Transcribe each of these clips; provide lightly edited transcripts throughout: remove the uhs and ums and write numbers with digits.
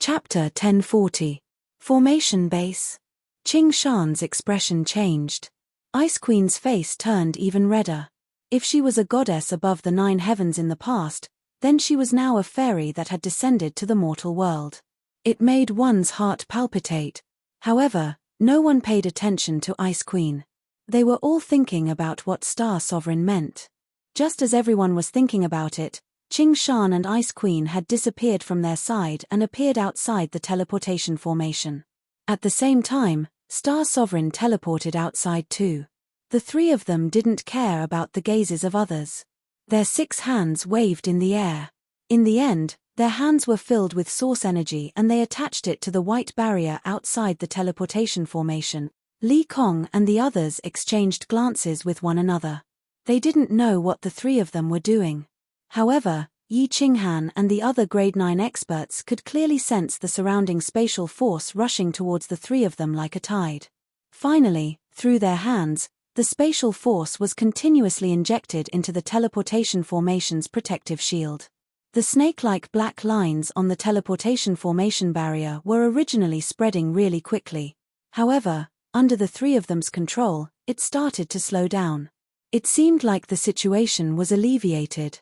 Chapter 1040. Formation Base. Qing Shan's expression changed. Ice Queen's face turned even redder. If she was a goddess above the 9 heavens in the past, then she was now a fairy that had descended to the mortal world. It made one's heart palpitate. However, no one paid attention to Ice Queen. They were all thinking about what Star Sovereign meant. Just as everyone was thinking about it, Qing Shan and Ice Queen had disappeared from their side and appeared outside the teleportation formation. At the same time, Star Sovereign teleported outside too. The three of them didn't care about the gazes of others. Their 6 hands waved in the air. In the end, their hands were filled with source energy and they attached it to the white barrier outside the teleportation formation. Li Kong and the others exchanged glances with one another. They didn't know what the three of them were doing. However, Yi Qinghan and the other Grade 9 experts could clearly sense the surrounding spatial force rushing towards the three of them like a tide. Finally, through their hands, the spatial force was continuously injected into the teleportation formation's protective shield. The snake-like black lines on the teleportation formation barrier were originally spreading really quickly. However, under the three of them's control, it started to slow down. It seemed like the situation was alleviated.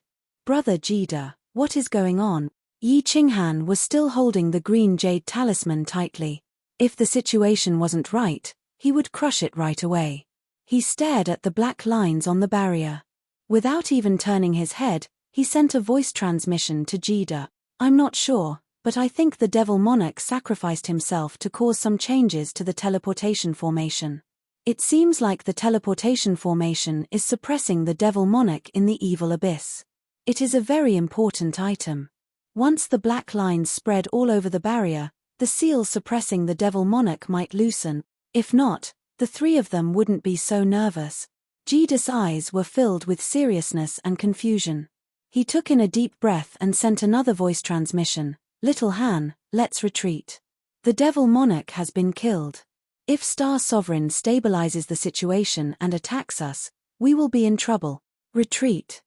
Brother Jida, what is going on? Yi Qinghan was still holding the green jade talisman tightly. If the situation wasn't right, he would crush it right away. He stared at the black lines on the barrier. Without even turning his head, he sent a voice transmission to Jida. I'm not sure, but I think the Devil Monarch sacrificed himself to cause some changes to the teleportation formation. It seems like the teleportation formation is suppressing the Devil Monarch in the evil abyss. It is a very important item. Once the black lines spread all over the barrier, the seal suppressing the Devil Monarch might loosen. If not, the three of them wouldn't be so nervous. Jida's eyes were filled with seriousness and confusion. He took in a deep breath and sent another voice transmission. Little Han, let's retreat. The Devil Monarch has been killed. If Star Sovereign stabilizes the situation and attacks us, we will be in trouble. Retreat.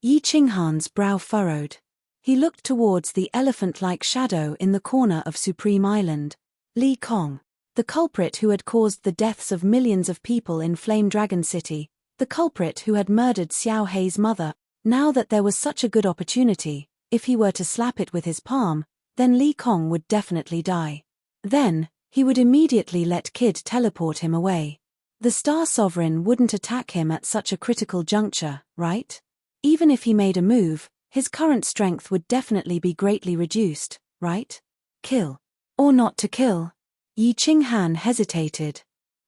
Yi Qinghan's brow furrowed. He looked towards the elephant-like shadow in the corner of Supreme Island. Li Kong. The culprit who had caused the deaths of millions of people in Flame Dragon City. The culprit who had murdered Xiao Hei's mother. Now that there was such a good opportunity, if he were to slap it with his palm, then Li Kong would definitely die. Then, he would immediately let Kid teleport him away. The Star Sovereign wouldn't attack him at such a critical juncture, right? Even if he made a move, his current strength would definitely be greatly reduced, right? Kill. Or not to kill? Yi Qinghan hesitated.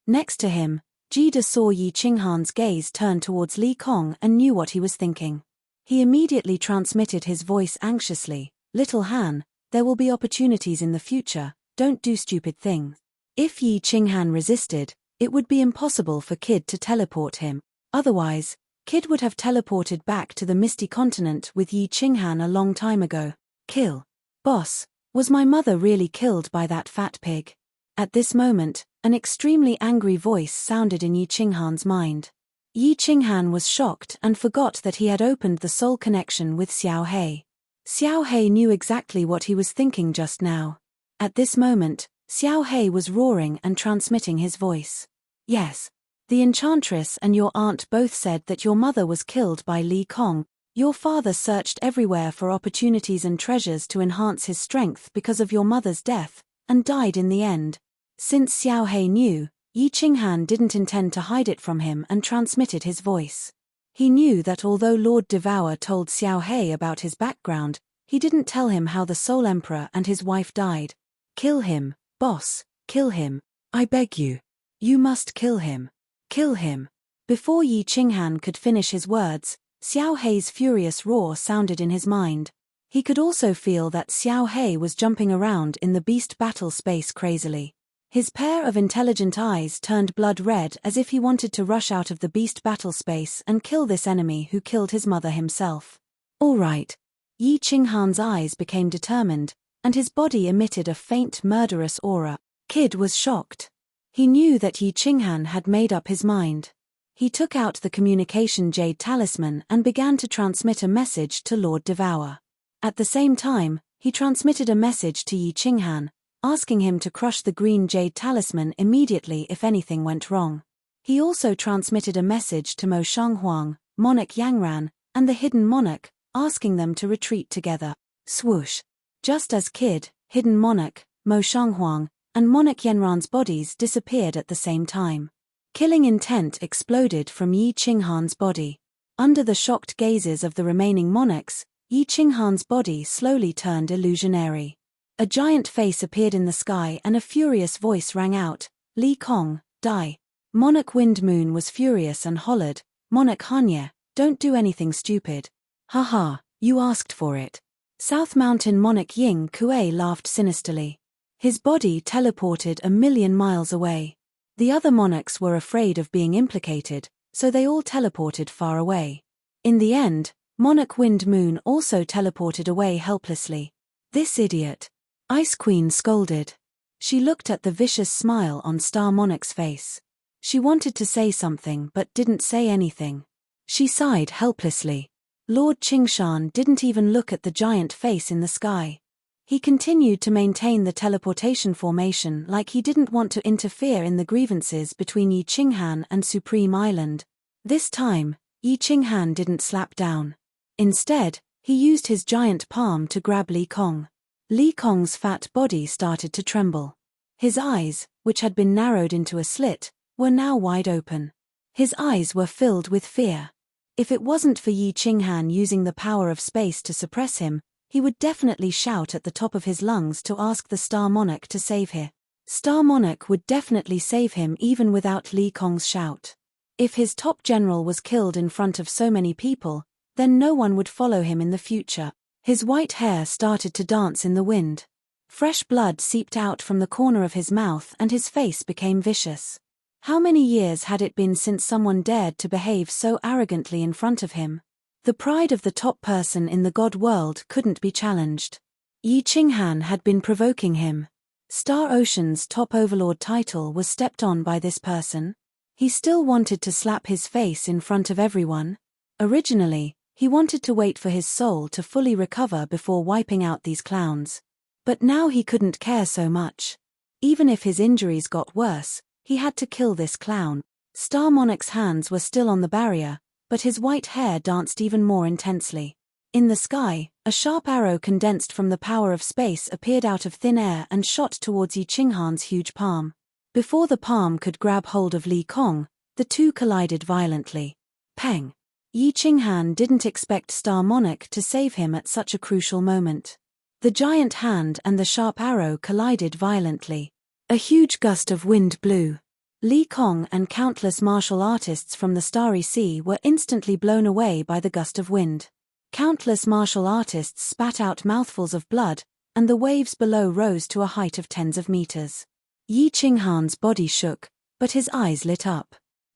Next to him, Jida saw Yi Qinghan's gaze turn towards Li Kong and knew what he was thinking. He immediately transmitted his voice anxiously. Little Han, there will be opportunities in the future, don't do stupid things. If Yi Qinghan resisted, it would be impossible for Kid to teleport him. Otherwise, Kid would have teleported back to the Misty Continent with Yi Qinghan a long time ago. Kill. Boss, was my mother really killed by that fat pig? At this moment, an extremely angry voice sounded in Yi Qinghan's mind. Yi Qinghan was shocked and forgot that he had opened the soul connection with Xiao Hei. Xiao Hei knew exactly what he was thinking just now. At this moment, Xiao Hei was roaring and transmitting his voice. Yes. The Enchantress and your aunt both said that your mother was killed by Li Kong. Your father searched everywhere for opportunities and treasures to enhance his strength because of your mother's death, and died in the end. Since Xiao Hei knew, Yi Qinghan didn't intend to hide it from him and transmitted his voice. He knew that although Lord Devour told Xiao Hei about his background, he didn't tell him how the Soul Emperor and his wife died. Kill him, boss, kill him. I beg you. You must kill him. Kill him. Before Yi Qinghan could finish his words, Xiao Hei's furious roar sounded in his mind. He could also feel that Xiao Hei was jumping around in the beast battle space crazily. His pair of intelligent eyes turned blood red as if he wanted to rush out of the beast battle space and kill this enemy who killed his mother himself. All right. Yi Qinghan's eyes became determined, and his body emitted a faint murderous aura. Kid was shocked. He knew that Yi Qinghan had made up his mind. He took out the communication jade talisman and began to transmit a message to Lord Devour. At the same time, He transmitted a message to Yi Qinghan, asking him to crush the green jade talisman immediately if anything went wrong. He also transmitted a message to Mo Shanghuang, Monarch Yangran, and the Hidden Monarch, asking them to retreat together. Swoosh! Just as Kid, Hidden Monarch, Mo Shanghuang, and Monarch Yanran's bodies disappeared at the same time. Killing intent exploded from Yi Qinghan's body. Under the shocked gazes of the remaining monarchs, Yi Qinghan's body slowly turned illusionary. A giant face appeared in the sky and a furious voice rang out, "Li Kong, die." Monarch Wind Moon was furious and hollered, "Monarch Hanye, don't do anything stupid. Haha, you asked for it." South Mountain Monarch Ying Kuei laughed sinisterly. His body teleported 1,000,000 miles away. The other monarchs were afraid of being implicated, so they all teleported far away. In the end, Monarch Wind Moon also teleported away helplessly. "This idiot." Ice Queen scolded. She looked at the vicious smile on Star Monarch's face. She wanted to say something but didn't say anything. She sighed helplessly. Lord Qingshan didn't even look at the giant face in the sky. He continued to maintain the teleportation formation like he didn't want to interfere in the grievances between Yi Qinghan and Supreme Island. This time, Yi Qinghan didn't slap down. Instead, he used his giant palm to grab Li Kong. Li Kong's fat body started to tremble. His eyes, which had been narrowed into a slit, were now wide open. His eyes were filled with fear. If it wasn't for Yi Qinghan using the power of space to suppress him, he would definitely shout at the top of his lungs to ask the Star Monarch to save him. Star Monarch would definitely save him even without Li Kong's shout. If his top general was killed in front of so many people, then no one would follow him in the future. His white hair started to dance in the wind. Fresh blood seeped out from the corner of his mouth and his face became vicious. How many years had it been since someone dared to behave so arrogantly in front of him? The pride of the top person in the god world couldn't be challenged. Yi Qinghan had been provoking him. Star Ocean's top overlord title was stepped on by this person. He still wanted to slap his face in front of everyone. Originally, he wanted to wait for his soul to fully recover before wiping out these clowns. But now he couldn't care so much. Even if his injuries got worse, he had to kill this clown. Star Monarch's hands were still on the barrier, but his white hair danced even more intensely. In the sky, a sharp arrow condensed from the power of space appeared out of thin air and shot towards Yi Qinghan's huge palm. Before the palm could grab hold of Li Kong, the two collided violently. Peng! Yi Qinghan didn't expect Star Monarch to save him at such a crucial moment. The giant hand and the sharp arrow collided violently. A huge gust of wind blew. Li Kong and countless martial artists from the Starry Sea were instantly blown away by the gust of wind. Countless martial artists spat out mouthfuls of blood, and the waves below rose to a height of tens of meters. Yi Qinghan's body shook, but his eyes lit up.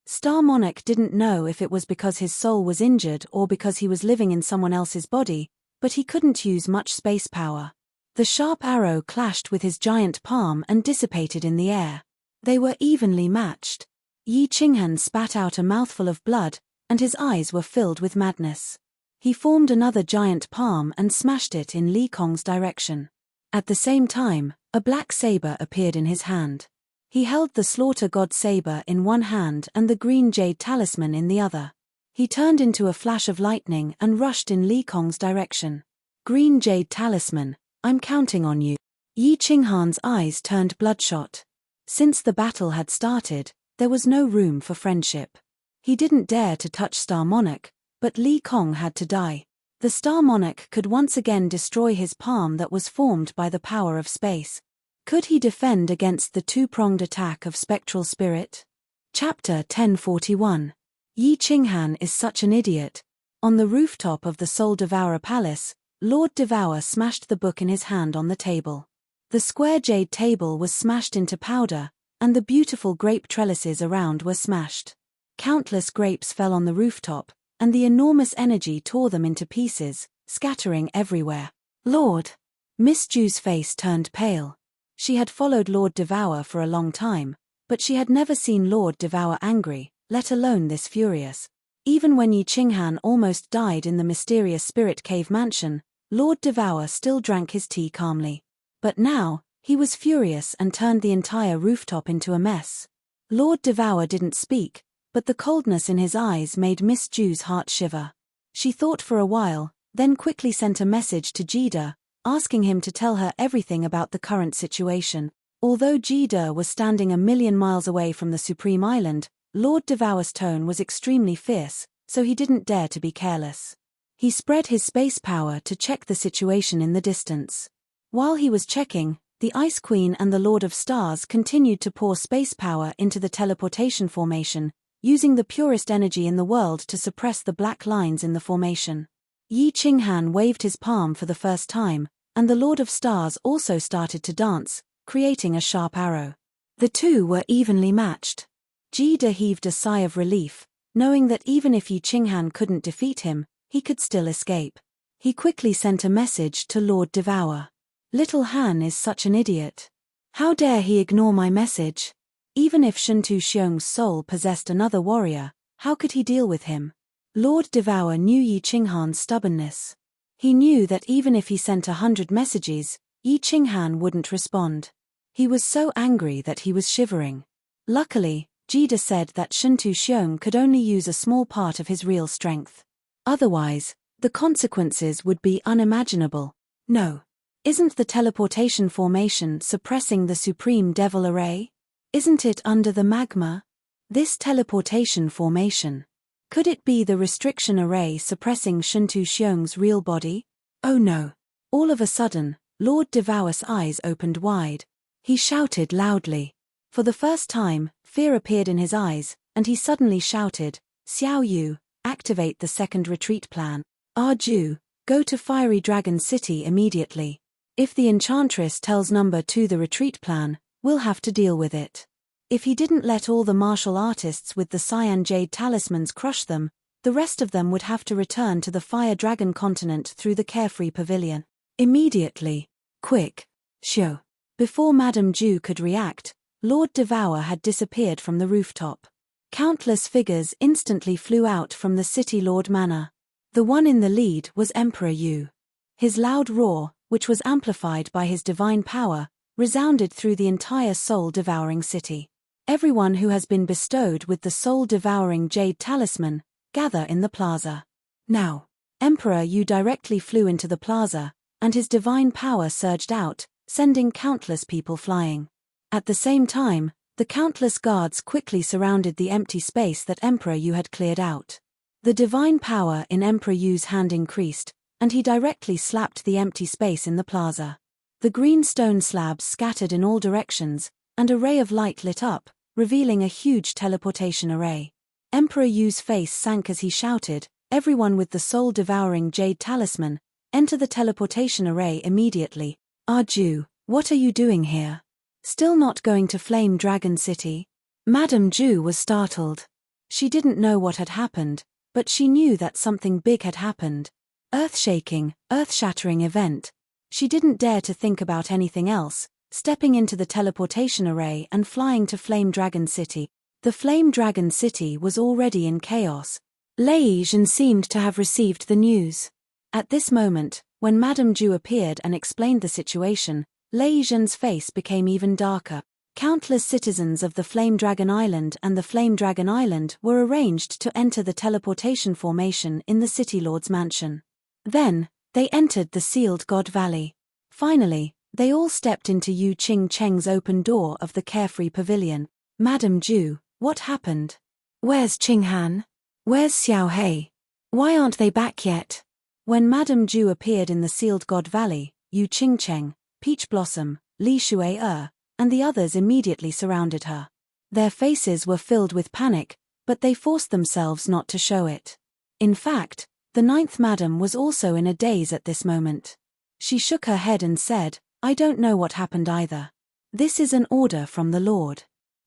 Star Monarch didn't know if it was because his soul was injured or because he was living in someone else's body, but he couldn't use much space power. The sharp arrow clashed with his giant palm and dissipated in the air. They were evenly matched. Yi Qinghan spat out a mouthful of blood, and his eyes were filled with madness. He formed another giant palm and smashed it in Li Kong's direction. At the same time, a black saber appeared in his hand. He held the Slaughter God saber in one hand and the green jade talisman in the other. He turned into a flash of lightning and rushed in Li Kong's direction. "Green jade talisman, I'm counting on you." Yi Qinghan's eyes turned bloodshot. Since the battle had started, there was no room for friendship. He didn't dare to touch Star Monarch, but Li Kong had to die. The Star Monarch could once again destroy his palm that was formed by the power of space. Could he defend against the two-pronged attack of spectral spirit? Chapter 1041. Yi Qinghan is such an idiot. On the rooftop of the Soul Devourer Palace, Lord Devour smashed the book in his hand on the table. The square jade table was smashed into powder, and the beautiful grape trellises around were smashed. Countless grapes fell on the rooftop, and the enormous energy tore them into pieces, scattering everywhere. "Lord!" Miss Ju's face turned pale. She had followed Lord Devour for a long time, but she had never seen Lord Devour angry, let alone this furious. Even when Yi Qinghan almost died in the mysterious spirit cave mansion, Lord Devour still drank his tea calmly. But now, he was furious and turned the entire rooftop into a mess. Lord Devour didn't speak, but the coldness in his eyes made Miss Jew's heart shiver. She thought for a while, then quickly sent a message to Jida, asking him to tell her everything about the current situation. Although Jida was standing a million miles away from the Supreme Island, Lord Devour's tone was extremely fierce, so he didn't dare to be careless. He spread his space power to check the situation in the distance. While he was checking, the Ice Queen and the Lord of Stars continued to pour space power into the teleportation formation, using the purest energy in the world to suppress the black lines in the formation. Yi Qinghan waved his palm for the first time, and the Lord of Stars also started to dance, creating a sharp arrow. The two were evenly matched. Jida heaved a sigh of relief, knowing that even if Yi Qinghan couldn't defeat him, he could still escape. He quickly sent a message to Lord Devour. Little Han is such an idiot. How dare he ignore my message? Even if Shuntu Xiong's soul possessed another warrior, how could he deal with him? Lord Devour knew Yi Qinghan's stubbornness. He knew that even if he sent 100 messages, Yi Qinghan wouldn't respond. He was so angry that he was shivering. Luckily, Jida said that Shuntu Xiong could only use a small part of his real strength. Otherwise, the consequences would be unimaginable. No. Isn't the teleportation formation suppressing the Supreme Devil Array? Isn't it under the magma? This teleportation formation. Could it be the restriction array suppressing Shuntu Xiong's real body? Oh no. All of a sudden, Lord Devour's eyes opened wide. He shouted loudly. For the first time, fear appeared in his eyes, and he suddenly shouted, Xiao Yu, activate the second retreat plan. Arju, go to Fiery Dragon City immediately. If the Enchantress tells number 2 the retreat plan, we'll have to deal with it. If he didn't let all the martial artists with the Cyan Jade talismans crush them, the rest of them would have to return to the Fire Dragon continent through the Carefree Pavilion. Immediately. Quick. Show. Before Madame Ju could react, Lord Devour had disappeared from the rooftop. Countless figures instantly flew out from the City Lord Manor. The one in the lead was Emperor Yu. His loud roar, which was amplified by his divine power, resounded through the entire soul-devouring city. Everyone who has been bestowed with the soul-devouring jade talisman, gather in the plaza. Now. Emperor Yu directly flew into the plaza, and his divine power surged out, sending countless people flying. At the same time, the countless guards quickly surrounded the empty space that Emperor Yu had cleared out. The divine power in Emperor Yu's hand increased, and he directly slapped the empty space in the plaza. The green stone slabs scattered in all directions, and a ray of light lit up, revealing a huge teleportation array. Emperor Yu's face sank as he shouted, everyone with the soul-devouring jade talisman, enter the teleportation array immediately. Arju, what are you doing here? Still not going to Flame Dragon City? Madame Ju was startled. She didn't know what had happened, but she knew that something big had happened. Earth-shaking, earth-shattering event. She didn't dare to think about anything else, stepping into the teleportation array and flying to Flame Dragon City. The Flame Dragon City was already in chaos. Lei Zhen seemed to have received the news. At this moment, when Madame Ju appeared and explained the situation, Lei Zhen's face became even darker. Countless citizens of the Flame Dragon Island and the Flame Dragon Island were arranged to enter the teleportation formation in the City Lord's mansion. Then, they entered the sealed God Valley. Finally, they all stepped into Yu Qingcheng's open door of the Carefree Pavilion. Madame Ju, what happened? Where's Qinghan? Where's Xiao Hei? Why aren't they back yet? When Madame Ju appeared in the sealed God Valley, Yu Qingcheng, Peach Blossom, Li Shuai and the others immediately surrounded her. Their faces were filled with panic, but they forced themselves not to show it. In fact, the 9th Madam was also in a daze at this moment. She shook her head and said, I don't know what happened either. This is an order from the Lord.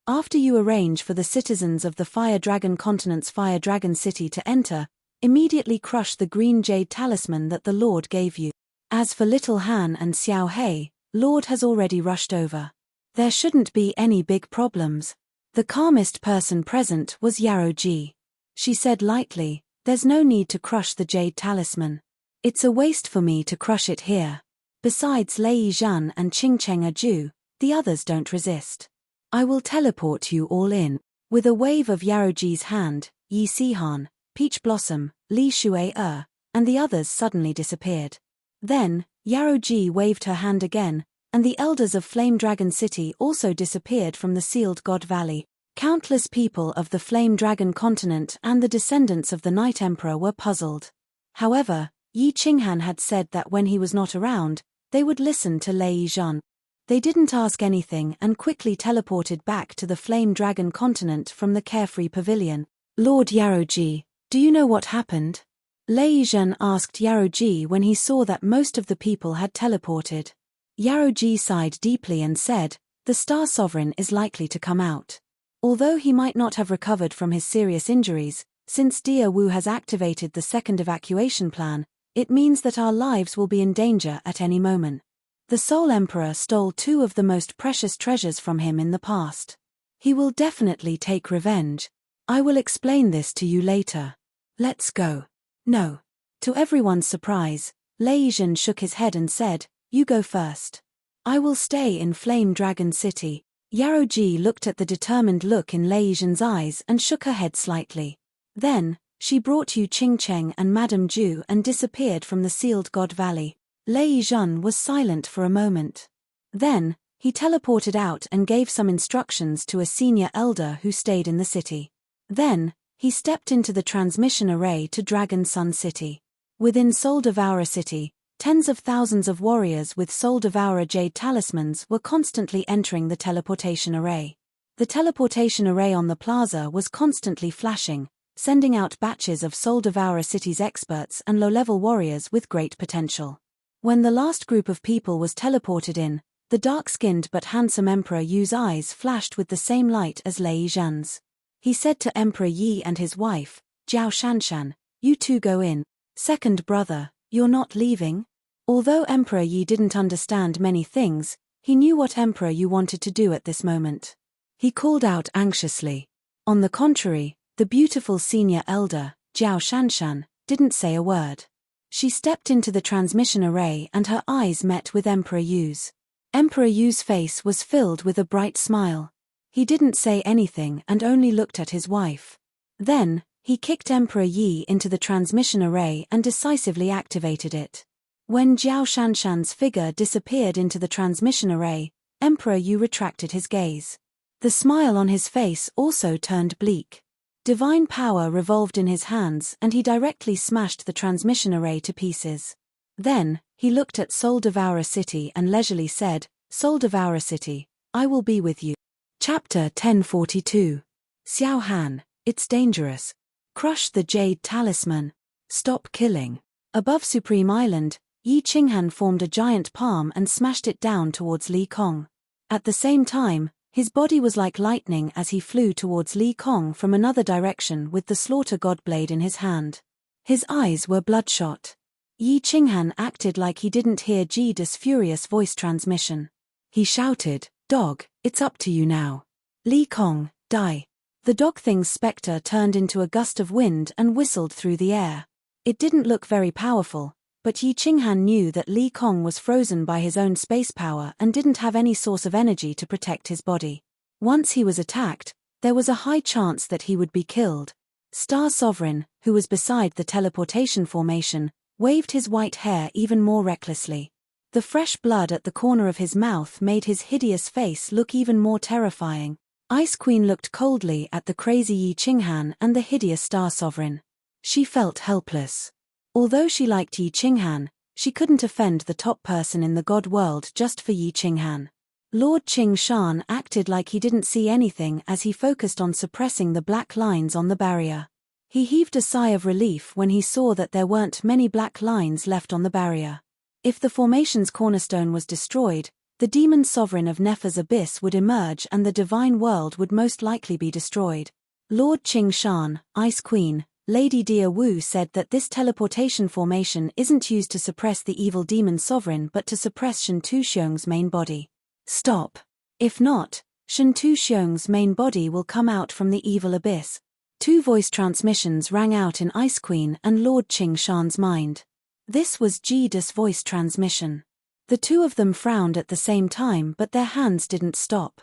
After you arrange for the citizens of the Fire Dragon Continent's Fire Dragon City to enter, immediately crush the green jade talisman that the Lord gave you. As for Little Han and Xiao Hei, Lord has already rushed over. There shouldn't be any big problems. The calmest person present was Yarrow Ji. She said lightly, there's no need to crush the jade talisman. It's a waste for me to crush it here. Besides Lei Zhan and Qingcheng are Jew, the others don't resist. I will teleport you all in. With a wave of Yaroji's hand, Yi Sihan, Peach Blossom, Li Shui and the others suddenly disappeared. Then, Yaroji waved her hand again, and the elders of Flame Dragon City also disappeared from the Sealed God Valley. Countless people of the Flame Dragon continent and the descendants of the Night Emperor were puzzled. However, Yi Qinghan had said that when he was not around, they would listen to Lei Zhan. They didn't ask anything and quickly teleported back to the Flame Dragon continent from the Carefree Pavilion. Lord Yaroji, do you know what happened? Lei Zhan asked Yaroji when he saw that most of the people had teleported. Yaroji sighed deeply and said, the Star Sovereign is likely to come out. Although he might not have recovered from his serious injuries, since Dia Wu has activated the second evacuation plan, it means that our lives will be in danger at any moment. The Soul Emperor stole 2 of the most precious treasures from him in the past. He will definitely take revenge. I will explain this to you later. Let's go. No. To everyone's surprise, Lei Zhan shook his head and said, you go first. I will stay in Flame Dragon City. Yaroji looked at the determined look in Lei Zhan's eyes and shook her head slightly. Then, she brought you Qingcheng and Madame Ju and disappeared from the Sealed God Valley. Lei Zhan was silent for a moment. Then, he teleported out and gave some instructions to a senior elder who stayed in the city. Then, he stepped into the transmission array to Dragon Sun City. Within Soul Devourer City, tens of thousands of warriors with Soul Devourer Jade talismans were constantly entering the teleportation array. The teleportation array on the plaza was constantly flashing, sending out batches of Soul Devourer City's experts and low-level warriors with great potential. When the last group of people was teleported in, the dark-skinned but handsome Emperor Yu's eyes flashed with the same light as Lei Zhan's. He said to Emperor Yi and his wife, Jiao Shanshan, you two go in. Second brother, you're not leaving? Although Emperor Yi didn't understand many things, he knew what Emperor Yu wanted to do at this moment. He called out anxiously. On the contrary, the beautiful senior elder, Jiao Shanshan, didn't say a word. She stepped into the transmission array and her eyes met with Emperor Yu's. Emperor Yu's face was filled with a bright smile. He didn't say anything and only looked at his wife. Then, he kicked Emperor Yi into the transmission array and decisively activated it. When Jiao Shanshan's figure disappeared into the transmission array, Emperor Yu retracted his gaze. The smile on his face also turned bleak. Divine power revolved in his hands and he directly smashed the transmission array to pieces. Then, he looked at Soul Devourer City and leisurely said, Soul Devourer City, I will be with you. Chapter 1042. Xiao Han, it's dangerous. Crush the Jade Talisman. Stop killing. Above Supreme Island, Yi Qinghan formed a giant palm and smashed it down towards Li Kong. At the same time, his body was like lightning as he flew towards Li Kong from another direction with the Slaughter God blade in his hand. His eyes were bloodshot. Yi Qinghan acted like he didn't hear Jida's furious voice transmission. He shouted, Dog, it's up to you now. Li Kong, die. The dog thing's spectre turned into a gust of wind and whistled through the air. It didn't look very powerful, but Yi Qinghan knew that Li Kong was frozen by his own space power and didn't have any source of energy to protect his body. Once he was attacked, there was a high chance that he would be killed. Star Sovereign, who was beside the teleportation formation, waved his white hair even more recklessly. The fresh blood at the corner of his mouth made his hideous face look even more terrifying. Ice Queen looked coldly at the crazy Yi Qinghan and the hideous Star Sovereign. She felt helpless. Although she liked Yi Qinghan, she couldn't offend the top person in the god world just for Yi Qinghan. Lord Qing Shan acted like he didn't see anything as he focused on suppressing the black lines on the barrier. He heaved a sigh of relief when he saw that there weren't many black lines left on the barrier. If the formation's cornerstone was destroyed, the demon sovereign of Nefer's abyss would emerge and the divine world would most likely be destroyed. Lord Qing Shan, Ice Queen, Lady Dia Wu said that this teleportation formation isn't used to suppress the evil demon sovereign but to suppress Shen Tuxiong's main body. Stop. If not, Shen Tuxiong's main body will come out from the evil abyss. Two voice transmissions rang out in Ice Queen and Lord Qing Shan's mind. This was Jida's voice transmission. The two of them frowned at the same time, but their hands didn't stop.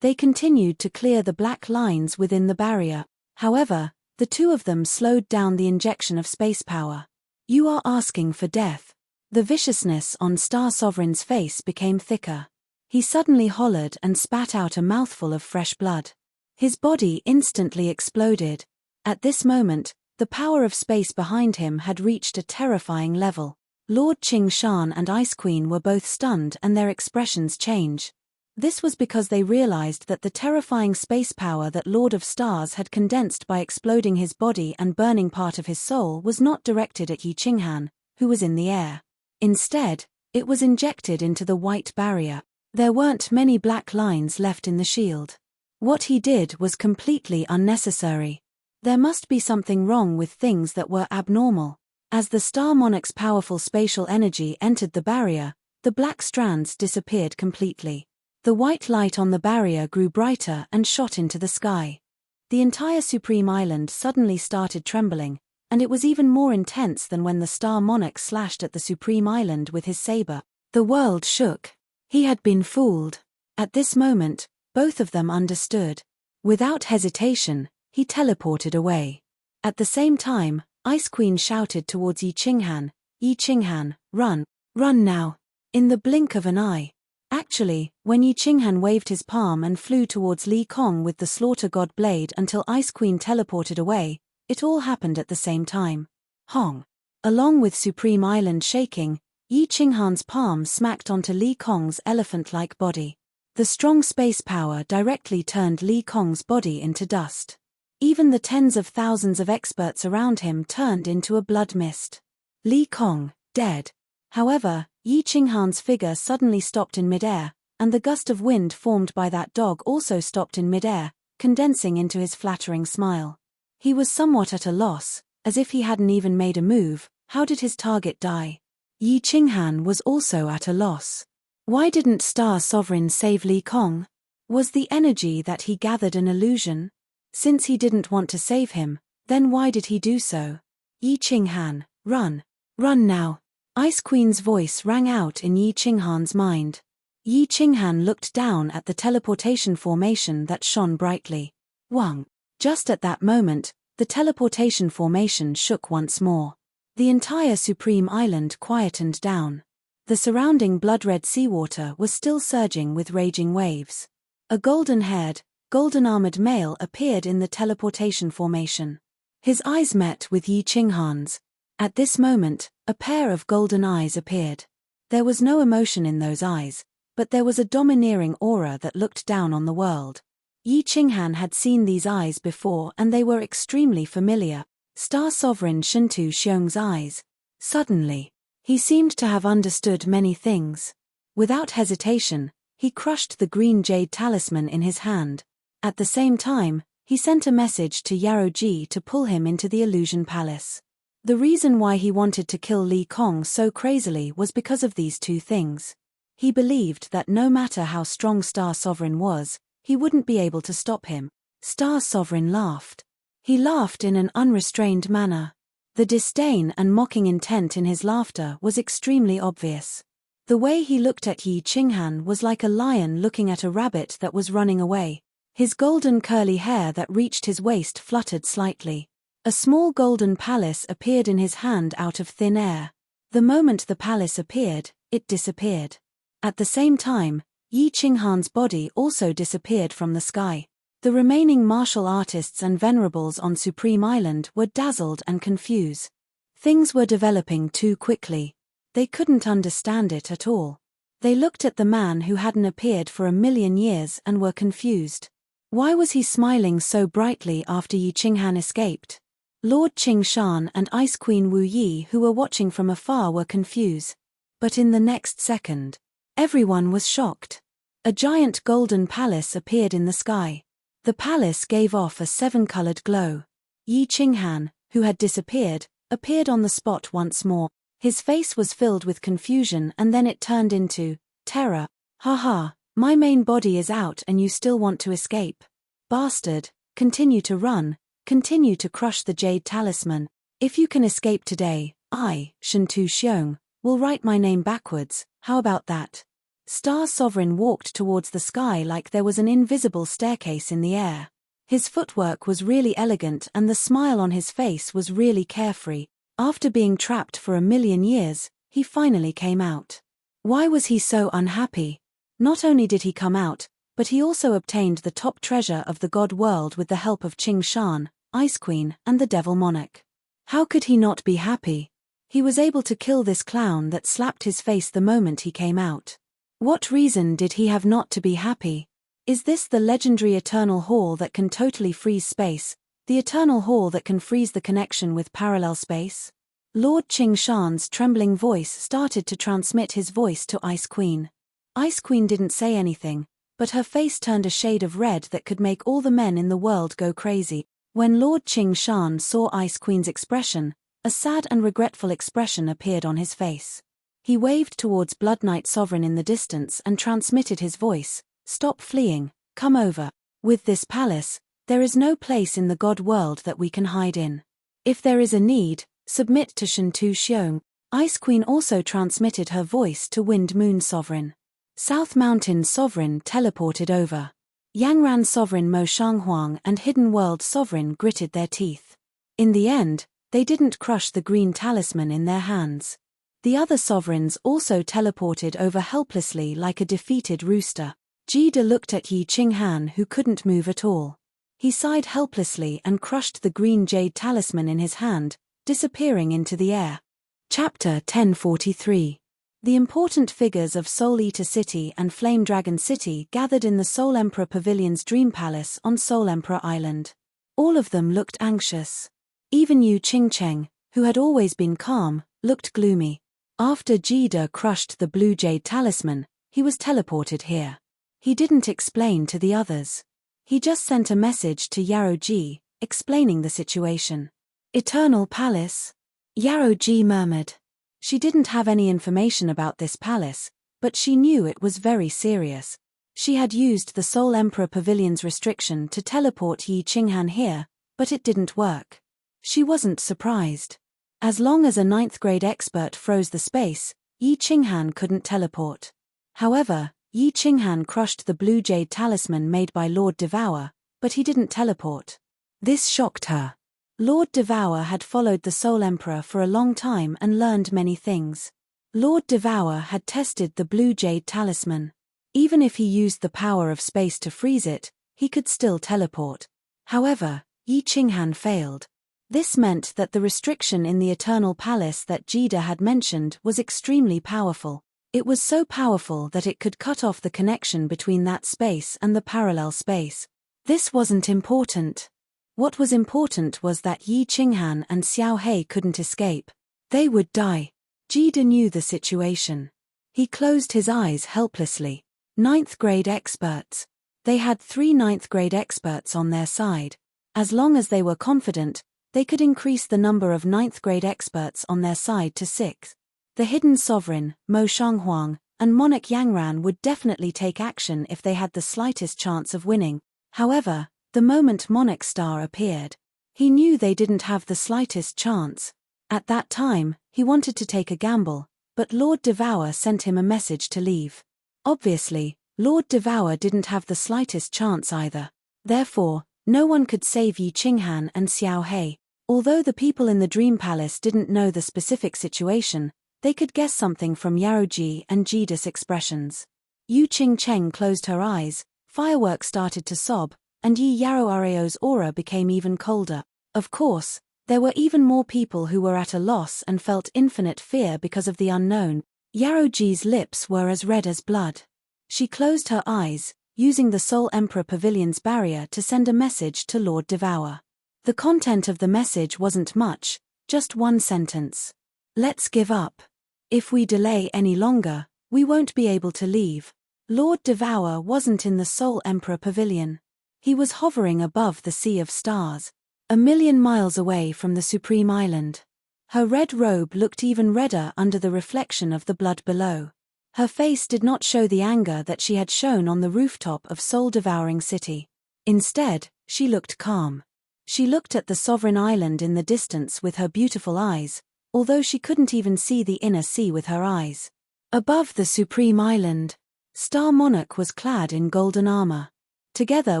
They continued to clear the black lines within the barrier. However, the two of them slowed down the injection of space power. You are asking for death. The viciousness on Star Sovereign's face became thicker. He suddenly hollered and spat out a mouthful of fresh blood. His body instantly exploded. At this moment, the power of space behind him had reached a terrifying level. Lord Qing Shan and Ice Queen were both stunned and their expressions changed. This was because they realized that the terrifying space power that Lord of Stars had condensed by exploding his body and burning part of his soul was not directed at Yi Qinghan, who was in the air. Instead, it was injected into the white barrier. There weren't many black lines left in the shield. What he did was completely unnecessary. There must be something wrong with things that were abnormal. As the Star Monarch's powerful spatial energy entered the barrier, the black strands disappeared completely. The white light on the barrier grew brighter and shot into the sky. The entire Supreme Island suddenly started trembling, and it was even more intense than when the Star Monarch slashed at the Supreme Island with his saber. The world shook. He had been fooled. At this moment, both of them understood. Without hesitation, he teleported away. At the same time, Ice Queen shouted towards Yi Qinghan, "Yi Qinghan, run! Run now!" In the blink of an eye. Actually, when Yi Qinghan waved his palm and flew towards Li Kong with the Slaughter God blade until Ice Queen teleported away, it all happened at the same time. Hong! Along with Supreme Island shaking, Yi Qinghan's palm smacked onto Li Kong's elephant-like body. The strong space power directly turned Li Kong's body into dust. Even the tens of thousands of experts around him turned into a blood mist. Li Kong, dead. However, Yi Qinghan's figure suddenly stopped in midair, and the gust of wind formed by that dog also stopped in midair, condensing into his flattering smile. He was somewhat at a loss, as if he hadn't even made a move. How did his target die? Yi Qinghan was also at a loss. Why didn't Star Sovereign save Li Kong? Was the energy that he gathered an illusion? Since he didn't want to save him, then why did he do so? Yi Qinghan, run! Run now! Ice Queen's voice rang out in Yi Qinghan's mind. Yi Qinghan looked down at the teleportation formation that shone brightly. Wang! Just at that moment, the teleportation formation shook once more. The entire Supreme Island quietened down. The surrounding blood-red seawater was still surging with raging waves. A golden-haired, golden-armored male appeared in the teleportation formation. His eyes met with Yi Qinghan's. At this moment, a pair of golden eyes appeared. There was no emotion in those eyes, but there was a domineering aura that looked down on the world. Yi Qinghan had seen these eyes before and they were extremely familiar. Star Sovereign Shintu Xiong's eyes. Suddenly, he seemed to have understood many things. Without hesitation, he crushed the green jade talisman in his hand. At the same time, he sent a message to Yaroji to pull him into the Illusion Palace. The reason why he wanted to kill Li Kong so crazily was because of these two things. He believed that no matter how strong Star Sovereign was, he wouldn't be able to stop him. Star Sovereign laughed. He laughed in an unrestrained manner. The disdain and mocking intent in his laughter was extremely obvious. The way he looked at Yi Qinghan was like a lion looking at a rabbit that was running away. His golden curly hair that reached his waist fluttered slightly. A small golden palace appeared in his hand out of thin air. The moment the palace appeared, it disappeared. At the same time, Yi Qinghan's body also disappeared from the sky. The remaining martial artists and venerables on Supreme Island were dazzled and confused. Things were developing too quickly. They couldn't understand it at all. They looked at the man who hadn't appeared for 1,000,000 years and were confused. Why was he smiling so brightly after Yi Qinghan escaped? Lord Qing Shan and Ice Queen Wu Yi, who were watching from afar, were confused. But in the next second, everyone was shocked. A giant golden palace appeared in the sky. The palace gave off a 7-colored glow. Yi Qinghan, who had disappeared, appeared on the spot once more. His face was filled with confusion and then it turned into terror. "Ha, my main body is out and you still want to escape. Bastard, continue to run, continue to crush the jade talisman. If you can escape today, I, Shantu Xiong, will write my name backwards, how about that? Star Sovereign walked towards the sky like there was an invisible staircase in the air. His footwork was really elegant and the smile on his face was really carefree. After being trapped for 1,000,000 years, he finally came out. Why was he so unhappy? Not only did he come out, but he also obtained the top treasure of the god world with the help of Qing Shan, Ice Queen, and the Devil Monarch. How could he not be happy? He was able to kill this clown that slapped his face the moment he came out. What reason did he have not to be happy? Is this the legendary Eternal Hall that can totally freeze space, the Eternal Hall that can freeze the connection with parallel space? Lord Qing Shan's trembling voice started to transmit his voice to Ice Queen. Ice Queen didn't say anything, but her face turned a shade of red that could make all the men in the world go crazy. When Lord Qing Shan saw Ice Queen's expression, a sad and regretful expression appeared on his face. He waved towards Blood Knight Sovereign in the distance and transmitted his voice, "Stop fleeing, come over. With this palace, there is no place in the god world that we can hide in. If there is a need, submit to Shantu Xiong." Ice Queen also transmitted her voice to Wind Moon Sovereign. South Mountain Sovereign teleported over. Yangran Sovereign Mo Shanghuang and Hidden World Sovereign gritted their teeth. In the end, they didn't crush the green talisman in their hands. The other sovereigns also teleported over helplessly like a defeated rooster. Jida looked at Yi Qinghan who couldn't move at all. He sighed helplessly and crushed the green jade talisman in his hand, disappearing into the air. Chapter 1043. The important figures of Soul Eater City and Flame Dragon City gathered in the Soul Emperor Pavilion's Dream Palace on Soul Emperor Island. All of them looked anxious. Even Yu Qingcheng, who had always been calm, looked gloomy. After Jida crushed the blue jade talisman, he was teleported here. He didn't explain to the others. He just sent a message to Yarrow Ji, explaining the situation. Eternal Palace? Yarrow Ji murmured. She didn't have any information about this palace, but she knew it was very serious. She had used the Soul Emperor Pavilion's restriction to teleport Yi Qinghan here, but it didn't work. She wasn't surprised. As long as a 9th grade expert froze the space, Yi Qinghan couldn't teleport. However, Yi Qinghan crushed the blue jade talisman made by Lord Devour, but he didn't teleport. This shocked her. Lord Devour had followed the Soul Emperor for a long time and learned many things. Lord Devour had tested the blue jade talisman. Even if he used the power of space to freeze it, he could still teleport. However, Yi Qinghan failed. This meant that the restriction in the Eternal Palace that Jida had mentioned was extremely powerful. It was so powerful that it could cut off the connection between that space and the parallel space. This wasn't important. What was important was that Yi Qinghan and Xiao He couldn't escape. They would die. Jida knew the situation. He closed his eyes helplessly. 9th grade experts. They had 3 9th grade experts on their side. As long as they were confident, they could increase the number of 9th grade experts on their side to 6. The Hidden Sovereign, Mo Shanghuang, and Monarch Yangran would definitely take action if they had the slightest chance of winning. However, the moment Monarch Star appeared, he knew they didn't have the slightest chance. At that time, he wanted to take a gamble, but Lord Devour sent him a message to leave. Obviously, Lord Devour didn't have the slightest chance either. Therefore, no one could save Yi Qinghan and Xiao He. Although the people in the Dream Palace didn't know the specific situation, they could guess something from Yarrow Ji and Jida's expressions. Yu Qingcheng closed her eyes, fireworks started to sob, and Yi Yarrow Areo's aura became even colder. Of course, there were even more people who were at a loss and felt infinite fear because of the unknown. Yarrow Ji's lips were as red as blood. She closed her eyes, using the Soul Emperor Pavilion's barrier to send a message to Lord Devour. The content of the message wasn't much, just one sentence. Let's give up. If we delay any longer, we won't be able to leave. Lord Devour wasn't in the Soul Emperor Pavilion. He was hovering above the sea of stars, 1,000,000 miles away from the Supreme Island. Her red robe looked even redder under the reflection of the blood below. Her face did not show the anger that she had shown on the rooftop of Soul-Devouring City. Instead, she looked calm. She looked at the sovereign island in the distance with her beautiful eyes, although she couldn't even see the inner sea with her eyes. Above the supreme island, Star Monarch was clad in golden armor. Together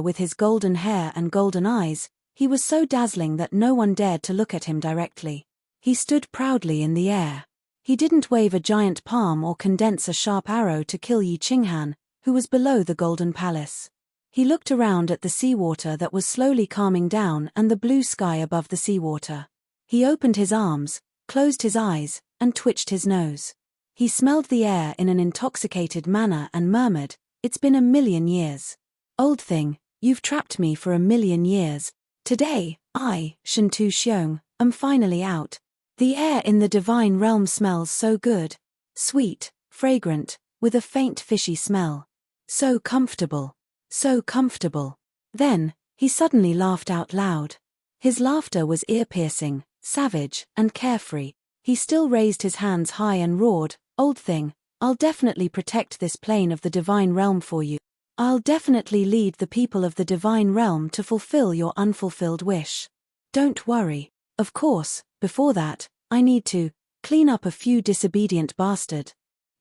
with his golden hair and golden eyes, he was so dazzling that no one dared to look at him directly. He stood proudly in the air. He didn't wave a giant palm or condense a sharp arrow to kill Yi Qinghan, who was below the golden palace. He looked around at the seawater that was slowly calming down and the blue sky above the seawater. He opened his arms, closed his eyes, and twitched his nose. He smelled the air in an intoxicated manner and murmured, "It's been 1,000,000 years. Old thing, you've trapped me for 1,000,000 years. Today, I, Shantu Xiong, am finally out. The air in the divine realm smells so good. Sweet, fragrant, with a faint fishy smell. So comfortable. So comfortable." Then, he suddenly laughed out loud. His laughter was ear-piercing, savage, and carefree. He still raised his hands high and roared, "Old thing, I'll definitely protect this plane of the divine realm for you. I'll definitely lead the people of the divine realm to fulfill your unfulfilled wish. Don't worry. Of course, before that, I need to clean up a few disobedient bastard."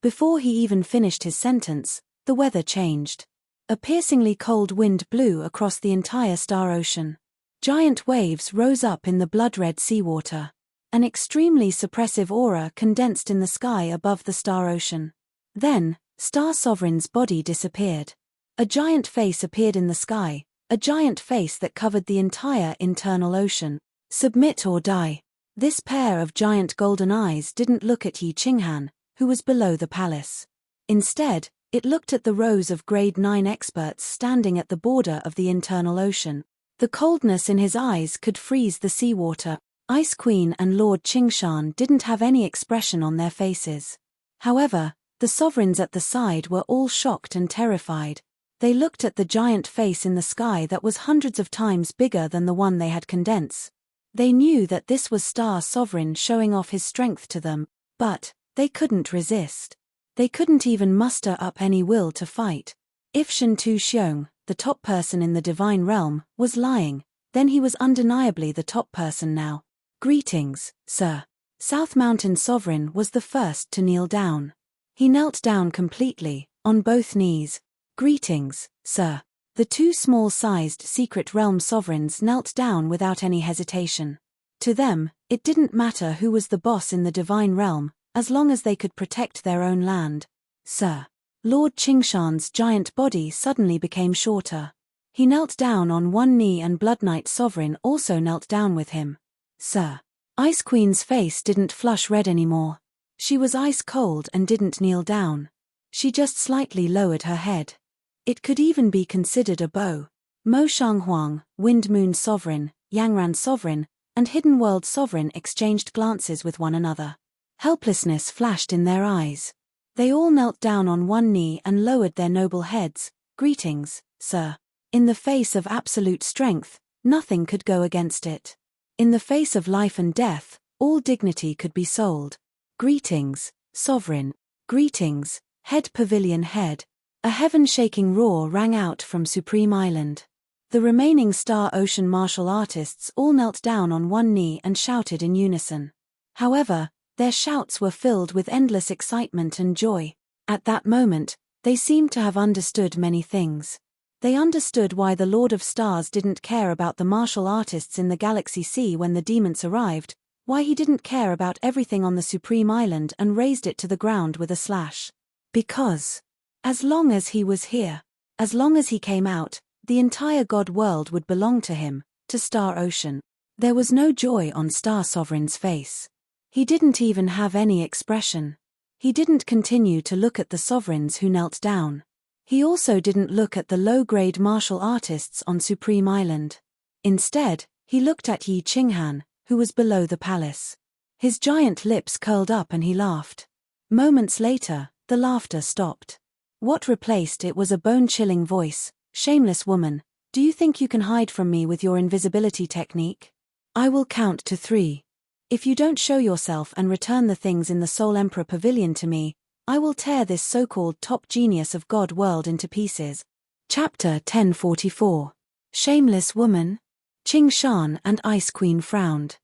Before he even finished his sentence, the weather changed. A piercingly cold wind blew across the entire Star Ocean. Giant waves rose up in the blood-red seawater. An extremely suppressive aura condensed in the sky above the Star Ocean. Then, Star Sovereign's body disappeared. A giant face appeared in the sky, a giant face that covered the entire internal ocean. Submit or die. This pair of giant golden eyes didn't look at Yi Qinghan, who was below the palace. Instead, it looked at the rows of Grade 9 experts standing at the border of the internal ocean. The coldness in his eyes could freeze the seawater. Ice Queen and Lord Qingshan didn't have any expression on their faces. However, the sovereigns at the side were all shocked and terrified. They looked at the giant face in the sky that was hundreds of times bigger than the one they had condensed. They knew that this was Star Sovereign showing off his strength to them, but they couldn't resist. They couldn't even muster up any will to fight. If Shantu Xiong, the top person in the divine realm, was lying, then he was undeniably the top person now. "Greetings, sir." South Mountain Sovereign was the first to kneel down. He knelt down completely, on both knees. "Greetings, sir." The two small-sized Secret Realm Sovereigns knelt down without any hesitation. To them, it didn't matter who was the boss in the divine realm, as long as they could protect their own land. "Sir." Lord Qingshan's giant body suddenly became shorter. He knelt down on one knee and Blood Knight Sovereign also knelt down with him. "Sir." Ice Queen's face didn't flush red anymore. She was ice cold and didn't kneel down. She just slightly lowered her head. It could even be considered a bow. Mo Shanghuang, Wind Moon Sovereign, Yangran Sovereign, and Hidden World Sovereign exchanged glances with one another. Helplessness flashed in their eyes. They all knelt down on one knee and lowered their noble heads. "Greetings, sir." In the face of absolute strength, nothing could go against it. In the face of life and death, all dignity could be sold. "Greetings, Sovereign." "Greetings, Head Pavilion Head." A heaven-shaking roar rang out from Supreme Island. The remaining Star Ocean martial artists all knelt down on one knee and shouted in unison. However, their shouts were filled with endless excitement and joy. At that moment, they seemed to have understood many things. They understood why the Lord of Stars didn't care about the martial artists in the Galaxy Sea when the demons arrived, why he didn't care about everything on the Supreme Island and razed it to the ground with a slash. Because, as long as he was here, as long as he came out, the entire God world would belong to him, to Star Ocean. There was no joy on Star Sovereign's face. He didn't even have any expression. He didn't continue to look at the sovereigns who knelt down. He also didn't look at the low-grade martial artists on Supreme Island. Instead, he looked at Yi Qinghan, who was below the palace. His giant lips curled up and he laughed. Moments later, the laughter stopped. What replaced it was a bone-chilling voice. "Shameless woman, do you think you can hide from me with your invisibility technique? I will count to 3. If you don't show yourself and return the things in the Soul Emperor Pavilion to me, I will tear this so-called top genius of God world into pieces." Chapter 1044. Shameless Woman? Qingshan and Ice Queen frowned.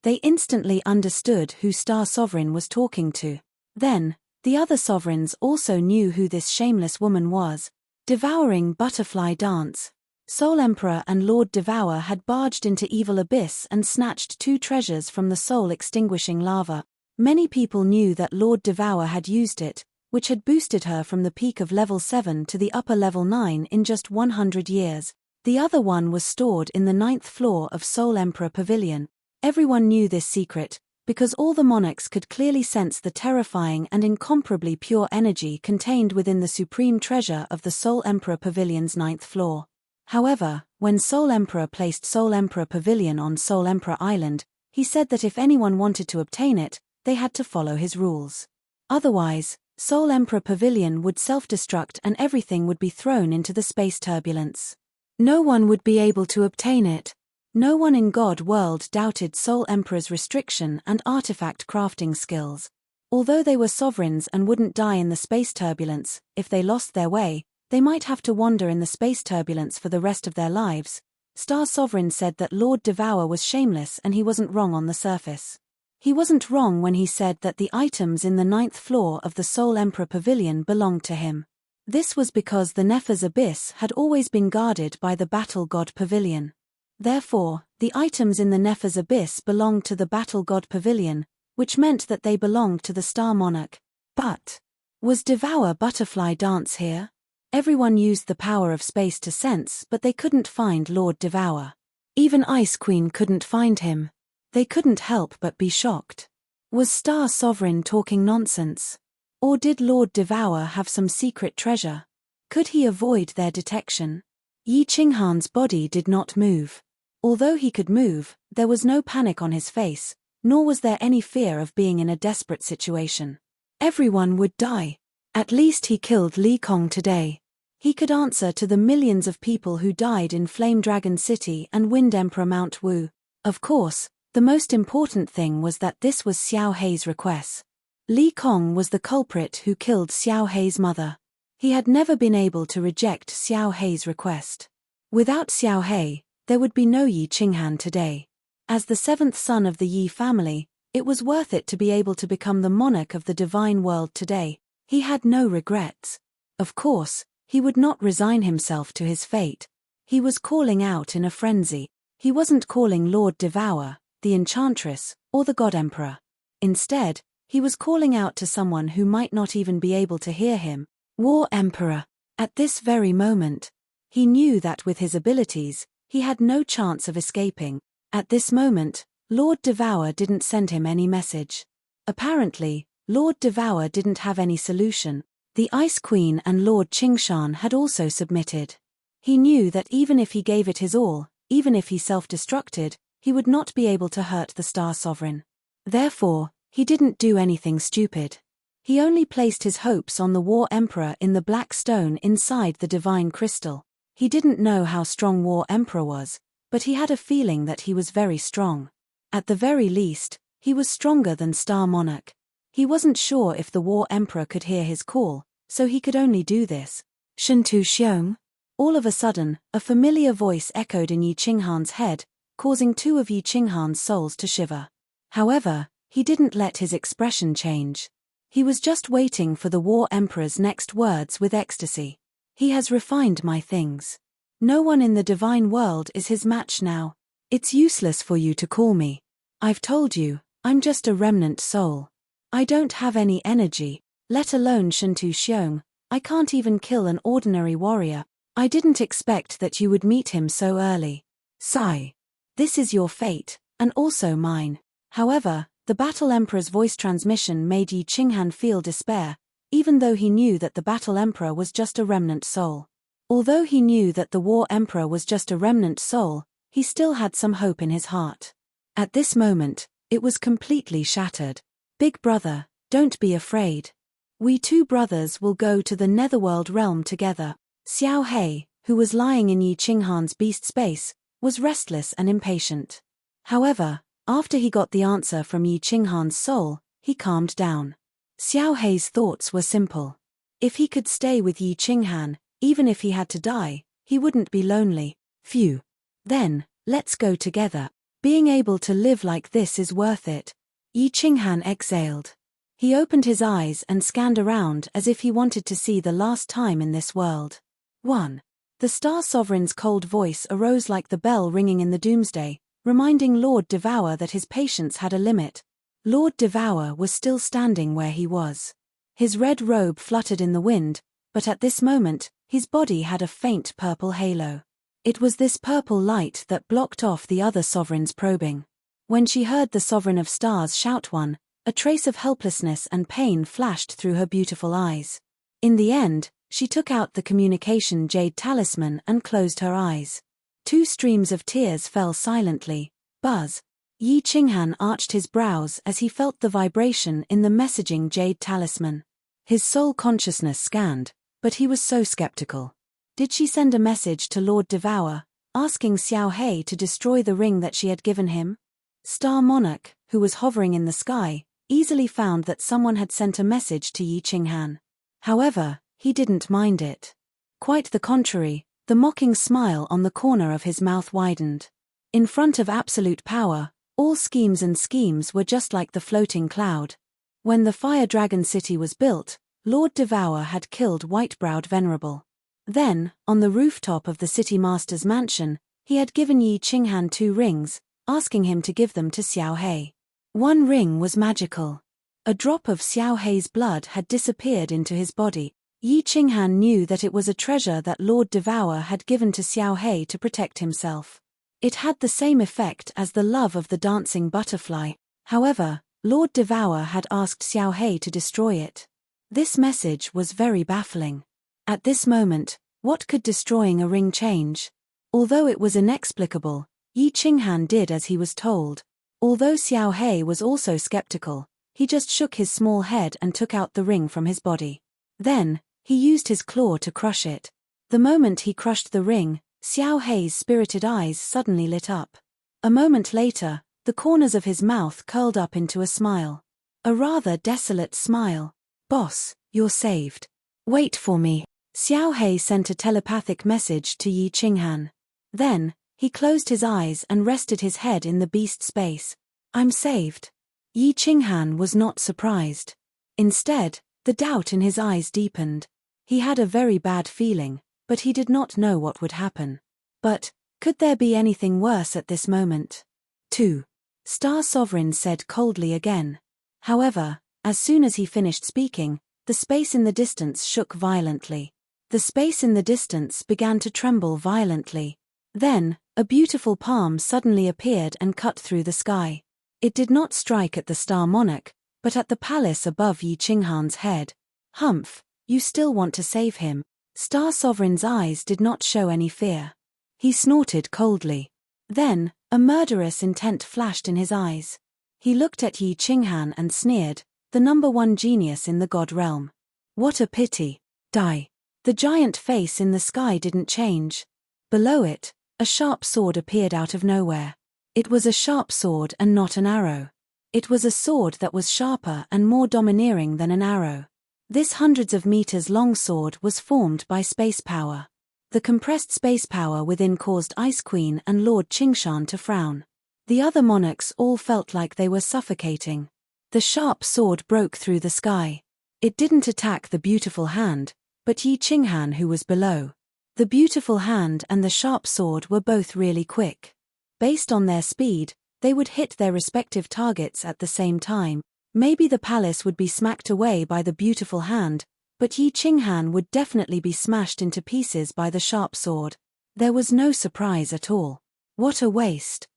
They instantly understood who Star Sovereign was talking to. Then, the other sovereigns also knew who this shameless woman was. Devouring Butterfly Dance. Soul Emperor and Lord Devour had barged into Evil Abyss and snatched 2 treasures from the soul-extinguishing lava. Many people knew that Lord Devour had used it, which had boosted her from the peak of level 7 to the upper level 9 in just 100 years. The other one was stored in the 9th floor of Soul Emperor Pavilion. Everyone knew this secret, because all the monarchs could clearly sense the terrifying and incomparably pure energy contained within the supreme treasure of the Soul Emperor Pavilion's 9th floor. However, when Soul Emperor placed Soul Emperor Pavilion on Soul Emperor Island, he said that if anyone wanted to obtain it, they had to follow his rules. Otherwise, Soul Emperor Pavilion would self-destruct and everything would be thrown into the space turbulence. No one would be able to obtain it. No one in God World doubted Soul Emperor's restriction and artifact crafting skills. Although they were sovereigns and wouldn't die in the space turbulence, if they lost their way, they might have to wander in the space turbulence for the rest of their lives. Star Sovereign said that Lord Devour was shameless and he wasn't wrong on the surface. He wasn't wrong when he said that the items in the 9th floor of the Soul Emperor Pavilion belonged to him. This was because the Nephers Abyss had always been guarded by the Battle God Pavilion. Therefore, the items in the Nephers Abyss belonged to the Battle God Pavilion, which meant that they belonged to the Star Monarch. But was Devour Butterfly Dance here? Everyone used the power of space to sense, but they couldn't find Lord Devour. Even Ice Queen couldn't find him. They couldn't help but be shocked. Was Star Sovereign talking nonsense? Or did Lord Devour have some secret treasure? Could he avoid their detection? Yi Qinghan's body did not move. Although he could move, there was no panic on his face, nor was there any fear of being in a desperate situation. Everyone would die. At least he killed Li Kong today. He could answer to the millions of people who died in Flame Dragon City and Wind Emperor Mount Wu. Of course, the most important thing was that this was Xiao Hei's request. Li Kong was the culprit who killed Xiao Hei's mother. He had never been able to reject Xiao Hei's request. Without Xiao Hei, there would be no Yi Qinghan today. As the 7th son of the Yi family, it was worth it to be able to become the monarch of the divine world today. He had no regrets. Of course, he would not resign himself to his fate. He was calling out in a frenzy. He wasn't calling Lord Devour, the Enchantress, or the God Emperor. Instead, he was calling out to someone who might not even be able to hear him. War Emperor. At this very moment, he knew that with his abilities, he had no chance of escaping. At this moment, Lord Devour didn't send him any message. Apparently, Lord Devour didn't have any solution. The Ice Queen and Lord Qingshan had also submitted. He knew that even if he gave it his all, even if he self-destructed, he would not be able to hurt the Star Sovereign. Therefore, he didn't do anything stupid. He only placed his hopes on the War Emperor in the black stone inside the divine crystal. He didn't know how strong War Emperor was, but he had a feeling that he was very strong. At the very least, he was stronger than Star Monarch. He wasn't sure if the War Emperor could hear his call, so he could only do this. Shentu Xiong? All of a sudden, a familiar voice echoed in Yi Qinghan's head, causing 2 of Yi Qinghan's souls to shiver. However, he didn't let his expression change. He was just waiting for the War Emperor's next words with ecstasy. He has refined my things. No one in the divine world is his match now. It's useless for you to call me. I've told you, I'm just a remnant soul. I don't have any energy, let alone Shentu Xiong. I can't even kill an ordinary warrior. I didn't expect that you would meet him so early. Sigh. This is your fate, and also mine. However, the Battle Emperor's voice transmission made Yi Qinghan feel despair, even though he knew that the Battle Emperor was just a remnant soul. Although he knew that the War Emperor was just a remnant soul, he still had some hope in his heart. At this moment, it was completely shattered. Big brother, don't be afraid. We 2 brothers will go to the Netherworld realm together. Xiao Hei, who was lying in Yi Qinghan's beast space, was restless and impatient. However, after he got the answer from Yi Qinghan's soul, he calmed down. Xiao Hei's thoughts were simple. If he could stay with Yi Qinghan, even if he had to die, he wouldn't be lonely. Phew. Then, let's go together. Being able to live like this is worth it. Yi Qinghan exhaled. He opened his eyes and scanned around as if he wanted to see the last time in this world. 1. The Star Sovereign's cold voice arose like the bell ringing in the doomsday, reminding Lord Devour that his patience had a limit. Lord Devour was still standing where he was. His red robe fluttered in the wind, but at this moment, his body had a faint purple halo. It was this purple light that blocked off the other sovereign's probing. When she heard the Sovereign of Stars shout one, a trace of helplessness and pain flashed through her beautiful eyes. In the end, she took out the communication jade talisman and closed her eyes. 2 streams of tears fell silently. Buzz. Yi Qinghan arched his brows as he felt the vibration in the messaging jade talisman. His soul consciousness scanned, but he was so skeptical. Did she send a message to Lord Devour, asking Xiao He to destroy the ring that she had given him? Star Monarch, who was hovering in the sky, easily found that someone had sent a message to Yi Qinghan. However, he didn't mind it. Quite the contrary, the mocking smile on the corner of his mouth widened. In front of absolute power, all schemes and schemes were just like the floating cloud. When the Fire Dragon City was built, Lord Devour had killed White-browed Venerable. Then, on the rooftop of the City Master's mansion, he had given Yi Qinghan 2 rings, asking him to give them to Xiao He. 1 ring was magical. A drop of Xiao He's blood had disappeared into his body. Yi Qinghan knew that it was a treasure that Lord Devour had given to Xiao He to protect himself. It had the same effect as the love of the dancing butterfly. However, Lord Devour had asked Xiao He to destroy it. This message was very baffling. At this moment, what could destroying a ring change? Although it was inexplicable, Yi Qinghan did as he was told. Although Xiao He was also skeptical, he just shook his small head and took out the ring from his body. Then, he used his claw to crush it. The moment he crushed the ring, Xiao He's spirited eyes suddenly lit up. A moment later, the corners of his mouth curled up into a smile. A rather desolate smile. "Boss, you're saved. Wait for me." Xiao He sent a telepathic message to Yi Qinghan. Then, he closed his eyes and rested his head in the beast space. "I'm saved." Yi Qinghan was not surprised. Instead, the doubt in his eyes deepened. He had a very bad feeling, but he did not know what would happen. But, could there be anything worse at this moment? 2. Star Sovereign said coldly again. However, as soon as he finished speaking, the space in the distance shook violently. The space in the distance began to tremble violently. Then, a beautiful palm suddenly appeared and cut through the sky. It did not strike at the Star Monarch, but at the palace above Yi Qinghan's head. "Humph, you still want to save him." Star Sovereign's eyes did not show any fear. He snorted coldly. Then, a murderous intent flashed in his eyes. He looked at Yi Qinghan and sneered, the number 1 genius in the god realm. "What a pity. Die." The giant face in the sky didn't change. Below it, a sharp sword appeared out of nowhere. It was a sharp sword and not an arrow. It was a sword that was sharper and more domineering than an arrow. This hundreds of meters long sword was formed by space power. The compressed space power within caused Ice Queen and Lord Qingshan to frown. The other monarchs all felt like they were suffocating. The sharp sword broke through the sky. It didn't attack the beautiful hand, but Yi Qinghan who was below. The beautiful hand and the sharp sword were both really quick. Based on their speed, they would hit their respective targets at the same time. Maybe the palace would be smacked away by the beautiful hand, but Yi Qinghan would definitely be smashed into pieces by the sharp sword. There was no surprise at all. What a waste.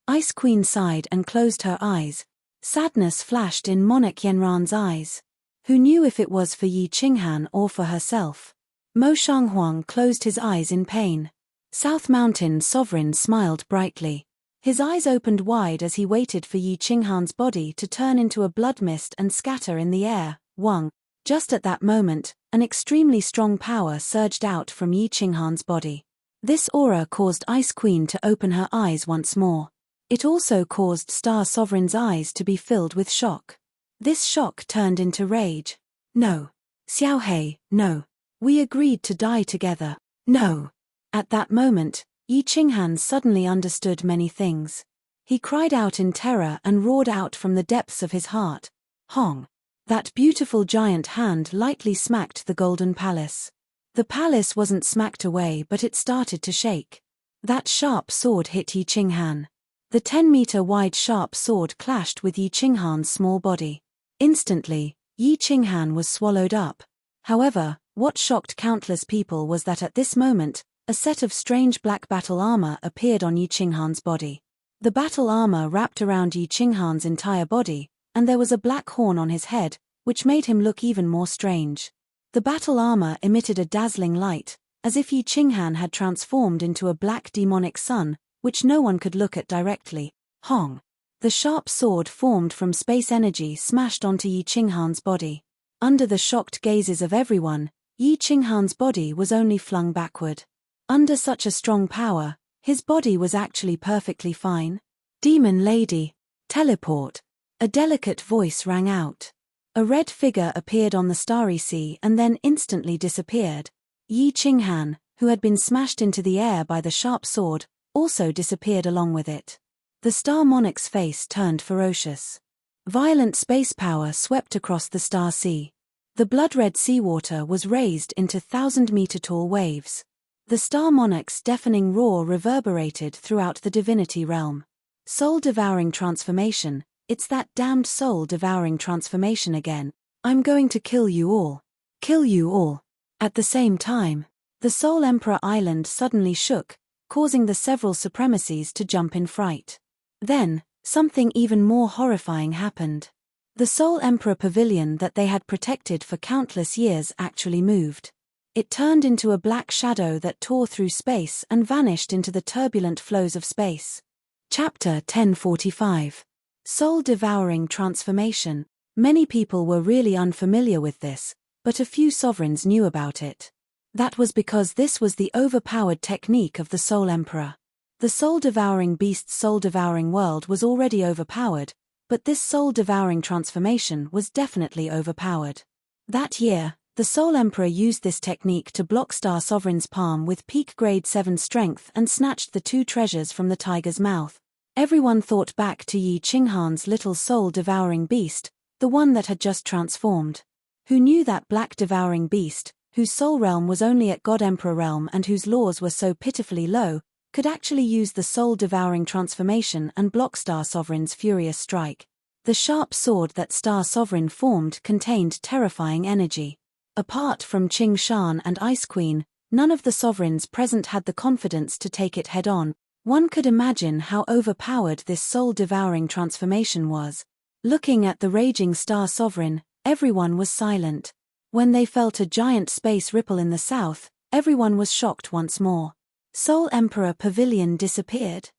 Ice Queen sighed and closed her eyes. Sadness flashed in Monarch Yenran's eyes. Who knew if it was for Yi Qinghan or for herself? Mo Shanghuang closed his eyes in pain. South Mountain Sovereign smiled brightly. His eyes opened wide as he waited for Yi Qinghan's body to turn into a blood mist and scatter in the air. Wang. Just at that moment, an extremely strong power surged out from Yi Qinghan's body. This aura caused Ice Queen to open her eyes once more. It also caused Star Sovereign's eyes to be filled with shock. This shock turned into rage. "No. Xiao He, no. We agreed to die together. No." At that moment, Yi Qinghan suddenly understood many things. He cried out in terror and roared out from the depths of his heart, "Hong!" That beautiful giant hand lightly smacked the golden palace. The palace wasn't smacked away, but it started to shake. That sharp sword hit Yi Qinghan. The 10-meter wide sharp sword clashed with Yi Qinghan's small body. Instantly, Yi Qinghan was swallowed up. However, what shocked countless people was that at this moment, a set of strange black battle armor appeared on Yi Qinghan's body. The battle armor wrapped around Yi Qinghan's entire body, and there was a black horn on his head, which made him look even more strange. The battle armor emitted a dazzling light, as if Yi Qinghan had transformed into a black demonic sun, which no one could look at directly. Hong! The sharp sword formed from space energy smashed onto Yi Qinghan's body. Under the shocked gazes of everyone, Yi Qinghan's body was only flung backward. Under such a strong power, his body was actually perfectly fine. "Demon lady, teleport!" A delicate voice rang out. A red figure appeared on the starry sea and then instantly disappeared. Yi Qinghan, who had been smashed into the air by the sharp sword, also disappeared along with it. The Star Monarch's face turned ferocious. Violent space power swept across the Star Sea. The blood-red seawater was raised into 1,000-meter-tall waves. The Star Monarch's deafening roar reverberated throughout the divinity realm. Soul-devouring transformation, it's that damned soul-devouring transformation again. I'm going to kill you all. Kill you all. At the same time, the Soul Emperor Island suddenly shook, causing the several supremacies to jump in fright. Then, something even more horrifying happened. The Soul Emperor Pavilion that they had protected for countless years actually moved. It turned into a black shadow that tore through space and vanished into the turbulent flows of space. Chapter 1045. Soul-devouring transformation. Many people were really unfamiliar with this, but a few sovereigns knew about it. That was because this was the overpowered technique of the Soul Emperor. The soul-devouring beast's soul-devouring world was already overpowered, but this soul-devouring transformation was definitely overpowered. That year, the Soul Emperor used this technique to block Star Sovereign's palm with peak grade 7 strength and snatched the 2 treasures from the tiger's mouth. Everyone thought back to Yi Qinghan's little soul-devouring beast, the one that had just transformed. Who knew that black devouring beast, whose soul realm was only at God Emperor realm and whose laws were so pitifully low, could actually use the soul-devouring transformation and block Star Sovereign's furious strike. The sharp sword that Star Sovereign formed contained terrifying energy. Apart from Qing Shan and Ice Queen, none of the sovereigns present had the confidence to take it head-on. One could imagine how overpowered this soul-devouring transformation was. Looking at the raging Star Sovereign, everyone was silent. When they felt a giant space ripple in the south, everyone was shocked once more. Soul Emperor Pavilion disappeared.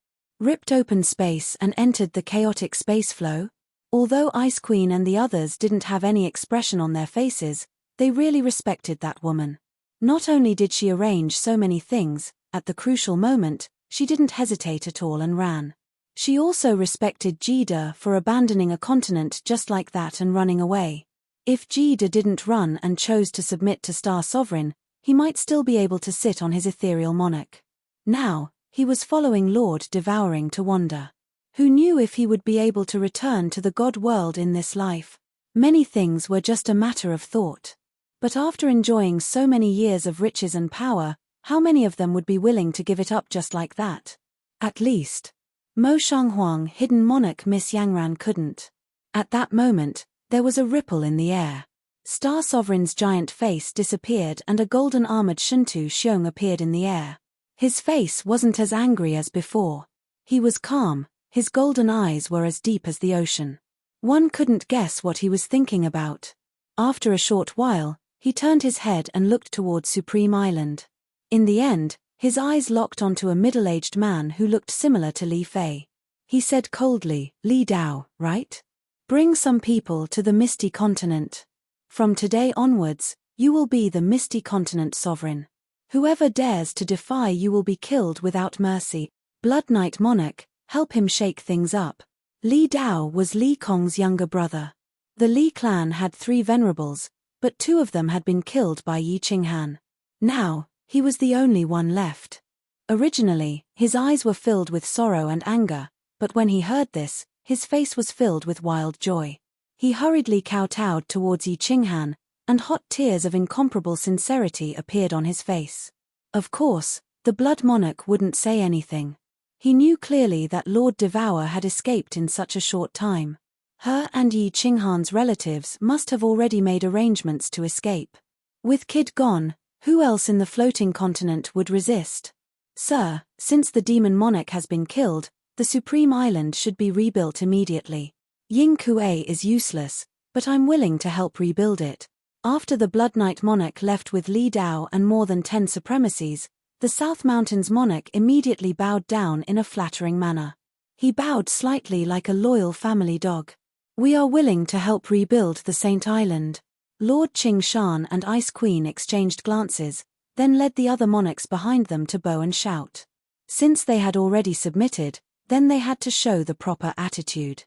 Ripped open space and entered the chaotic space flow. Although Ice Queen and the others didn't have any expression on their faces, they really respected that woman. Not only did she arrange so many things, at the crucial moment, she didn't hesitate at all and ran. She also respected Jida for abandoning a continent just like that and running away. If Jida didn't run and chose to submit to Star Sovereign, he might still be able to sit on his ethereal monarch. Now, he was following Lord Devouring to wander. Who knew if he would be able to return to the God world in this life? Many things were just a matter of thought. But after enjoying so many years of riches and power, how many of them would be willing to give it up just like that? At least, Mo Shanghuang, hidden monarch Miss Yangran couldn't. At that moment, there was a ripple in the air. Star Sovereign's giant face disappeared and a golden-armored Shuntu Xiong appeared in the air. His face wasn't as angry as before. He was calm, his golden eyes were as deep as the ocean. One couldn't guess what he was thinking about. After a short while, he turned his head and looked towards Supreme Island. In the end, his eyes locked onto a middle-aged man who looked similar to Li Fei. He said coldly, "Li Dao, right? Bring some people to the Misty Continent. From today onwards, you will be the Misty Continent sovereign. Whoever dares to defy you will be killed without mercy. Blood Knight Monarch, help him shake things up." Li Dao was Li Kong's younger brother. The Li clan had 3 venerables, but 2 of them had been killed by Yi Qinghan. Now, he was the only one left. Originally, his eyes were filled with sorrow and anger, But when he heard this, his face was filled with wild joy. He hurriedly kowtowed towards Yi Qinghan, and hot tears of incomparable sincerity appeared on his face. Of course, the Blood Monarch wouldn't say anything. He knew clearly that Lord Devour had escaped in such a short time. Her and Yi Qinghan's relatives must have already made arrangements to escape. With Kid gone, who else in the floating continent would resist? Sir, since the demon monarch has been killed, the Supreme Island should be rebuilt immediately. Ying Kuei is useless, but I'm willing to help rebuild it. After the Blood Knight monarch left with Li Dao and more than 10 supremacies, the South Mountains monarch immediately bowed down in a flattering manner. He bowed slightly like a loyal family dog. We are willing to help rebuild the Saint Island. Lord Qing Shan and Ice Queen exchanged glances, then led the other monarchs behind them to bow and shout. Since they had already submitted, then they had to show the proper attitude.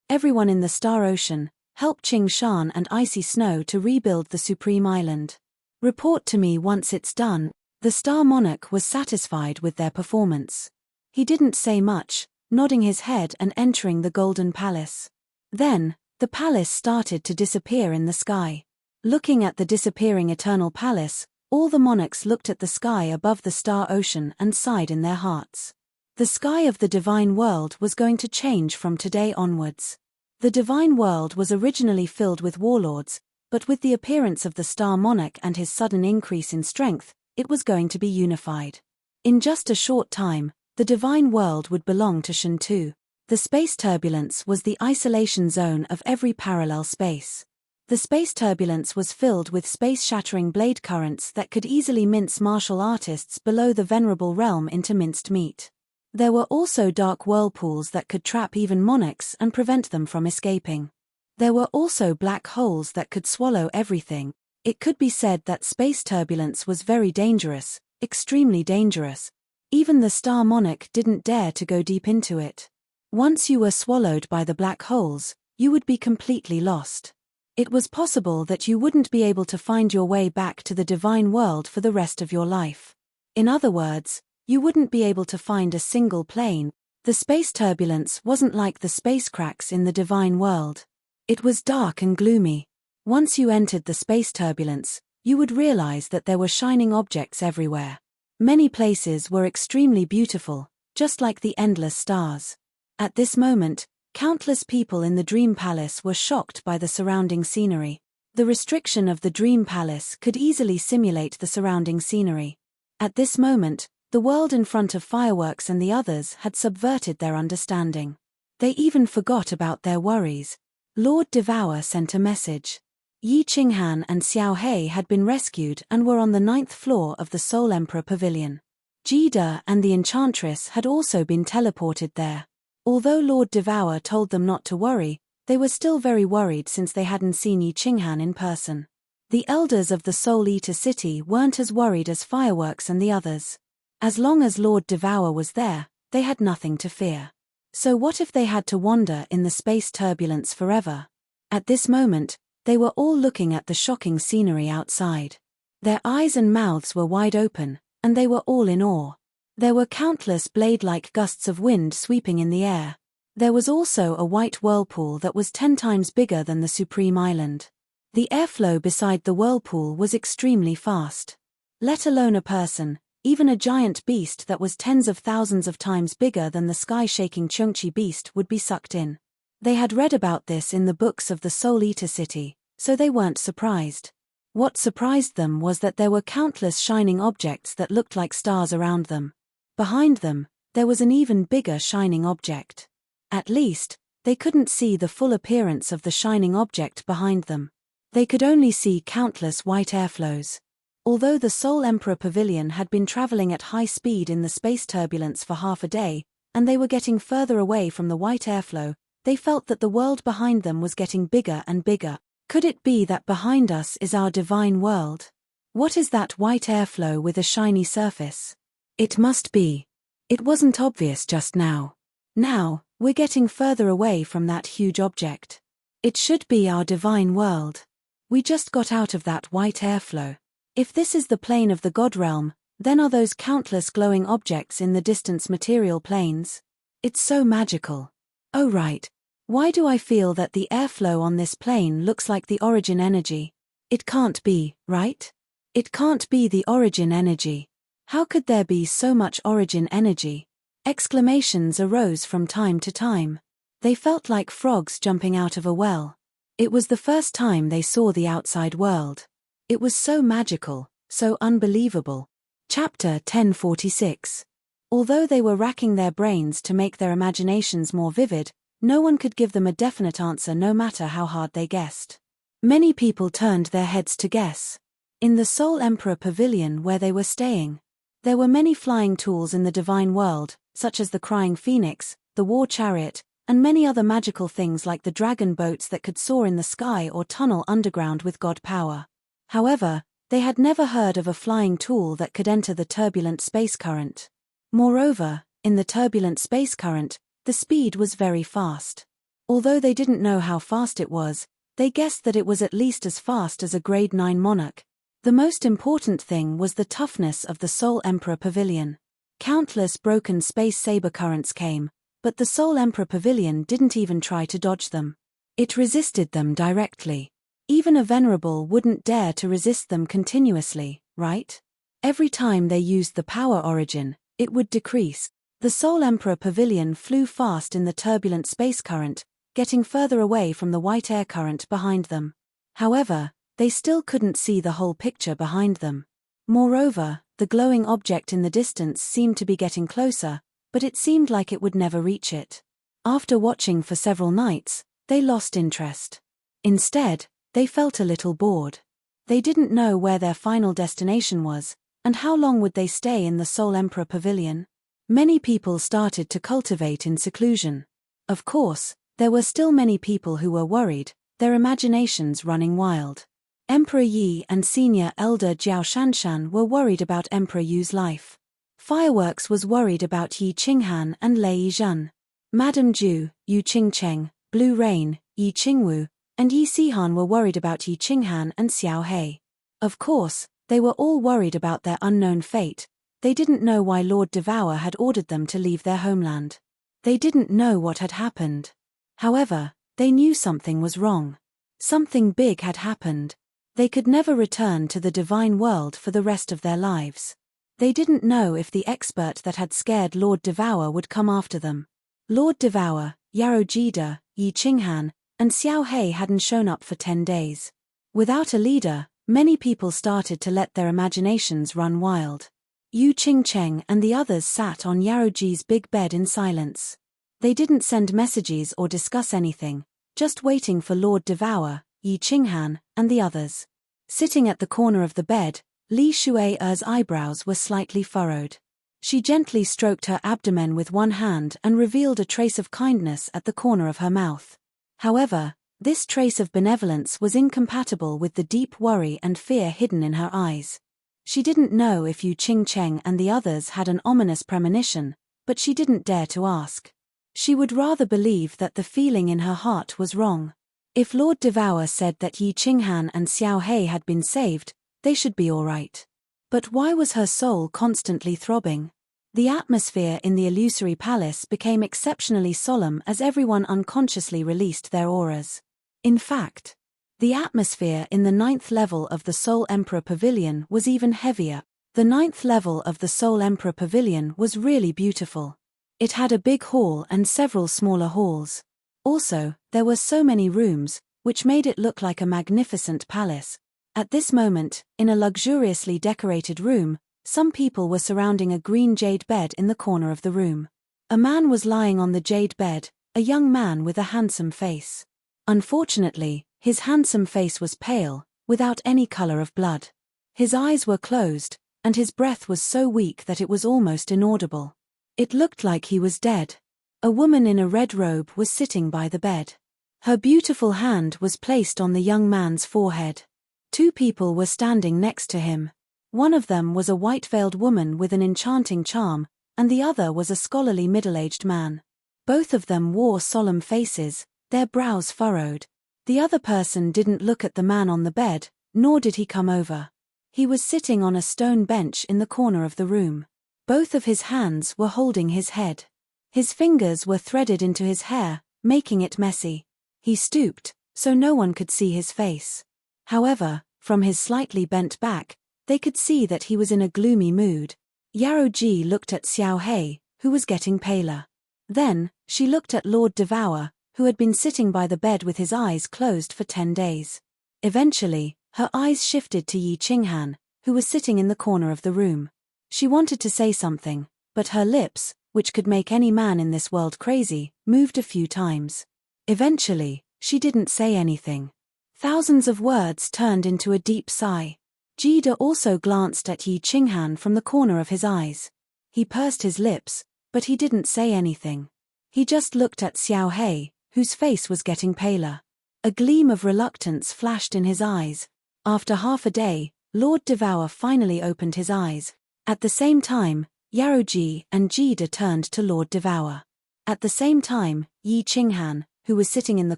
Everyone in the Star Ocean, help Qing Shan and Icy Snow to rebuild the Supreme Island. Report to me once it's done. The Star Monarch was satisfied with their performance. He didn't say much, nodding his head and entering the Golden Palace. Then, the palace started to disappear in the sky. Looking at the disappearing Eternal Palace, all the monarchs looked at the sky above the Star Ocean and sighed in their hearts. The sky of the Divine World was going to change from today onwards. The Divine World was originally filled with warlords, but with the appearance of the Star Monarch and his sudden increase in strength, it was going to be unified. In just a short time, the Divine World would belong to Shantu. The space turbulence was the isolation zone of every parallel space. The space turbulence was filled with space-shattering blade currents that could easily mince martial artists below the venerable realm into minced meat. There were also dark whirlpools that could trap even monarchs and prevent them from escaping. There were also black holes that could swallow everything. It could be said that space turbulence was very dangerous, extremely dangerous. Even the Star Monarch didn't dare to go deep into it. Once you were swallowed by the black holes, you would be completely lost. It was possible that you wouldn't be able to find your way back to the Divine World for the rest of your life. In other words, you wouldn't be able to find a single plane. The space turbulence wasn't like the space cracks in the Divine World. It was dark and gloomy. Once you entered the space turbulence, you would realize that there were shining objects everywhere. Many places were extremely beautiful, just like the endless stars. At this moment, countless people in the Dream Palace were shocked by the surrounding scenery. The restriction of the Dream Palace could easily simulate the surrounding scenery. At this moment, the world in front of Fireworks and the others had subverted their understanding. They even forgot about their worries. Lord Devour sent a message. Yi Qinghan and Xiao He had been rescued and were on the 9th floor of the Soul Emperor Pavilion. Jida and the Enchantress had also been teleported there. Although Lord Devour told them not to worry, they were still very worried since they hadn't seen Yi Qinghan in person. The elders of the Soul Eater City weren't as worried as Fireworks and the others. As long as Lord Devour was there, they had nothing to fear. So what if they had to wander in the space turbulence forever? At this moment, they were all looking at the shocking scenery outside. Their eyes and mouths were wide open, and they were all in awe. There were countless blade-like gusts of wind sweeping in the air. There was also a white whirlpool that was 10 times bigger than the Supreme Island. The airflow beside the whirlpool was extremely fast. Let alone a person, even a giant beast that was tens of thousands of times bigger than the sky-shaking Chungchi beast would be sucked in. They had read about this in the books of the Soul Eater City, so they weren't surprised. What surprised them was that there were countless shining objects that looked like stars around them. Behind them, there was an even bigger shining object. At least, they couldn't see the full appearance of the shining object behind them. They could only see countless white airflows. Although the Soul Emperor Pavilion had been traveling at high speed in the space turbulence for half a day, and they were getting further away from the white airflow, they felt that the world behind them was getting bigger and bigger. Could it be that behind us is our divine world? What is that white airflow with a shiny surface? It must be. It wasn't obvious just now. Now, we're getting further away from that huge object. It should be our divine world. We just got out of that white airflow. If this is the plane of the God realm, then are those countless glowing objects in the distance material planes? It's so magical. Oh right. Why do I feel that the airflow on this plane looks like the origin energy? It can't be, right? It can't be the origin energy. How could there be so much origin energy? Exclamations arose from time to time. They felt like frogs jumping out of a well. It was the first time they saw the outside world. It was so magical, so unbelievable. Chapter 1046. Although they were racking their brains to make their imaginations more vivid, no one could give them a definite answer no matter how hard they guessed. Many people turned their heads to guess. In the Soul Emperor Pavilion where they were staying, there were many flying tools in the divine world, such as the crying phoenix, the war chariot, and many other magical things like the dragon boats that could soar in the sky or tunnel underground with god power. However, they had never heard of a flying tool that could enter the turbulent space current. Moreover, in the turbulent space current, the speed was very fast. Although they didn't know how fast it was, they guessed that it was at least as fast as a grade 9 monarch. The most important thing was the toughness of the Soul Emperor Pavilion. Countless broken space saber currents came, but the Soul Emperor Pavilion didn't even try to dodge them. It resisted them directly. Even a venerable wouldn't dare to resist them continuously, right? Every time they used the power origin, it would decrease. The Soul Emperor Pavilion flew fast in the turbulent space current, getting further away from the white air current behind them. However, they still couldn't see the whole picture behind them. Moreover, the glowing object in the distance seemed to be getting closer, but it seemed like it would never reach it. After watching for several nights, they lost interest. Instead, they felt a little bored. They didn't know where their final destination was, and how long would they stay in the Soul Emperor Pavilion? Many people started to cultivate in seclusion. Of course, there were still many people who were worried, their imaginations running wild. Emperor Yi and Senior Elder Jiao Shanshan were worried about Emperor Yu's life. Fireworks was worried about Yi Qinghan and Lei Yizhen. Madame Ju, Yu Qingcheng, Blue Rain, Yi Qingwu, and Yi Sihan were worried about Yi Qinghan and Xiao Hei. Of course, they were all worried about their unknown fate. They didn't know why Lord Devour had ordered them to leave their homeland. They didn't know what had happened. However, they knew something was wrong. Something big had happened. They could never return to the divine world for the rest of their lives. They didn't know if the expert that had scared Lord Devour would come after them. Lord Devour, Yarrow Jida, Yi Qinghan, and Xiao Hei hadn't shown up for 10 days. Without a leader, many people started to let their imaginations run wild. Yu Qingcheng and the others sat on Yarrow Ji's big bed in silence. They didn't send messages or discuss anything, just waiting for Lord Devour, Yi Qinghan, and the others. Sitting at the corner of the bed, Li Shuai-er's eyebrows were slightly furrowed. She gently stroked her abdomen with one hand and revealed a trace of kindness at the corner of her mouth. However, this trace of benevolence was incompatible with the deep worry and fear hidden in her eyes. She didn't know if Yu Qingcheng and the others had an ominous premonition, but she didn't dare to ask. She would rather believe that the feeling in her heart was wrong. If Lord Devour said that Yi Qinghan and Xiao Hei had been saved, they should be all right. But why was her soul constantly throbbing? The atmosphere in the illusory palace became exceptionally solemn as everyone unconsciously released their auras. In fact, the atmosphere in the 9th level of the Soul Emperor Pavilion was even heavier. The 9th level of the Soul Emperor Pavilion was really beautiful. It had a big hall and several smaller halls. Also, there were so many rooms, which made it look like a magnificent palace. At this moment, in a luxuriously decorated room, some people were surrounding a green jade bed in the corner of the room. A man was lying on the jade bed, a young man with a handsome face. Unfortunately, his handsome face was pale, without any color of blood. His eyes were closed, and his breath was so weak that it was almost inaudible. It looked like he was dead. A woman in a red robe was sitting by the bed. Her beautiful hand was placed on the young man's forehead. 2 people were standing next to him. One of them was a white-veiled woman with an enchanting charm, and the other was a scholarly middle-aged man. Both of them wore solemn faces, their brows furrowed. The other person didn't look at the man on the bed, nor did he come over. He was sitting on a stone bench in the corner of the room. Both of his hands were holding his head. His fingers were threaded into his hair, making it messy. He stooped, so no one could see his face. However, from his slightly bent back, they could see that he was in a gloomy mood. Yaroji looked at Xiao Hei, who was getting paler. Then, she looked at Lord Devour, who had been sitting by the bed with his eyes closed for 10 days. Eventually, her eyes shifted to Yi Qinghan, who was sitting in the corner of the room. She wanted to say something, but her lips, which could make any man in this world crazy, moved a few times. Eventually, she didn't say anything. Thousands of words turned into a deep sigh. Jida also glanced at Yi Qinghan from the corner of his eyes. He pursed his lips, but he didn't say anything. He just looked at Xiao Hei, whose face was getting paler. A gleam of reluctance flashed in his eyes. After half a day, Lord Devour finally opened his eyes. At the same time, Yaroji and Jida turned to Lord Devour. At the same time, Yi Qinghan, who was sitting in the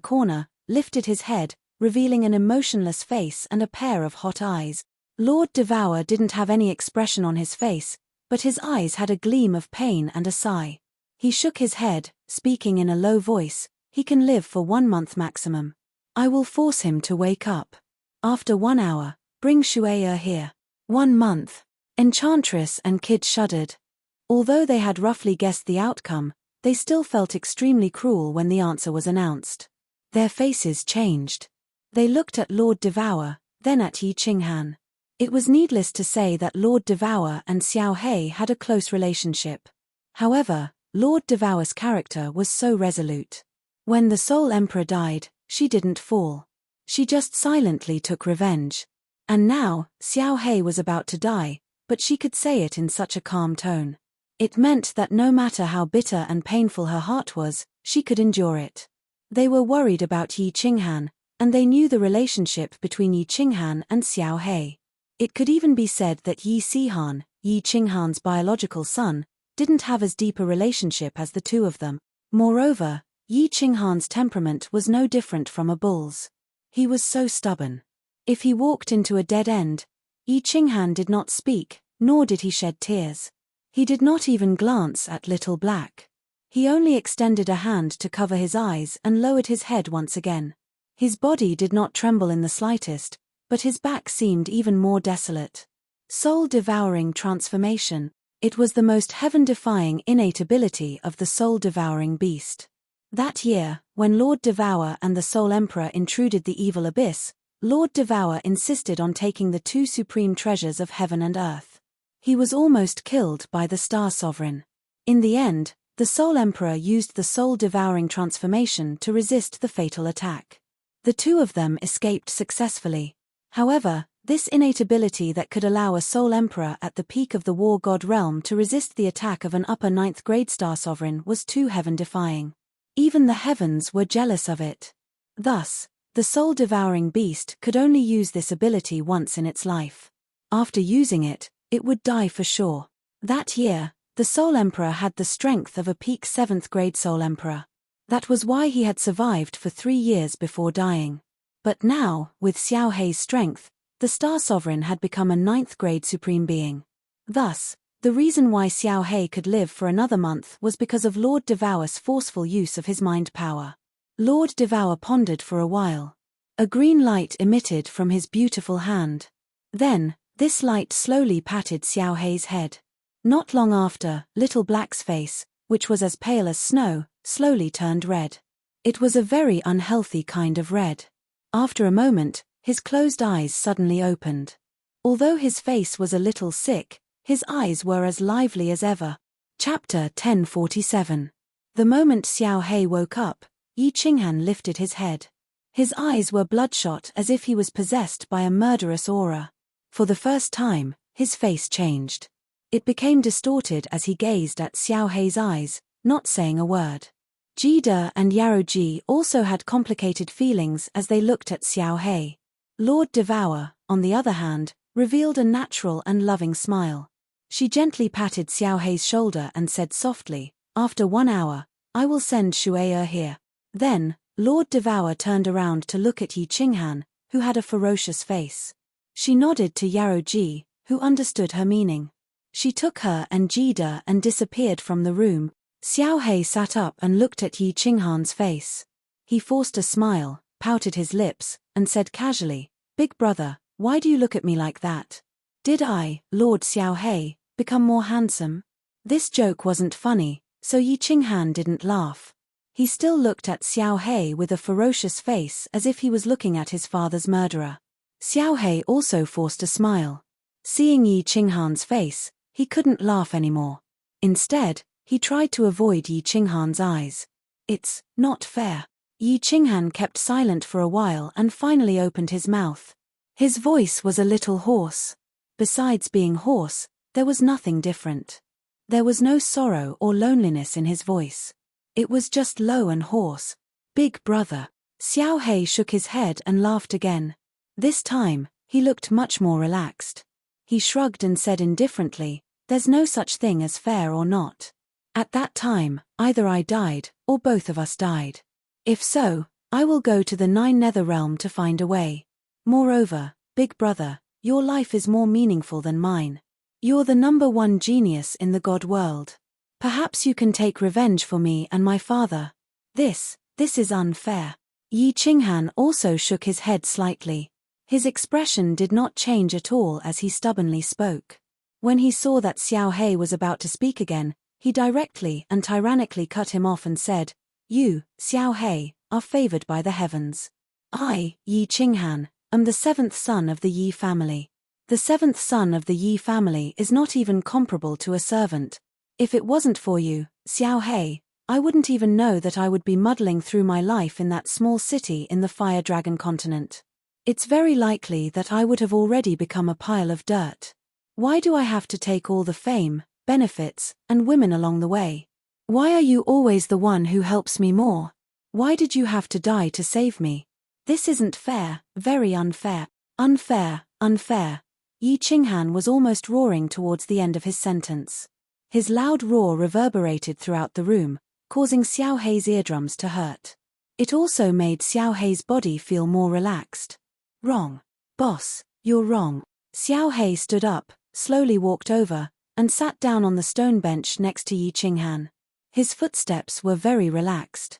corner, lifted his head, revealing an emotionless face and a pair of hot eyes. Lord Devour didn't have any expression on his face, but his eyes had a gleam of pain and a sigh. He shook his head, speaking in a low voice, "He can live for 1 month maximum. I will force him to wake up. After 1 hour, bring Shue'er here." 1 month. Enchantress and Kid shuddered. Although they had roughly guessed the outcome, they still felt extremely cruel when the answer was announced. Their faces changed. They looked at Lord Devour, then at Yi Qinghan. It was needless to say that Lord Devour and Xiao Hei had a close relationship. However, Lord Devour's character was so resolute. When the Soul Emperor died, she didn't fall. She just silently took revenge. And now, Xiao Hei was about to die, but she could say it in such a calm tone. It meant that no matter how bitter and painful her heart was, she could endure it. They were worried about Yi Qinghan, and they knew the relationship between Yi Qinghan and Xiao Hei. It could even be said that Yi Sihan, Yi Qinghan's biological son, didn't have as deep a relationship as the two of them. Moreover, Yi Qinghan's temperament was no different from a bull's. He was so stubborn. If he walked into a dead end, Yi Qinghan did not speak, nor did he shed tears. He did not even glance at Little Black. He only extended a hand to cover his eyes and lowered his head once again. His body did not tremble in the slightest, but his back seemed even more desolate. Soul-devouring transformation. It was the most heaven-defying innate ability of the soul-devouring beast. That year, when Lord Devour and the Soul Emperor intruded the evil abyss, Lord Devour insisted on taking the 2 supreme treasures of heaven and earth. He was almost killed by the Star Sovereign. In the end, the Soul Emperor used the soul-devouring transformation to resist the fatal attack. The two of them escaped successfully. However, this innate ability that could allow a Soul Emperor at the peak of the War God realm to resist the attack of an upper 9th grade Star Sovereign was too heaven-defying. Even the heavens were jealous of it. Thus, the soul-devouring beast could only use this ability once in its life. After using it, it would die for sure. That year, the Soul Emperor had the strength of a peak 7th grade Soul Emperor. That was why he had survived for 3 years before dying. But now, with Xiao Hei's strength, the Star Sovereign had become a 9th grade Supreme Being. Thus, the reason why Xiao Hei could live for another month was because of Lord Devour's forceful use of his mind power. Lord Devour pondered for a while. A green light emitted from his beautiful hand. Then, this light slowly patted Xiao Hei's head. Not long after, Little Black's face, which was as pale as snow, slowly turned red. It was a very unhealthy kind of red. After a moment, his closed eyes suddenly opened. Although his face was a little sick, his eyes were as lively as ever. Chapter 1047. The moment Xiao Hei woke up, Yi Qinghan lifted his head. His eyes were bloodshot as if he was possessed by a murderous aura. For the first time, his face changed. It became distorted as he gazed at Xiao Hei's eyes, not saying a word. Jida and Yaroji also had complicated feelings as they looked at Xiao Hei. Lord Devour, on the other hand, revealed a natural and loving smile. She gently patted Xiao Hei's shoulder and said softly, "After 1 hour, I will send Shue'er here." Then, Lord Devour turned around to look at Yi Qinghan, who had a ferocious face. She nodded to Yaroji, who understood her meaning. She took her and Jida and disappeared from the room, Xiao He sat up and looked at Yi Qinghan's face. He forced a smile, pouted his lips, and said casually, "Big brother, why do you look at me like that? Did I, Lord Xiao He, become more handsome?" This joke wasn't funny, so Yi Qinghan didn't laugh. He still looked at Xiao He with a ferocious face as if he was looking at his father's murderer. Xiao He also forced a smile. Seeing Yi Qinghan's face, he couldn't laugh anymore. Instead, he tried to avoid Yi Qinghan's eyes. "It's not fair." Yi Qinghan kept silent for a while and finally opened his mouth. His voice was a little hoarse. Besides being hoarse, there was nothing different. There was no sorrow or loneliness in his voice. It was just low and hoarse. "Big brother." Xiao He shook his head and laughed again. This time, he looked much more relaxed. He shrugged and said indifferently, "There's no such thing as fair or not. At that time, either I died, or both of us died. If so, I will go to the 9 Nether Realm to find a way. Moreover, big brother, your life is more meaningful than mine. You're the #1 genius in the god world. Perhaps you can take revenge for me and my father. This is unfair." Yi Qinghan also shook his head slightly. His expression did not change at all as he stubbornly spoke. When he saw that Xiao He was about to speak again, he directly and tyrannically cut him off and said, "You, Xiao He, are favored by the heavens. I, Yi Qinghan, am the 7th son of the Yi family. The 7th son of the Yi family is not even comparable to a servant. If it wasn't for you, Xiao He, I wouldn't even know that I would be muddling through my life in that small city in the Fire Dragon continent. It's very likely that I would have already become a pile of dirt. Why do I have to take all the fame, benefits, and women along the way? Why are you always the one who helps me more? Why did you have to die to save me? This isn't fair, very unfair. Unfair, unfair." Yi Qinghan was almost roaring towards the end of his sentence. His loud roar reverberated throughout the room, causing Xiao He's eardrums to hurt. It also made Xiao He's body feel more relaxed. "Wrong. Boss, you're wrong." Xiao He stood up, slowly walked over, and sat down on the stone bench next to Yi Qinghan. His footsteps were very relaxed.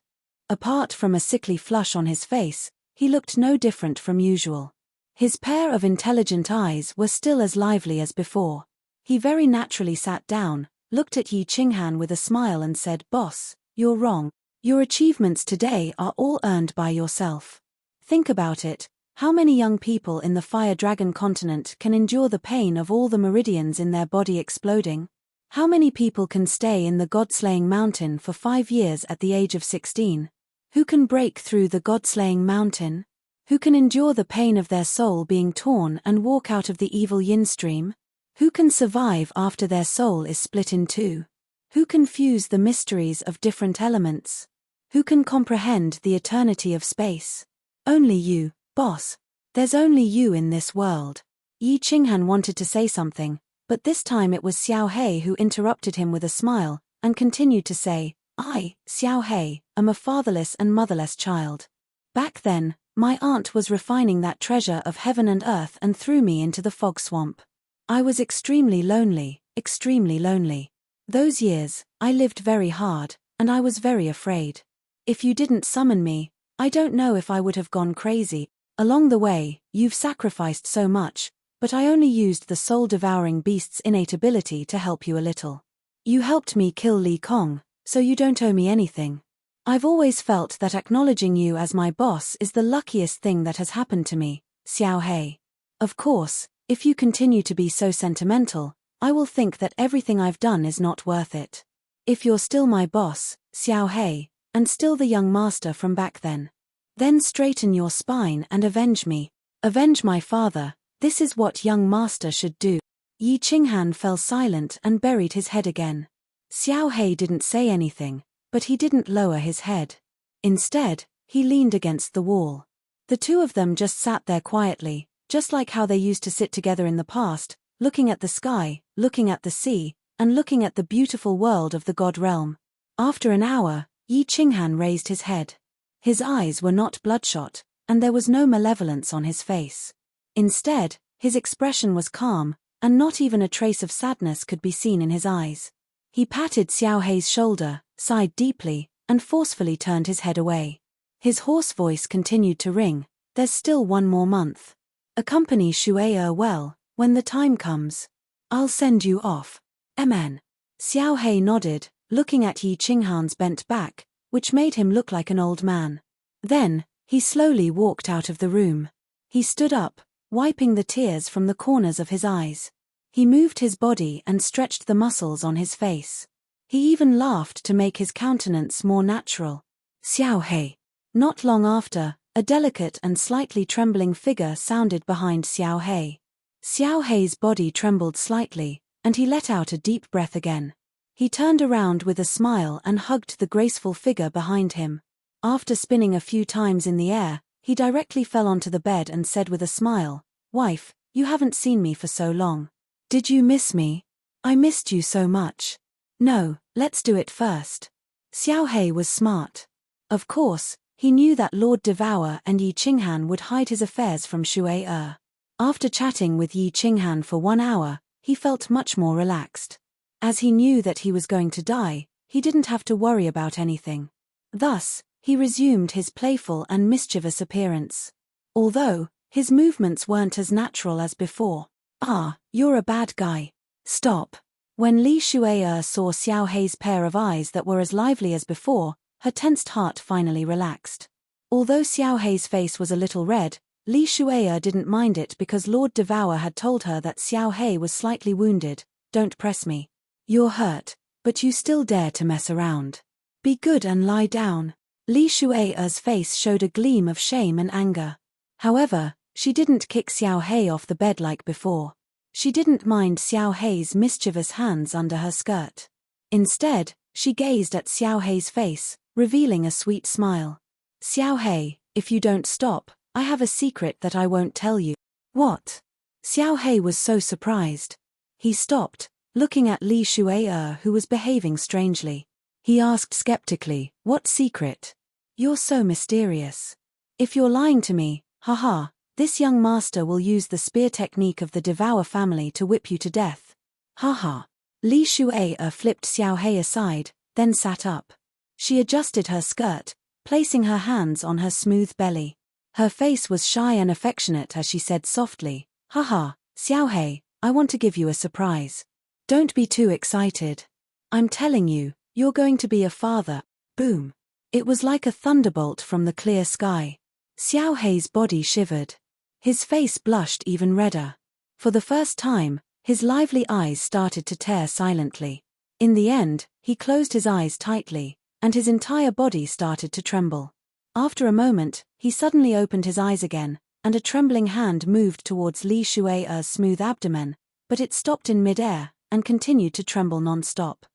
Apart from a sickly flush on his face, he looked no different from usual. His pair of intelligent eyes were still as lively as before. He very naturally sat down, looked at Yi Qinghan with a smile and said, "Boss, you're wrong. Your achievements today are all earned by yourself. Think about it. How many young people in the Fire Dragon continent can endure the pain of all the meridians in their body exploding? How many people can stay in the God-slaying mountain for 5 years at the age of 16? Who can break through the God-slaying mountain? Who can endure the pain of their soul being torn and walk out of the evil yin stream? Who can survive after their soul is split in two? Who can fuse the mysteries of different elements? Who can comprehend the eternity of space? Only you, boss. There's only you in this world." Yi Qinghan wanted to say something, but this time it was Xiao He who interrupted him with a smile, and continued to say, "I, Xiao He, am a fatherless and motherless child. Back then, my aunt was refining that treasure of heaven and earth and threw me into the fog swamp. I was extremely lonely, extremely lonely. Those years, I lived very hard, and I was very afraid. If you didn't summon me, I don't know if I would have gone crazy. Along the way, you've sacrificed so much, but I only used the soul-devouring beast's innate ability to help you a little. You helped me kill Li Kong, so you don't owe me anything. I've always felt that acknowledging you as my boss is the luckiest thing that has happened to me, Xiao He. Of course, if you continue to be so sentimental, I will think that everything I've done is not worth it. If you're still my boss, Xiao He, and still the young master from back then straighten your spine and avenge me. Avenge my father. This is what young master should do." Yi Qinghan fell silent and buried his head again. Xiao He didn't say anything, but he didn't lower his head. Instead, he leaned against the wall. The two of them just sat there quietly, just like how they used to sit together in the past, looking at the sky, looking at the sea, and looking at the beautiful world of the God realm. After an hour, Yi Qinghan raised his head. His eyes were not bloodshot, and there was no malevolence on his face. Instead, his expression was calm, and not even a trace of sadness could be seen in his eyes. He patted Xiao He's shoulder, sighed deeply, and forcefully turned his head away. His hoarse voice continued to ring, "There's still 1 more month. Accompany Shuai well, when the time comes. I'll send you off. Amen." Xiao He nodded, looking at Yi Qinghan's bent back, which made him look like an old man. Then, he slowly walked out of the room. He stood up, wiping the tears from the corners of his eyes. He moved his body and stretched the muscles on his face. He even laughed to make his countenance more natural. Xiao He. Not long after, a delicate and slightly trembling figure sounded behind Xiao He. Xiao He's body trembled slightly, and he let out a deep breath again. He turned around with a smile and hugged the graceful figure behind him. After spinning a few times in the air, he directly fell onto the bed and said with a smile, "Wife, you haven't seen me for so long. Did you miss me? I missed you so much." "No, let's do it first." Xiao He was smart. Of course, he knew that Lord Devour and Yi Qinghan would hide his affairs from Shuai. After chatting with Yi Qinghan for 1 hour, he felt much more relaxed. As he knew that he was going to die, he didn't have to worry about anything. Thus, he resumed his playful and mischievous appearance. Although, his movements weren't as natural as before. "Ah, you're a bad guy. Stop." When Li Shuai saw Xiao He's pair of eyes that were as lively as before, her tensed heart finally relaxed. Although Xiao He's face was a little red, Li Shuai didn't mind it because Lord Devour had told her that Xiao He was slightly wounded. "Don't press me. You're hurt, but you still dare to mess around. Be good and lie down." Li Shuai's face showed a gleam of shame and anger. However, she didn't kick Xiao He off the bed like before. She didn't mind Xiao He's mischievous hands under her skirt. Instead, she gazed at Xiao He's face, revealing a sweet smile. "Xiao He, if you don't stop, I have a secret that I won't tell you." "What?" Xiao He was so surprised. He stopped, looking at Li Shuai who was behaving strangely. He asked skeptically, "What secret? You're so mysterious. If you're lying to me, haha, this young master will use the spear technique of the Devour family to whip you to death. Haha." Li Shuai flipped Xiao He aside, then sat up. She adjusted her skirt, placing her hands on her smooth belly. Her face was shy and affectionate as she said softly, "Haha, Xiao He, I want to give you a surprise. Don't be too excited. I'm telling you, you're going to be a father." Boom. It was like a thunderbolt from the clear sky. Xiao He's body shivered. His face blushed even redder. For the first time, his lively eyes started to tear silently. In the end, he closed his eyes tightly, and his entire body started to tremble. After a moment, he suddenly opened his eyes again, and a trembling hand moved towards Li Shuai's smooth abdomen, but it stopped in mid-air, and continued to tremble non-stop.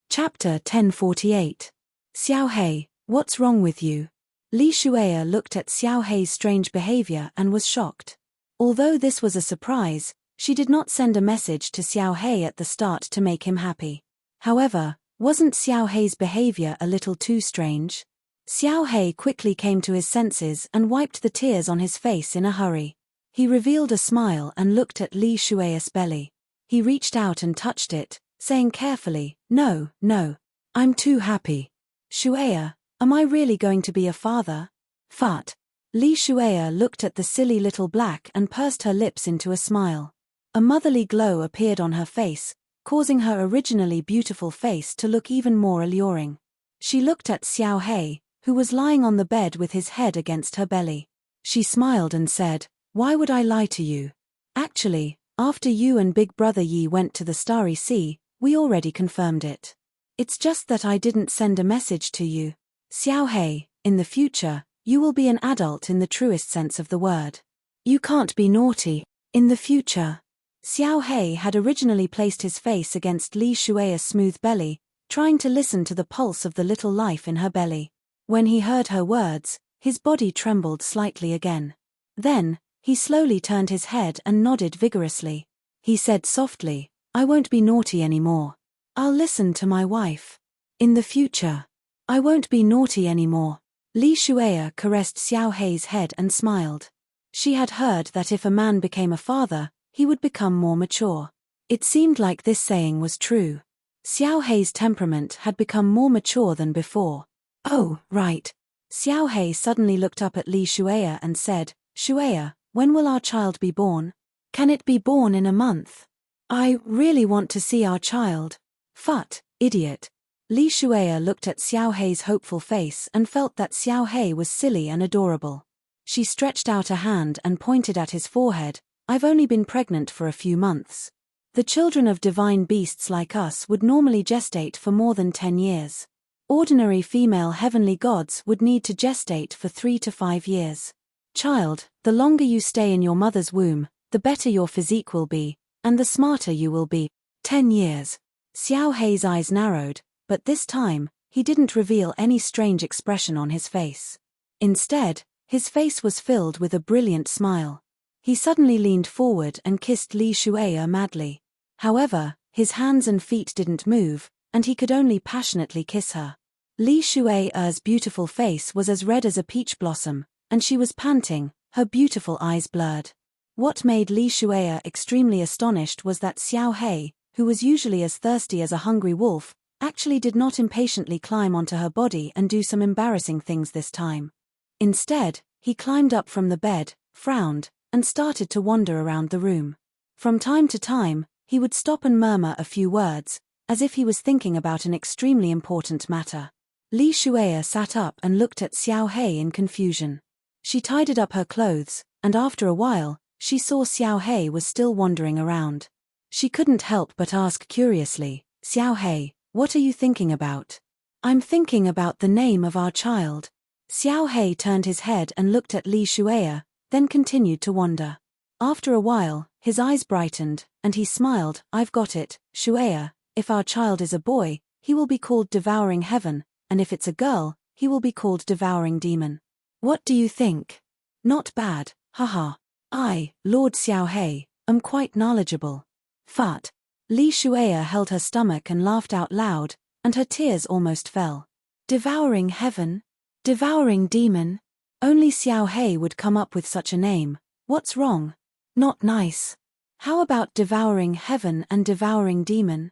Chapter 1048. Xiao He, what's wrong with you? Li Shuai looked at Xiao He's strange behavior and was shocked. Although this was a surprise, she did not send a message to Xiao He at the start to make him happy. However, wasn't Xiao He's behavior a little too strange? Xiao He quickly came to his senses and wiped the tears on his face in a hurry. He revealed a smile and looked at Li Shuai's belly. He reached out and touched it, saying carefully, "No, no. I'm too happy. Shuai, am I really going to be a father?" "Fat." Li Shuai looked at the silly little black and pursed her lips into a smile. A motherly glow appeared on her face, causing her originally beautiful face to look even more alluring. She looked at Xiao He, who was lying on the bed with his head against her belly. She smiled and said, "Why would I lie to you? Actually, after you and Big Brother Yi went to the Starry Sea, we already confirmed it. It's just that I didn't send a message to you. Xiao He, in the future, you will be an adult in the truest sense of the word. You can't be naughty. In the future." Xiao He had originally placed his face against Li Shuai's smooth belly, trying to listen to the pulse of the little life in her belly. When he heard her words, his body trembled slightly again. Then, he slowly turned his head and nodded vigorously. He said softly, "I won't be naughty anymore. I'll listen to my wife. In the future, I won't be naughty anymore." Li Shuai caressed Xiao He's head and smiled. She had heard that if a man became a father, he would become more mature. It seemed like this saying was true. Xiao Hei's temperament had become more mature than before. Oh, right. Xiao Hei suddenly looked up at Li Shueya and said, Shueya, when will our child be born? Can it be born in a month? I really want to see our child. Phut, idiot. Li Shueya looked at Xiao Hei's hopeful face and felt that Xiao Hei was silly and adorable. She stretched out a hand and pointed at his forehead. I've only been pregnant for a few months. The children of divine beasts like us would normally gestate for more than 10 years. Ordinary female heavenly gods would need to gestate for 3 to 5 years. Child, the longer you stay in your mother's womb, the better your physique will be, and the smarter you will be. 10 years. Xiao Hei's eyes narrowed, but this time, he didn't reveal any strange expression on his face. Instead, his face was filled with a brilliant smile. He suddenly leaned forward and kissed Li Shueya madly. However, his hands and feet didn't move, and he could only passionately kiss her. Li Shueya's beautiful face was as red as a peach blossom, and she was panting, her beautiful eyes blurred. What made Li Shueya extremely astonished was that Xiao Hei, who was usually as thirsty as a hungry wolf, actually did not impatiently climb onto her body and do some embarrassing things this time. Instead, he climbed up from the bed, frowned, and started to wander around the room. From time to time, he would stop and murmur a few words, as if he was thinking about an extremely important matter. Li Shueya sat up and looked at Xiao Hei in confusion. She tidied up her clothes, and after a while, she saw Xiao Hei was still wandering around. She couldn't help but ask curiously, Xiao Hei, what are you thinking about? I'm thinking about the name of our child. Xiao Hei turned his head and looked at Li Shueya, then continued to wander. After a while, his eyes brightened, and he smiled. I've got it, Shueya, if our child is a boy, he will be called Devouring Heaven, and if it's a girl, he will be called Devouring Demon. What do you think? Not bad, haha. I, Lord Xiao Hei, am quite knowledgeable. Phut. Li Shueya held her stomach and laughed out loud, and her tears almost fell. Devouring Heaven? Devouring Demon? Only Xiao Hei would come up with such a name. What's wrong? Not nice. How about Devouring Heaven and Devouring Demon?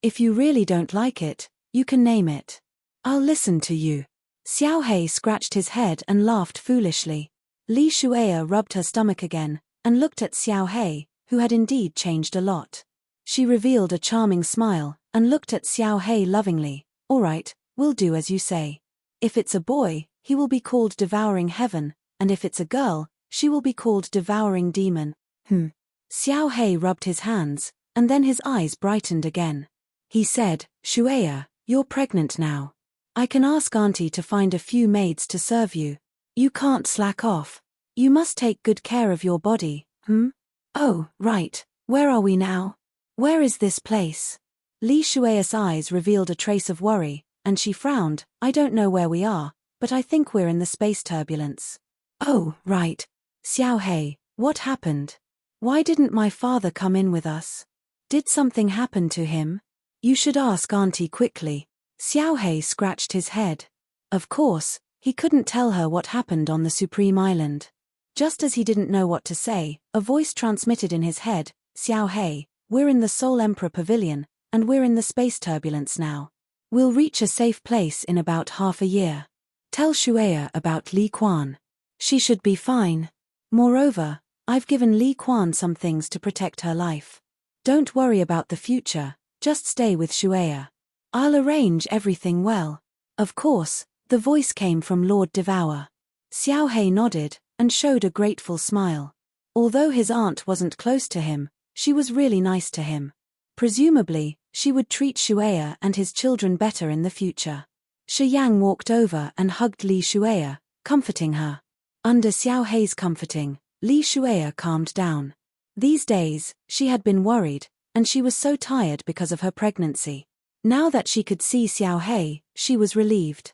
If you really don't like it, you can name it. I'll listen to you. Xiao Hei scratched his head and laughed foolishly. Li Shueya rubbed her stomach again, and looked at Xiao Hei, who had indeed changed a lot. She revealed a charming smile, and looked at Xiao Hei lovingly. All right, we'll do as you say. If it's a boy, he will be called Devouring Heaven, and if it's a girl, she will be called Devouring Demon. Xiao Hei rubbed his hands, and then his eyes brightened again. He said, Shueya, you're pregnant now. I can ask Auntie to find a few maids to serve you. You can't slack off. You must take good care of your body, Oh, right, where are we now? Where is this place? Li Shueya's eyes revealed a trace of worry, and she frowned. I don't know where we are, but I think we're in the space turbulence. Oh, right. Xiao Hei, what happened? Why didn't my father come in with us? Did something happen to him? You should ask Auntie quickly. Xiao Hei scratched his head. Of course, he couldn't tell her what happened on the Supreme Island. Just as he didn't know what to say, a voice transmitted in his head, Xiao Hei, we're in the Soul Emperor Pavilion, and we're in the space turbulence now. We'll reach a safe place in about half a year. Tell Shueya about Li Quan. She should be fine. Moreover, I've given Li Quan some things to protect her life. Don't worry about the future, just stay with Shueya. I'll arrange everything well. Of course, the voice came from Lord Devour. Xiao Hei nodded, and showed a grateful smile. Although his aunt wasn't close to him, she was really nice to him. Presumably, she would treat Shueya and his children better in the future. Shi Yang walked over and hugged Li Shueya, comforting her. Under Xiao Hei's comforting, Li Shueya calmed down. These days, she had been worried, and she was so tired because of her pregnancy. Now that she could see Xiao Hei, she was relieved.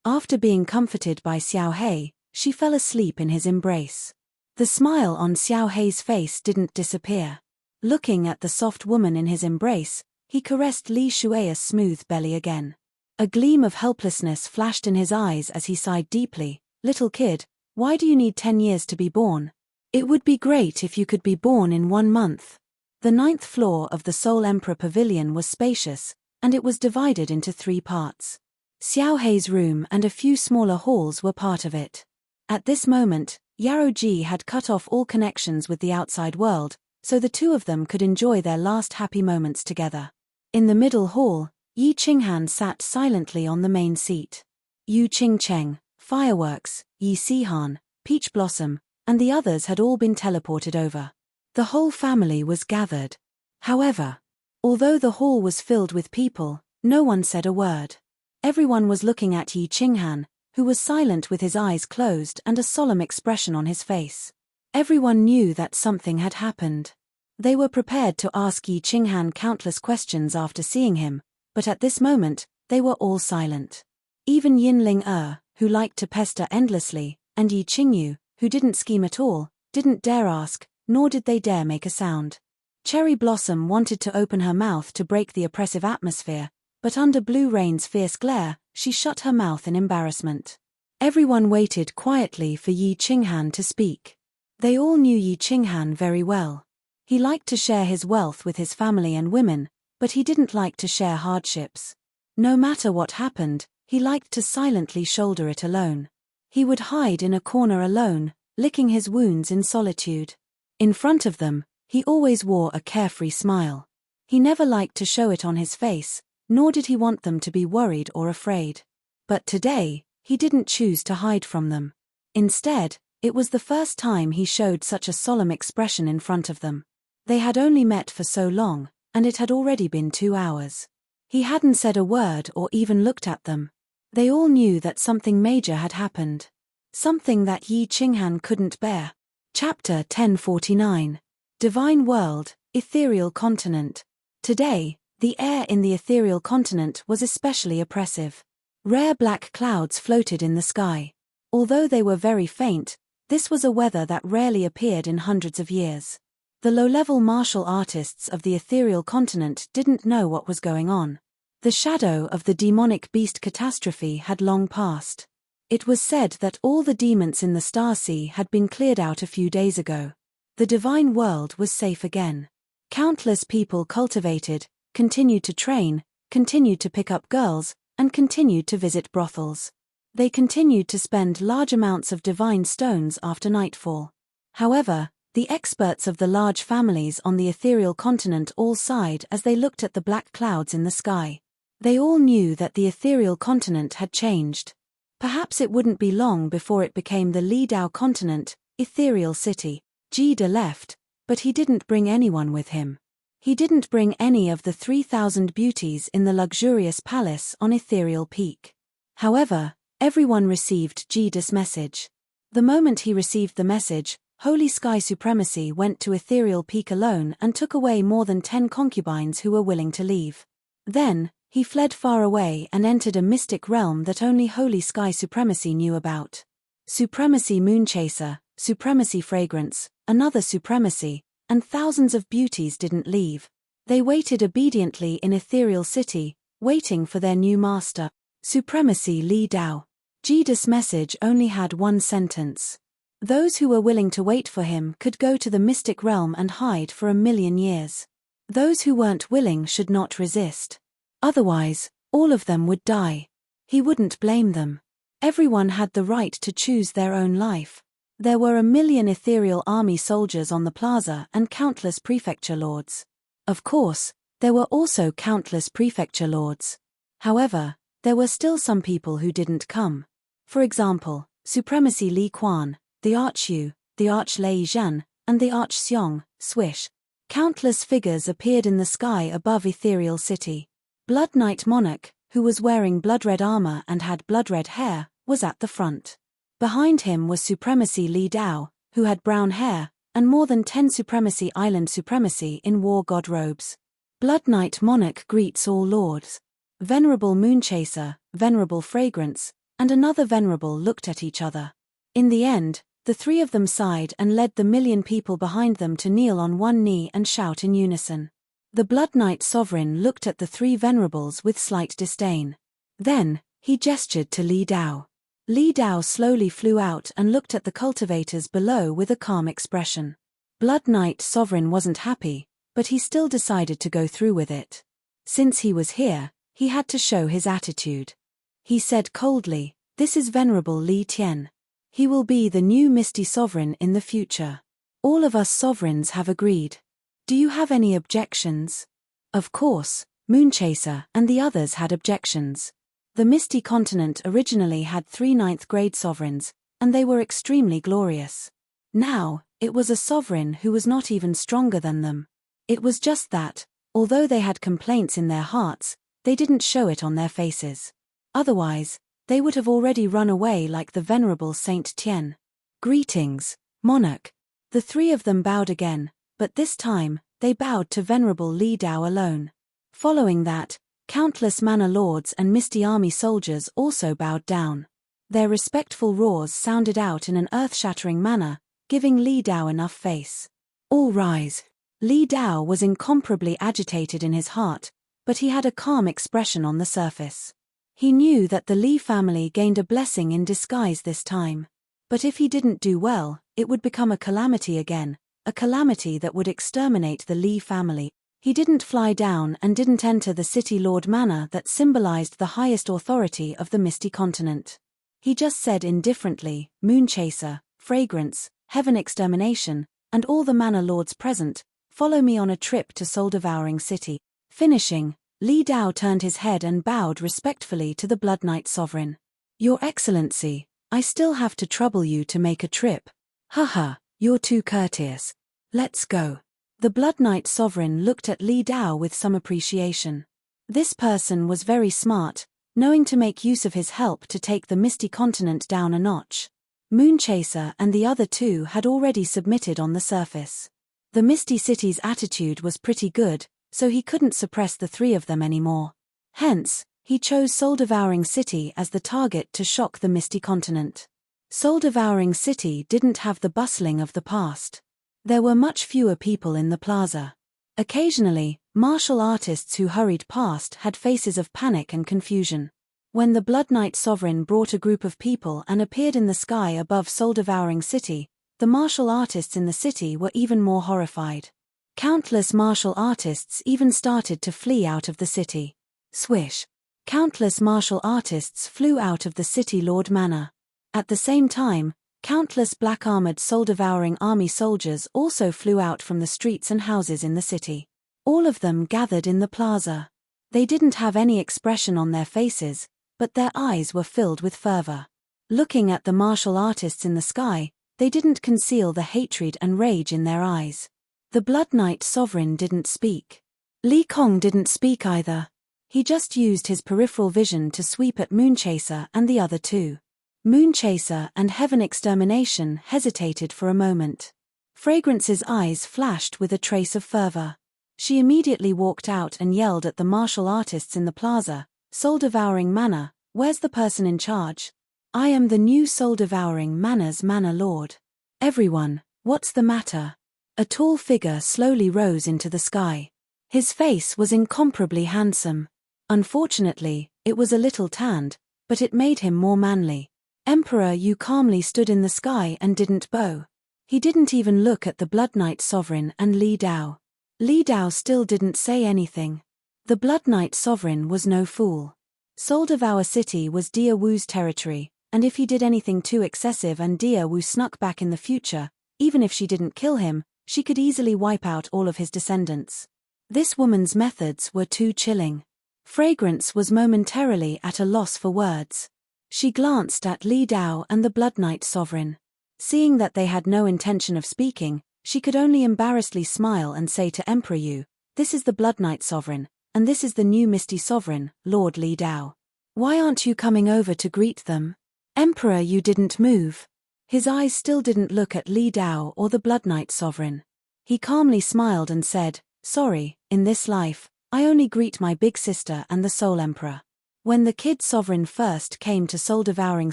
After being comforted by Xiao Hei, she fell asleep in his embrace. The smile on Xiao Hei's face didn't disappear. Looking at the soft woman in his embrace, he caressed Li Shueya's smooth belly again. A gleam of helplessness flashed in his eyes as he sighed deeply. Little kid, why do you need 10 years to be born? It would be great if you could be born in 1 month. The 9th floor of the Soul Emperor Pavilion was spacious, and it was divided into 3 parts. Xiao Hei's room and a few smaller halls were part of it. At this moment, Yaroji had cut off all connections with the outside world, so the two of them could enjoy their last happy moments together. In the middle hall, Yi Qinghan sat silently on the main seat. Yu Qingcheng, Fireworks, Yi Sihan, Peach Blossom, and the others had all been teleported over. The whole family was gathered. However, although the hall was filled with people, no one said a word. Everyone was looking at Yi Qinghan, who was silent with his eyes closed and a solemn expression on his face. Everyone knew that something had happened. They were prepared to ask Yi Qinghan countless questions after seeing him, but at this moment, they were all silent. Even Yinling who liked to pester endlessly, and Yi Qingyu, who didn't scheme at all, didn't dare ask, nor did they dare make a sound. Cherry Blossom wanted to open her mouth to break the oppressive atmosphere, but under Blue Rain's fierce glare, she shut her mouth in embarrassment. Everyone waited quietly for Yi Qinghan to speak. They all knew Yi Qinghan very well. He liked to share his wealth with his family and women, but he didn't like to share hardships. No matter what happened, he liked to silently shoulder it alone. He would hide in a corner alone, licking his wounds in solitude. In front of them, he always wore a carefree smile. He never liked to show it on his face, nor did he want them to be worried or afraid. But today, he didn't choose to hide from them. Instead, it was the first time he showed such a solemn expression in front of them. They had only met for so long, and it had already been 2 hours. He hadn't said a word or even looked at them. They all knew that something major had happened. Something that Yi Qinghan couldn't bear. Chapter 1049. Divine World, Ethereal Continent. Today, the air in the ethereal continent was especially oppressive. Rare black clouds floated in the sky. Although they were very faint, this was a weather that rarely appeared in hundreds of years. The low-level martial artists of the ethereal continent didn't know what was going on. The shadow of the demonic beast catastrophe had long passed. It was said that all the demons in the Star Sea had been cleared out a few days ago. The divine world was safe again. Countless people cultivated, continued to train, continued to pick up girls, and continued to visit brothels. They continued to spend large amounts of divine stones after nightfall. However, the experts of the large families on the ethereal continent all sighed as they looked at the black clouds in the sky. They all knew that the ethereal continent had changed. Perhaps it wouldn't be long before it became the Li Dao continent, ethereal city. Jida left, but he didn't bring anyone with him. He didn't bring any of the 3,000 beauties in the luxurious palace on Ethereal Peak. However, everyone received Jida's message. The moment he received the message, Holy Sky Supremacy went to Ethereal Peak alone and took away more than 10 concubines who were willing to leave. Then, he fled far away and entered a mystic realm that only Holy Sky Supremacy knew about. Supremacy Moonchaser, Supremacy Fragrance, another Supremacy, and thousands of beauties didn't leave. They waited obediently in Ethereal City, waiting for their new master, Supremacy Li Dao. Jida's message only had one sentence. Those who were willing to wait for him could go to the mystic realm and hide for 1,000,000 years. Those who weren't willing should not resist. Otherwise, all of them would die. He wouldn't blame them. Everyone had the right to choose their own life. There were 1,000,000 ethereal army soldiers on the plaza and countless prefecture lords. Of course, there were also countless prefecture lords. However, there were still some people who didn't come. For example, Supremacy Li Quan, the Arch-Yu, the Arch-Lei Zhan, and the Arch-Xiong, Swish. Countless figures appeared in the sky above Ethereal City. Blood Knight Monarch, who was wearing blood-red armor and had blood-red hair, was at the front. Behind him was Supremacy Li Dao, who had brown hair, and more than 10 Supremacy Island Supremacy in war god robes. Blood Knight Monarch greets all lords. Venerable Moonchaser, Venerable Fragrance, and another Venerable looked at each other. In the end, the 3 of them sighed and led the 1,000,000 people behind them to kneel on one knee and shout in unison. The Blood Knight Sovereign looked at the 3 venerables with slight disdain. Then, he gestured to Li Dao. Li Dao slowly flew out and looked at the cultivators below with a calm expression. Blood Knight Sovereign wasn't happy, but he still decided to go through with it. Since he was here, he had to show his attitude. He said coldly, "This is Venerable Li Tian. He will be the new Misty Sovereign in the future. All of us sovereigns have agreed. Do you have any objections?" Of course, Moonchaser and the others had objections. The Misty Continent originally had 3 ninth-grade sovereigns, and they were extremely glorious. Now, it was a sovereign who was not even stronger than them. It was just that, although they had complaints in their hearts, they didn't show it on their faces. Otherwise, they would have already run away like the venerable Saint Tian. "Greetings, monarch." The 3 of them bowed again, but this time, they bowed to Venerable Li Dao alone. Following that, countless manor lords and Misty Army soldiers also bowed down. Their respectful roars sounded out in an earth-shattering manner, giving Li Dao enough face. "All rise." Li Dao was incomparably agitated in his heart, but he had a calm expression on the surface. He knew that the Li family gained a blessing in disguise this time. But if he didn't do well, it would become a calamity again, a calamity that would exterminate the Li family. He didn't fly down and didn't enter the City Lord Manor that symbolized the highest authority of the Misty Continent. He just said indifferently, "Moonchaser, Fragrance, Heaven Extermination, and all the manor lords present, follow me on a trip to Soul-Devouring City." Finishing, Li Dao turned his head and bowed respectfully to the Blood Knight Sovereign. "Your Excellency, I still have to trouble you to make a trip. Haha, you're too courteous. Let's go." The Blood Knight Sovereign looked at Li Dao with some appreciation. This person was very smart, knowing to make use of his help to take the Misty Continent down a notch. Moonchaser and the other 2 had already submitted on the surface. The Misty City's attitude was pretty good, so he couldn't suppress the 3 of them anymore. Hence, he chose Soul-Devouring City as the target to shock the Misty Continent. Soul-Devouring City didn't have the bustling of the past. There were much fewer people in the plaza. Occasionally, martial artists who hurried past had faces of panic and confusion. When the Blood Knight Sovereign brought a group of people and appeared in the sky above Soul-Devouring City, the martial artists in the city were even more horrified. Countless martial artists even started to flee out of the city. Swish! Countless martial artists flew out of the City Lord Manor. At the same time, countless black-armored soul-devouring army soldiers also flew out from the streets and houses in the city. All of them gathered in the plaza. They didn't have any expression on their faces, but their eyes were filled with fervor. Looking at the martial artists in the sky, they didn't conceal the hatred and rage in their eyes. The Blood Knight Sovereign didn't speak. Li Kong didn't speak either. He just used his peripheral vision to sweep at Moonchaser and the other 2. Moonchaser and Heaven Extermination hesitated for a moment. Fragrance's eyes flashed with a trace of fervor. She immediately walked out and yelled at the martial artists in the plaza, "Soul-Devouring Manor, where's the person in charge? I am the new Soul-Devouring Manor's Manor Lord. Everyone, what's the matter?" A tall figure slowly rose into the sky. His face was incomparably handsome. Unfortunately, it was a little tanned, but it made him more manly. Emperor Yu calmly stood in the sky and didn't bow. He didn't even look at the Blood Knight Sovereign and Li Dao. Li Dao still didn't say anything. The Blood Knight Sovereign was no fool. Soul-Devour City was Dia Wu's territory, and if he did anything too excessive and Dia Wu snuck back in the future, even if she didn't kill him, she could easily wipe out all of his descendants. This woman's methods were too chilling. Fragrance was momentarily at a loss for words. She glanced at Li Dao and the Blood Knight Sovereign. Seeing that they had no intention of speaking, she could only embarrassedly smile and say to Emperor Yu, "This is the Blood Knight Sovereign, and this is the new Misty Sovereign, Lord Li Dao. Why aren't you coming over to greet them?" Emperor Yu didn't move. His eyes still didn't look at Li Dao or the Blood Knight Sovereign. He calmly smiled and said, "Sorry, in this life, I only greet my big sister and the Soul Emperor. When the Kid Sovereign first came to Soul-Devouring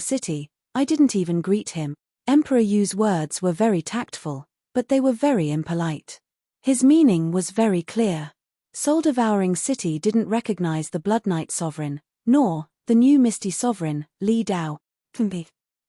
City, I didn't even greet him." Emperor Yu's words were very tactful, but they were very impolite. His meaning was very clear. Soul-Devouring City didn't recognize the Blood Knight Sovereign, nor the new Misty Sovereign, Li Dao.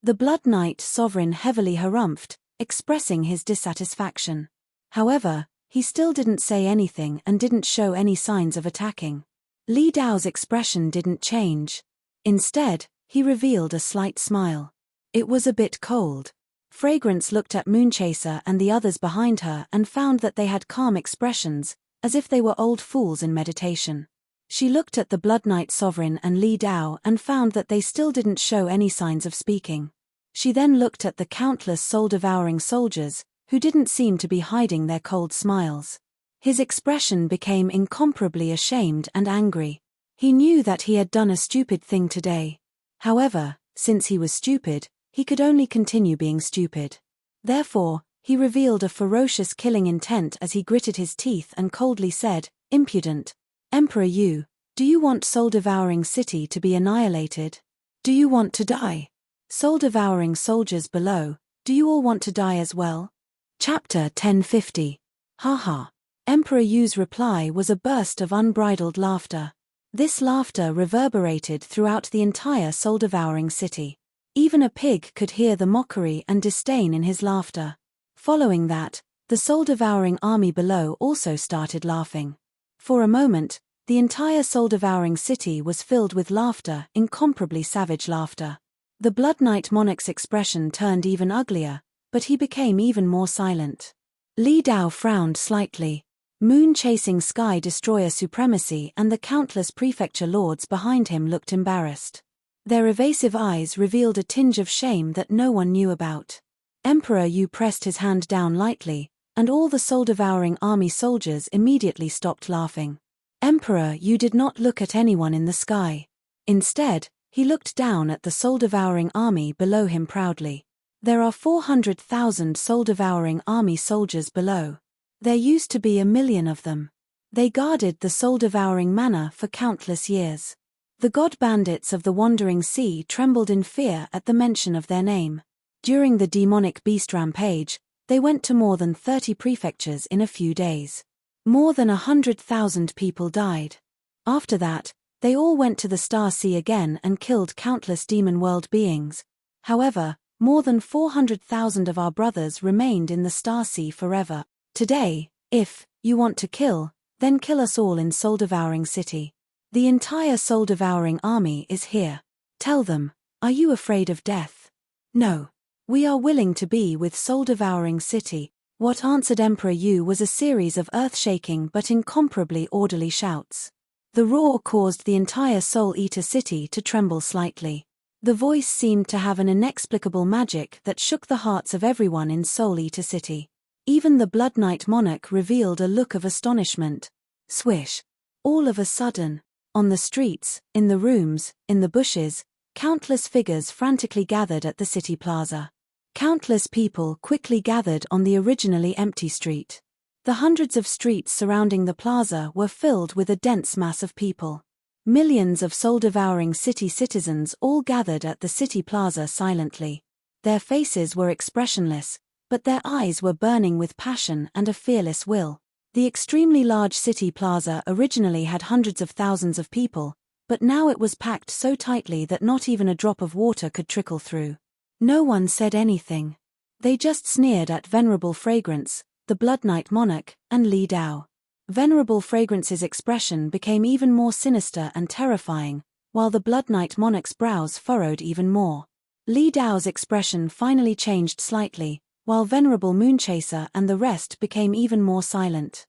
The Blood Knight Sovereign heavily harumphed, expressing his dissatisfaction. However, he still didn't say anything and didn't show any signs of attacking. Li Dao's expression didn't change. Instead, he revealed a slight smile. It was a bit cold. Fragrance looked at Moonchaser and the others behind her and found that they had calm expressions, as if they were old fools in meditation. She looked at the Blood Knight Sovereign and Li Dao and found that they still didn't show any signs of speaking. She then looked at the countless soul-devouring soldiers, who didn't seem to be hiding their cold smiles. His expression became incomparably ashamed and angry. He knew that he had done a stupid thing today. However, since he was stupid, he could only continue being stupid. Therefore, he revealed a ferocious killing intent as he gritted his teeth and coldly said, "Impudent. Emperor Yu, do you want soul-devouring city to be annihilated? Do you want to die? Soul-devouring soldiers below, do you all want to die as well?" Chapter 1050. Haha. Emperor Yu's reply was a burst of unbridled laughter. This laughter reverberated throughout the entire soul-devouring city. Even a pig could hear the mockery and disdain in his laughter. Following that, the soul-devouring army below also started laughing. For a moment, the entire soul-devouring city was filled with laughter, incomparably savage laughter. The Blood Knight monarch's expression turned even uglier, but he became even more silent. Li Dao frowned slightly. Moon-chasing Sky Destroyer supremacy and the countless prefecture lords behind him looked embarrassed. Their evasive eyes revealed a tinge of shame that no one knew about. Emperor Yu pressed his hand down lightly, and all the soul-devouring army soldiers immediately stopped laughing. Emperor Yu did not look at anyone in the sky. Instead, he looked down at the soul-devouring army below him proudly. There are 400,000 soul-devouring army soldiers below. There used to be 1,000,000 of them. They guarded the soul-devouring manor for countless years. The god bandits of the Wandering Sea trembled in fear at the mention of their name. During the demonic beast rampage, they went to more than 30 prefectures in a few days. More than 100,000 people died. After that, they all went to the Star Sea again and killed countless demon world beings. However, more than 400,000 of our brothers remained in the Star Sea forever. Today, if you want to kill, then kill us all in soul-devouring city. The entire soul-devouring army is here. Tell them, are you afraid of death? No. We are willing to be with soul-devouring city. What answered Emperor Yu was a series of earth-shaking but incomparably orderly shouts. The roar caused the entire Soul Eater city to tremble slightly. The voice seemed to have an inexplicable magic that shook the hearts of everyone in Soul Eater city. Even the Blood Knight monarch revealed a look of astonishment. Swish. All of a sudden, on the streets, in the rooms, in the bushes, countless figures frantically gathered at the city plaza. Countless people quickly gathered on the originally empty street. The hundreds of streets surrounding the plaza were filled with a dense mass of people. Millions of soul-devouring city citizens all gathered at the city plaza silently. Their faces were expressionless, but their eyes were burning with passion and a fearless will. The extremely large city plaza originally had hundreds of thousands of people, but now it was packed so tightly that not even a drop of water could trickle through. No one said anything. They just sneered at Venerable Fragrance, the Blood Knight monarch, and Li Dao. Venerable Fragrance's expression became even more sinister and terrifying, while the Blood Knight monarch's brows furrowed even more. Li Dao's expression finally changed slightly, while Venerable Moonchaser and the rest became even more silent.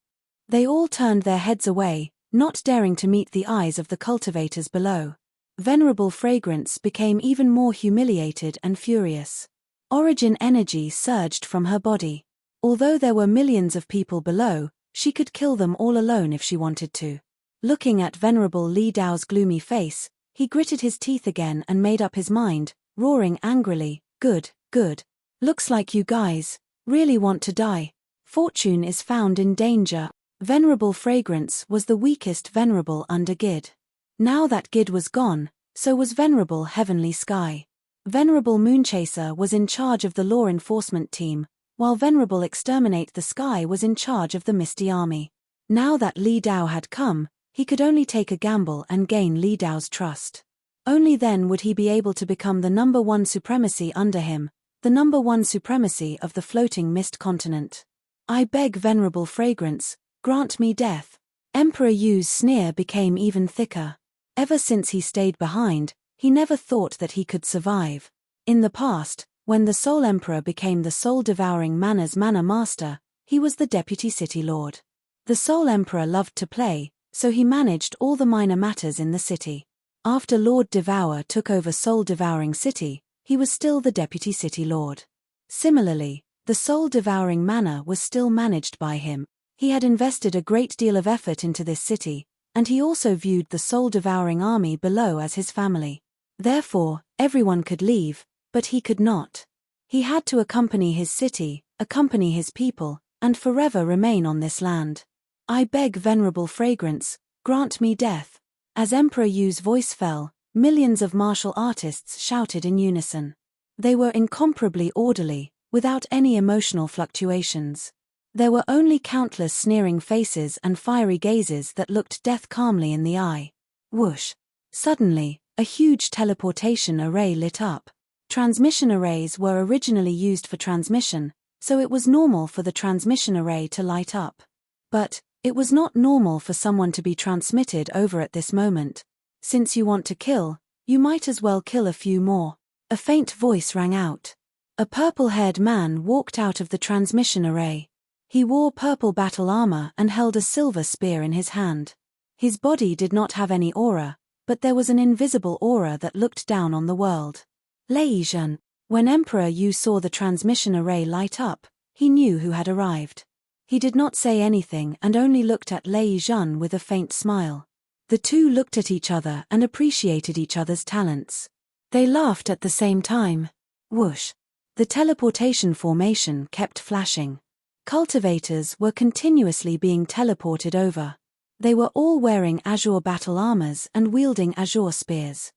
They all turned their heads away, not daring to meet the eyes of the cultivators below. Venerable Fragrance became even more humiliated and furious. Origin energy surged from her body. Although there were millions of people below, she could kill them all alone if she wanted to. Looking at Venerable Li Dao's gloomy face, he gritted his teeth again and made up his mind, roaring angrily, "Good, good. Looks like you guys really want to die. Fortune is found in danger." Venerable Fragrance was the weakest venerable under Gid. Now that Gid was gone, so was Venerable Heavenly Sky. Venerable Moonchaser was in charge of the law enforcement team, while Venerable Exterminate the Sky was in charge of the Misty Army. Now that Li Dao had come, he could only take a gamble and gain Li Dao's trust. Only then would he be able to become the #1 supremacy under him, the #1 supremacy of the floating mist continent. I beg venerable fragrance, grant me death. Emperor Yu's sneer became even thicker. Ever since he stayed behind, he never thought that he could survive. In the past, when the Soul Emperor became the soul-devouring Manner's Manor Master, he was the deputy city lord. The Soul Emperor loved to play, so he managed all the minor matters in the city. After Lord Devour took over Soul-Devouring City, he was still the deputy city lord. Similarly, the Soul-Devouring Manor was still managed by him. He had invested a great deal of effort into this city, and he also viewed the soul-devouring army below as his family. Therefore, everyone could leave, but he could not. He had to accompany his city, accompany his people, and forever remain on this land. I beg venerable fragrance, grant me death. As Emperor Yu's voice fell, millions of martial artists shouted in unison. They were incomparably orderly, without any emotional fluctuations. There were only countless sneering faces and fiery gazes that looked death calmly in the eye. Whoosh! Suddenly, a huge teleportation array lit up. Transmission arrays were originally used for transmission, so it was normal for the transmission array to light up. But it was not normal for someone to be transmitted over at this moment. Since you want to kill, you might as well kill a few more. A faint voice rang out. A purple-haired man walked out of the transmission array. He wore purple battle armor and held a silver spear in his hand. His body did not have any aura, but there was an invisible aura that looked down on the world. Lei Zhen. When Emperor Yu saw the transmission array light up, he knew who had arrived. He did not say anything and only looked at Lei Zhen with a faint smile. The two looked at each other and appreciated each other's talents. They laughed at the same time. Whoosh! The teleportation formation kept flashing. Cultivators were continuously being teleported over. They were all wearing azure battle armors and wielding azure spears.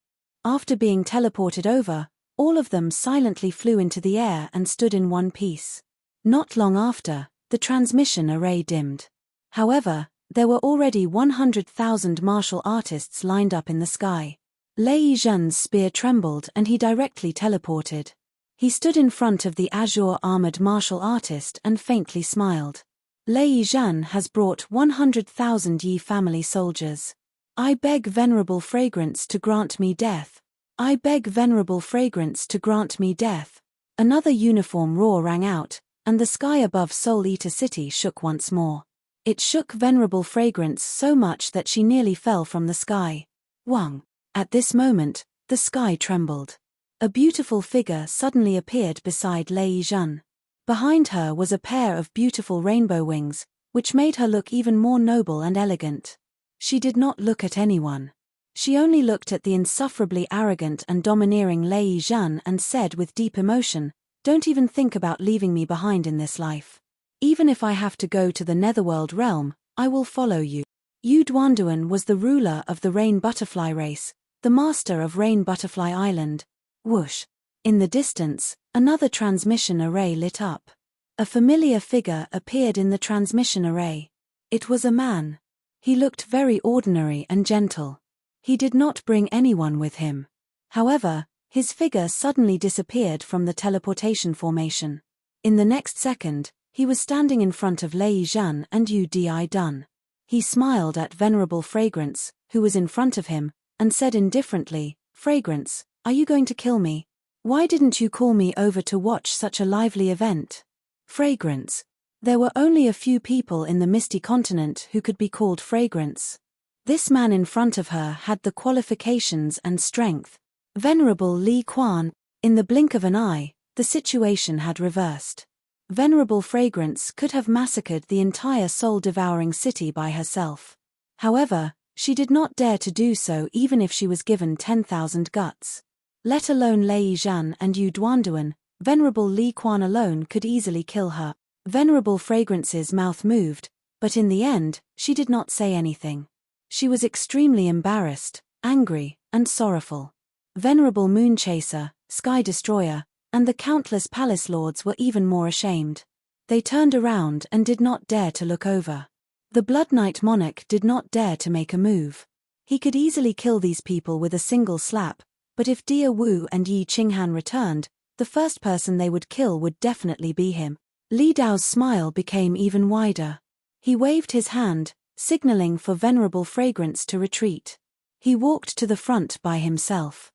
After being teleported over, all of them silently flew into the air and stood in one piece. Not long after, the transmission array dimmed. However, there were already 100,000 martial artists lined up in the sky. Lei Zhen's spear trembled and he directly teleported. He stood in front of the azure-armored martial artist and faintly smiled. Lei Zhen has brought 100,000 Yi family soldiers. I beg venerable fragrance to grant me death. I beg venerable fragrance to grant me death. Another uniform roar rang out, and the sky above Soul Eater City shook once more. It shook venerable fragrance so much that she nearly fell from the sky. Wang. At this moment, the sky trembled. A beautiful figure suddenly appeared beside Lei Zhen. Behind her was a pair of beautiful rainbow wings, which made her look even more noble and elegant. She did not look at anyone. She only looked at the insufferably arrogant and domineering Lei Zhen and said with deep emotion, "Don't even think about leaving me behind in this life. Even if I have to go to the Netherworld realm, I will follow you." Yu Duanduan was the ruler of the Rain Butterfly race, the master of Rain Butterfly Island. Whoosh! In the distance, another transmission array lit up. A familiar figure appeared in the transmission array. It was a man. He looked very ordinary and gentle. He did not bring anyone with him. However, his figure suddenly disappeared from the teleportation formation. In the next second, he was standing in front of Lei Zhen and Yu Dun. He smiled at Venerable Fragrance, who was in front of him, and said indifferently, "Fragrance, are you going to kill me? Why didn't you call me over to watch such a lively event?" Fragrance. There were only a few people in the Misty Continent who could be called Fragrance. This man in front of her had the qualifications and strength. Venerable Li Quan. In the blink of an eye, the situation had reversed. Venerable Fragrance could have massacred the entire soul-devouring city by herself. However, she did not dare to do so even if she was given 10,000 guts. Let alone Lei Zhen and Yu Duanduan, Venerable Li Quan alone could easily kill her. Venerable Fragrance's mouth moved, but in the end, she did not say anything. She was extremely embarrassed, angry, and sorrowful. Venerable Moonchaser, Sky Destroyer, and the countless palace lords were even more ashamed. They turned around and did not dare to look over. The Blood Knight Monarch did not dare to make a move. He could easily kill these people with a single slap, but if Dia Wu and Yi Qinghan returned, the first person they would kill would definitely be him. Li Dao's smile became even wider. He waved his hand, signaling for Venerable Fragrance to retreat. He walked to the front by himself.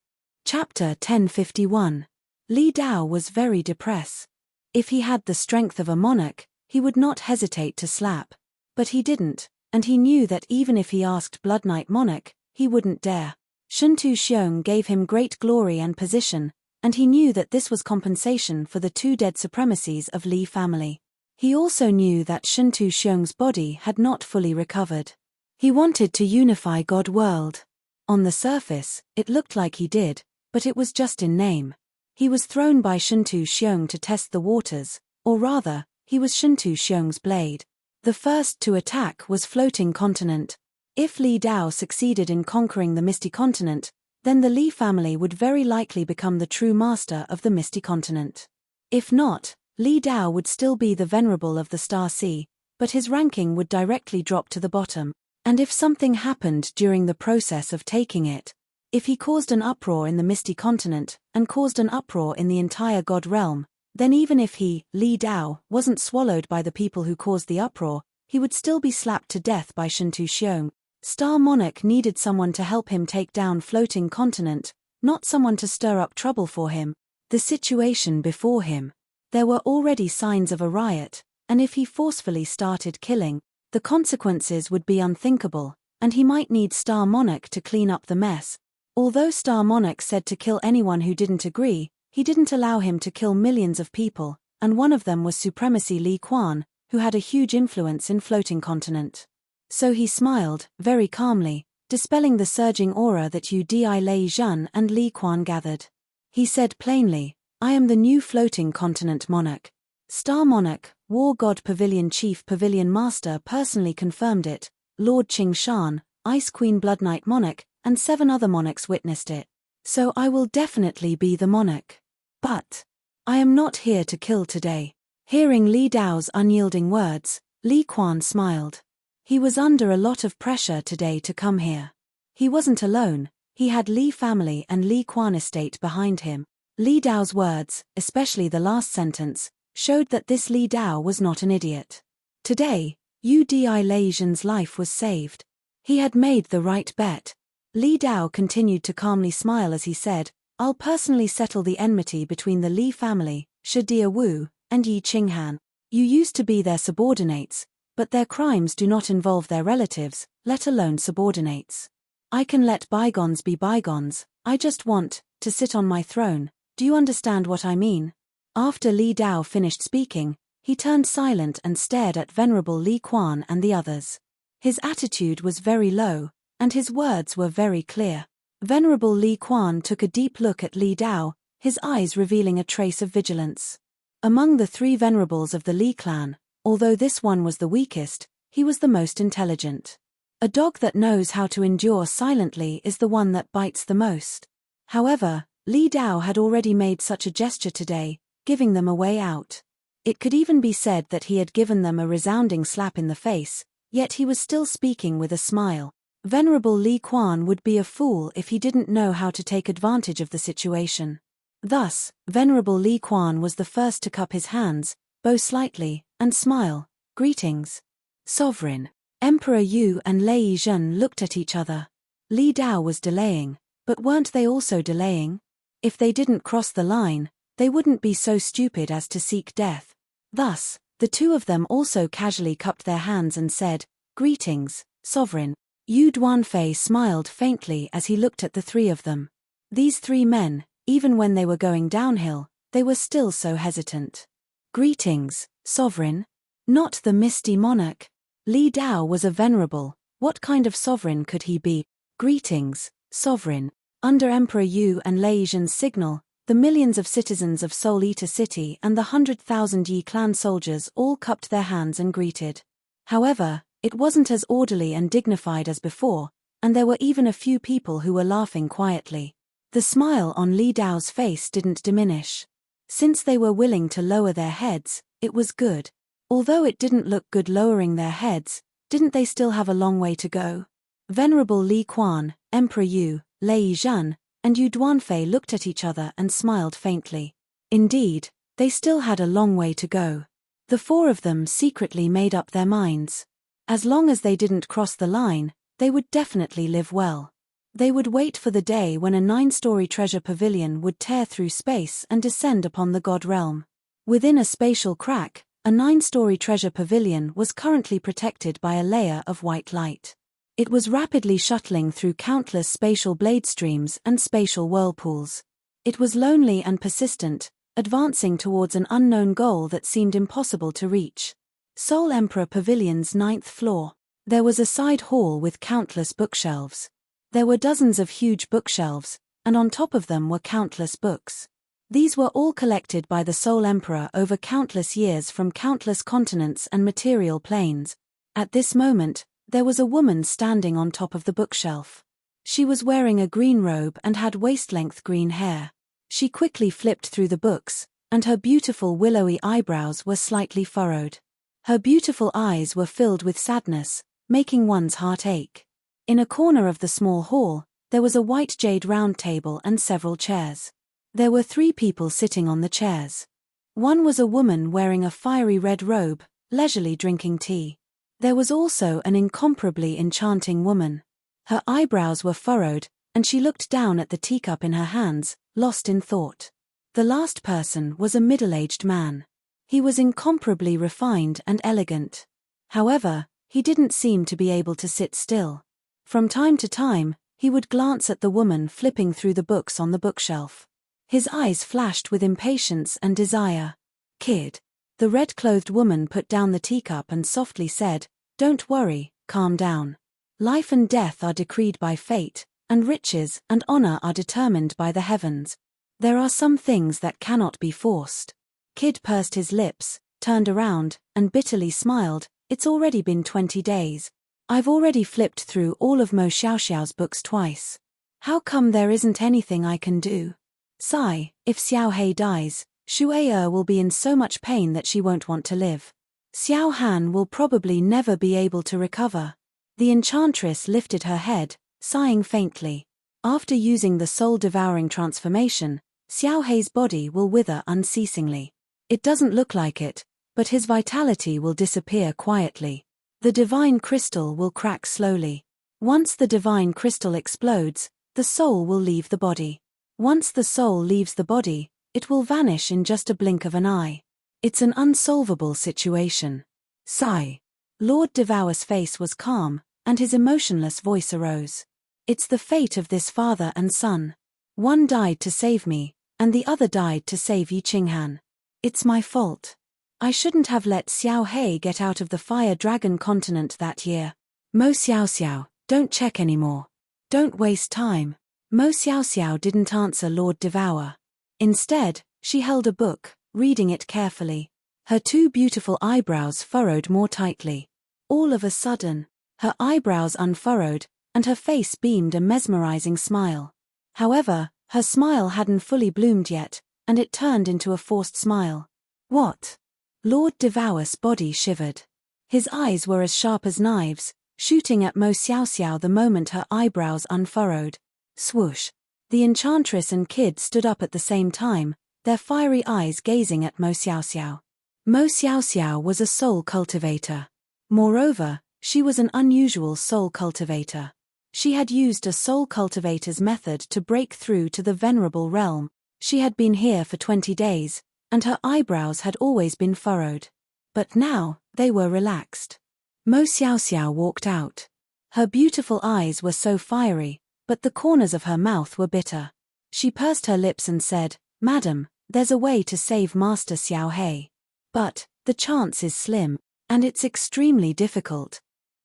Chapter 1051. Li Dao was very depressed. If he had the strength of a monarch, he would not hesitate to slap. But he didn't, and he knew that even if he asked Blood Knight Monarch, he wouldn't dare. Shuntu Xiong gave him great glory and position, and he knew that this was compensation for the 2 dead supremacies of Li family. He also knew that Shuntu Xiong's body had not fully recovered. He wanted to unify God world. On the surface, it looked like he did, but it was just in name. He was thrown by Shuntu Xiong to test the waters, or rather, he was Shuntu Xiong's blade. The first to attack was Floating Continent. If Li Dao succeeded in conquering the Misty Continent, then the Li family would very likely become the true master of the Misty Continent. If not, Li Dao would still be the venerable of the Star Sea, but his ranking would directly drop to the bottom. And if something happened during the process of taking it, if he caused an uproar in the Misty Continent, and caused an uproar in the entire God realm, then even if he, Li Dao, wasn't swallowed by the people who caused the uproar, he would still be slapped to death by Shuntu Xiong. Star Monarch needed someone to help him take down Floating Continent, not someone to stir up trouble for him. The situation before him. There were already signs of a riot, and if he forcefully started killing, the consequences would be unthinkable, and he might need Star Monarch to clean up the mess. Although Star Monarch said to kill anyone who didn't agree, he didn't allow him to kill millions of people, and one of them was Supremacy Li Quan, who had a huge influence in Floating Continent. So he smiled, very calmly, dispelling the surging aura that Udi Lei Zhan and Li Quan gathered. He said plainly, "I am the new Floating Continent Monarch." Star Monarch, War God Pavilion Chief Pavilion Master personally confirmed it, Lord Qing Shan, Ice Queen Blood Knight Monarch, and 7 other monarchs witnessed it. So I will definitely be the monarch. But I am not here to kill today. Hearing Li Dao's unyielding words, Li Quan smiled. He was under a lot of pressure today to come here. He wasn't alone, he had Li family and Li Quan estate behind him. Li Dao's words, especially the last sentence, showed that this Li Dao was not an idiot. Today, Udi Lei Zhan's life was saved. He had made the right bet. Li Dao continued to calmly smile as he said, "I'll personally settle the enmity between the Li family, Shadia Wu, and Yi Qinghan. You used to be their subordinates, but their crimes do not involve their relatives, let alone subordinates. I can let bygones be bygones, I just want to sit on my throne, do you understand what I mean?" After Li Dao finished speaking, he turned silent and stared at Venerable Li Quan and the others. His attitude was very low, and his words were very clear. Venerable Li Quan took a deep look at Li Dao, his eyes revealing a trace of vigilance. Among the 3 venerables of the Li clan, although this one was the weakest, he was the most intelligent. A dog that knows how to endure silently is the one that bites the most. However, Li Dao had already made such a gesture today, giving them a way out. It could even be said that he had given them a resounding slap in the face, yet he was still speaking with a smile. Venerable Li Quan would be a fool if he didn't know how to take advantage of the situation. Thus, Venerable Li Quan was the first to cup his hands, bow slightly, and smile. "Greetings, Sovereign." Emperor Yu and Lei Zhan looked at each other. Li Dao was delaying, but weren't they also delaying? If they didn't cross the line, they wouldn't be so stupid as to seek death. Thus, the 2 of them also casually cupped their hands and said, "Greetings, Sovereign." Yu Duanfei smiled faintly as he looked at the 3 of them. These 3 men, even when they were going downhill, they were still so hesitant. "Greetings, Sovereign." Not the Misty Monarch. Li Dao was a venerable, what kind of sovereign could he be? "Greetings, Sovereign." Under Emperor Yu and Lei Zhan's signal, the millions of citizens of Soul Eater City and the 100,000 Yi clan soldiers all cupped their hands and greeted. However, it wasn't as orderly and dignified as before, and there were even a few people who were laughing quietly. The smile on Li Dao's face didn't diminish. Since they were willing to lower their heads, it was good. Although it didn't look good lowering their heads, didn't they still have a long way to go? Venerable Li Quan, Emperor Yu, Lei Zhan, and Yu Duanfei looked at each other and smiled faintly. Indeed, they still had a long way to go. The four of them secretly made up their minds. As long as they didn't cross the line, they would definitely live well. They would wait for the day when a 9-story treasure pavilion would tear through space and descend upon the god realm. Within a spatial crack, a 9-story treasure pavilion was currently protected by a layer of white light. It was rapidly shuttling through countless spatial blade streams and spatial whirlpools. It was lonely and persistent, advancing towards an unknown goal that seemed impossible to reach. Soul Emperor Pavilion's 9th floor. There was a side hall with countless bookshelves. There were dozens of huge bookshelves, and on top of them were countless books. These were all collected by the Soul Emperor over countless years from countless continents and material planes. At this moment, there was a woman standing on top of the bookshelf. She was wearing a green robe and had waist-length green hair. She quickly flipped through the books, and her beautiful willowy eyebrows were slightly furrowed. Her beautiful eyes were filled with sadness, making one's heart ache. In a corner of the small hall, there was a white jade round table and several chairs. There were 3 people sitting on the chairs. One was a woman wearing a fiery red robe, leisurely drinking tea. There was also an incomparably enchanting woman. Her eyebrows were furrowed, and she looked down at the teacup in her hands, lost in thought. The last person was a middle-aged man. He was incomparably refined and elegant. However, he didn't seem to be able to sit still. From time to time, he would glance at the woman flipping through the books on the bookshelf. His eyes flashed with impatience and desire. "Kid." The red-clothed woman put down the teacup and softly said, "Don't worry, calm down. Life and death are decreed by fate, and riches and honor are determined by the heavens. There are some things that cannot be forced." Kid pursed his lips, turned around, and bitterly smiled. "It's already been 20 days. I've already flipped through all of Mo Xiaoxiao's books twice. How come there isn't anything I can do? Sigh, if Xiao Hei dies, Shuei will be in so much pain that she won't want to live. Xiao Han will probably never be able to recover." The enchantress lifted her head, sighing faintly. After using the soul-devouring transformation, Xiao Hei's body will wither unceasingly. It doesn't look like it, but his vitality will disappear quietly. The divine crystal will crack slowly. Once the divine crystal explodes, the soul will leave the body. Once the soul leaves the body, it will vanish in just a blink of an eye. It's an unsolvable situation. Sigh. Lord Devour's face was calm, and his emotionless voice arose. "It's the fate of this father and son. One died to save me, and the other died to save Yi Qinghan. It's my fault. I shouldn't have let Xiao Hei get out of the Fire Dragon continent that year. Mo Xiaoxiao, don't check anymore. Don't waste time." Mo Xiaoxiao didn't answer Lord Devour. Instead, she held a book, reading it carefully. Her 2 beautiful eyebrows furrowed more tightly. All of a sudden, her eyebrows unfurrowed, and her face beamed a mesmerizing smile. However, her smile hadn't fully bloomed yet, and it turned into a forced smile. "What?" Lord Devour's body shivered. His eyes were as sharp as knives, shooting at Mo Xiaoxiao the moment her eyebrows unfurrowed. Swoosh. The enchantress and Kid stood up at the same time, their fiery eyes gazing at Mo Xiaoxiao. Mo Xiaoxiao was a soul cultivator. Moreover, she was an unusual soul cultivator. She had used a soul cultivator's method to break through to the venerable realm. She had been here for 20 days, and her eyebrows had always been furrowed. But now, they were relaxed. Mo Xiaoxiao walked out. Her beautiful eyes were so fiery, but the corners of her mouth were bitter. She pursed her lips and said, "Madam, there's a way to save Master Xiao Hei. But, the chance is slim, and it's extremely difficult."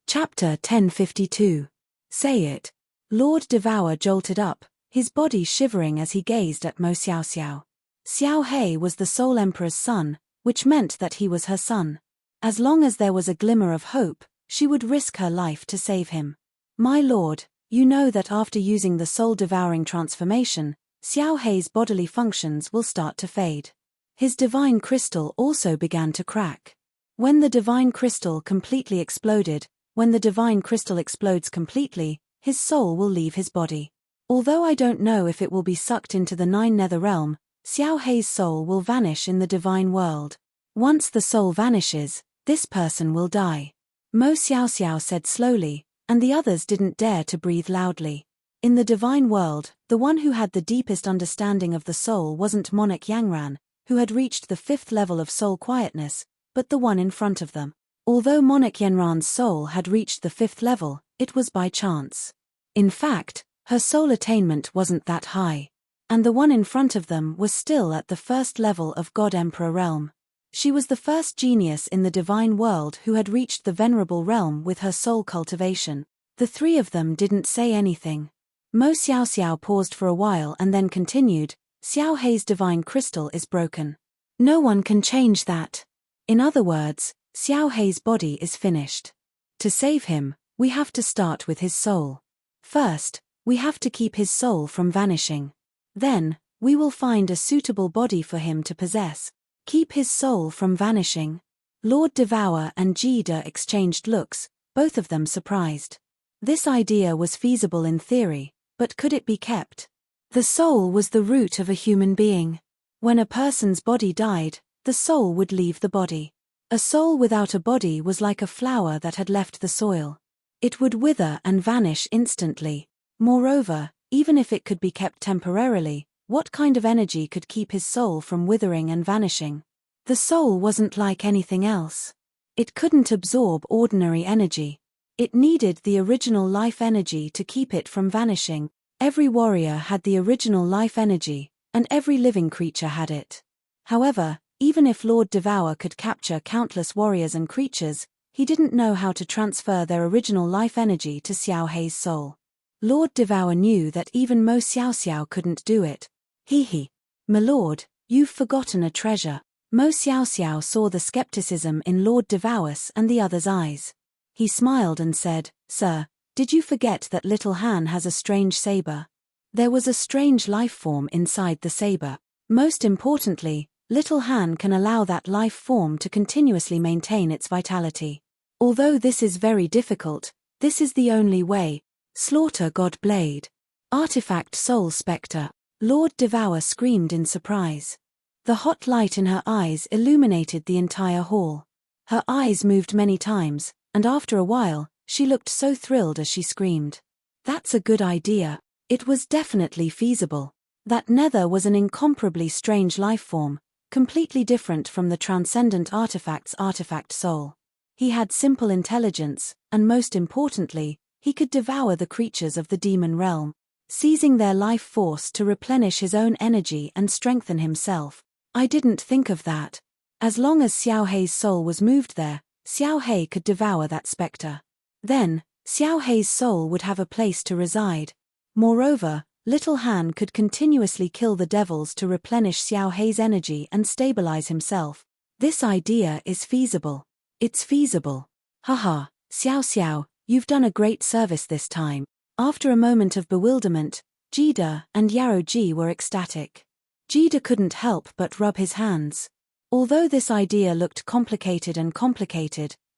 Chapter 1052. Say it. Lord Devour jolted up, his body shivering as he gazed at Mo Xiaoxiao. Xiao Hei was the Soul Emperor's son, which meant that he was her son. As long as there was a glimmer of hope, she would risk her life to save him. "My lord, you know that after using the soul-devouring transformation, Xiao Hei's bodily functions will start to fade. His divine crystal also began to crack. When the divine crystal completely exploded, when the divine crystal explodes completely, his soul will leave his body. Although I don't know if it will be sucked into the 9 nether realm, Xiao Hei's soul will vanish in the divine world. Once the soul vanishes, this person will die. Mo Xiaoxiao said slowly, and the others didn't dare to breathe loudly. In the divine world, the one who had the deepest understanding of the soul wasn't Monarch Yangran, who had reached the 5th level of soul quietness, but the one in front of them. Although Monarch Yanran's soul had reached the 5th level, it was by chance. In fact, her soul attainment wasn't that high. And the one in front of them was still at the 1st level of God Emperor realm. She was the first genius in the divine world who had reached the venerable realm with her soul cultivation. The three of them didn't say anything. Mo Xiaoxiao paused for a while and then continued, Xiao Hei's divine crystal is broken. No one can change that. In other words, Xiao Hei's body is finished. To save him, we have to start with his soul. First, we have to keep his soul from vanishing. Then, we will find a suitable body for him to possess. Keep his soul from vanishing. Lord Devour and Jida exchanged looks, both of them surprised. This idea was feasible in theory, but could it be kept? The soul was the root of a human being. When a person's body died, the soul would leave the body. A soul without a body was like a flower that had left the soil. It would wither and vanish instantly. Moreover, even if it could be kept temporarily, what kind of energy could keep his soul from withering and vanishing? The soul wasn't like anything else. It couldn't absorb ordinary energy. It needed the original life energy to keep it from vanishing. Every warrior had the original life energy, and every living creature had it. However, even if Lord Devour could capture countless warriors and creatures, he didn't know how to transfer their original life energy to Xiao Hei's soul. Lord Devour knew that even Mo Xiaoxiao couldn't do it. He. My lord, you've forgotten a treasure. Mo Xiaoxiao saw the skepticism in Lord Devour's and the others' eyes. He smiled and said, Sir, did you forget that Little Han has a strange saber? There was a strange life form inside the saber. Most importantly, Little Han can allow that life form to continuously maintain its vitality. Although this is very difficult, this is the only way. Slaughter God Blade. Artifact Soul Spectre. Lord Devour screamed in surprise. The hot light in her eyes illuminated the entire hall. Her eyes moved many times, and after a while, she looked so thrilled as she screamed. That's a good idea. It was definitely feasible. That Nether was an incomparably strange life form, completely different from the transcendent artifact's artifact soul. He had simple intelligence, and most importantly, he could devour the creatures of the demon realm, seizing their life force to replenish his own energy and strengthen himself. I didn't think of that. As long as Xiao Hei's soul was moved there, Xiao Hei could devour that spectre. Then, Xiao Hei's soul would have a place to reside. Moreover, Little Han could continuously kill the devils to replenish Xiao Hei's energy and stabilize himself. This idea is feasible. It's feasible. Haha, Xiao, you've done a great service this time. After a moment of bewilderment, Jida and Yarrow Ji were ecstatic. Jida couldn't help but rub his hands. Although this idea looked complicated,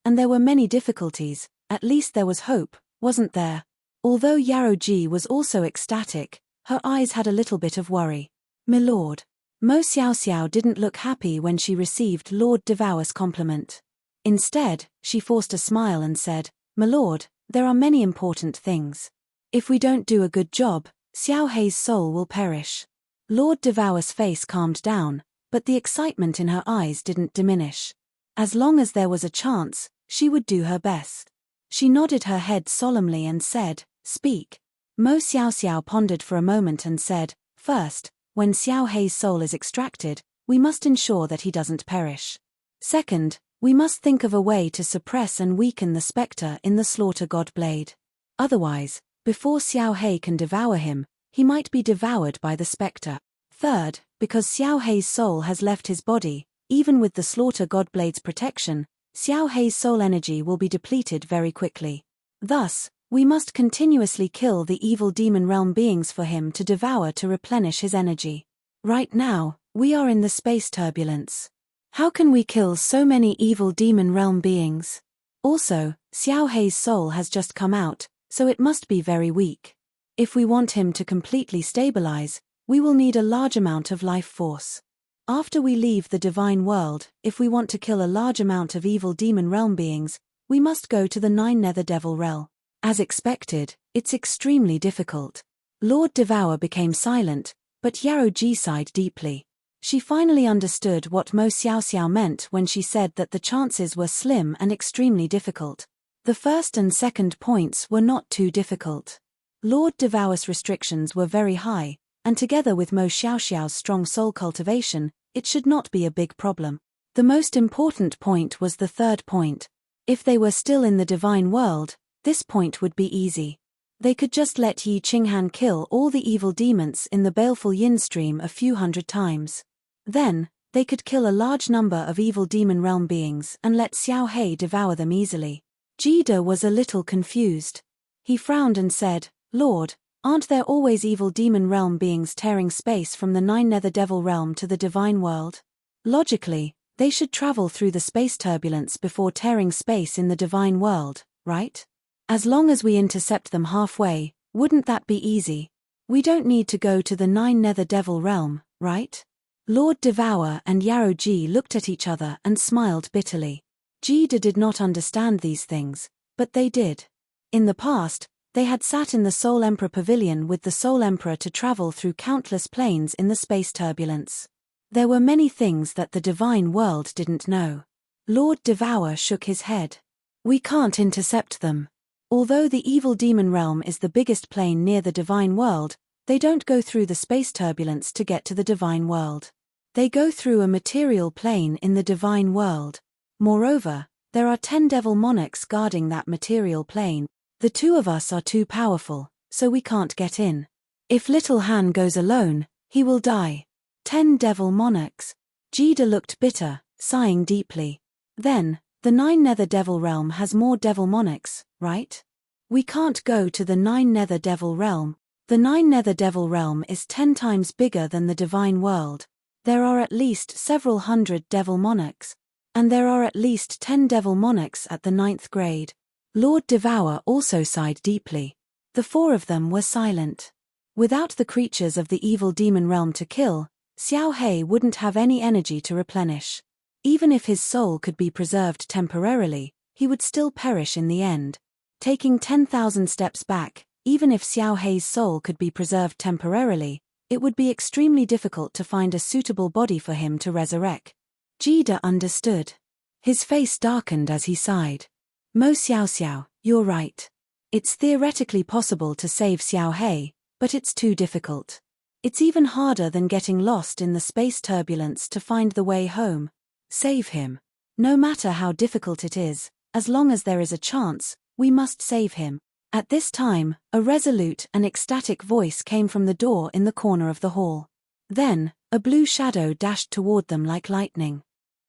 and there were many difficulties, at least there was hope, wasn't there? Although Yarrow Ji was also ecstatic, her eyes had a little bit of worry. My lord. Mo Xiaoxiao didn't look happy when she received Lord Devour's compliment. Instead, she forced a smile and said, My lord, there are many important things. If we don't do a good job, Xiao Hei's soul will perish. Lord Devour's face calmed down, but the excitement in her eyes didn't diminish. As long as there was a chance, she would do her best. She nodded her head solemnly and said, Speak. Mo Xiaoxiao pondered for a moment and said, First, when Xiao Hei's soul is extracted, we must ensure that he doesn't perish. Second, we must think of a way to suppress and weaken the spectre in the Slaughter God Blade. Otherwise, before Xiao Hei can devour him, he might be devoured by the spectre. Third, because Xiao Hei's soul has left his body, even with the Slaughter God Blade's protection, Xiao Hei's soul energy will be depleted very quickly. Thus, we must continuously kill the evil demon realm beings for him to devour to replenish his energy. Right now, we are in the space turbulence. How can we kill so many evil demon realm beings? Also, Xiao Hei's soul has just come out, so it must be very weak. If we want him to completely stabilize, we will need a large amount of life force. After we leave the divine world, if we want to kill a large amount of evil demon realm beings, we must go to the 9 nether devil realm. As expected, it's extremely difficult. Lord Devour became silent, but Yarrow Ji sighed deeply. She finally understood what Mo Xiao Xiao meant when she said that the chances were slim and extremely difficult. The first and second points were not too difficult. Lord Devour's restrictions were very high, and together with Mo Xiao Xiao's strong soul cultivation, it should not be a big problem. The most important point was the third point. If they were still in the divine world, this point would be easy. They could just let Yi Qinghan kill all the evil demons in the baleful yin stream a few hundred times. Then, they could kill a large number of evil demon realm beings and let Xiao Hei devour them easily. Jida was a little confused. He frowned and said, "Lord, aren't there always evil demon realm beings tearing space from the 9 nether devil realm to the divine world? Logically, they should travel through the space turbulence before tearing space in the divine world, right? As long as we intercept them halfway, wouldn't that be easy? We don't need to go to the 9 nether devil realm, right?" Lord Devour and Yarrow Ji looked at each other and smiled bitterly. Jida did not understand these things, but they did. In the past, they had sat in the Soul Emperor Pavilion with the Soul Emperor to travel through countless planes in the space turbulence. There were many things that the divine world didn't know. Lord Devour shook his head. "We can't intercept them. Although the evil demon realm is the biggest plane near the divine world, they don't go through the space turbulence to get to the divine world. They go through a material plane in the divine world. Moreover, there are 10 devil monarchs guarding that material plane. The 2 of us are too powerful, so we can't get in. If Little Han goes alone, he will die." 10 devil monarchs. Jida looked bitter, sighing deeply. Then, the 9 nether devil realm has more devil monarchs, right? We can't go to the 9 nether devil realm. The 9 nether devil realm is 10 times bigger than the divine world. There are at least several hundred devil monarchs. And there are at least 10 devil monarchs at the 9th grade. Lord Devour also sighed deeply. The 4 of them were silent. Without the creatures of the evil demon realm to kill, Xiao Hei wouldn't have any energy to replenish. Even if his soul could be preserved temporarily, he would still perish in the end. Taking 10,000 steps back, even if Xiao Hei's soul could be preserved temporarily, it would be extremely difficult to find a suitable body for him to resurrect. Jida understood. His face darkened as he sighed. "Mo Xiao Xiao, you're right. It's theoretically possible to save Xiao Hei, but it's too difficult. It's even harder than getting lost in the space turbulence to find the way home. Save him. No matter how difficult it is, as long as there is a chance, we must save him." At this time, a resolute and ecstatic voice came from the door in the corner of the hall. Then, a blue shadow dashed toward them like lightning.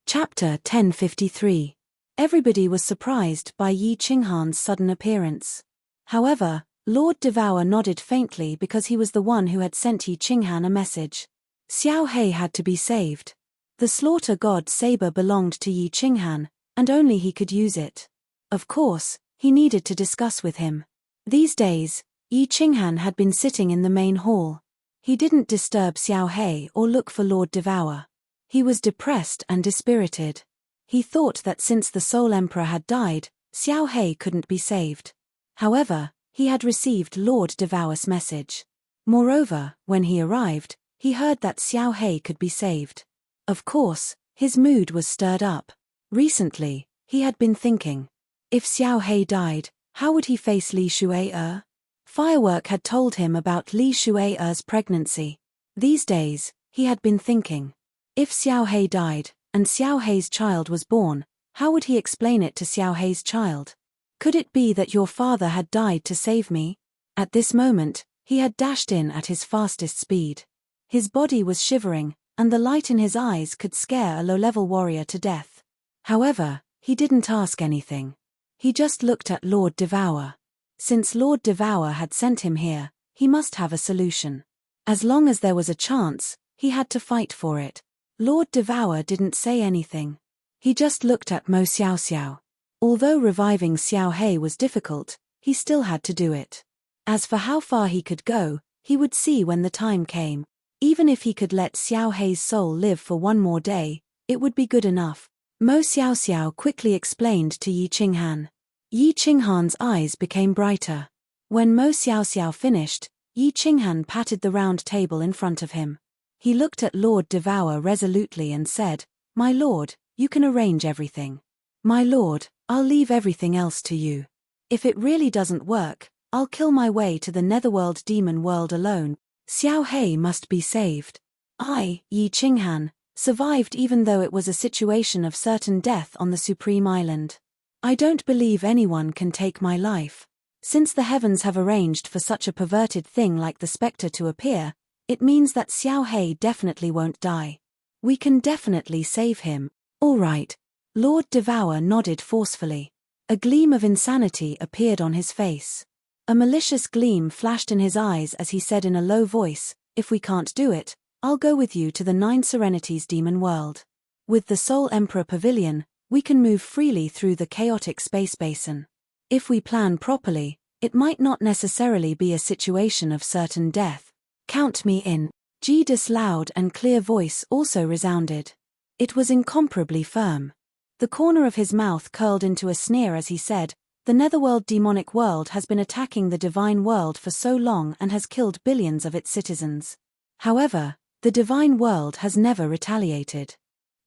Chapter 1053. Everybody was surprised by Yi Qinghan's sudden appearance. However, Lord Devour nodded faintly because he was the one who had sent Yi Qinghan a message. Xiao Hei had to be saved. The slaughter god saber belonged to Yi Qinghan, and only he could use it. Of course, he needed to discuss with him. These days, Yi Qinghan had been sitting in the main hall. He didn't disturb Xiao Hei or look for Lord Devour. He was depressed and dispirited. He thought that since the Soul Emperor had died, Xiao Hei couldn't be saved. However, he had received Lord Devour's message. Moreover, when he arrived, he heard that Xiao Hei could be saved. Of course, his mood was stirred up. Recently, he had been thinking, if Xiao Hei died, how would he face Li Shuai-er? Firework had told him about Li Shuai-er's pregnancy. These days, he had been thinking, if Xiao Hei died, and Xiao Hei's child was born, how would he explain it to Xiao Hei's child? Could it be that your father had died to save me? At this moment, he had dashed in at his fastest speed. His body was shivering, and the light in his eyes could scare a low-level warrior to death. However, he didn't ask anything. He just looked at Lord Devour. Since Lord Devour had sent him here, he must have a solution. As long as there was a chance, he had to fight for it. Lord Devour didn't say anything. He just looked at Mo Xiao Xiao. Although reviving Xiao Hei was difficult, he still had to do it. As for how far he could go, he would see when the time came. Even if he could let Xiao Hei's soul live for one more day, it would be good enough. Mo Xiaoxiao quickly explained to Yi Qinghan. Yi Qinghan's eyes became brighter. When Mo Xiaoxiao finished, Yi Qinghan patted the round table in front of him. He looked at Lord Devour resolutely and said, "My lord, you can arrange everything. My lord, I'll leave everything else to you. If it really doesn't work, I'll kill my way to the netherworld demon world alone. Xiao Hei must be saved. I, Yi Qinghan, survived even though it was a situation of certain death on the Supreme Island. I don't believe anyone can take my life. Since the heavens have arranged for such a perverted thing like the spectre to appear, it means that Xiao Hei definitely won't die. We can definitely save him." "All right." Lord Devour nodded forcefully. A gleam of insanity appeared on his face. A malicious gleam flashed in his eyes as he said in a low voice, "If we can't do it, I'll go with you to the Nine Serenities demon world. With the Soul Emperor Pavilion, we can move freely through the chaotic space basin. If we plan properly, it might not necessarily be a situation of certain death. Count me in." Jida's loud and clear voice also resounded. It was incomparably firm. The corner of his mouth curled into a sneer as he said, "The netherworld demonic world has been attacking the divine world for so long and has killed billions of its citizens. However, the divine world has never retaliated.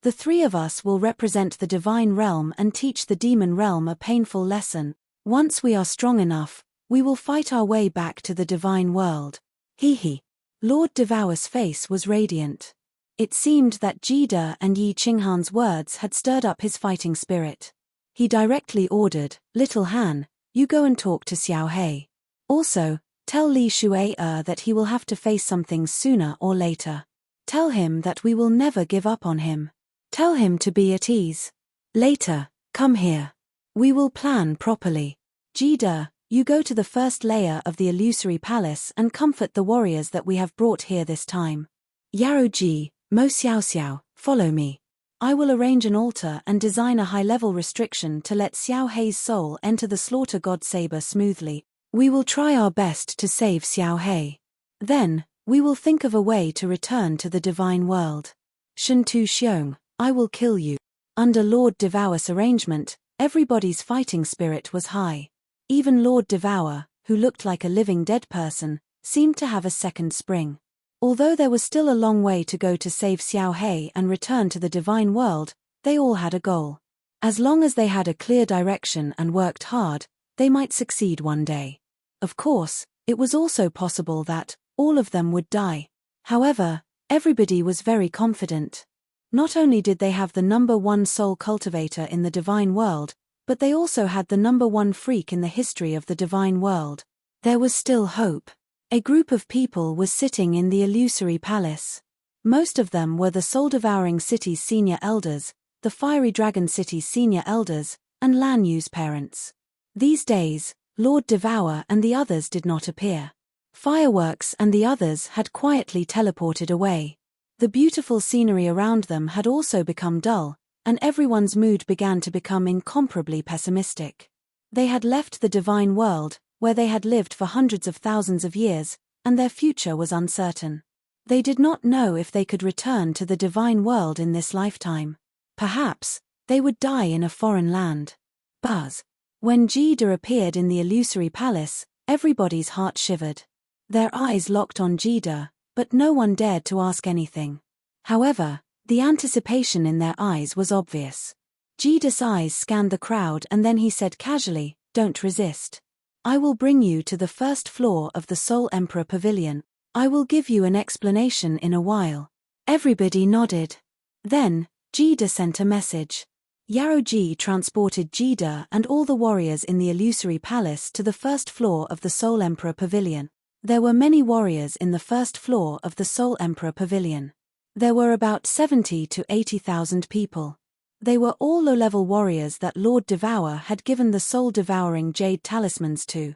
The three of us will represent the divine realm and teach the demon realm a painful lesson. Once we are strong enough, we will fight our way back to the divine world." He. Lord Devour's face was radiant. It seemed that Jida and Yi Qinghan's words had stirred up his fighting spirit. He directly ordered, "Little Han, you go and talk to Xiao Hei. Also, tell Li Shuai that he will have to face some things sooner or later. Tell him that we will never give up on him. Tell him to be at ease. Later, come here. We will plan properly. Jida, you go to the first layer of the illusory palace and comfort the warriors that we have brought here this time. Yaroji, Mo Xiaoxiao, follow me. I will arrange an altar and design a high-level restriction to let Xiao Hei's soul enter the slaughter god saber smoothly. We will try our best to save Xiao Hei. Then, we will think of a way to return to the divine world. Shen Tu Xiong, I will kill you." Under Lord Devour's arrangement, everybody's fighting spirit was high. Even Lord Devour, who looked like a living dead person, seemed to have a second spring. Although there was still a long way to go to save Xiao Hei and return to the divine world, they all had a goal. As long as they had a clear direction and worked hard, they might succeed one day. Of course, it was also possible that all of them would die. However, everybody was very confident. Not only did they have the #1 soul cultivator in the divine world, but they also had the #1 freak in the history of the divine world. There was still hope. A group of people was sitting in the illusory palace. Most of them were the soul-devouring city's senior elders, the fiery dragon city's senior elders, and Lan Yu's parents. These days, Lord Devour and the others did not appear. Fireworks and the others had quietly teleported away. The beautiful scenery around them had also become dull, and everyone's mood began to become incomparably pessimistic. They had left the divine world, where they had lived for hundreds of thousands of years, and their future was uncertain. They did not know if they could return to the divine world in this lifetime. Perhaps, they would die in a foreign land. Buzz. When Jida appeared in the illusory palace, everybody's heart shivered. Their eyes locked on Jida, but no one dared to ask anything. However, the anticipation in their eyes was obvious. Jida's eyes scanned the crowd and then he said casually, "Don't resist. I will bring you to the first floor of the Soul Emperor Pavilion. I will give you an explanation in a while." Everybody nodded. Then, Jida sent a message. Yaroji transported Jida and all the warriors in the illusory palace to the first floor of the Soul Emperor Pavilion. There were many warriors in the first floor of the Soul Emperor Pavilion. There were about 70 to 80,000 people. They were all low-level warriors that Lord Devour had given the soul-devouring jade talismans to.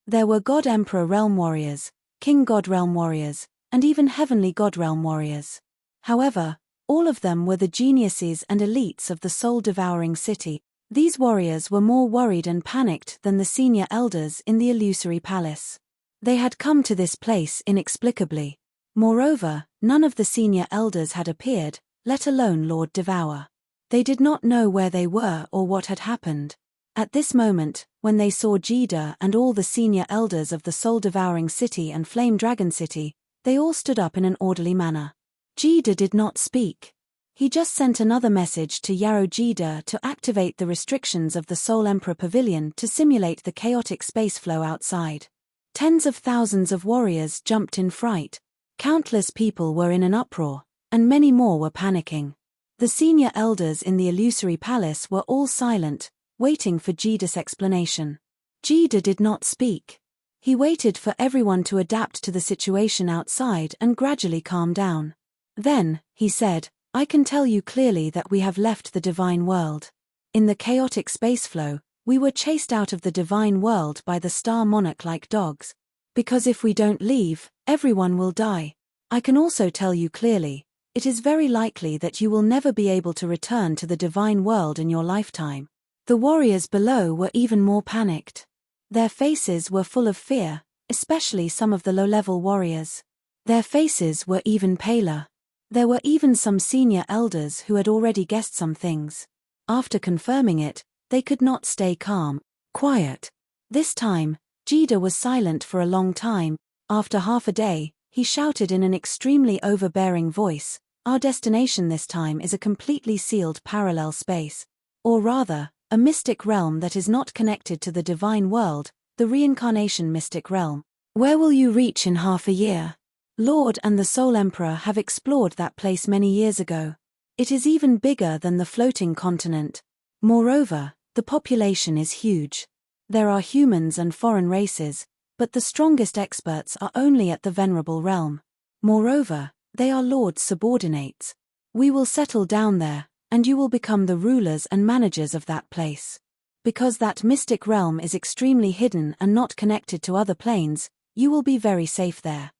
There were God Emperor Realm warriors, King God Realm warriors, and even Heavenly God Realm warriors. However, all of them were the geniuses and elites of the soul-devouring city. These warriors were more worried and panicked than the senior elders in the illusory palace. They had come to this place inexplicably. Moreover, None of the senior elders had appeared, let alone Lord Devour. They did not know where they were or what had happened. At this moment, when they saw Jida and all the senior elders of the soul-devouring city and Flame Dragon City, they all stood up in an orderly manner. Jida did not speak. He just sent another message to Yarrow Jida to activate the restrictions of the Soul Emperor Pavilion to simulate the chaotic space flow outside. Tens of thousands of warriors jumped in fright. Countless people were in an uproar, and many more were panicking. The senior elders in the illusory palace were all silent, waiting for Jida's explanation. Jida did not speak. He waited for everyone to adapt to the situation outside and gradually calm down. Then, he said, I can tell you clearly that we have left the divine world. In the chaotic space flow, we were chased out of the divine world by the Star Monarch like dogs. Because if we don't leave, everyone will die. I can also tell you clearly, it is very likely that you will never be able to return to the divine world in your lifetime. The warriors below were even more panicked. Their faces were full of fear, especially some of the low-level warriors. Their faces were even paler. There were even some senior elders who had already guessed some things. After confirming it, they could not stay calm, quiet. This time, Jida was silent for a long time. After half a day, he shouted in an extremely overbearing voice, our destination this time is a completely sealed parallel space. Or rather, a mystic realm that is not connected to the divine world, the reincarnation mystic realm. Where will you reach in half a year? Lord and the Soul Emperor have explored that place many years ago. It is even bigger than the floating continent. Moreover, the population is huge. There are humans and foreign races, but the strongest experts are only at the Venerable Realm. Moreover, they are Lord's subordinates. We will settle down there, and you will become the rulers and managers of that place. Because that mystic realm is extremely hidden and not connected to other planes, you will be very safe there.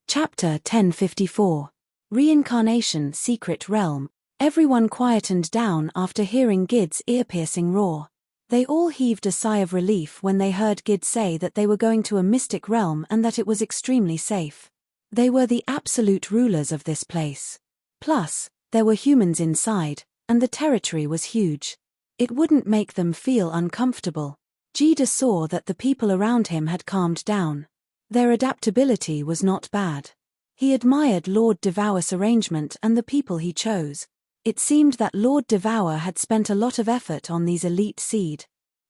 Chapter 1054. Reincarnation Secret Realm. Everyone quietened down after hearing Gid's ear-piercing roar. They all heaved a sigh of relief when they heard Gid say that they were going to a mystic realm and that it was extremely safe. They were the absolute rulers of this place. Plus, there were humans inside, and the territory was huge. It wouldn't make them feel uncomfortable. Jida saw that the people around him had calmed down. Their adaptability was not bad. He admired Lord Devour's arrangement and the people he chose. It seemed that Lord Devour had spent a lot of effort on these elite seed.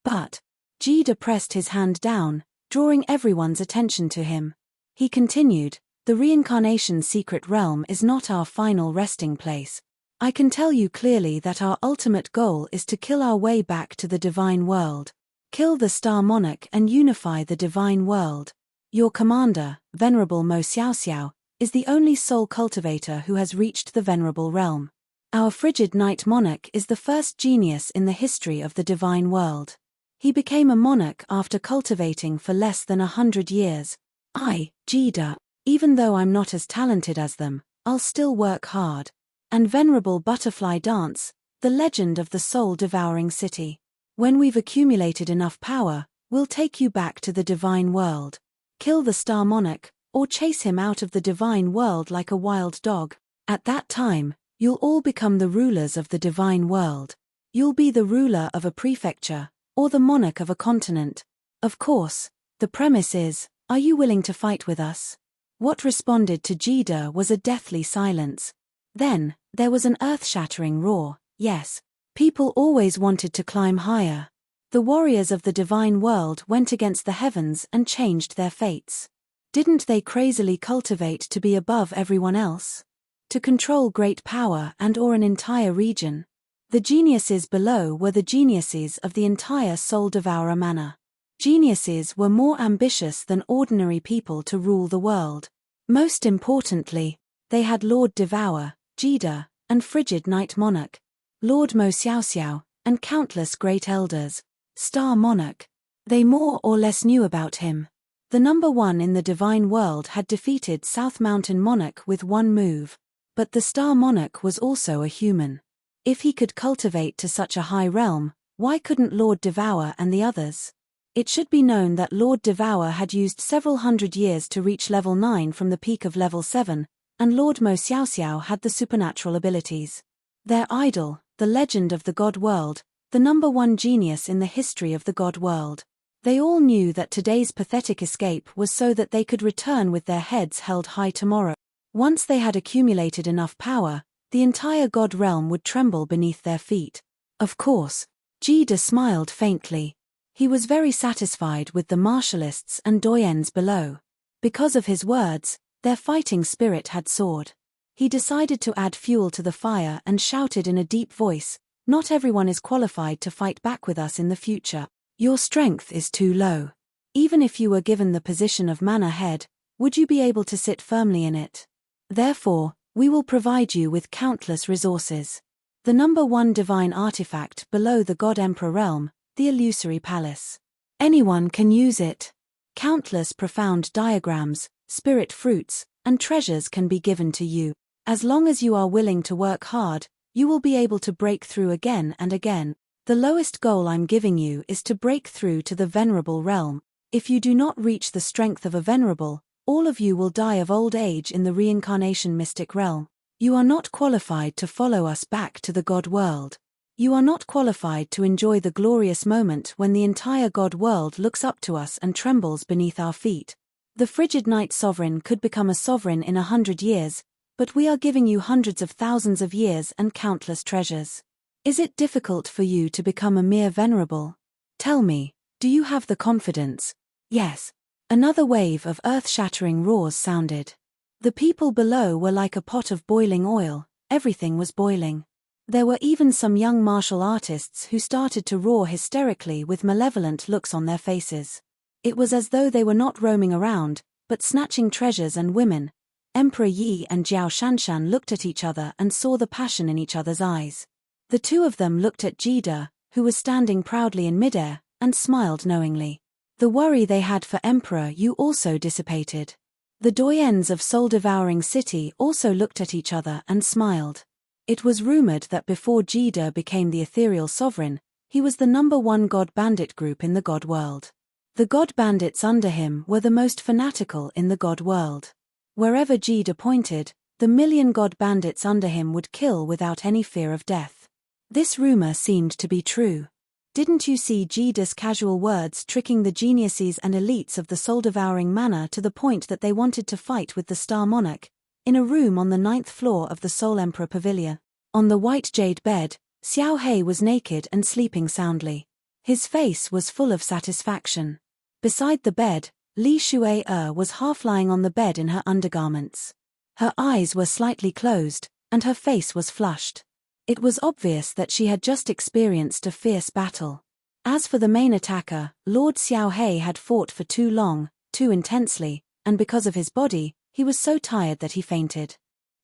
But Jida pressed his hand down, drawing everyone's attention to him. He continued, the reincarnation secret realm is not our final resting place. I can tell you clearly that our ultimate goal is to kill our way back to the divine world. Kill the Star Monarch and unify the divine world. Your commander, Venerable Mo Xiao Xiao, is the only soul cultivator who has reached the Venerable Realm. Our frigid Night Monarch is the first genius in the history of the divine world. He became a monarch after cultivating for less than 100 years. I, Jida, even though I'm not as talented as them, I'll still work hard. And Venerable Butterfly Dance, the legend of the soul-devouring city. When we've accumulated enough power, we'll take you back to the divine world. Kill the Star Monarch, or chase him out of the divine world like a wild dog. At that time, you'll all become the rulers of the divine world. You'll be the ruler of a prefecture, or the monarch of a continent. Of course, the premise is, are you willing to fight with us? What responded to Jida was a deathly silence. Then, there was an earth-shattering roar, yes. People always wanted to climb higher. The warriors of the divine world went against the heavens and changed their fates. Didn't they crazily cultivate to be above everyone else? To control great power and/or an entire region? The geniuses below were the geniuses of the entire Soul Devourer manor. Geniuses were more ambitious than ordinary people to rule the world. Most importantly, they had Lord Devour, Jida, and frigid Night Monarch, Lord Mo Xiao Xiao, and countless great elders. Star Monarch. They more or less knew about him. The number one in the divine world had defeated South Mountain Monarch with one move. But the Star Monarch was also a human. If he could cultivate to such a high realm, why couldn't Lord Devour and the others? It should be known that Lord Devour had used several hundred years to reach level 9 from the peak of level 7, and Lord Mo Xiao Xiao had the supernatural abilities. Their idol, the legend of the god world, the #1 genius in the history of the god world. They all knew that today's pathetic escape was so that they could return with their heads held high tomorrow. Once they had accumulated enough power, the entire god realm would tremble beneath their feet. Of course, Jida smiled faintly. He was very satisfied with the martialists and doyens below. Because of his words, their fighting spirit had soared. He decided to add fuel to the fire and shouted in a deep voice, "Not everyone is qualified to fight back with us in the future. Your strength is too low. Even if you were given the position of manor head, would you be able to sit firmly in it? Therefore, we will provide you with countless resources. The #1 divine artifact below the God Emperor realm, the illusory palace. Anyone can use it. Countless profound diagrams, spirit fruits, and treasures can be given to you. As long as you are willing to work hard, you will be able to break through again and again. The lowest goal I'm giving you is to break through to the venerable realm. If you do not reach the strength of a venerable, all of you will die of old age in the reincarnation mystic realm. You are not qualified to follow us back to the God world. You are not qualified to enjoy the glorious moment when the entire God world looks up to us and trembles beneath our feet. The frigid night sovereign could become a sovereign in 100 years, but we are giving you hundreds of thousands of years and countless treasures. Is it difficult for you to become a mere venerable? Tell me, do you have the confidence?" Yes. Another wave of earth-shattering roars sounded. The people below were like a pot of boiling oil, everything was boiling. There were even some young martial artists who started to roar hysterically with malevolent looks on their faces. It was as though they were not roaming around, but snatching treasures and women. Emperor Yi and Jiao Shanshan looked at each other and saw the passion in each other's eyes. The two of them looked at Jida, who was standing proudly in midair, and smiled knowingly. The worry they had for Emperor Yu also dissipated. The doyens of soul-devouring city also looked at each other and smiled. It was rumored that before Jida became the ethereal sovereign, he was the #1 god bandit group in the god world. The god bandits under him were the most fanatical in the god world. Wherever Jida pointed, the million god bandits under him would kill without any fear of death. This rumor seemed to be true. Didn't you see Jida's casual words tricking the geniuses and elites of the soul-devouring manor to the point that they wanted to fight with the Star Monarch, in a room on the 9th floor of the Soul Emperor Pavilion? On the white jade bed, Xiao Hei was naked and sleeping soundly. His face was full of satisfaction. Beside the bed, Li Shuai was half lying on the bed in her undergarments. Her eyes were slightly closed, and her face was flushed. It was obvious that she had just experienced a fierce battle. As for the main attacker, Lord Xiao Hei had fought for too long, too intensely, and because of his body, he was so tired that he fainted.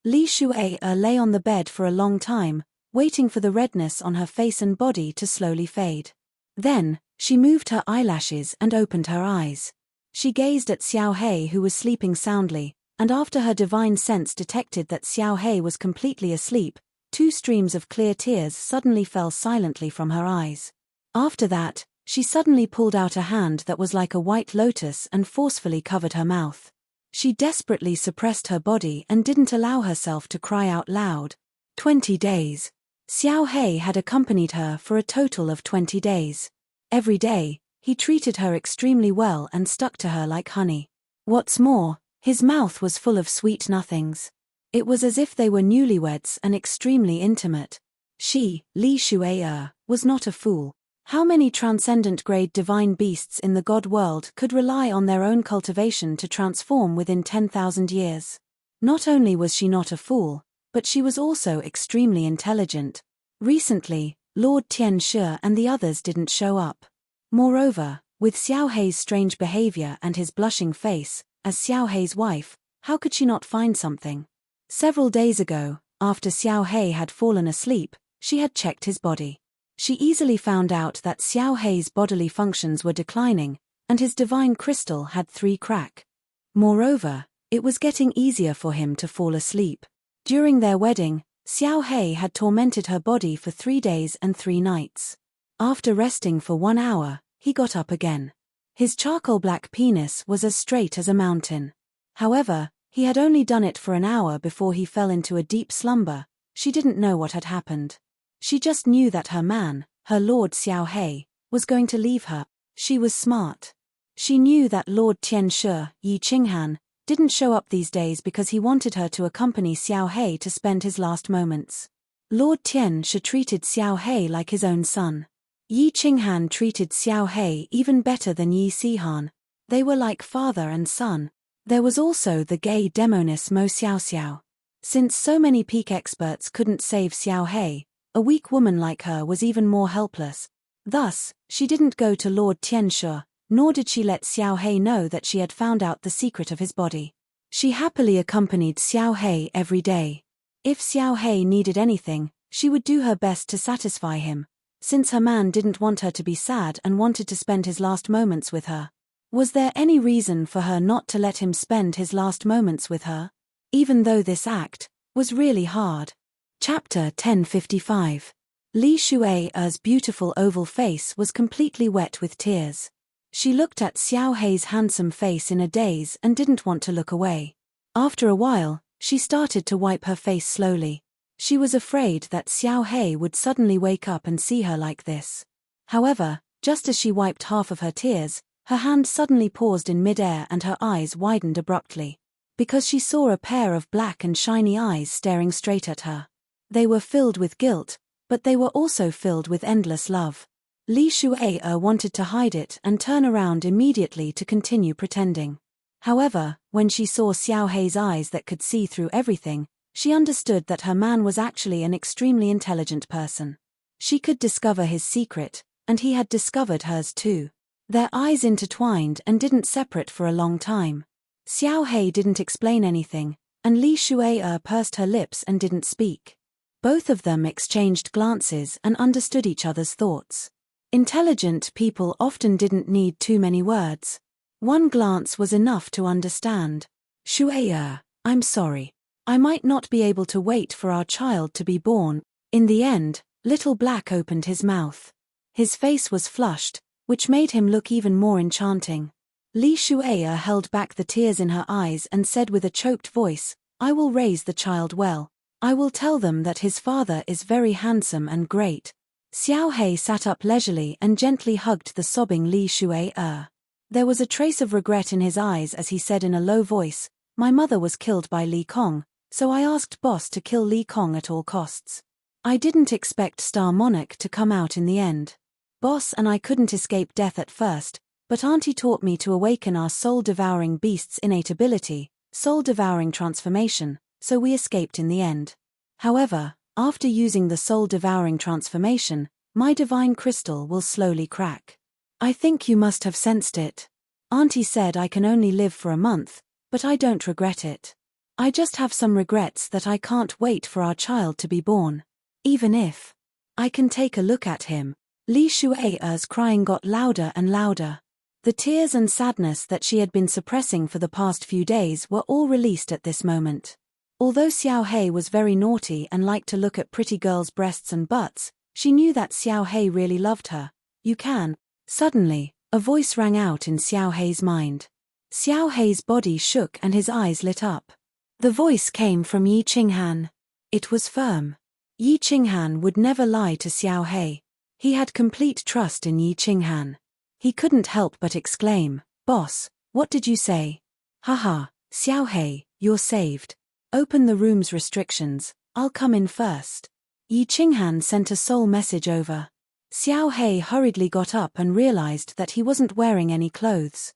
Li Shuai lay on the bed for a long time, waiting for the redness on her face and body to slowly fade. Then, she moved her eyelashes and opened her eyes. She gazed at Xiao Hei, who was sleeping soundly, and after her divine sense detected that Xiao Hei was completely asleep, 2 streams of clear tears suddenly fell silently from her eyes. After that, she suddenly pulled out a hand that was like a white lotus and forcefully covered her mouth. She desperately suppressed her body and didn't allow herself to cry out loud. 20 days. Xiao Hei had accompanied her for a total of 20 days. Every day, he treated her extremely well and stuck to her like honey. What's more, his mouth was full of sweet nothings. It was as if they were newlyweds and extremely intimate. She, Li Shuai, was not a fool. How many transcendent-grade divine beasts in the god world could rely on their own cultivation to transform within 10,000 years? Not only was she not a fool, but she was also extremely intelligent. Recently, Lord Tian Shi and the others didn't show up. Moreover, with Xiao Hei's strange behavior and his blushing face, as Xiao Hei's wife, how could she not find something? Several days ago, after Xiao Hei had fallen asleep, she had checked his body. She easily found out that Xiao Hei's bodily functions were declining, and his divine crystal had 3 cracks. Moreover, it was getting easier for him to fall asleep. During their wedding, Xiao Hei had tormented her body for 3 days and 3 nights. After resting for 1 hour, he got up again. His charcoal black penis was as straight as a mountain. However, He had only done it for an hour before he fell into a deep slumber. She didn't know what had happened. She just knew that her man, her Lord Xiao He, was going to leave her. She was smart. She knew that Lord Tianshi, Yi Qinghan, didn't show up these days because he wanted her to accompany Xiao He to spend his last moments. Lord Tianshi treated Xiao He like his own son. Yi Qinghan treated Xiao He even better than Yi Sihan. They were like father and son. There was also the gay demoness Mo Xiaoxiao. Since so many peak experts couldn't save Xiao He, a weak woman like her was even more helpless. Thus, she didn't go to Lord Tianshi, nor did she let Xiao He know that she had found out the secret of his body. She happily accompanied Xiao He every day. If Xiao He needed anything, she would do her best to satisfy him, since her man didn't want her to be sad and wanted to spend his last moments with her. Was there any reason for her not to let him spend his last moments with her? Even though this act was really hard. Chapter 1055. Li Shuai's beautiful oval face was completely wet with tears. She looked at Xiao He's handsome face in a daze and didn't want to look away. After a while, she started to wipe her face slowly. She was afraid that Xiao He would suddenly wake up and see her like this. However, just as she wiped half of her tears, her hand suddenly paused in mid-air and her eyes widened abruptly. Because she saw a pair of black and shiny eyes staring straight at her. They were filled with guilt, but they were also filled with endless love. Li Shuai wanted to hide it and turn around immediately to continue pretending. However, when she saw Xiao He's eyes that could see through everything, she understood that her man was actually an extremely intelligent person. She could discover his secret, and he had discovered hers too. Their eyes intertwined and didn't separate for a long time. Xiao He didn't explain anything, and Li Shuai pursed her lips and didn't speak. Both of them exchanged glances and understood each other's thoughts. Intelligent people often didn't need too many words. One glance was enough to understand. Shuai, I'm sorry. I might not be able to wait for our child to be born. In the end, Little Black opened his mouth. His face was flushed, which made him look even more enchanting. Li Shuai held back the tears in her eyes and said with a choked voice, I will raise the child well. I will tell them that his father is very handsome and great. Xiao He sat up leisurely and gently hugged the sobbing Li Shuai. There was a trace of regret in his eyes as he said in a low voice, my mother was killed by Li Kong, so I asked Boss to kill Li Kong at all costs. I didn't expect Star Monarch to come out in the end. Boss and I couldn't escape death at first, but Auntie taught me to awaken our soul-devouring beast's innate ability, soul-devouring transformation, so we escaped in the end. However, after using the soul-devouring transformation, my divine crystal will slowly crack. I think you must have sensed it. Auntie said I can only live for a month, but I don't regret it. I just have some regrets that I can't wait for our child to be born. Even if I can take a look at him. Li Shuai's crying got louder and louder. The tears and sadness that she had been suppressing for the past few days were all released at this moment. Although Xiao He was very naughty and liked to look at pretty girls' breasts and butts, she knew that Xiao He really loved her. You can. Suddenly, a voice rang out in Xiao He's mind. Xiao He's body shook and his eyes lit up. The voice came from Yi Qinghan. It was firm. Yi Qinghan would never lie to Xiao He. He had complete trust in Yi Qinghan. He couldn't help but exclaim, Boss, what did you say? Haha, Xiao He, you're saved. Open the room's restrictions, I'll come in first. Yi Qinghan sent a soul message over. Xiao He hurriedly got up and realized that he wasn't wearing any clothes.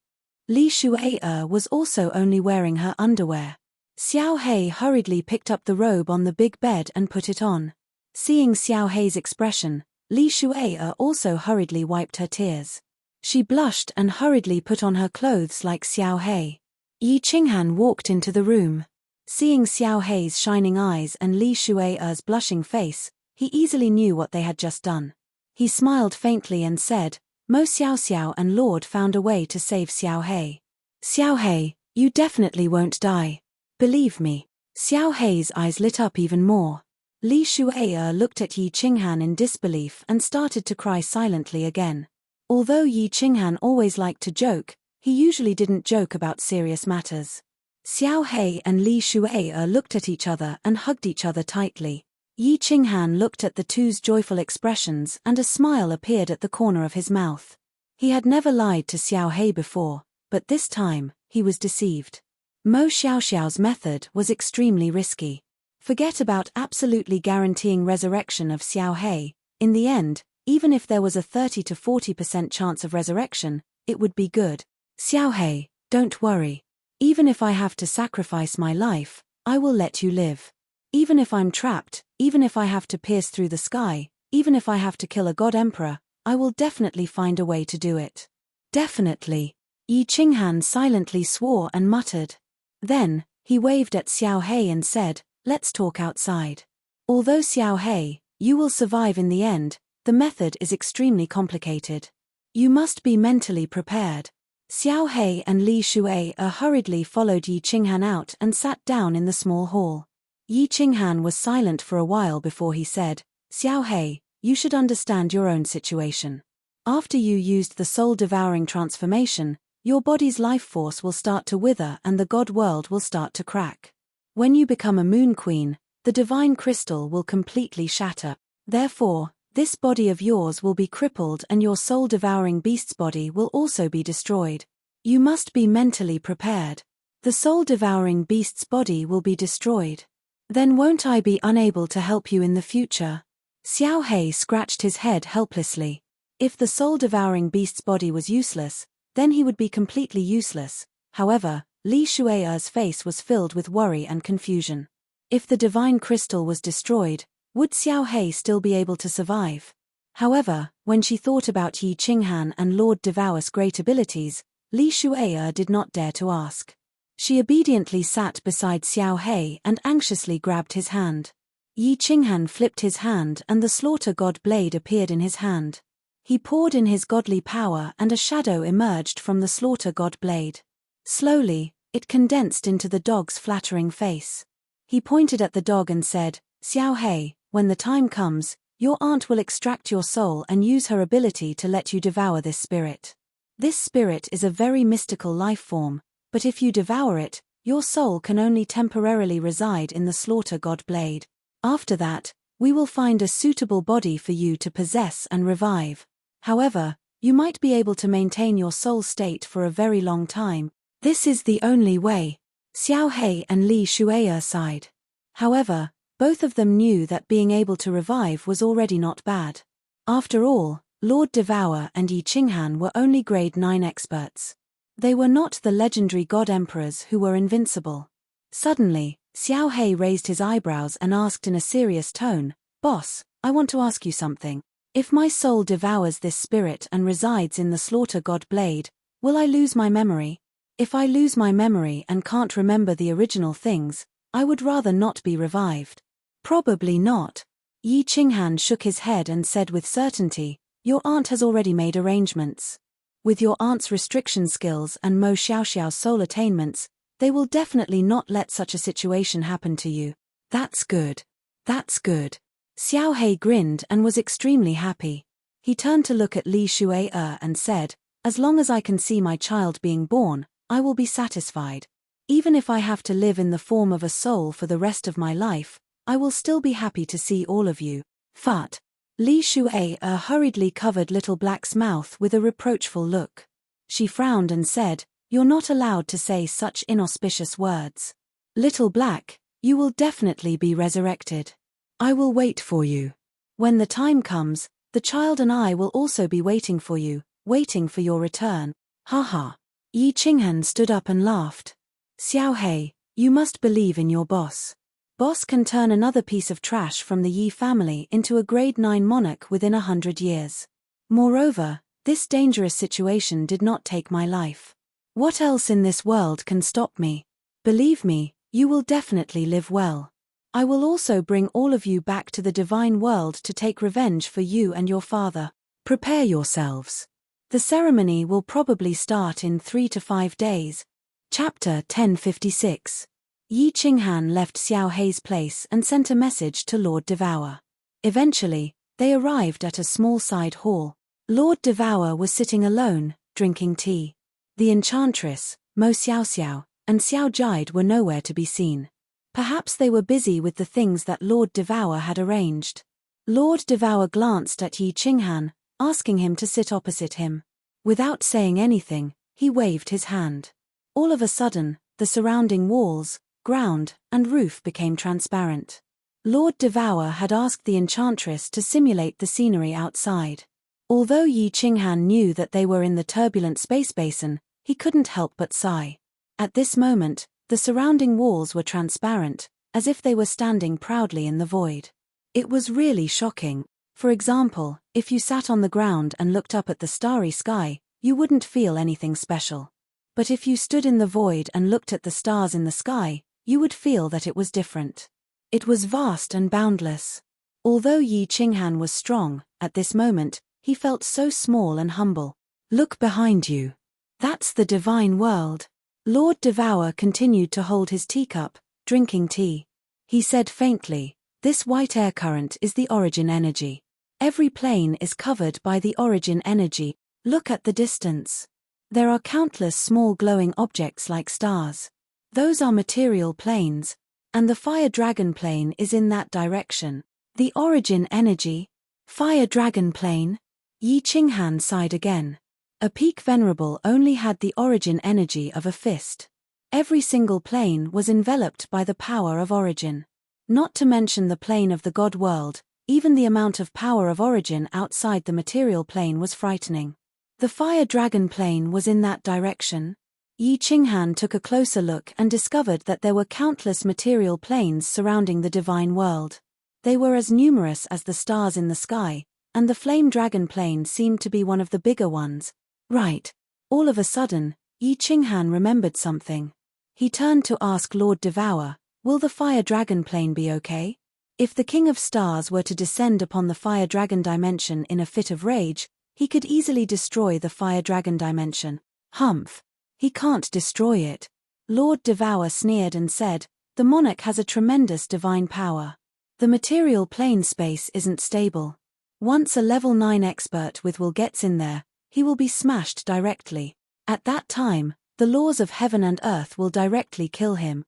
Li Shuai was also only wearing her underwear. Xiao He hurriedly picked up the robe on the big bed and put it on. Seeing Xiao He's expression, Li Shuai also hurriedly wiped her tears. She blushed and hurriedly put on her clothes like Xiao He. Yi Qinghan walked into the room. Seeing Xiao He's shining eyes and Li Shuai's blushing face, he easily knew what they had just done. He smiled faintly and said, Mo Xiaoxiao and Lord found a way to save Xiao He. Xiao He, you definitely won't die. Believe me. Xiao He's eyes lit up even more. Li Shuai looked at Yi Qinghan in disbelief and started to cry silently again. Although Yi Qinghan always liked to joke, he usually didn't joke about serious matters. Xiao He and Li Shuai looked at each other and hugged each other tightly. Yi Qinghan looked at the two's joyful expressions and a smile appeared at the corner of his mouth. He had never lied to Xiao He before, but this time, he was deceived. Mo Xiaoxiao's method was extremely risky. Forget about absolutely guaranteeing resurrection of Xiao He. In the end, even if there was a 30 to 40% chance of resurrection, it would be good. Xiao He, don't worry. Even if I have to sacrifice my life, I will let you live. Even if I'm trapped, even if I have to pierce through the sky, even if I have to kill a god emperor, I will definitely find a way to do it. Definitely. Yi Qinghan silently swore and muttered. Then, he waved at Xiao He and said, let's talk outside. Although Xiao He, you will survive in the end, the method is extremely complicated. You must be mentally prepared. Xiao He and Li Shuai hurriedly followed Yi Qinghan out and sat down in the small hall. Yi Qinghan was silent for a while before he said, Xiao He, you should understand your own situation. After you used the soul-devouring transformation, your body's life force will start to wither and the god world will start to crack. When you become a moon queen, the divine crystal will completely shatter. Therefore, this body of yours will be crippled and your soul-devouring beast's body will also be destroyed. You must be mentally prepared. The soul-devouring beast's body will be destroyed. Then won't I be unable to help you in the future? Xiao He scratched his head helplessly. If the soul-devouring beast's body was useless, then he would be completely useless. However, Li Shuai's face was filled with worry and confusion. If the divine crystal was destroyed, would Xiao He still be able to survive? However, when she thought about Yi Qinghan and Lord Devao's great abilities, Li Shuai did not dare to ask. She obediently sat beside Xiao He and anxiously grabbed his hand. Yi Qinghan flipped his hand and the slaughter god blade appeared in his hand. He poured in his godly power and a shadow emerged from the slaughter god blade. Slowly, it condensed into the dog's flattering face. He pointed at the dog and said, Xiao He, when the time comes, your aunt will extract your soul and use her ability to let you devour this spirit. This spirit is a very mystical life form, but if you devour it, your soul can only temporarily reside in the slaughter god blade. After that, we will find a suitable body for you to possess and revive. However, you might be able to maintain your soul state for a very long time. This is the only way. Xiao He and Li Shuai sighed. However, both of them knew that being able to revive was already not bad. After all, Lord Devour and Yi Qinghan were only grade 9 experts. They were not the legendary god emperors who were invincible. Suddenly, Xiao He raised his eyebrows and asked in a serious tone, Boss, I want to ask you something. If my soul devours this spirit and resides in the slaughter god blade, will I lose my memory? If I lose my memory and can't remember the original things, I would rather not be revived. Probably not. Yi Qinghan shook his head and said with certainty, your aunt has already made arrangements. With your aunt's restriction skills and Mo Xiaoxiao's soul attainments, they will definitely not let such a situation happen to you. That's good. That's good. Xiao He grinned and was extremely happy. He turned to look at Li Shuai and said, as long as I can see my child being born, I will be satisfied. Even if I have to live in the form of a soul for the rest of my life, I will still be happy to see all of you. Fat. Li Shuai hurriedly covered Little Black's mouth with a reproachful look. She frowned and said, you're not allowed to say such inauspicious words. Little Black, you will definitely be resurrected. I will wait for you. When the time comes, the child and I will also be waiting for you, waiting for your return. Ha ha. Yi Qinghan stood up and laughed. Xiao He, you must believe in your boss. Boss can turn another piece of trash from the Yi family into a grade 9 monarch within 100 years. Moreover, this dangerous situation did not take my life. What else in this world can stop me? Believe me, you will definitely live well. I will also bring all of you back to the divine world to take revenge for you and your father. Prepare yourselves. The ceremony will probably start in 3 to 5 days. Chapter 1056. Yi Qinghan left Xiao He's place and sent a message to Lord Devour. Eventually, they arrived at a small side hall. Lord Devour was sitting alone, drinking tea. The enchantress, Mo Xiaoxiao, and Xiao Jide were nowhere to be seen. Perhaps they were busy with the things that Lord Devour had arranged. Lord Devour glanced at Yi Qinghan, asking him to sit opposite him. Without saying anything, he waved his hand. All of a sudden, the surrounding walls, ground, and roof became transparent. Lord Devour had asked the enchantress to simulate the scenery outside. Although Yi Qinghan knew that they were in the turbulent space basin, he couldn't help but sigh. At this moment, the surrounding walls were transparent, as if they were standing proudly in the void. It was really shocking. For example, if you sat on the ground and looked up at the starry sky, you wouldn't feel anything special. But if you stood in the void and looked at the stars in the sky, you would feel that it was different. It was vast and boundless. Although Yi Qinghan was strong, at this moment, he felt so small and humble. Look behind you. That's the divine world. Lord Devour continued to hold his teacup, drinking tea. He said faintly, "This white air current is the origin energy. Every plane is covered by the origin energy. Look at the distance. There are countless small glowing objects like stars. Those are material planes, and the fire dragon plane is in that direction. The origin energy? Fire dragon plane?" Yi Qinghan sighed again. A peak venerable only had the origin energy of a fist. Every single plane was enveloped by the power of origin. Not to mention the plane of the god world, even the amount of power of origin outside the material plane was frightening. The fire dragon plane was in that direction. Yi Qinghan took a closer look and discovered that there were countless material planes surrounding the divine world. They were as numerous as the stars in the sky, and the flame dragon plane seemed to be one of the bigger ones. Right. All of a sudden, Yi Qinghan remembered something. He turned to ask Lord Devour, "Will the fire dragon plane be okay? If the King of Stars were to descend upon the fire dragon dimension in a fit of rage, he could easily destroy the fire dragon dimension." "Humph. He can't destroy it." Lord Devour sneered and said, "The monarch has a tremendous divine power. The material plane space isn't stable. Once a level 9 expert with will gets in there, he will be smashed directly. At that time, the laws of heaven and earth will directly kill him."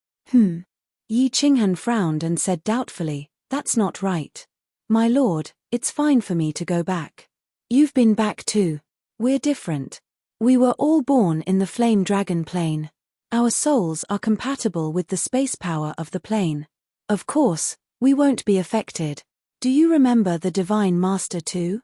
Yi Qinghan frowned and said doubtfully, "That's not right. My lord, it's fine for me to go back. You've been back too. We're different. We were all born in the flame dragon plane. Our souls are compatible with the space power of the plane. Of course, we won't be affected. Do you remember the Divine Master too?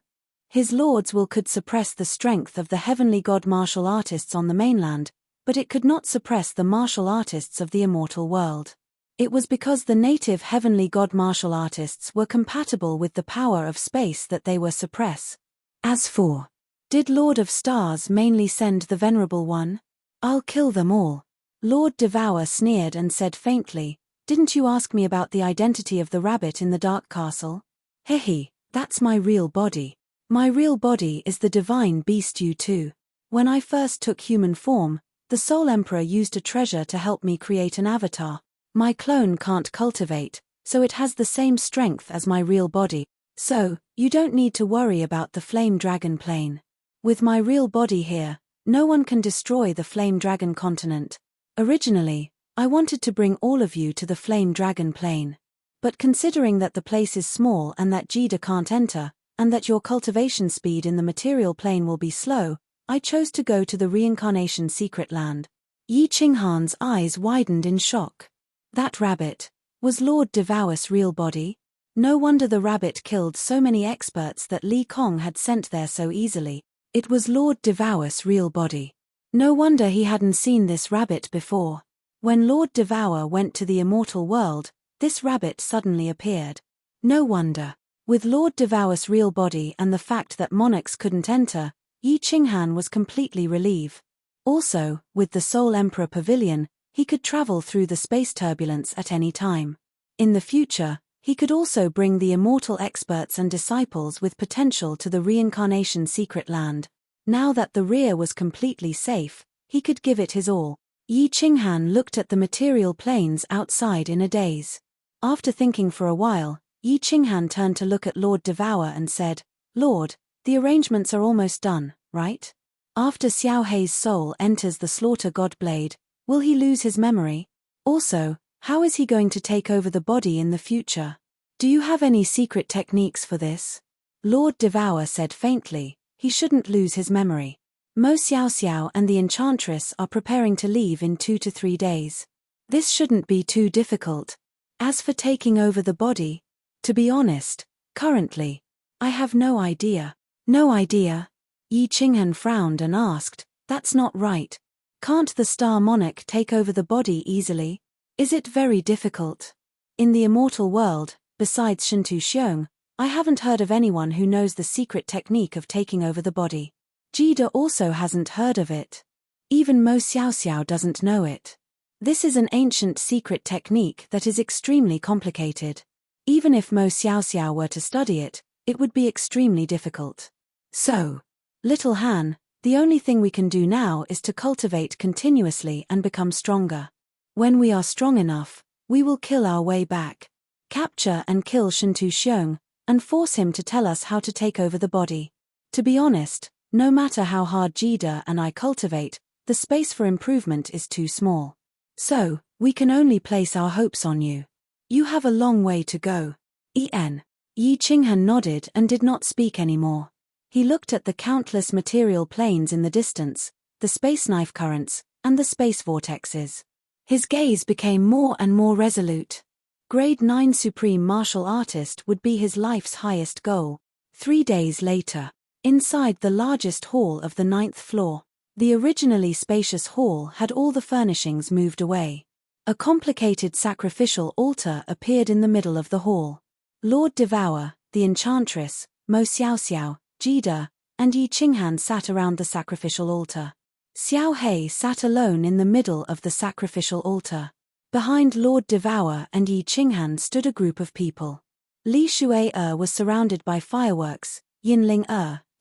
His lord's will could suppress the strength of the heavenly god martial artists on the mainland, but it could not suppress the martial artists of the immortal world. It was because the native heavenly god martial artists were compatible with the power of space that they were suppressed. As for, did Lord of Stars mainly send the Venerable One? I'll kill them all." Lord Devour sneered and said faintly, "Didn't you ask me about the identity of the rabbit in the Dark Castle? Hehe, that's my real body. My real body is the divine beast you too. When I first took human form, the Soul Emperor used a treasure to help me create an avatar. My clone can't cultivate, so it has the same strength as my real body. So, you don't need to worry about the flame dragon plane. With my real body here, no one can destroy the flame dragon continent. Originally, I wanted to bring all of you to the flame dragon plane. But considering that the place is small and that Jida can't enter, and that your cultivation speed in the material plane will be slow, I chose to go to the reincarnation secret land." Yi Qinghan's eyes widened in shock. That rabbit was Lord Devour's real body? No wonder the rabbit killed so many experts that Li Kong had sent there so easily. It was Lord Devour's real body. No wonder he hadn't seen this rabbit before. When Lord Devour went to the immortal world, this rabbit suddenly appeared. No wonder. With Lord Devour's real body and the fact that monarchs couldn't enter, Yi Qinghan was completely relieved. Also, with the Soul Emperor Pavilion, he could travel through the space turbulence at any time. In the future, he could also bring the immortal experts and disciples with potential to the reincarnation secret land. Now that the rear was completely safe, he could give it his all. Yi Qinghan looked at the material planes outside in a daze. After thinking for a while, Yi Qinghan turned to look at Lord Devour and said, "Lord, the arrangements are almost done, right? After Xiao Hei's soul enters the slaughter god blade, Will he lose his memory? Also, how is he going to take over the body in the future? Do you have any secret techniques for this? Lord Devour said faintly, he shouldn't lose his memory. Mo Xiao Xiao and the Enchantress are preparing to leave in 2 to 3 days. This shouldn't be too difficult. As for taking over the body, to be honest, currently, I have no idea. No idea? Yi Qinghan frowned and asked, that's not right. Can't the Star Monarch take over the body easily? Is it very difficult? In the immortal world, besides Shintu Xiong, I haven't heard of anyone who knows the secret technique of taking over the body. Jida also hasn't heard of it. Even Mo Xiao Xiao doesn't know it. This is an ancient secret technique that is extremely complicated. Even if Mo Xiao Xiao were to study it, it would be extremely difficult. So, Little Han, the only thing we can do now is to cultivate continuously and become stronger. When we are strong enough, we will kill our way back. Capture and kill Shintu Xiong, and force him to tell us how to take over the body. To be honest, no matter how hard Jida and I cultivate, the space for improvement is too small. So, we can only place our hopes on you. You have a long way to go. En. Yi Qinghan nodded and did not speak anymore. He looked at the countless material planes in the distance, the space knife currents, and the space vortexes. His gaze became more and more resolute. Grade 9 Supreme Martial Artist would be his life's highest goal. 3 days later, inside the largest hall of the 9th floor, the originally spacious hall had all the furnishings moved away. A complicated sacrificial altar appeared in the middle of the hall. Lord Devour, the Enchantress, Mo Xiao Xiao, Jida, and Yi Qinghan sat around the sacrificial altar. Xiao Hei sat alone in the middle of the sacrificial altar. Behind Lord Devour and Yi Qinghan stood a group of people. Li Shui was surrounded by fireworks, Yinling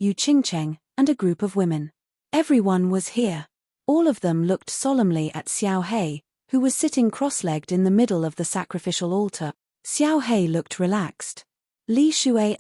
Yu Qingcheng, and a group of women. Everyone was here. All of them looked solemnly at Xiao Hei, who was sitting cross-legged in the middle of the sacrificial altar. Xiao Hei looked relaxed. Li Shui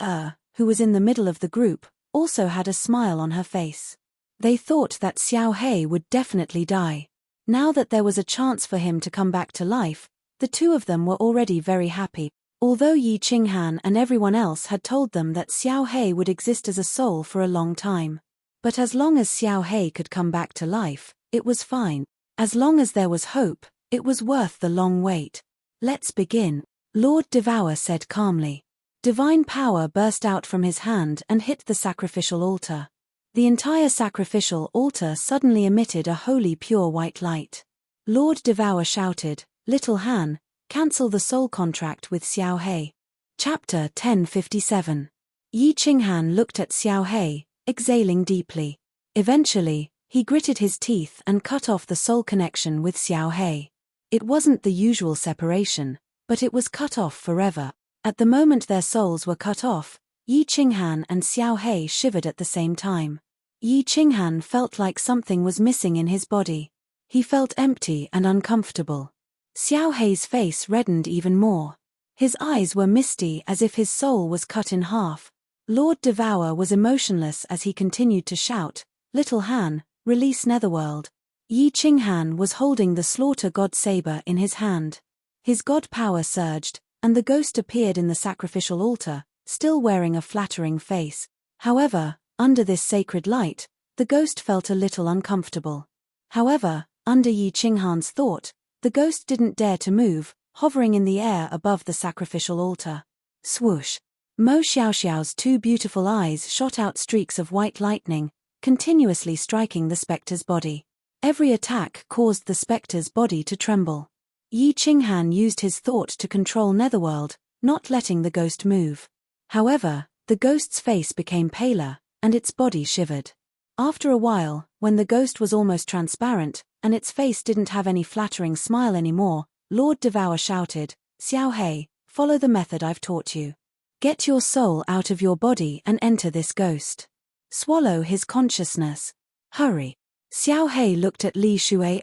who was in the middle of the group, also had a smile on her face. They thought that Xiao Hei would definitely die. Now that there was a chance for him to come back to life, the two of them were already very happy, although Yi Qinghan and everyone else had told them that Xiao Hei would exist as a soul for a long time. But as long as Xiao Hei could come back to life, it was fine. As long as there was hope, it was worth the long wait. Let's begin, Lord Devour said calmly. Divine power burst out from his hand and hit the sacrificial altar. The entire sacrificial altar suddenly emitted a holy pure white light. Lord Devour shouted, Little Han, cancel the soul contract with Xiao Hei. Chapter 1057. Yi Qinghan looked at Xiao Hei, exhaling deeply. Eventually, he gritted his teeth and cut off the soul connection with Xiao Hei. It wasn't the usual separation, but it was cut off forever. At the moment their souls were cut off, Yi Qinghan and Xiao Hei shivered at the same time. Yi Qinghan felt like something was missing in his body. He felt empty and uncomfortable. Xiao Hei's face reddened even more. His eyes were misty as if his soul was cut in half. Lord Devour was emotionless as he continued to shout, Little Han, release Netherworld. Yi Qinghan was holding the Slaughter God Saber in his hand. His god power surged, and the ghost appeared in the sacrificial altar, still wearing a flattering face. However, under this sacred light, the ghost felt a little uncomfortable. However, under Yi Qinghan's thought, the ghost didn't dare to move, hovering in the air above the sacrificial altar. Swoosh! Mo Xiaoxiao's 2 beautiful eyes shot out streaks of white lightning, continuously striking the spectre's body. Every attack caused the spectre's body to tremble. Yi Qinghan used his thought to control Netherworld, not letting the ghost move. However, the ghost's face became paler, and its body shivered. After a while, when the ghost was almost transparent, and its face didn't have any flattering smile anymore, Lord Devour shouted, Xiao Hei, follow the method I've taught you. Get your soul out of your body and enter this ghost. Swallow his consciousness. Hurry. Xiao Hei looked at Li Shui.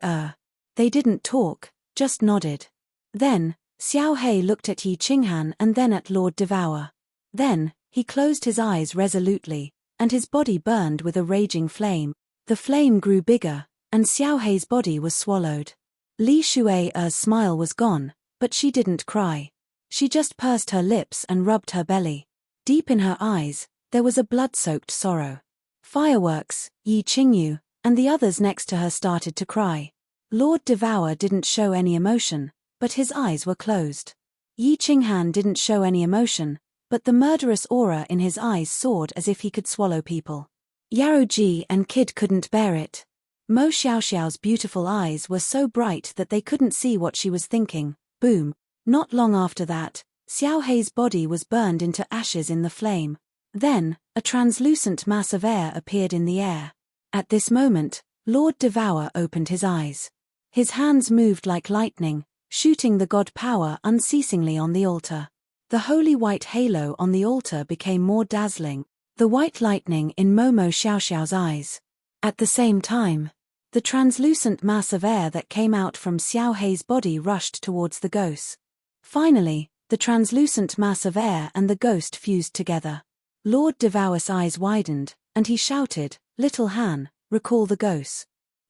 They didn't talk, just nodded. Then, Xiao Hei looked at Yi Qinghan and then at Lord Devour. Then, he closed his eyes resolutely, and his body burned with a raging flame. The flame grew bigger, and Xiao Hei's body was swallowed. Li Shui's smile was gone, but she didn't cry. She just pursed her lips and rubbed her belly. Deep in her eyes, there was a blood-soaked sorrow. Fireworks, Yi Qingyu, and the others next to her started to cry. Lord Devour didn't show any emotion, but his eyes were closed. Yi Qinghan didn't show any emotion, but the murderous aura in his eyes soared as if he could swallow people. Yaoji and Kid couldn't bear it. Mo Xiaoxiao's beautiful eyes were so bright that they couldn't see what she was thinking. Boom. Not long after that, Xiao Hei's body was burned into ashes in the flame. Then, a translucent mass of air appeared in the air. At this moment, Lord Devour opened his eyes. His hands moved like lightning, shooting the god power unceasingly on the altar. The holy white halo on the altar became more dazzling, the white lightning in Momo Xiaoxiao's eyes. At the same time, the translucent mass of air that came out from Xiao Hei's body rushed towards the ghost. Finally, the translucent mass of air and the ghost fused together. Lord Devour's eyes widened, and he shouted, "Little Han, recall the ghost.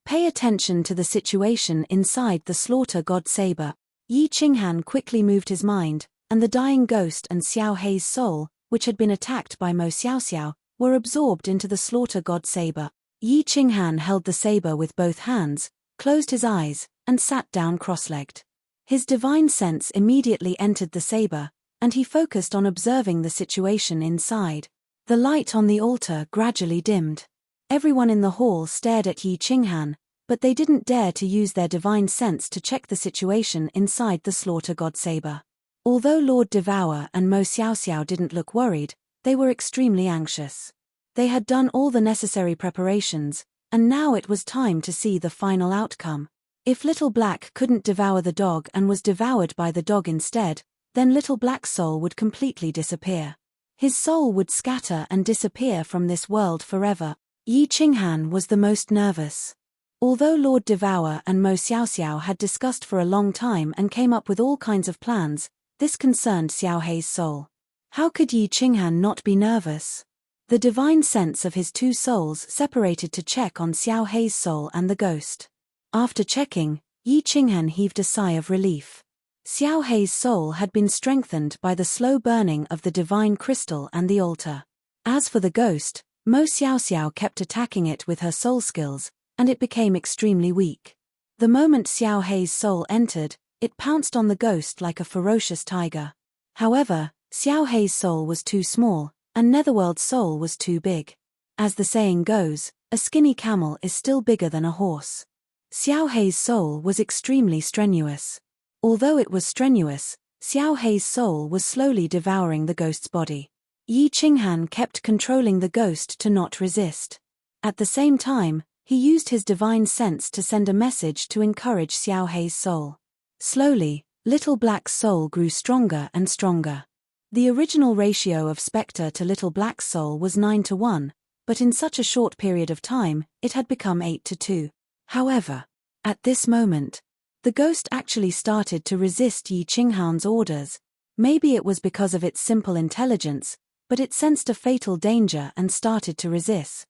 Pay attention to the situation inside the slaughter god saber." Yi Qinghan quickly moved his mind, and the dying ghost and Xiao Hei's soul, which had been attacked by Mo Xiaoxiao, were absorbed into the slaughter god saber. Yi Qinghan held the saber with both hands, closed his eyes, and sat down cross-legged. His divine sense immediately entered the saber, and he focused on observing the situation inside. The light on the altar gradually dimmed. Everyone in the hall stared at Yi Qinghan, but they didn't dare to use their divine sense to check the situation inside the slaughter god saber. Although Lord Devour and Mo Xiaoxiao didn't look worried, they were extremely anxious. They had done all the necessary preparations, and now it was time to see the final outcome. If Little Black couldn't devour the dog and was devoured by the dog instead, then Little Black's soul would completely disappear. His soul would scatter and disappear from this world forever. Yi Qinghan was the most nervous. Although Lord Devour and Mo Xiaoxiao had discussed for a long time and came up with all kinds of plans, this concerned Xiao Hei's soul. How could Yi Qinghan not be nervous? The divine sense of his two souls separated to check on Xiao Hei's soul and the ghost. After checking, Yi Qinghan heaved a sigh of relief. Xiao Hei's soul had been strengthened by the slow burning of the divine crystal and the altar. As for the ghost, Mo Xiaoxiao kept attacking it with her soul skills, and it became extremely weak. The moment Xiao Hei's soul entered, it pounced on the ghost like a ferocious tiger. However, Xiao Hei's soul was too small, and Netherworld's soul was too big. As the saying goes, a skinny camel is still bigger than a horse. Xiao Hei's soul was extremely strenuous. Although it was strenuous, Xiao Hei's soul was slowly devouring the ghost's body. Yi Qinghan kept controlling the ghost to not resist. At the same time, he used his divine sense to send a message to encourage Xiao Hei's soul. Slowly, Little Black's soul grew stronger and stronger. The original ratio of Spectre to Little Black's soul was 9-1, but in such a short period of time, it had become 8-2. However, at this moment, the ghost actually started to resist Yi Qinghan's orders. Maybe it was because of its simple intelligence, but it sensed a fatal danger and started to resist.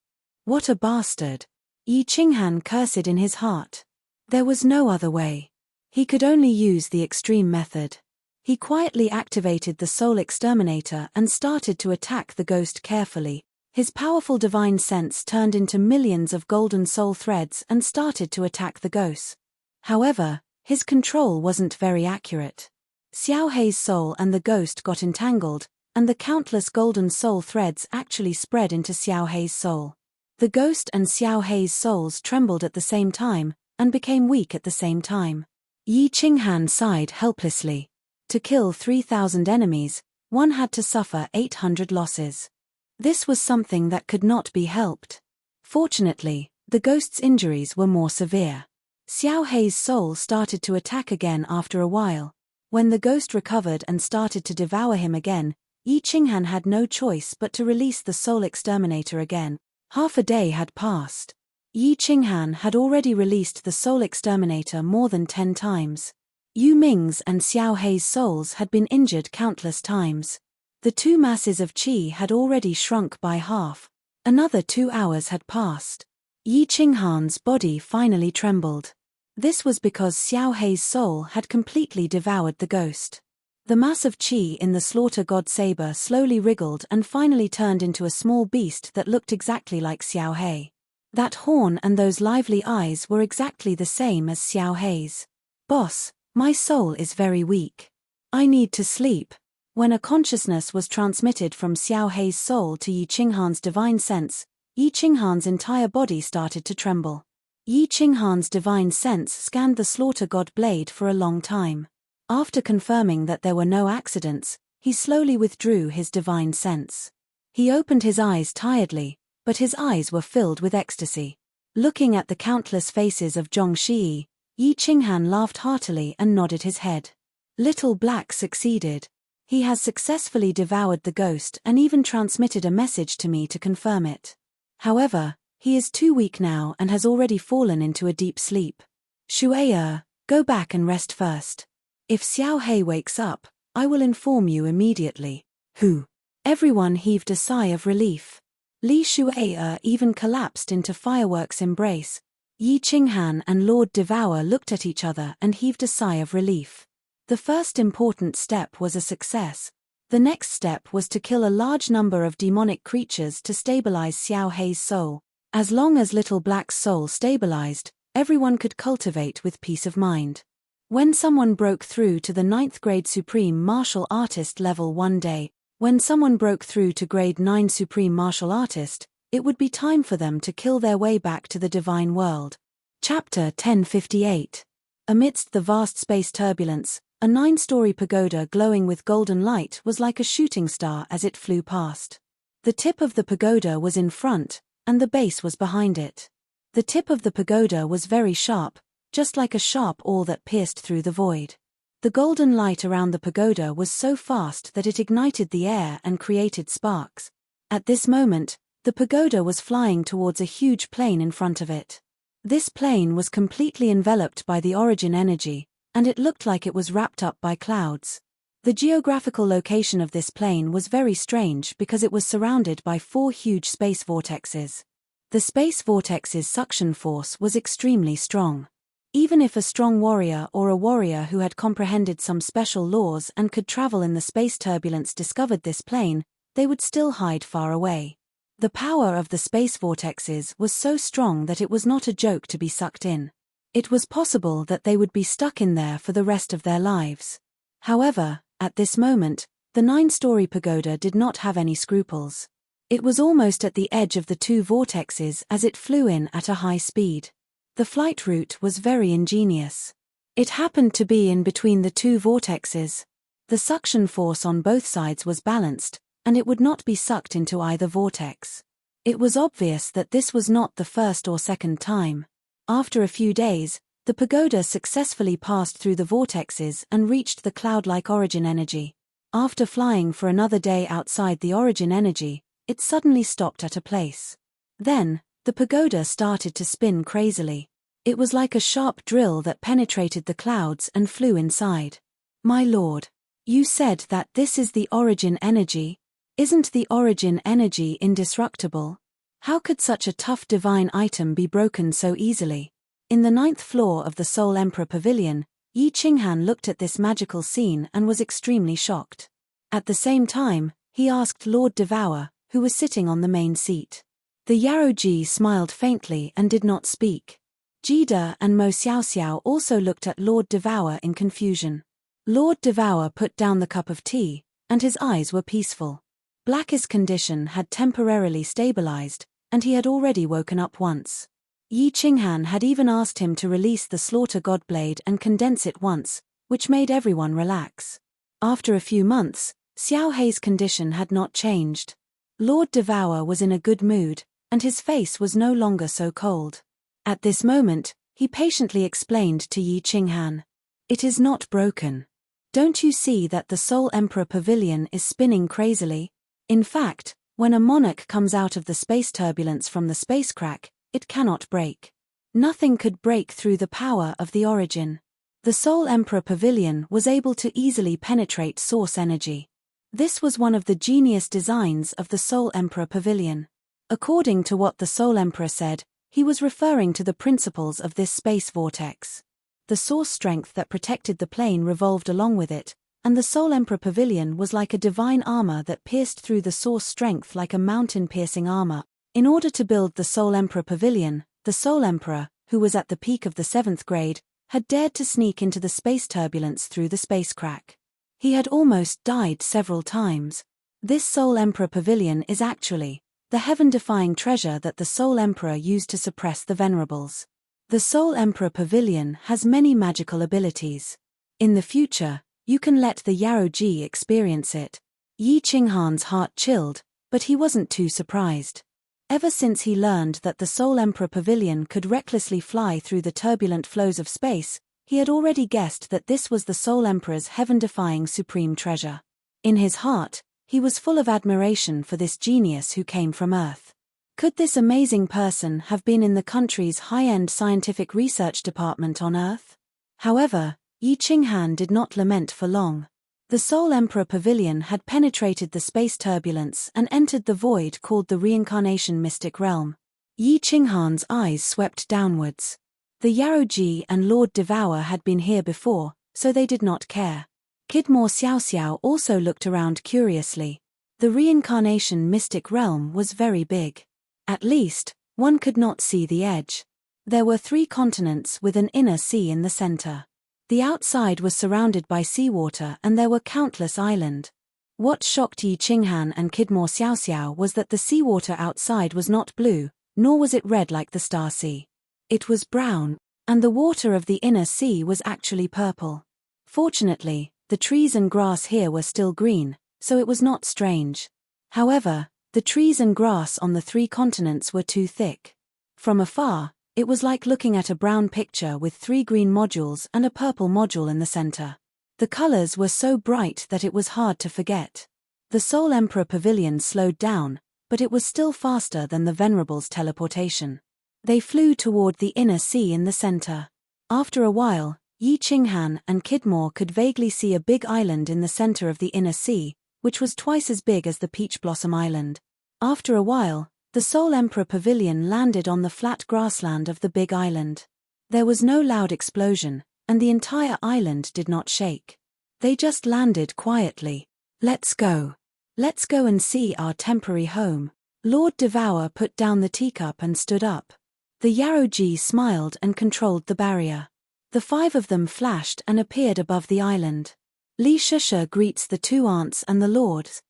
What a bastard! Yi Qinghan cursed in his heart. There was no other way. He could only use the extreme method. He quietly activated the Soul Exterminator and started to attack the ghost carefully. His powerful divine sense turned into millions of golden soul threads and started to attack the ghost. However, his control wasn't very accurate. Xiao Hei's soul and the ghost got entangled, and the countless golden soul threads actually spread into Xiao Hei's soul. The ghost and Xiao Hei's souls trembled at the same time, and became weak at the same time. Yi Qinghan sighed helplessly. To kill 3,000 enemies, one had to suffer 800 losses. This was something that could not be helped. Fortunately, the ghost's injuries were more severe. Xiao Hei's soul started to attack again after a while. When the ghost recovered and started to devour him again, Yi Qinghan had no choice but to release the Soul Exterminator again. Half a day had passed. Yi Qinghan had already released the Soul Exterminator more than 10 times. Yu Ming's and Xiao Hei's souls had been injured countless times. The two masses of qi had already shrunk by half. Another 2 hours had passed. Yi Qinghan's body finally trembled. This was because Xiao Hei's soul had completely devoured the ghost. The mass of qi in the slaughter god saber slowly wriggled and finally turned into a small beast that looked exactly like Xiao Hei. That horn and those lively eyes were exactly the same as Xiao Hei's. "Boss, my soul is very weak. I need to sleep." When a consciousness was transmitted from Xiao Hei's soul to Yi Qinghan's divine sense, Yi Qinghan's entire body started to tremble. Yi Qinghan's divine sense scanned the slaughter god blade for a long time. After confirming that there were no accidents, he slowly withdrew his divine sense. He opened his eyes tiredly, but his eyes were filled with ecstasy. Looking at the countless faces of Zhongxi, Yi Qinghan laughed heartily and nodded his head. Little Black succeeded. He has successfully devoured the ghost and even transmitted a message to me to confirm it. However, he is too weak now and has already fallen into a deep sleep. Shuai, go back and rest first. If Xiao Hei wakes up, I will inform you immediately. Who? Everyone heaved a sigh of relief. Li Shuai even collapsed into fireworks embrace. Yi Qinghan and Lord Devour looked at each other and heaved a sigh of relief. The first important step was a success. The next step was to kill a large number of demonic creatures to stabilize Xiao Hei's soul. As long as Little Black's soul stabilized, everyone could cultivate with peace of mind. When someone broke through to the 9th grade Supreme Martial Artist level one day, when someone broke through to grade 9 Supreme Martial Artist, it would be time for them to kill their way back to the divine world. Chapter 1058. Amidst the vast space turbulence, a 9-story pagoda glowing with golden light was like a shooting star as it flew past. The tip of the pagoda was in front, and the base was behind it. The tip of the pagoda was very sharp, just like a sharp awl that pierced through the void. The golden light around the pagoda was so fast that it ignited the air and created sparks. At this moment, the pagoda was flying towards a huge plane in front of it. This plane was completely enveloped by the origin energy, and it looked like it was wrapped up by clouds. The geographical location of this plane was very strange because it was surrounded by 4 huge space vortexes. The space vortex's suction force was extremely strong. Even if a strong warrior or a warrior who had comprehended some special laws and could travel in the space turbulence discovered this plane, they would still hide far away. The power of the space vortexes was so strong that it was not a joke to be sucked in. It was possible that they would be stuck in there for the rest of their lives. However, at this moment, the 9-story pagoda did not have any scruples. It was almost at the edge of the 2 vortexes as it flew in at a high speed. The flight route was very ingenious. It happened to be in between the 2 vortexes. The suction force on both sides was balanced, and it would not be sucked into either vortex. It was obvious that this was not the first or second time. After a few days, the pagoda successfully passed through the vortexes and reached the cloud-like origin energy. After flying for another day outside the origin energy, it suddenly stopped at a place. Then, the pagoda started to spin crazily. It was like a sharp drill that penetrated the clouds and flew inside. "My lord, you said that this is the origin energy? Isn't the origin energy indestructible? How could such a tough divine item be broken so easily?" In the 9th floor of the Soul Emperor Pavilion, Yi Qinghan looked at this magical scene and was extremely shocked. At the same time, he asked Lord Devour, who was sitting on the main seat. The Yaroji smiled faintly and did not speak. Jida and Mo Xiaoxiao also looked at Lord Devour in confusion. Lord Devour put down the cup of tea, and his eyes were peaceful. Black's condition had temporarily stabilized, and he had already woken up once. Yi Qinghan had even asked him to release the slaughter god blade and condense it once, which made everyone relax. After a few months, Xiao Hei's condition had not changed. Lord Devour was in a good mood, and his face was no longer so cold. At this moment, he patiently explained to Yi Qinghan. "It is not broken. Don't you see that the Soul Emperor Pavilion is spinning crazily? In fact, when a monarch comes out of the space turbulence from the space crack, it cannot break. Nothing could break through the power of the origin. The Soul Emperor Pavilion was able to easily penetrate source energy. This was one of the genius designs of the Soul Emperor Pavilion. According to what the Soul Emperor said, he was referring to the principles of this space vortex. the source strength that protected the plane revolved along with it, and the Soul Emperor Pavilion was like a divine armor that pierced through the source strength like a mountain-piercing armor. In order to build the Soul Emperor Pavilion, the Soul Emperor, who was at the peak of the 7th grade, had dared to sneak into the space turbulence through the space crack. He had almost died several times. This Soul Emperor Pavilion is actually the heaven-defying treasure that the Soul Emperor used to suppress the Venerables. The Soul Emperor Pavilion has many magical abilities. In the future, you can let the Yaoji experience it. Yi Qinghan's heart chilled, but he wasn't too surprised. Ever since he learned that the Soul Emperor Pavilion could recklessly fly through the turbulent flows of space, he had already guessed that this was the Soul Emperor's heaven-defying supreme treasure. In his heart, he was full of admiration for this genius who came from Earth. Could this amazing person have been in the country's high-end scientific research department on Earth? However, Yi Qinghan did not lament for long. The Soul Emperor Pavilion had penetrated the space turbulence and entered the void called the Reincarnation Mystic Realm. Yi Qinghan's eyes swept downwards. The Yaoji and Lord Devour had been here before, so they did not care. Kidmore Xiaoxiao also looked around curiously. The Reincarnation Mystic Realm was very big. At least, one could not see the edge. There were 3 continents with an inner sea in the center. The outside was surrounded by seawater and there were countless islands. What shocked Yi Qinghan and Kidmore Xiaoxiao was that the seawater outside was not blue, nor was it red like the Star Sea. It was brown, and the water of the inner sea was actually purple. Fortunately, the trees and grass here were still green, so it was not strange. However, the trees and grass on the 3 continents were too thick. From afar, it was like looking at a brown picture with 3 green modules and a purple module in the center. The colors were so bright that it was hard to forget. The Soul Emperor Pavilion slowed down, but it was still faster than the Venerable's teleportation. They flew toward the inner sea in the center. After a while, Yi Qinghan and Kidmore could vaguely see a big island in the center of the inner sea, which was twice as big as the Peach Blossom Island. After a while, the Soul Emperor Pavilion landed on the flat grassland of the big island. There was no loud explosion, and the entire island did not shake. They just landed quietly. Let's go. Let's go and see our temporary home. Lord Devour put down the teacup and stood up. The Yaoji smiled and controlled the barrier. The 5 of them flashed and appeared above the island. Li Shusha greets the 2 aunts and the lords.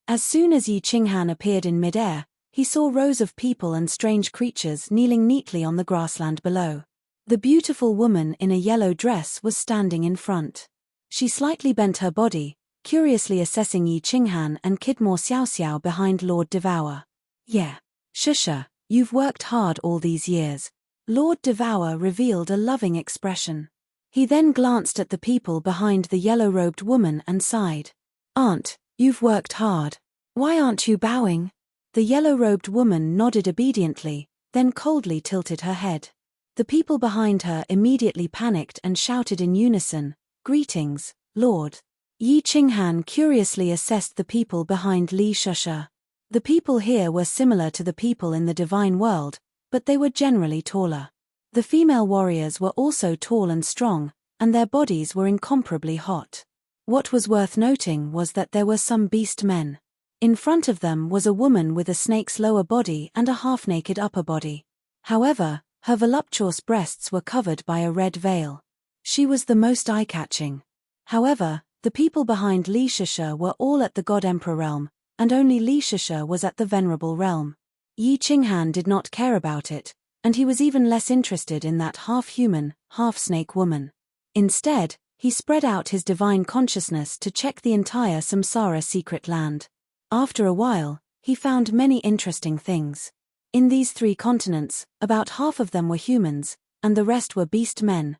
As soon as Yi Qinghan appeared in midair, he saw rows of people and strange creatures kneeling neatly on the grassland below. The beautiful woman in a yellow dress was standing in front. She slightly bent her body, curiously assessing Yi Qinghan and Kidmore Xiaoxiao behind Lord Devour. Yeah. Shusha, you've worked hard all these years. Lord Devour revealed a loving expression. He then glanced at the people behind the yellow-robed woman and sighed. Aunt, you've worked hard. Why aren't you bowing? The yellow-robed woman nodded obediently, then coldly tilted her head. The people behind her immediately panicked and shouted in unison, Greetings, Lord. Yi Qinghan curiously assessed the people behind Li Shusha. The people here were similar to the people in the divine world, but they were generally taller. The female warriors were also tall and strong, and their bodies were incomparably hot. What was worth noting was that there were some beast men. In front of them was a woman with a snake's lower body and a half-naked upper body. However, her voluptuous breasts were covered by a red veil. She was the most eye-catching. However, the people behind Li Shusha were all at the God Emperor realm, and only Li Shusha was at the Venerable realm. Yi Qinghan did not care about it, and he was even less interested in that half-human, half-snake woman. Instead, he spread out his divine consciousness to check the entire Samsara secret land. After a while, he found many interesting things. In these 3 continents, about half of them were humans, and the rest were beast men,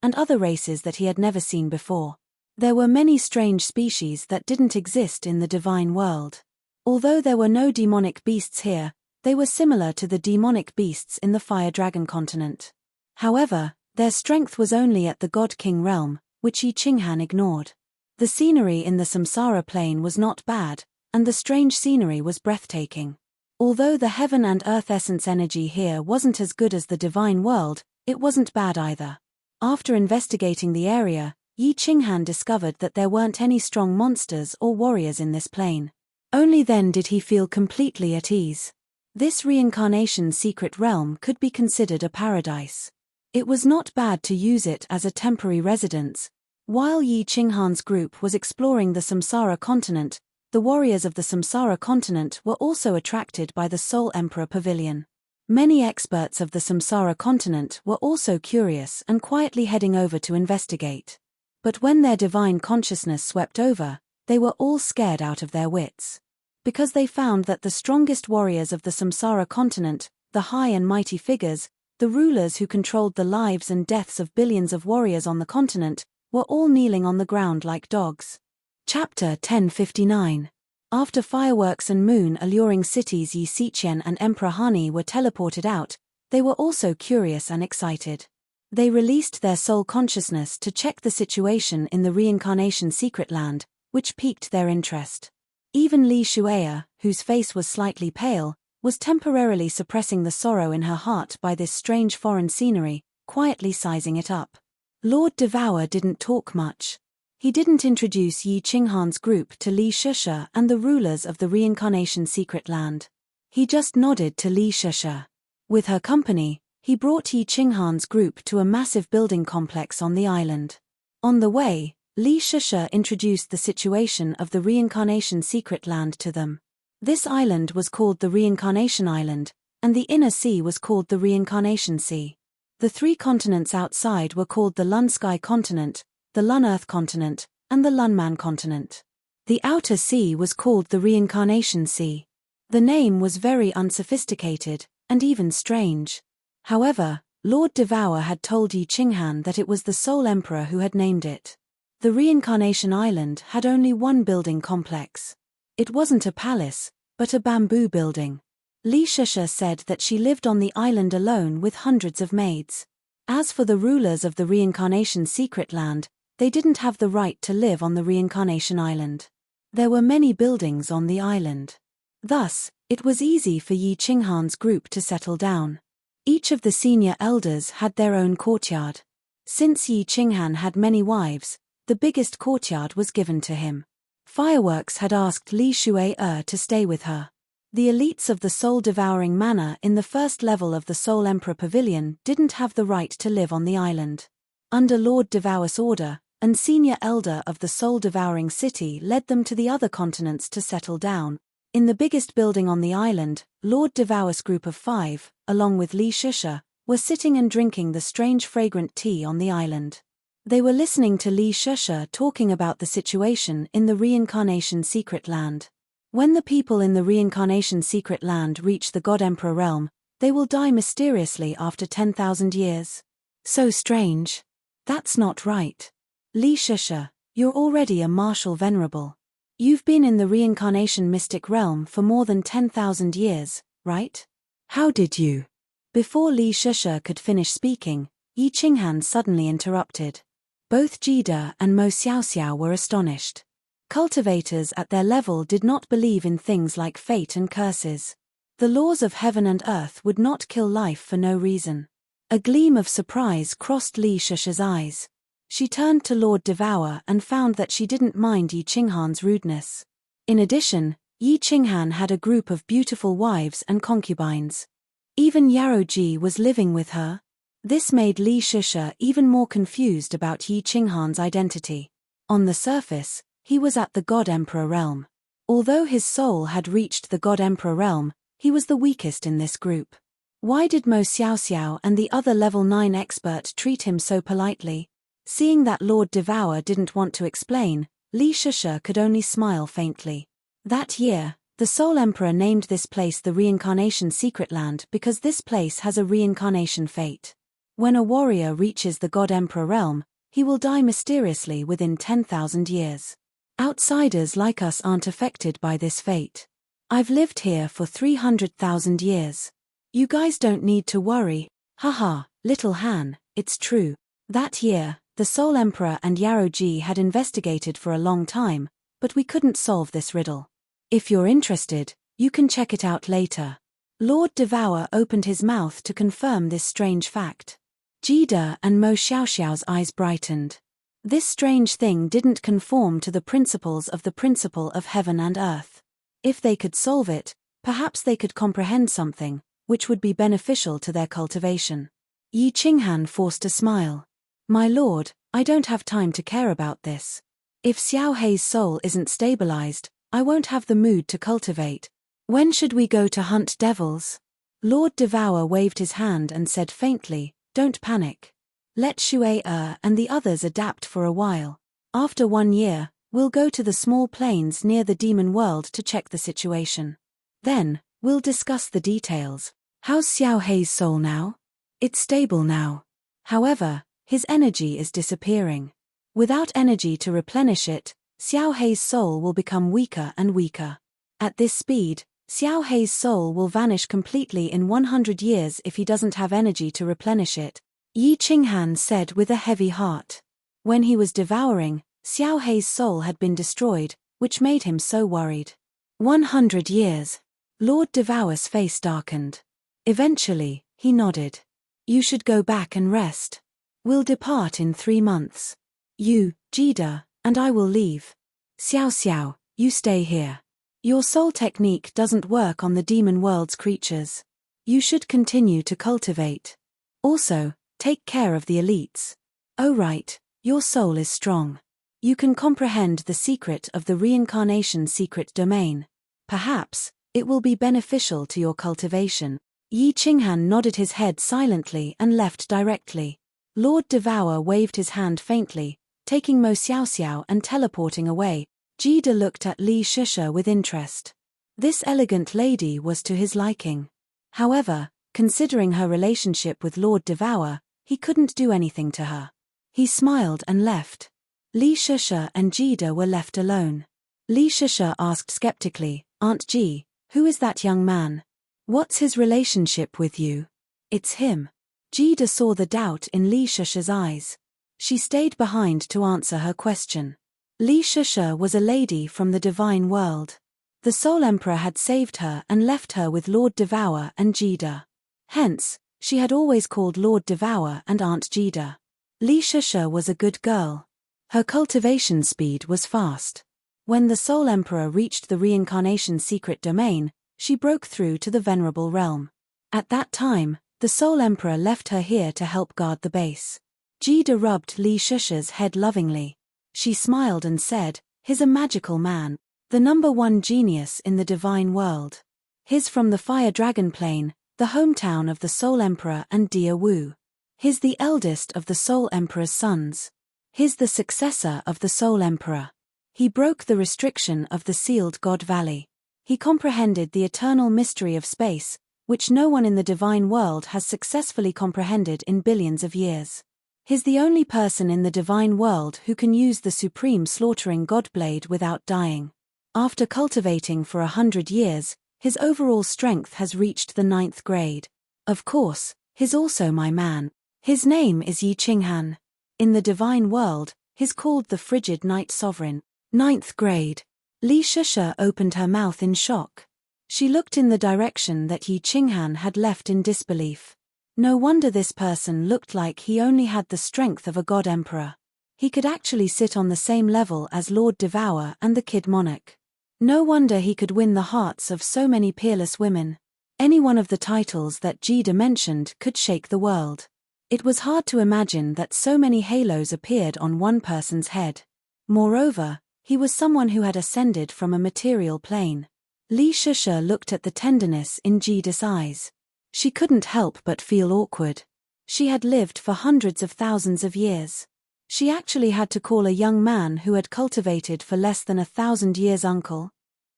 and other races that he had never seen before. There were many strange species that didn't exist in the divine world. Although there were no demonic beasts here, they were similar to the demonic beasts in the Fire Dragon continent. However, their strength was only at the God King realm, which Yi Qinghan ignored. The scenery in the Samsara plane was not bad, and the strange scenery was breathtaking. Although the heaven and earth essence energy here wasn't as good as the divine world, it wasn't bad either. After investigating the area, Yi Qinghan discovered that there weren't any strong monsters or warriors in this plane. Only then did he feel completely at ease. This reincarnation secret realm could be considered a paradise. It was not bad to use it as a temporary residence. While Yi Qinghan's group was exploring the Samsara continent, the warriors of the Samsara continent were also attracted by the Soul Emperor Pavilion. Many experts of the Samsara continent were also curious and quietly heading over to investigate. But when their divine consciousness swept over, they were all scared out of their wits. Because they found that the strongest warriors of the Samsara continent, the high and mighty figures, the rulers who controlled the lives and deaths of billions of warriors on the continent, were all kneeling on the ground like dogs. Chapter 1059. After fireworks and moon-alluring cities Yi Xiqian and Emperor Hani were teleported out, they were also curious and excited. They released their soul consciousness to check the situation in the reincarnation secret land, which piqued their interest. Even Li Shueya, whose face was slightly pale, was temporarily suppressing the sorrow in her heart by this strange foreign scenery, quietly sizing it up. Lord Devour didn't talk much. He didn't introduce Yi Qinghan's group to Li Shusha and the rulers of the reincarnation secret land. He just nodded to Li Shusha. With her company, he brought Yi Qinghan's group to a massive building complex on the island. On the way, Li Shusha introduced the situation of the reincarnation secret land to them. This island was called the Reincarnation Island, and the inner sea was called the Reincarnation Sea. The three continents outside were called the Lunsky continent, the Lunearth continent, and the Lunman continent. The outer sea was called the Reincarnation Sea. The name was very unsophisticated, and even strange. However, Lord Devour had told Yi Qinghan that it was the Soul Emperor who had named it. The Reincarnation Island had only one building complex. It wasn't a palace, but a bamboo building. Li Shusha said that she lived on the island alone with hundreds of maids. As for the rulers of the reincarnation secret land, they didn't have the right to live on the reincarnation island. There were many buildings on the island. Thus, it was easy for Yi Qinghan's group to settle down. Each of the senior elders had their own courtyard. Since Yi Qinghan had many wives, the biggest courtyard was given to him. Fireworks had asked Li Shueya to stay with her. The elites of the soul-devouring manor in the first level of the Soul Emperor Pavilion didn't have the right to live on the island. Under Lord Devour's order, an senior elder of the soul-devouring city led them to the other continents to settle down. In the biggest building on the island, Lord Devour's group of 5, along with Li Shusha, were sitting and drinking the strange fragrant tea on the island. They were listening to Li Shusha talking about the situation in the reincarnation secret land. When the people in the reincarnation secret land reach the God Emperor realm, they will die mysteriously after 10,000 years. So strange. That's not right. Li Shusha, you're already a martial venerable. You've been in the reincarnation mystic realm for more than 10,000 years, right? How did you? Before Li Shusha could finish speaking, Yi Qinghan suddenly interrupted. Both Jida and Mo Xiaoxiao were astonished. Cultivators at their level did not believe in things like fate and curses. The laws of heaven and earth would not kill life for no reason. A gleam of surprise crossed Li Shusha's eyes. She turned to Lord Devour and found that she didn't mind Yi Qinghan's rudeness. In addition, Yi Qinghan had a group of beautiful wives and concubines. Even Yaroji was living with her. This made Li Shusha even more confused about Yi Qinghan's identity. On the surface, he was at the God Emperor realm. Although his soul had reached the God Emperor realm, he was the weakest in this group. Why did Mo Xiaoxiao and the other level 9 expert treat him so politely? Seeing that Lord Devour didn't want to explain, Li Shusha could only smile faintly. That year, the Soul Emperor named this place the Reincarnation Secret Land because this place has a reincarnation fate. When a warrior reaches the God Emperor realm, he will die mysteriously within 10,000 years. Outsiders like us aren't affected by this fate. I've lived here for 300,000 years. You guys don't need to worry. Haha, little Han, it's true. That year, the Soul Emperor and Yaroji had investigated for a long time, but we couldn't solve this riddle. If you're interested, you can check it out later. Lord Devour opened his mouth to confirm this strange fact. Jida and Mo Xiaoxiao's eyes brightened. This strange thing didn't conform to the principles of the principle of heaven and earth. If they could solve it, perhaps they could comprehend something, which would be beneficial to their cultivation. Yi Qinghan forced a smile. My lord, I don't have time to care about this. If Xiao Hei's soul isn't stabilized, I won't have the mood to cultivate. When should we go to hunt devils? Lord Devour waved his hand and said faintly, don't panic. Let Xue and the others adapt for a while. After 1 year, we'll go to the small plains near the demon world to check the situation. Then, we'll discuss the details. How's Xiao Hei's soul now? It's stable now. However, his energy is disappearing. Without energy to replenish it, Xiao Hei's soul will become weaker and weaker. At this speed, Xiao Hei's soul will vanish completely in 100 years if he doesn't have energy to replenish it, Yi Qinghan said with a heavy heart. When he was devouring, Xiao Hei's soul had been destroyed, which made him so worried. 100 years. Lord Devour's face darkened. Eventually, he nodded. You should go back and rest. We'll depart in 3 months. You, Jida, and I will leave. Xiao Xiao, you stay here. Your soul technique doesn't work on the demon world's creatures. You should continue to cultivate. Also, take care of the elites. Oh right, your soul is strong. You can comprehend the secret of the reincarnation secret domain. Perhaps, it will be beneficial to your cultivation. Yi Qinghan nodded his head silently and left directly. Lord Devour waved his hand faintly, taking Mo Xiaoxiao and teleporting away. Jida looked at Li Shusha with interest. This elegant lady was to his liking. However, considering her relationship with Lord Devour, he couldn't do anything to her. He smiled and left. Li Shusha and Jida were left alone. Li Shusha asked skeptically, Aunt Ji, who is that young man? What's his relationship with you? It's him. Jida saw the doubt in Li Shusha's eyes. She stayed behind to answer her question. Li Shusha was a lady from the divine world. The Soul Emperor had saved her and left her with Lord Devour and Jida. Hence, she had always called Lord Devour and Aunt Jida. Li Shusha was a good girl. Her cultivation speed was fast. When the Soul Emperor reached the reincarnation secret domain, she broke through to the venerable realm. At that time, the Soul Emperor left her here to help guard the base. Jida rubbed Li Shusha's head lovingly. She smiled and said, he's a magical man, the #1 genius in the divine world. He's from the Fire Dragon Plane, the hometown of the Soul Emperor and Dia Wu. He's the eldest of the Soul Emperor's sons. He's the successor of the Soul Emperor. He broke the restriction of the sealed God Valley. He comprehended the eternal mystery of space, which no one in the divine world has successfully comprehended in billions of years. He's the only person in the divine world who can use the supreme slaughtering Godblade without dying. After cultivating for 100 years, his overall strength has reached the 9th grade. Of course, he's also my man. His name is Yi Qinghan. In the divine world, he's called the Frigid Night Sovereign. 9th grade. Li Shusha opened her mouth in shock. She looked in the direction that Yi Qinghan had left in disbelief. No wonder this person looked like he only had the strength of a god emperor. He could actually sit on the same level as Lord Devour and the Kid Monarch. No wonder he could win the hearts of so many peerless women. Any one of the titles that Jida mentioned could shake the world. It was hard to imagine that so many halos appeared on one person's head. Moreover, he was someone who had ascended from a material plane. Li Shusha looked at the tenderness in Jida's eyes. She couldn't help but feel awkward. She had lived for hundreds of thousands of years. She actually had to call a young man who had cultivated for less than 1,000 years uncle.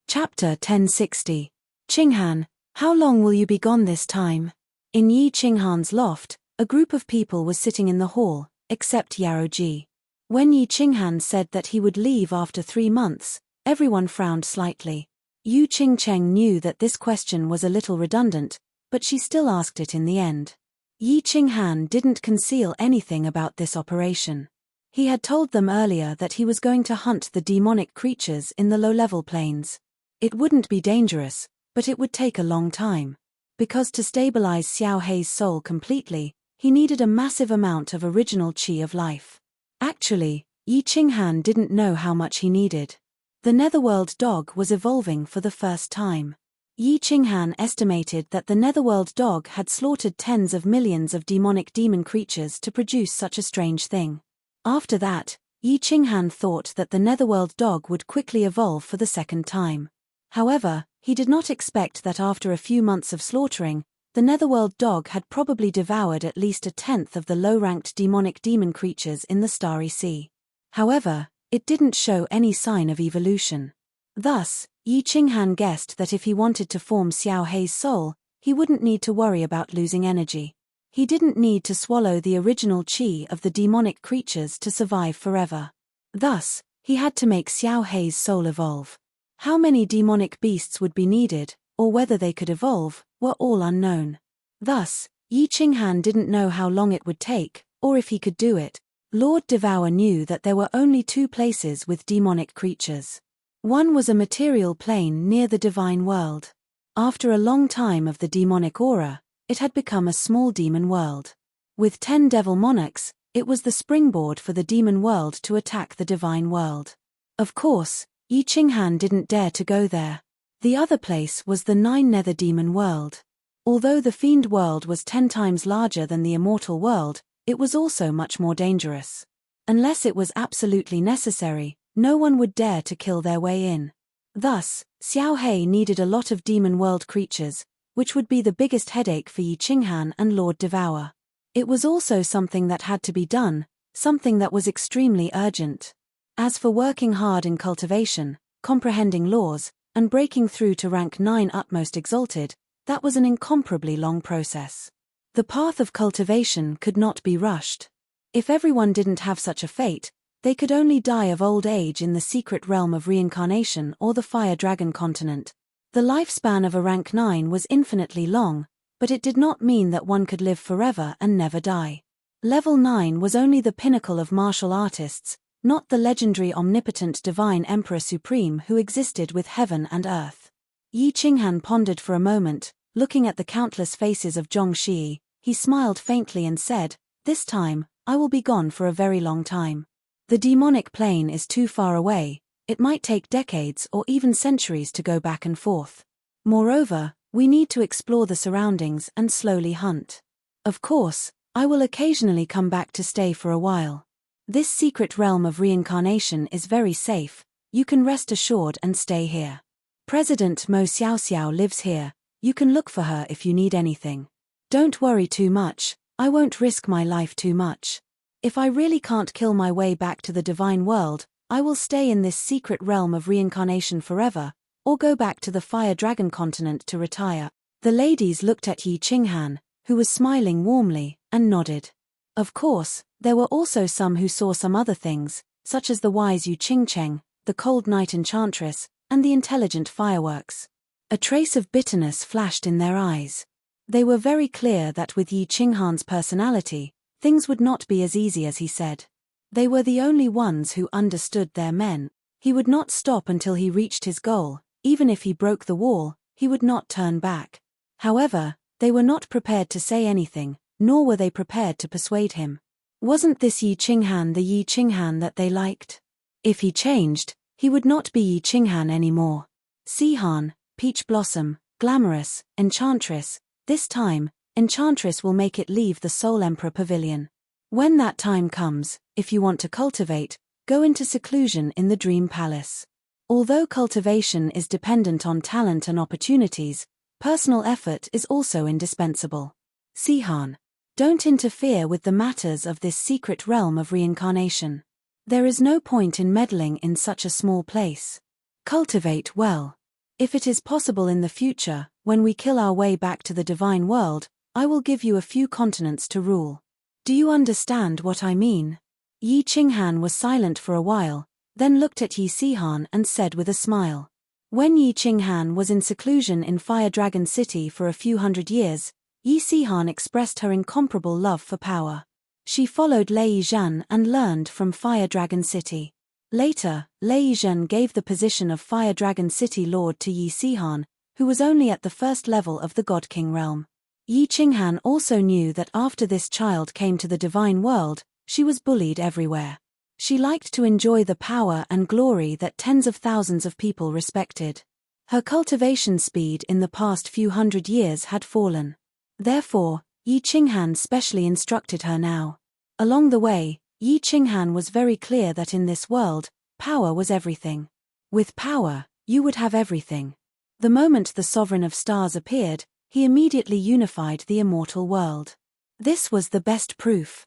Chapter 1060. Qinghan, how long will you be gone this time? In Yi Qinghan's loft, a group of people was sitting in the hall, except Yaroji. When Yi Qinghan said that he would leave after 3 months, everyone frowned slightly. Yu Qingcheng knew that this question was a little redundant, but she still asked it in the end. Yi Qinghan didn't conceal anything about this operation. He had told them earlier that he was going to hunt the demonic creatures in the low-level planes. It wouldn't be dangerous, but it would take a long time. Because to stabilize Xiao Hei's soul completely, He needed a massive amount of original qi of life. Actually, Yi Qinghan didn't know how much he needed. The Netherworld dog was evolving for the first time. Yi Qinghan estimated that the Netherworld dog had slaughtered tens of millions of demonic demon creatures to produce such a strange thing. After that, Yi Qinghan thought that the Netherworld dog would quickly evolve for the second time. However, he did not expect that after a few months of slaughtering, the Netherworld dog had probably devoured at least a tenth of the low-ranked demonic demon creatures in the Starry Sea. However, it didn't show any sign of evolution. Thus, Yi Qinghan guessed that if he wanted to form Xiao Hei's soul, he wouldn't need to worry about losing energy. He didn't need to swallow the original qi of the demonic creatures to survive forever. Thus, he had to make Xiao Hei's soul evolve. How many demonic beasts would be needed, or whether they could evolve, were all unknown. Thus, Yi Qinghan didn't know how long it would take, or if he could do it. Lord Devour knew that there were only two places with demonic creatures. One was a material plane near the divine world. After a long time of the demonic aura, it had become a small demon world. With 10 devil monarchs, it was the springboard for the demon world to attack the divine world. Of course, Yi Qinghan didn't dare to go there. The other place was the 9 nether demon world. Although the fiend world was 10 times larger than the immortal world, it was also much more dangerous. Unless it was absolutely necessary, no one would dare to kill their way in. Thus, Xiao Hei needed a lot of demon world creatures, which would be the biggest headache for Yi Qinghan and Lord Devour. It was also something that had to be done, something that was extremely urgent. As for working hard in cultivation, comprehending laws, and breaking through to rank 9 utmost exalted, that was an incomparably long process. The path of cultivation could not be rushed. If everyone didn't have such a fate, they could only die of old age in the secret realm of reincarnation or the Fire Dragon continent. The lifespan of a rank 9 was infinitely long, but it did not mean that one could live forever and never die. Level 9 was only the pinnacle of martial artists, not the legendary omnipotent divine Emperor Supreme who existed with heaven and earth. Yi Qinghan pondered for a moment, looking at the countless faces of Zhongxi. He smiled faintly and said, "This time, I will be gone for a very long time. The demonic plane is too far away, it might take decades or even centuries to go back and forth. Moreover, we need to explore the surroundings and slowly hunt. Of course, I will occasionally come back to stay for a while. This secret realm of reincarnation is very safe, you can rest assured and stay here. President Mo Xiaoxiao lives here, you can look for her if you need anything. Don't worry too much, I won't risk my life too much. If I really can't kill my way back to the divine world, I will stay in this secret realm of reincarnation forever, or go back to the Fire Dragon continent to retire." The ladies looked at Yi Qinghan, who was smiling warmly, and nodded. Of course, there were also some who saw some other things, such as the wise Yu Qingcheng, the cold night enchantress, and the intelligent fireworks. A trace of bitterness flashed in their eyes. They were very clear that with Yi Qinghan's personality, things would not be as easy as he said. They were the only ones who understood their men. He would not stop until he reached his goal, even if he broke the wall, he would not turn back. However, they were not prepared to say anything, nor were they prepared to persuade him. Wasn't this Yi Qinghan the Yi Qinghan that they liked? If he changed, he would not be Yi Qinghan anymore. Sihan, Peach Blossom, Glamorous, Enchantress, this time, Enchantress will make it leave the Soul Emperor Pavilion. When that time comes, if you want to cultivate, go into seclusion in the Dream Palace. Although cultivation is dependent on talent and opportunities, personal effort is also indispensable. Sihan, don't interfere with the matters of this secret realm of reincarnation. There is no point in meddling in such a small place. Cultivate well. If it is possible in the future, when we kill our way back to the divine world, I will give you a few continents to rule. Do you understand what I mean?" Yi Qinghan was silent for a while, then looked at Yi Sihan and said with a smile. When Yi Qinghan was in seclusion in Fire Dragon City for a few hundred years, Yi Sihan expressed her incomparable love for power. She followed Lei Yizhan and learned from Fire Dragon City. Later, Lei Yizhan gave the position of Fire Dragon City Lord to Yi Sihan, who was only at the first level of the God King realm. Yi Qinghan also knew that after this child came to the divine world, she was bullied everywhere. She liked to enjoy the power and glory that tens of thousands of people respected. Her cultivation speed in the past few hundred years had fallen. Therefore, Yi Qinghan specially instructed her now. Along the way, Yi Qinghan was very clear that in this world, power was everything. With power, you would have everything. The moment the Sovereign of Stars appeared, he immediately unified the immortal world. This was the best proof.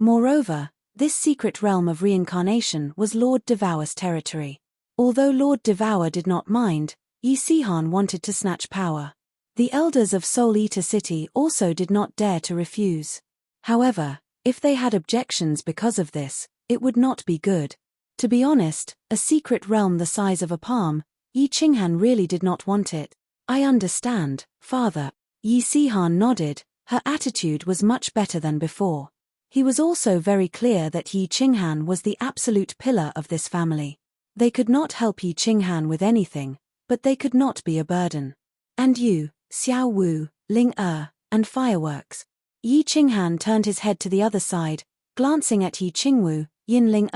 Moreover, this secret realm of reincarnation was Lord Devour's territory. Although Lord Devour did not mind, Yi Sihan wanted to snatch power. The elders of Soul Eater City also did not dare to refuse. However, if they had objections because of this, it would not be good. To be honest, a secret realm the size of a palm, Yi Qinghan really did not want it. I understand, father. Yi Sihan nodded. Her attitude was much better than before. He was also very clear that Yi Qinghan was the absolute pillar of this family. They could not help Yi Qinghan with anything, but they could not be a burden. And you, Xiao Wu, Ling and fireworks. Yi Qinghan turned his head to the other side, glancing at Yi Qingwu, Yin Ling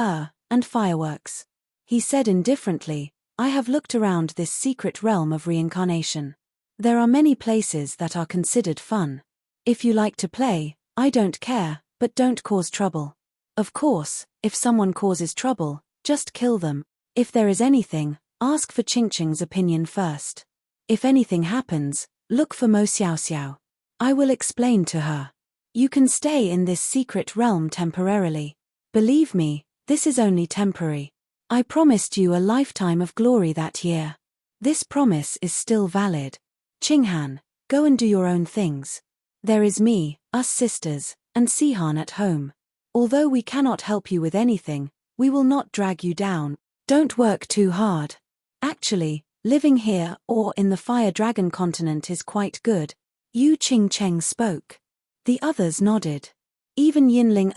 and fireworks. He said indifferently, I have looked around this secret realm of reincarnation. There are many places that are considered fun. If you like to play, I don't care, but don't cause trouble. Of course, if someone causes trouble, just kill them. If there is anything, ask for Qingqing's opinion first. If anything happens, look for Mo Xiaoxiao. I will explain to her. You can stay in this secret realm temporarily. Believe me, this is only temporary. I promised you a lifetime of glory that year. This promise is still valid. Qinghan, go and do your own things. There is me, us sisters, and Sihan at home. Although we cannot help you with anything, we will not drag you down. Don't work too hard. Actually, living here or in the Fire Dragon continent is quite good. Yu Qingcheng spoke. The others nodded. Even Yinling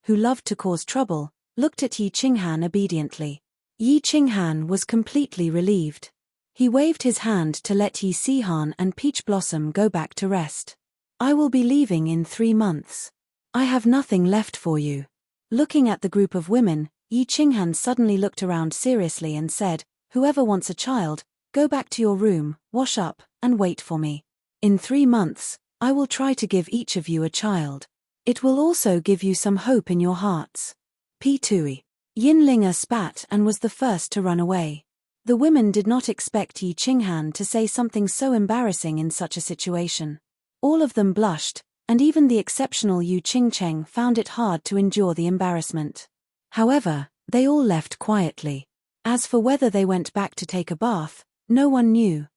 who loved to cause trouble, looked at Yi Qinghan obediently. Yi Qinghan was completely relieved. He waved his hand to let Yi Sihan and Peach Blossom go back to rest. I will be leaving in 3 months. I have nothing left for you. Looking at the group of women, Yi Qinghan suddenly looked around seriously and said, whoever wants a child, go back to your room, wash up, and wait for me. In 3 months, I will try to give each of you a child. It will also give you some hope in your hearts. P2E. Yinlinger spat and was the first to run away. The women did not expect Yi Qinghan to say something so embarrassing in such a situation. All of them blushed, and even the exceptional Yu Qingcheng found it hard to endure the embarrassment. However, they all left quietly. As for whether they went back to take a bath, no one knew.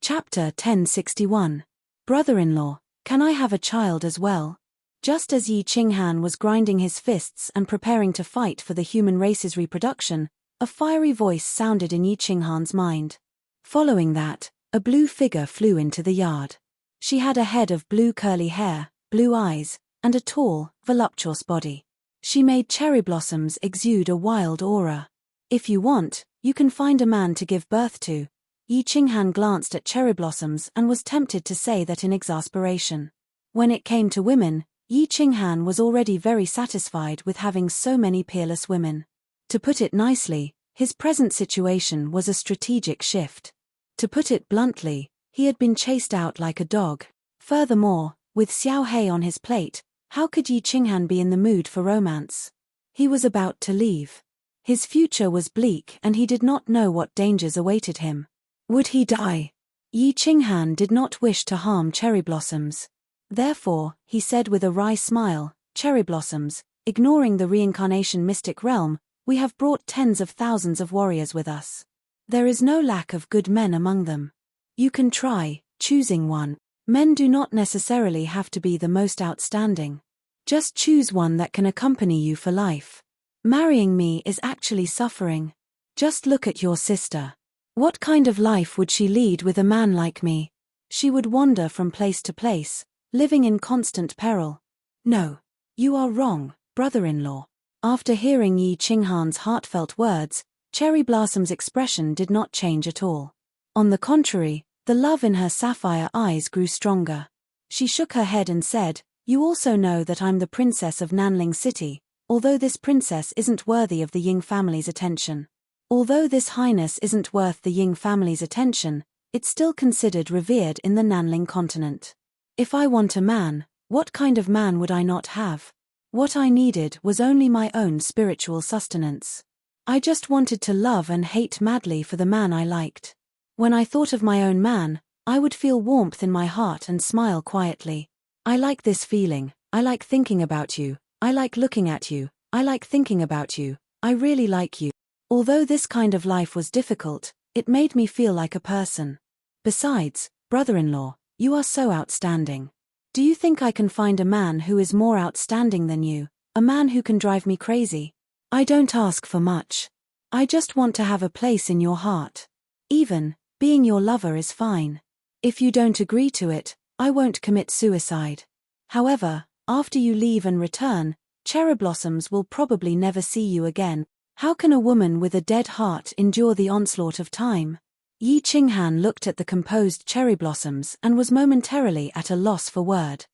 Chapter 1061. Brother-in-law, can I have a child as well? Just as Yi Qinghan was grinding his fists and preparing to fight for the human race's reproduction, a fiery voice sounded in Yi Qinghan's mind. Following that, a blue figure flew into the yard. She had a head of blue curly hair, blue eyes, and a tall, voluptuous body. She made cherry blossoms exude a wild aura. If you want, you can find a man to give birth to. Yi Qinghan glanced at cherry blossoms and was tempted to say that in exasperation. When it came to women, Yi Qinghan was already very satisfied with having so many peerless women. To put it nicely, his present situation was a strategic shift. To put it bluntly, he had been chased out like a dog. Furthermore, with Xiao Hei on his plate, how could Yi Qinghan be in the mood for romance? He was about to leave. His future was bleak and he did not know what dangers awaited him. Would he die? Yi Qinghan did not wish to harm cherry blossoms. Therefore, he said with a wry smile, cherry blossoms, ignoring the reincarnation mystic realm, we have brought tens of thousands of warriors with us. There is no lack of good men among them. You can try, choosing one. Men do not necessarily have to be the most outstanding. Just choose one that can accompany you for life. Marrying me is actually suffering. Just look at your sister. What kind of life would she lead with a man like me? She would wander from place to place, living in constant peril. No. You are wrong, brother-in-law. After hearing Yi Qinghan's heartfelt words, Cherry Blossom's expression did not change at all. On the contrary, the love in her sapphire eyes grew stronger. She shook her head and said, "You also know that I'm the princess of Nanling City, although this princess isn't worthy of the Ying family's attention. Although this highness isn't worth the Ying family's attention, it's still considered revered in the Nanling continent. If I want a man, what kind of man would I not have? What I needed was only my own spiritual sustenance. I just wanted to love and hate madly for the man I liked. When I thought of my own man, I would feel warmth in my heart and smile quietly. I like this feeling, I like thinking about you, I like looking at you, I like thinking about you, I really like you. Although this kind of life was difficult, it made me feel like a person. Besides, brother-in-law, you are so outstanding. Do you think I can find a man who is more outstanding than you, a man who can drive me crazy? I don't ask for much. I just want to have a place in your heart. Even being your lover is fine. If you don't agree to it, I won't commit suicide. However, after you leave and return, cherry blossoms will probably never see you again. How can a woman with a dead heart endure the onslaught of time?" Yi Qinghan looked at the composed cherry blossoms and was momentarily at a loss for word.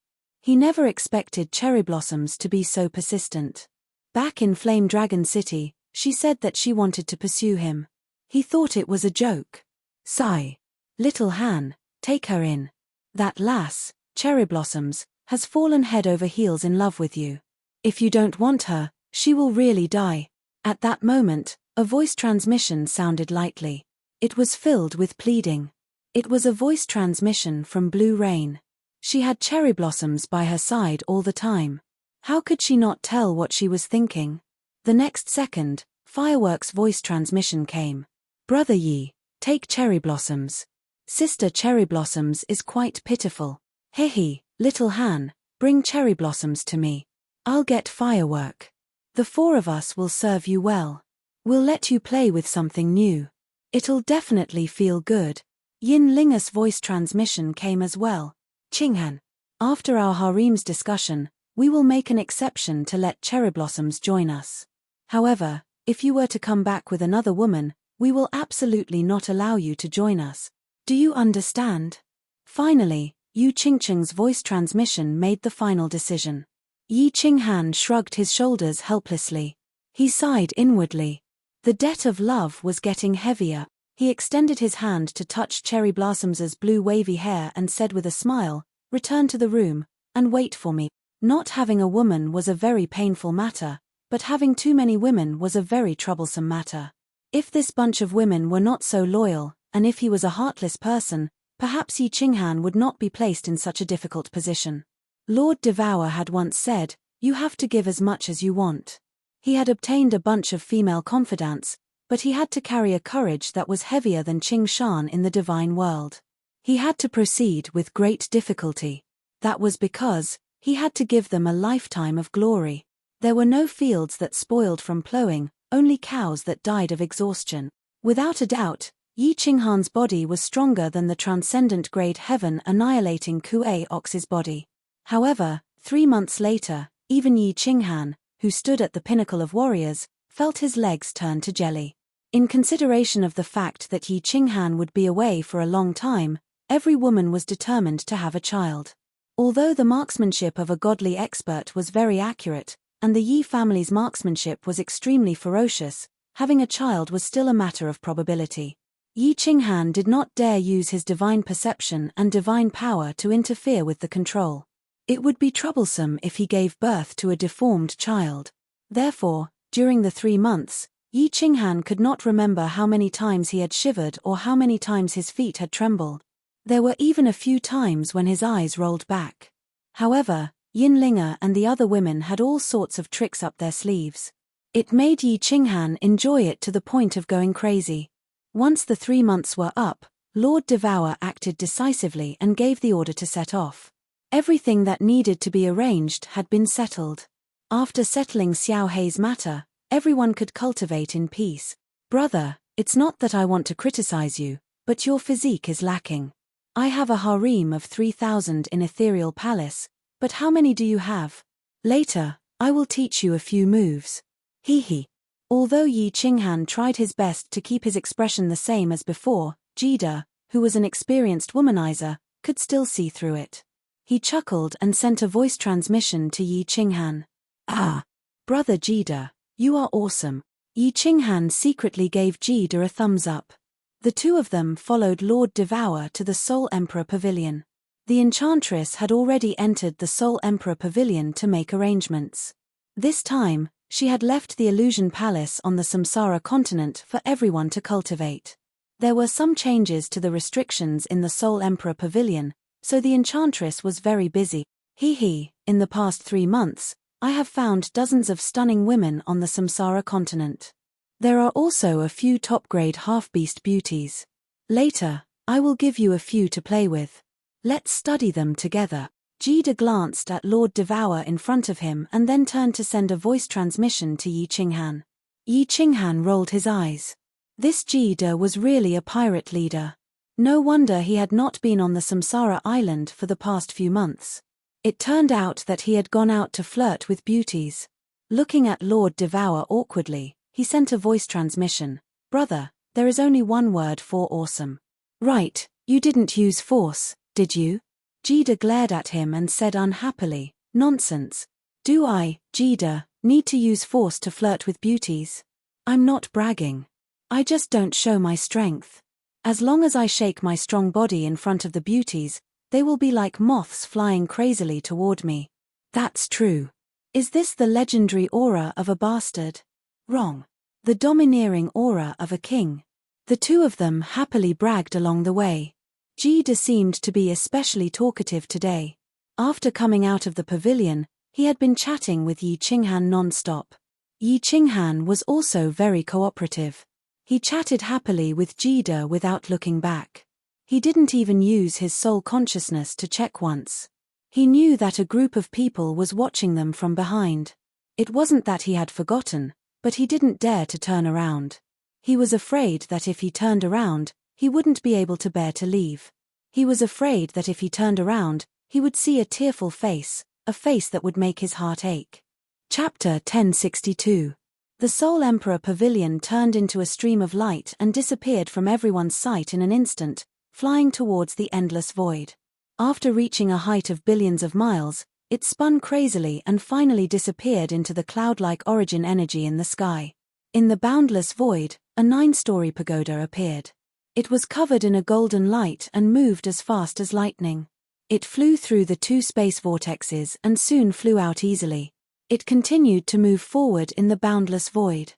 He never expected cherry blossoms to be so persistent. Back in Flame Dragon City, she said that she wanted to pursue him. He thought it was a joke. Sigh. "Little Han, take her in. That lass, cherry blossoms, has fallen head over heels in love with you. If you don't want her, she will really die." At that moment, a voice transmission sounded lightly. It was filled with pleading. It was a voice transmission from Blue Rain. She had cherry blossoms by her side all the time. How could she not tell what she was thinking? The next second, Fireworks' voice transmission came. "Brother Yi, take cherry blossoms. Sister cherry blossoms is quite pitiful. Hehe, little Han, bring cherry blossoms to me. I'll get Firework. The four of us will serve you well. We'll let you play with something new. It'll definitely feel good." Yin Lingus' voice transmission came as well. "Qinghan, after our harem's discussion, we will make an exception to let cherry blossoms join us. However, if you were to come back with another woman, we will absolutely not allow you to join us. Do you understand?" Finally, Yu Qingcheng's voice transmission made the final decision. Yi Qinghan shrugged his shoulders helplessly. He sighed inwardly. The debt of love was getting heavier. He extended his hand to touch Cherry Blossom's blue wavy hair and said with a smile, "Return to the room, and wait for me." Not having a woman was a very painful matter, but having too many women was a very troublesome matter. If this bunch of women were not so loyal, and if he was a heartless person, perhaps Yi Qinghan would not be placed in such a difficult position. Lord Devour had once said, "You have to give as much as you want." He had obtained a bunch of female confidants, but he had to carry a courage that was heavier than Qing Shan in the divine world. He had to proceed with great difficulty. That was because he had to give them a lifetime of glory. There were no fields that spoiled from plowing, only cows that died of exhaustion. Without a doubt, Yi Qinghan's body was stronger than the transcendent grade heaven annihilating Kuei Ox's body. However, 3 months later, even Yi Qinghan, who stood at the pinnacle of warriors, felt his legs turn to jelly. In consideration of the fact that Yi Qinghan would be away for a long time, every woman was determined to have a child. Although the marksmanship of a godly expert was very accurate, and the Yi family's marksmanship was extremely ferocious, having a child was still a matter of probability. Yi Qinghan did not dare use his divine perception and divine power to interfere with the control. It would be troublesome if he gave birth to a deformed child. Therefore, during the 3 months, Yi Qinghan could not remember how many times he had shivered or how many times his feet had trembled. There were even a few times when his eyes rolled back. However, Yin Linger and the other women had all sorts of tricks up their sleeves. It made Yi Qinghan enjoy it to the point of going crazy. Once the 3 months were up, Lord Devour acted decisively and gave the order to set off. Everything that needed to be arranged had been settled. After settling Xiao Hei's matter, everyone could cultivate in peace. "Brother, it's not that I want to criticize you, but your physique is lacking. I have a harem of 3,000 in Ethereal Palace, but how many do you have? Later, I will teach you a few moves." Hee. Although Yi Qinghan tried his best to keep his expression the same as before, Jida, who was an experienced womanizer, could still see through it. He chuckled and sent a voice transmission to Yi Qinghan. "Ah, Brother Jida, you are awesome." Yi Qinghan secretly gave Jida a thumbs up. The two of them followed Lord Devour to the Soul Emperor Pavilion. The Enchantress had already entered the Soul Emperor Pavilion to make arrangements. This time, she had left the Illusion Palace on the Samsara continent for everyone to cultivate. There were some changes to the restrictions in the Soul Emperor Pavilion, so the Enchantress was very busy. In the past 3 months, I have found dozens of stunning women on the Samsara continent. There are also a few top-grade half-beast beauties. Later, I will give you a few to play with. Let's study them together. Jida glanced at Lord Devour in front of him and then turned to send a voice transmission to Yi Qinghan. Yi Qinghan rolled his eyes. This Jida was really a pirate leader. No wonder he had not been on the Samsara island for the past few months. It turned out that he had gone out to flirt with beauties. Looking at Lord Devour awkwardly, he sent a voice transmission. "Brother, there is only one word for awesome." "Right, you didn't use force, did you?" Jida glared at him and said unhappily, "Nonsense. Do I, Jida, need to use force to flirt with beauties? I'm not bragging. I just don't show my strength. As long as I shake my strong body in front of the beauties, they will be like moths flying crazily toward me." "That's true. Is this the legendary aura of a bastard?" "Wrong. The domineering aura of a king." The two of them happily bragged along the way. Jida seemed to be especially talkative today. After coming out of the pavilion, he had been chatting with Yi Qinghan non-stop. Yi Qinghan was also very cooperative. He chatted happily with Jida without looking back. He didn't even use his soul consciousness to check once. He knew that a group of people was watching them from behind. It wasn't that he had forgotten, but he didn't dare to turn around. He was afraid that if he turned around, he wouldn't be able to bear to leave. He was afraid that if he turned around, he would see a tearful face, a face that would make his heart ache. Chapter 1062. The Soul Emperor Pavilion turned into a stream of light and disappeared from everyone's sight in an instant, flying towards the endless void. After reaching a height of billions of miles, it spun crazily and finally disappeared into the cloud-like origin energy in the sky. In the boundless void, a 9-story pagoda appeared. It was covered in a golden light and moved as fast as lightning. It flew through the 2 space vortexes and soon flew out easily. It continued to move forward in the boundless void.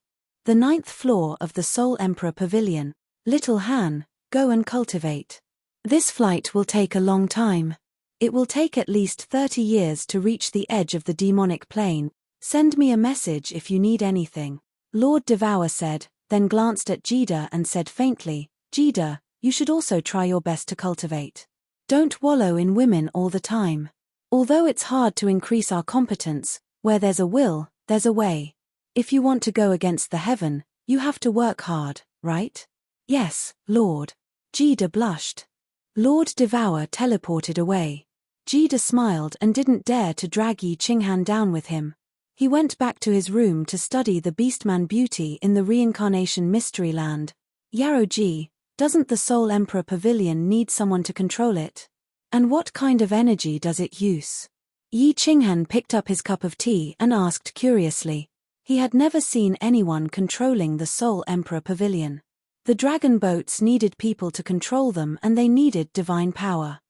The 9th floor of the Soul Emperor Pavilion. Little Han, go and cultivate. This flight will take a long time. It will take at least 30 years to reach the edge of the demonic plane. Send me a message if you need anything. Lord Devour said, then glanced at Jida and said faintly, "Jida, you should also try your best to cultivate. Don't wallow in women all the time. Although it's hard to increase our competence, where there's a will, there's a way. If you want to go against the heaven, you have to work hard, right?" "Yes, Lord." Jida blushed. Lord Devour teleported away. Jida smiled and didn't dare to drag Yi Qinghan down with him. He went back to his room to study the Beastman beauty in the reincarnation mystery land. "Yaroji, doesn't the Soul Emperor Pavilion need someone to control it? And what kind of energy does it use?" Yi Qinghan picked up his cup of tea and asked curiously. He had never seen anyone controlling the Soul Emperor Pavilion. The dragon boats needed people to control them and they needed divine power.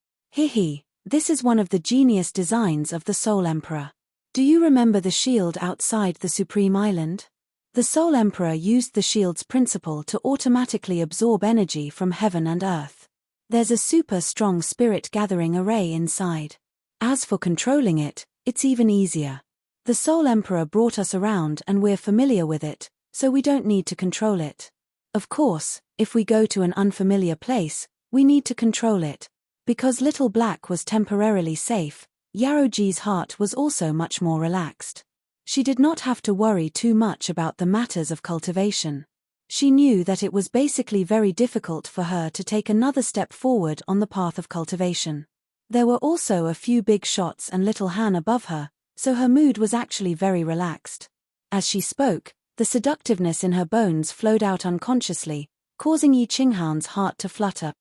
This is one of the genius designs of the Soul Emperor. Do you remember the shield outside the Supreme Island? The Soul Emperor used the shield's principle to automatically absorb energy from heaven and earth. There's a super strong spirit gathering array inside. As for controlling it, it's even easier. The Soul Emperor brought us around and we're familiar with it, so we don't need to control it. Of course, if we go to an unfamiliar place, we need to control it. Because Little Black was temporarily safe, Yaroji's heart was also much more relaxed. She did not have to worry too much about the matters of cultivation. She knew that it was basically very difficult for her to take another step forward on the path of cultivation. There were also a few big shots and Little Han above her, so her mood was actually very relaxed. As she spoke, the seductiveness in her bones flowed out unconsciously, causing Yi Qinghan's heart to flutter.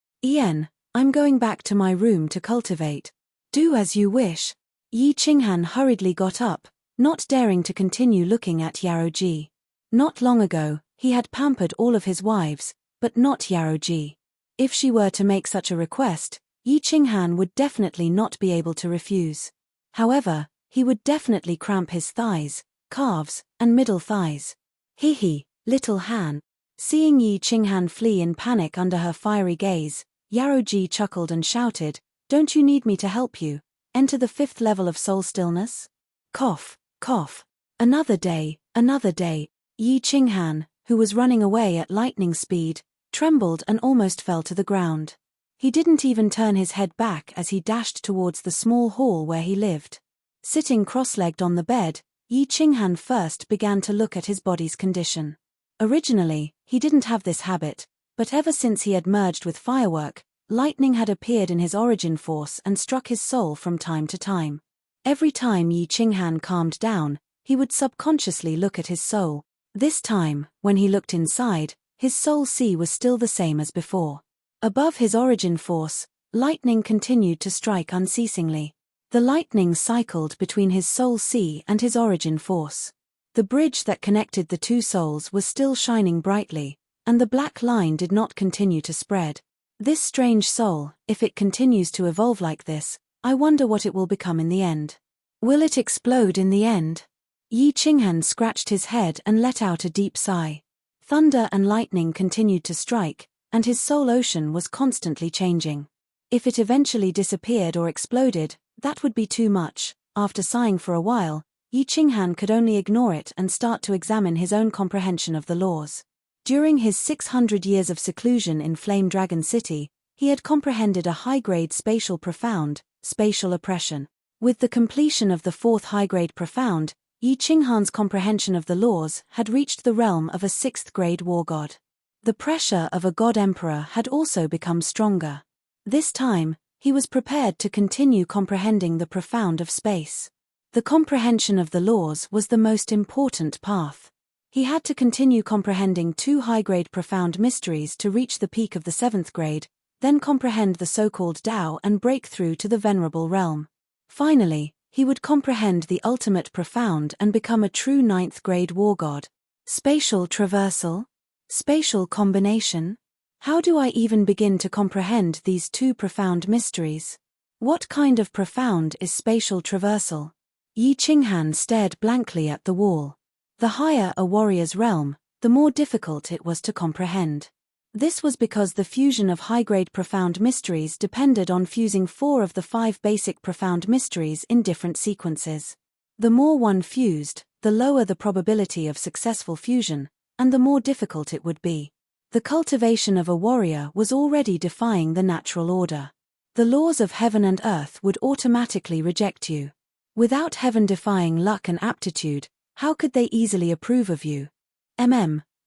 "I'm going back to my room to cultivate. Do as you wish. Yi Qinghan hurriedly got up, not daring to continue looking at Yaoji. Not long ago, he had pampered all of his wives, but not Yaoji. If she were to make such a request, Yi Qinghan would definitely not be able to refuse. However, he would definitely cramp his thighs, calves, and middle thighs. Hee, little Han. Seeing Yi Qinghan flee in panic under her fiery gaze, Yaoji chuckled and shouted, "Don't you need me to help you? Enter the 5th level of soul stillness?" Cough, cough. Another day, Yi Qinghan, who was running away at lightning speed, trembled and almost fell to the ground. He didn't even turn his head back as he dashed towards the small hall where he lived. Sitting cross-legged on the bed, Yi Qinghan first began to look at his body's condition. Originally, he didn't have this habit, but ever since he had merged with Firework, lightning had appeared in his origin force and struck his soul from time to time. Every time Yi Qinghan calmed down, he would subconsciously look at his soul. This time, when he looked inside, his soul sea was still the same as before. Above his origin force, lightning continued to strike unceasingly. The lightning cycled between his soul sea and his origin force. The bridge that connected the two souls was still shining brightly, and the black line did not continue to spread. This strange soul, if it continues to evolve like this, I wonder what it will become in the end. Will it explode in the end? Yi Qinghan scratched his head and let out a deep sigh. Thunder and lightning continued to strike, and his soul ocean was constantly changing. If it eventually disappeared or exploded, that would be too much. After sighing for a while, Yi Qinghan could only ignore it and start to examine his own comprehension of the laws. During his 600 years of seclusion in Flame Dragon City, he had comprehended a high-grade spatial profound, spatial oppression. With the completion of the 4th high-grade profound, Yi Qinghan's comprehension of the laws had reached the realm of a 6th-grade war god. The pressure of a god-emperor had also become stronger. This time, he was prepared to continue comprehending the profound of space. The comprehension of the laws was the most important path. He had to continue comprehending 2 high-grade profound mysteries to reach the peak of the 7th grade, then comprehend the so-called Tao and break through to the venerable realm. Finally, he would comprehend the ultimate profound and become a true 9th-grade war god. Spatial traversal? Spatial combination? How do I even begin to comprehend these 2 profound mysteries? What kind of profound is spatial traversal? Yi Qinghan stared blankly at the wall. The higher a warrior's realm, the more difficult it was to comprehend. This was because the fusion of high-grade profound mysteries depended on fusing 4 of the 5 basic profound mysteries in different sequences. The more one fused, the lower the probability of successful fusion, and the more difficult it would be. The cultivation of a warrior was already defying the natural order. The laws of heaven and earth would automatically reject you. Without heaven defying luck and aptitude, how could they easily approve of you?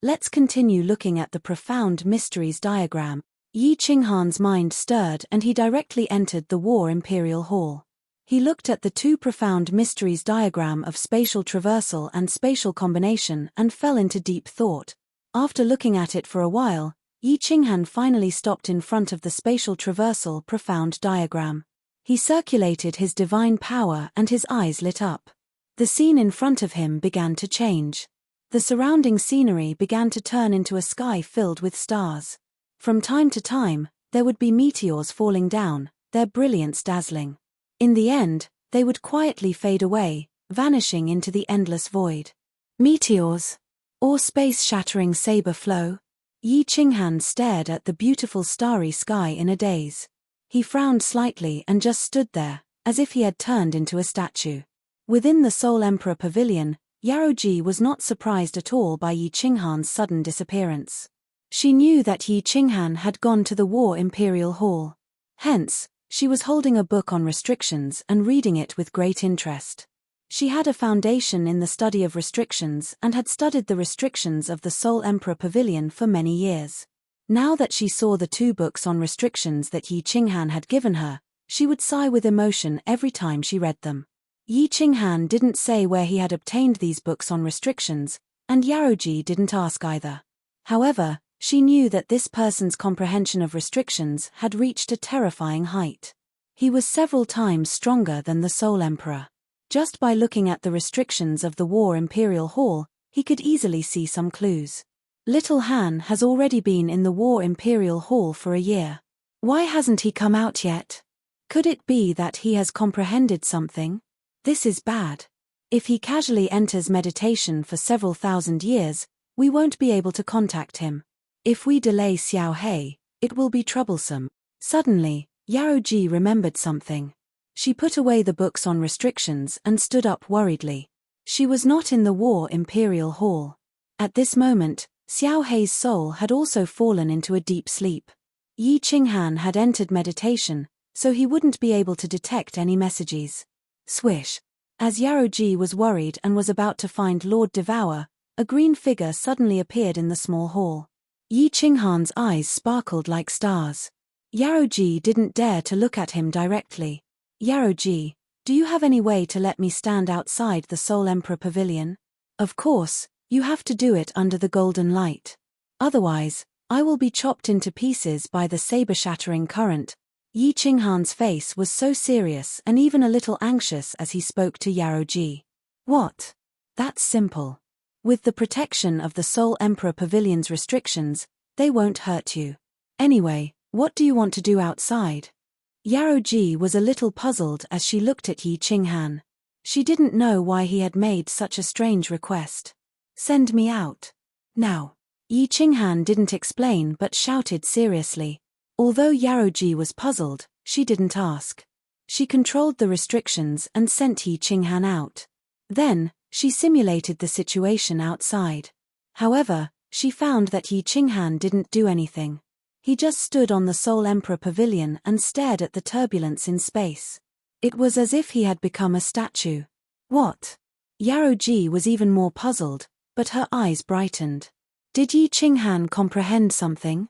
Let's continue looking at the profound mysteries diagram. Yi Qinghan's mind stirred and he directly entered the War Imperial Hall. He looked at the 2 profound mysteries diagram of spatial traversal and spatial combination and fell into deep thought. After looking at it for a while, Yi Qinghan finally stopped in front of the spatial traversal profound diagram. He circulated his divine power and his eyes lit up. The scene in front of him began to change. The surrounding scenery began to turn into a sky filled with stars. From time to time, there would be meteors falling down, their brilliance dazzling. In the end, they would quietly fade away, vanishing into the endless void. Meteors? Or space-shattering saber flow? Yi Qinghan stared at the beautiful starry sky in a daze. He frowned slightly and just stood there, as if he had turned into a statue. Within the Soul Emperor Pavilion, Yaoji was not surprised at all by Yi Qinghan's sudden disappearance. She knew that Yi Qinghan had gone to the War Imperial Hall. Hence, she was holding a book on restrictions and reading it with great interest. She had a foundation in the study of restrictions and had studied the restrictions of the Soul Emperor Pavilion for many years. Now that she saw the 2 books on restrictions that Yi Qinghan had given her, she would sigh with emotion every time she read them. Yi Qinghan didn't say where he had obtained these books on restrictions, and Yaoji didn't ask either. However, she knew that this person's comprehension of restrictions had reached a terrifying height. He was several times stronger than the Soul Emperor. Just by looking at the restrictions of the War Imperial Hall, he could easily see some clues. Little Han has already been in the War Imperial Hall for a year. Why hasn't he come out yet? Could it be that he has comprehended something? This is bad. If he casually enters meditation for several thousand years, we won't be able to contact him. If we delay Xiao Hei, it will be troublesome. Suddenly, Yaro Ji remembered something. She put away the books on restrictions and stood up worriedly. She was not in the War Imperial Hall. At this moment, Xiao Hei's soul had also fallen into a deep sleep. Yi Qinghan had entered meditation, so he wouldn't be able to detect any messages. Swish. As Yaro Ji was worried and was about to find Lord Devour, a green figure suddenly appeared in the small hall. Yi Qinghan's eyes sparkled like stars. Yaro Ji didn't dare to look at him directly. Yaro Ji, do you have any way to let me stand outside the Soul Emperor Pavilion? Of course, you have to do it under the golden light. Otherwise, I will be chopped into pieces by the saber-shattering current. Yi Qinghan's face was so serious and even a little anxious as he spoke to Yaro Ji. What? That's simple. With the protection of the Soul Emperor Pavilion's restrictions, they won't hurt you. Anyway, what do you want to do outside? Yaro Ji was a little puzzled as she looked at Yi Qinghan. She didn't know why he had made such a strange request. Send me out. Now. Yi Qinghan didn't explain but shouted seriously. Although Yaro Ji was puzzled, she didn't ask. She controlled the restrictions and sent Yi Qinghan out. Then, she simulated the situation outside. However, she found that Yi Qinghan didn't do anything. He just stood on the Soul Emperor Pavilion and stared at the turbulence in space. It was as if he had become a statue. What? Yaro Ji was even more puzzled, but her eyes brightened. Did Yi Qinghan comprehend something?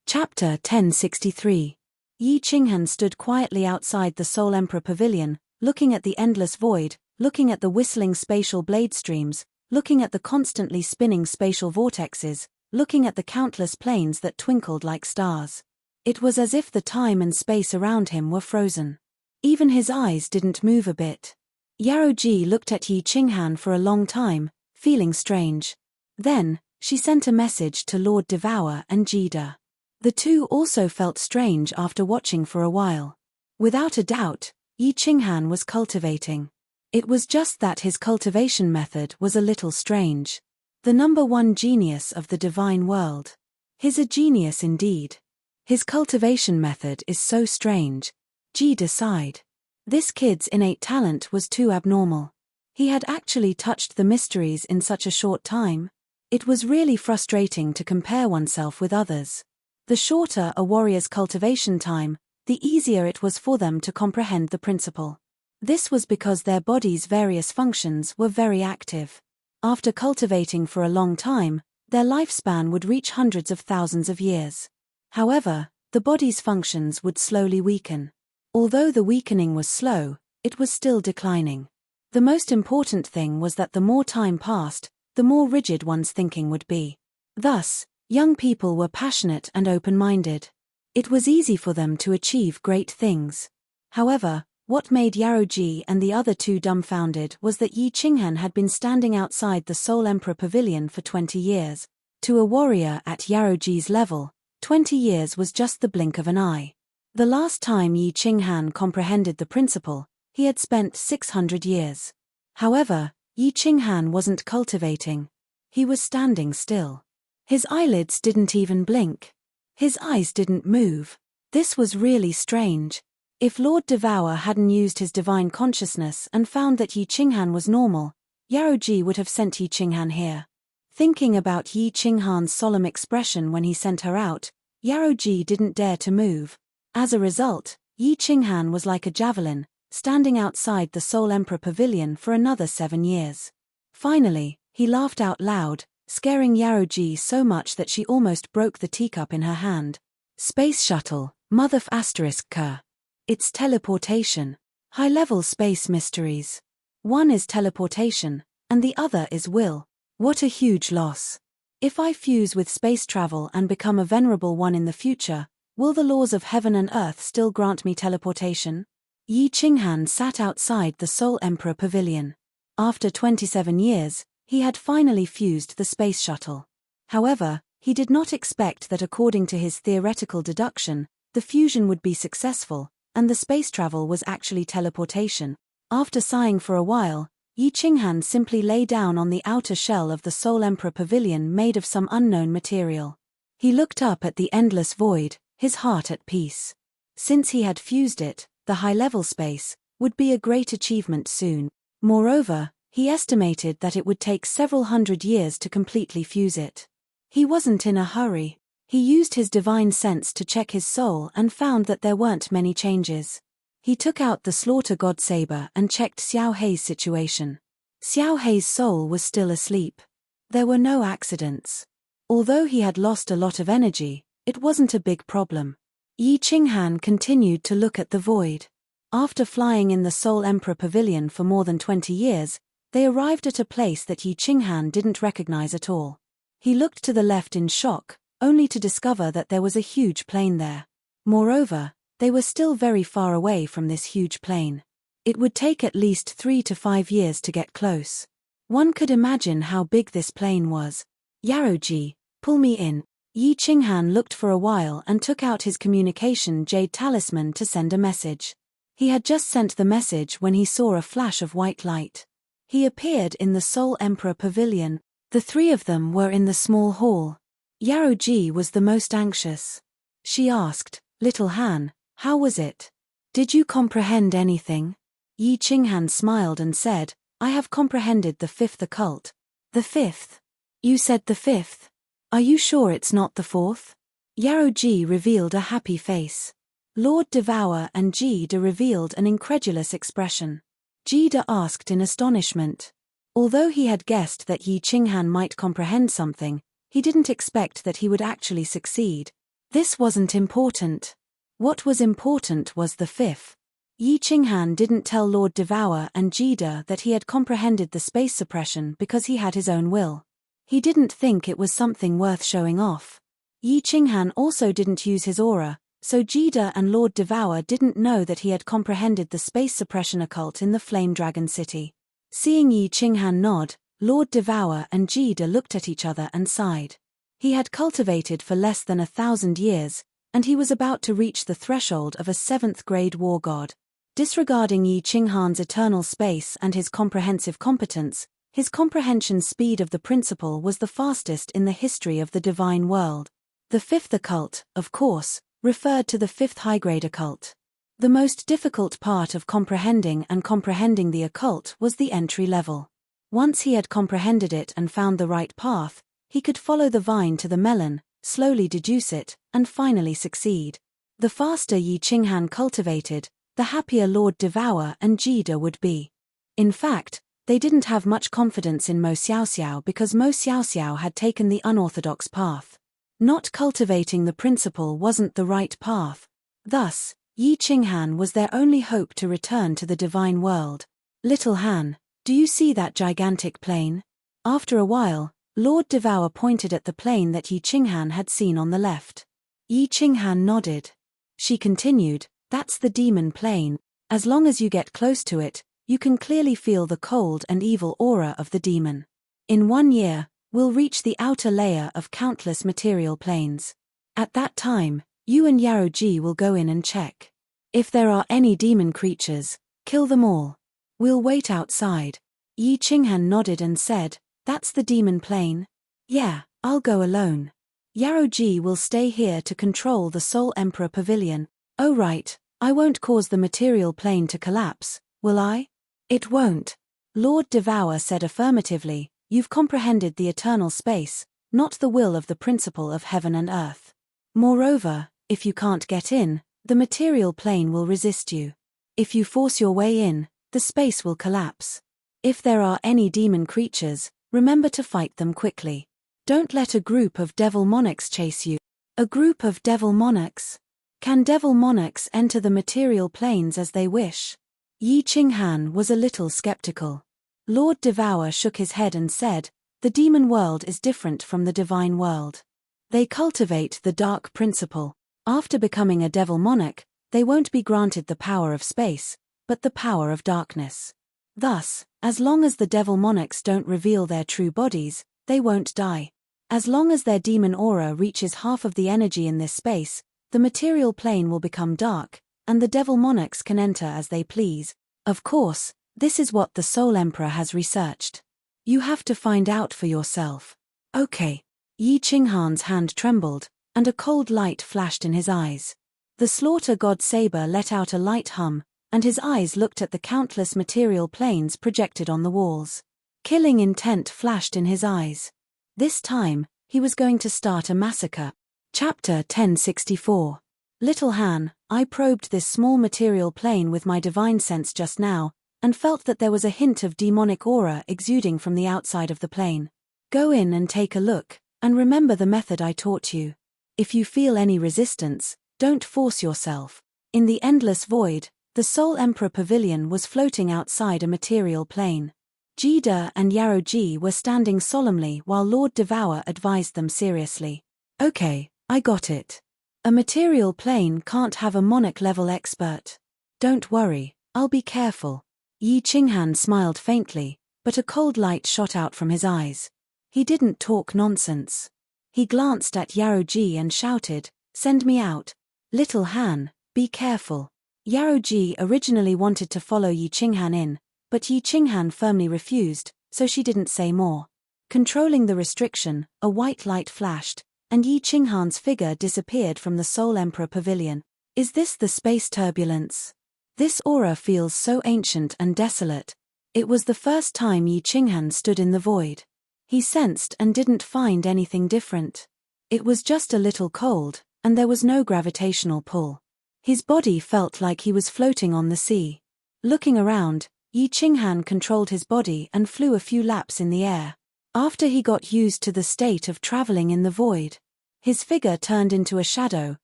Chapter 1063. Yi Qinghan stood quietly outside the Soul Emperor Pavilion, looking at the endless void, looking at the whistling spatial blade streams, looking at the constantly spinning spatial vortexes, looking at the countless planes that twinkled like stars. It was as if the time and space around him were frozen. Even his eyes didn't move a bit. Yaro Ji looked at Yi Qinghan for a long time, feeling strange. Then, she sent a message to Lord Devour and Jida. The two also felt strange after watching for a while. Without a doubt, Yi Qinghan was cultivating. It was just that his cultivation method was a little strange. The number one genius of the divine world. He's a genius indeed. His cultivation method is so strange. Jida sighed. This kid's innate talent was too abnormal. He had actually touched the mysteries in such a short time. It was really frustrating to compare oneself with others. The shorter a warrior's cultivation time, the easier it was for them to comprehend the principle. This was because their body's various functions were very active. After cultivating for a long time, their lifespan would reach hundreds of thousands of years. However, the body's functions would slowly weaken. Although the weakening was slow, it was still declining. The most important thing was that the more time passed, the more rigid one's thinking would be. Thus, young people were passionate and open-minded. It was easy for them to achieve great things. However, what made Yaro Ji and the other two dumbfounded was that Yi Qinghan had been standing outside the Soul Emperor Pavilion for 20 years. To a warrior at Yaro Ji's level, 20 years was just the blink of an eye. The last time Yi Qinghan comprehended the principle, he had spent 600 years. However, Yi Qinghan wasn't cultivating. He was standing still. His eyelids didn't even blink. His eyes didn't move. This was really strange. If Lord Devour hadn't used his divine consciousness and found that Yi Qinghan was normal, Yaro Ji would have sent Yi Qinghan here. Thinking about Yi Qinghan's solemn expression when he sent her out, Yaro Ji didn't dare to move. As a result, Yi Qinghan was like a javelin, standing outside the Soul Emperor Pavilion for another 7 years. Finally, he laughed out loud, scaring Yaro Ji so much that she almost broke the teacup in her hand. Space shuttle, mother ***. It's teleportation. High-level space mysteries. One is teleportation, and the other is will. What a huge loss. If I fuse with space travel and become a venerable one in the future, will the laws of heaven and earth still grant me teleportation? Yi Qinghan sat outside the Soul Emperor Pavilion. After 27 years, he had finally fused the space shuttle. However, he did not expect that according to his theoretical deduction, the fusion would be successful, and the space travel was actually teleportation. After sighing for a while, Yi Qinghan simply lay down on the outer shell of the Soul Emperor Pavilion made of some unknown material. He looked up at the endless void, his heart at peace. Since he had fused it, the high-level space would be a great achievement soon. Moreover, he estimated that it would take several hundred years to completely fuse it. He wasn't in a hurry. He used his divine sense to check his soul and found that there weren't many changes. He took out the slaughter god saber and checked Xiao Hei's situation. Xiao Hei's soul was still asleep. There were no accidents. Although he had lost a lot of energy, it wasn't a big problem. Yi Qinghan continued to look at the void. After flying in the Soul Emperor Pavilion for more than 20 years, they arrived at a place that Yi Qinghan didn't recognize at all. He looked to the left in shock, only to discover that there was a huge plain there. Moreover, they were still very far away from this huge plain. It would take at least 3 to 5 years to get close. One could imagine how big this plain was. Yaroji, pull me in. Yi Qinghan looked for a while and took out his communication jade talisman to send a message. He had just sent the message when he saw a flash of white light. He appeared in the Soul Emperor Pavilion. The three of them were in the small hall. Yaroji was the most anxious. She asked, "Little Han, how was it? Did you comprehend anything?" Yi Qinghan smiled and said, "I have comprehended the fifth occult." "The fifth? You said the fifth? Are you sure it's not the fourth?" Yaroji revealed a happy face. Lord Devour and Jida revealed an incredulous expression. Jida asked in astonishment. Although he had guessed that Yi Qinghan might comprehend something, he didn't expect that he would actually succeed. This wasn't important. What was important was the fifth. Yi Qinghan didn't tell Lord Devour and Jida that he had comprehended the space suppression because he had his own will. He didn't think it was something worth showing off. Yi Qinghan also didn't use his aura, so Jida and Lord Devour didn't know that he had comprehended the space suppression occult in the Flame Dragon City. Seeing Yi Qinghan nod, Lord Devour and Jida looked at each other and sighed. He had cultivated for less than 1,000 years, and he was about to reach the threshold of a 7th-grade war god. Disregarding Yi Qinghan's eternal space and his comprehensive competence, his comprehension speed of the principle was the fastest in the history of the divine world. The fifth occult, of course, referred to the fifth high-grade occult. The most difficult part of comprehending the occult was the entry level. Once he had comprehended it and found the right path, he could follow the vine to the melon, slowly deduce it, and finally succeed. The faster Yi Qinghan cultivated, the happier Lord Devour and Jida would be. In fact, they didn't have much confidence in Mo Xiaoxiao because Mo Xiaoxiao had taken the unorthodox path. Not cultivating the principle wasn't the right path. Thus, Yi Qinghan was their only hope to return to the divine world. "Little Han, do you see that gigantic plain?" After a while, Lord Devour pointed at the plain that Yi Qinghan had seen on the left. Yi Qinghan nodded. She continued, "That's the demon plain. As long as you get close to it, you can clearly feel the cold and evil aura of the demon. In 1 year, we'll reach the outer layer of countless material planes. At that time, you and Yaroji will go in and check. If there are any demon creatures, kill them all. We'll wait outside." Yi Qinghan nodded and said, "That's the demon plane? Yeah, I'll go alone. Yaroji will stay here to control the Soul Emperor Pavilion." "Oh right, I won't cause the material plane to collapse, will I?" "It won't." Lord Devour said affirmatively, "You've comprehended the eternal space, not the will of the principle of heaven and earth. Moreover, if you can't get in, the material plane will resist you. If you force your way in, the space will collapse. If there are any demon creatures, remember to fight them quickly. Don't let a group of devil monarchs chase you." "A group of devil monarchs? Can devil monarchs enter the material planes as they wish?" Yi Qinghan was a little skeptical. Lord Devour shook his head and said, "The demon world is different from the divine world. They cultivate the dark principle. After becoming a devil monarch, they won't be granted the power of space, but the power of darkness. Thus, as long as the devil monarchs don't reveal their true bodies, they won't die. As long as their demon aura reaches half of the energy in this space, the material plane will become dark, and the devil monarchs can enter as they please. Of course, this is what the Soul Emperor has researched. You have to find out for yourself. Okay. Yi Qinghan's hand trembled, and a cold light flashed in his eyes. The slaughter god saber let out a light hum, and his eyes looked at the countless material planes projected on the walls. Killing intent flashed in his eyes. This time, he was going to start a massacre. Chapter 1064. Little Han, I probed this small material plane with my divine sense just now, and felt that there was a hint of demonic aura exuding from the outside of the plane. Go in and take a look, and remember the method I taught you. If you feel any resistance, don't force yourself. In the endless void, the Soul Emperor Pavilion was floating outside a material plane. Jida and Yaroji were standing solemnly while Lord Devour advised them seriously. Okay, I got it. A material plane can't have a monarch-level expert. Don't worry, I'll be careful. Yi Qinghan smiled faintly, but a cold light shot out from his eyes. He didn't talk nonsense. He glanced at Yaroji and shouted, "Send me out. Little Han, be careful." Yaroji originally wanted to follow Yi Qinghan in, but Yi Qinghan firmly refused, so she didn't say more. Controlling the restriction, a white light flashed, and Yi Qinghan's figure disappeared from the Soul Emperor Pavilion. Is this the space turbulence? This aura feels so ancient and desolate. It was the first time Yi Qinghan stood in the void. He sensed and didn't find anything different. It was just a little cold, and there was no gravitational pull. His body felt like he was floating on the sea. Looking around, Yi Qinghan controlled his body and flew a few laps in the air. After he got used to the state of traveling in the void, his figure turned into a shadow,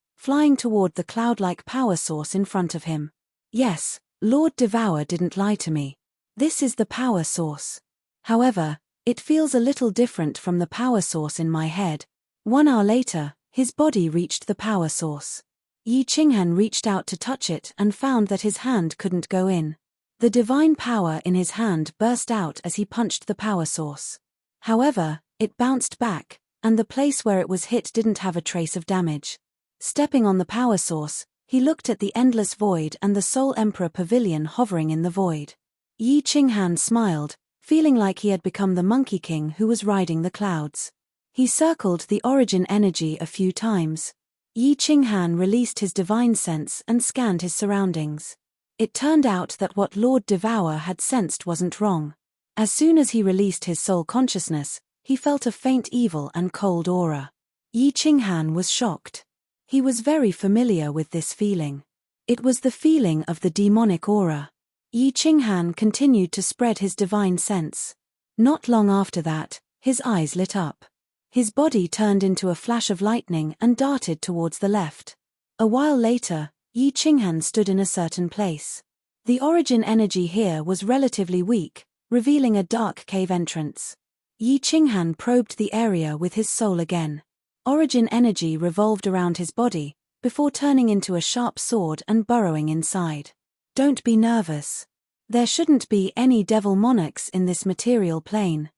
flying toward the cloud-like power source in front of him. Yes, Lord Devour didn't lie to me. This is the power source. However, it feels a little different from the power source in my head. 1 hour later, his body reached the power source. Yi Qinghan reached out to touch it and found that his hand couldn't go in. The divine power in his hand burst out as he punched the power source. However, it bounced back, and the place where it was hit didn't have a trace of damage. Stepping on the power source, he looked at the endless void and the Soul Emperor Pavilion hovering in the void. Yi Qinghan smiled, feeling like he had become the Monkey King who was riding the clouds. He circled the origin energy a few times. Yi Qinghan released his divine sense and scanned his surroundings. It turned out that what Lord Devour had sensed wasn't wrong. As soon as he released his soul consciousness, he felt a faint evil and cold aura. Yi Qinghan was shocked. He was very familiar with this feeling. It was the feeling of the demonic aura. Yi Qinghan continued to spread his divine sense. Not long after that, his eyes lit up. His body turned into a flash of lightning and darted towards the left. A while later, Yi Qinghan stood in a certain place. The origin energy here was relatively weak, revealing a dark cave entrance. Yi Qinghan probed the area with his soul again. Origin energy revolved around his body, before turning into a sharp sword and burrowing inside. Don't be nervous. There shouldn't be any devil monarchs in this material plane.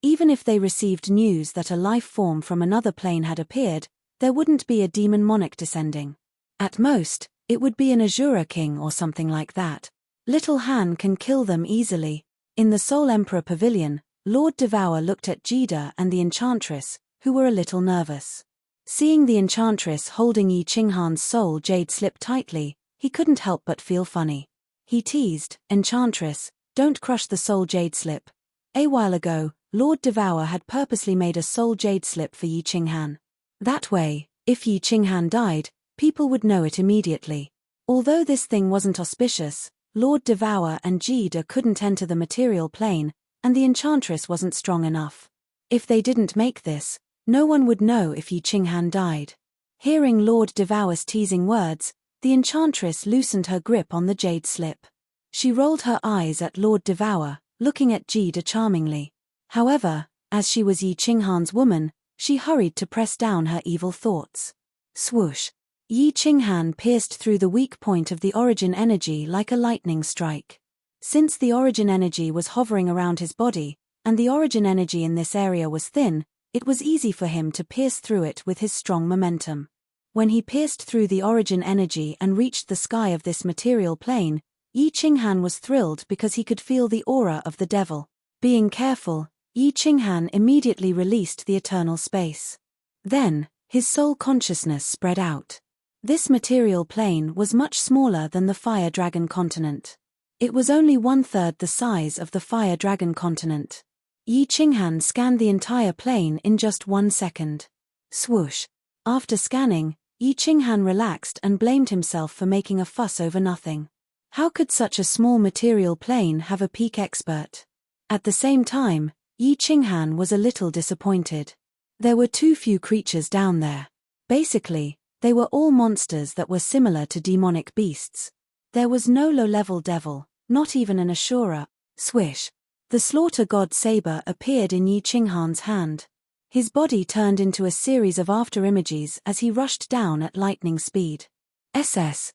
Even if they received news that a life form from another plane had appeared, there wouldn't be a demon monarch descending. At most, it would be an Azura king or something like that. Little Han can kill them easily. In the Soul Emperor Pavilion, Lord Devour looked at Jida and the Enchantress, who were a little nervous. Seeing the Enchantress holding Yi Qinghan's soul jade slip tightly, he couldn't help but feel funny. He teased, "Enchantress, don't crush the soul jade slip. A while ago, Lord Devour had purposely made a soul jade slip for Yi Qinghan. That way, if Yi Qinghan died, people would know it immediately." Although this thing wasn't auspicious, Lord Devour and Jida couldn't enter the material plane, and the Enchantress wasn't strong enough. If they didn't make this, no one would know if Yi Qinghan died. Hearing Lord Devour's teasing words, the Enchantress loosened her grip on the jade slip. She rolled her eyes at Lord Devour, looking at Jida charmingly. However, as she was Yi Qinghan's woman, she hurried to press down her evil thoughts. Swoosh! Yi Qinghan pierced through the weak point of the origin energy like a lightning strike. Since the origin energy was hovering around his body, and the origin energy in this area was thin, it was easy for him to pierce through it with his strong momentum. When he pierced through the origin energy and reached the sky of this material plane, Yi Qinghan was thrilled because he could feel the aura of the devil. Being careful, Yi Qinghan immediately released the eternal space. Then, his soul consciousness spread out. This material plane was much smaller than the Fire Dragon continent. It was only 1/3 the size of the Fire Dragon continent. Yi Qinghan scanned the entire plane in just 1 second. Swoosh. After scanning, Yi Qinghan relaxed and blamed himself for making a fuss over nothing. How could such a small material plane have a peak expert? At the same time, Yi Qinghan was a little disappointed. There were too few creatures down there. Basically, they were all monsters that were similar to demonic beasts. There was no low-level devil, not even an Ashura. Swish. The slaughter god saber appeared in Yi Qinghan's hand. His body turned into a series of after-images as he rushed down at lightning speed. SS.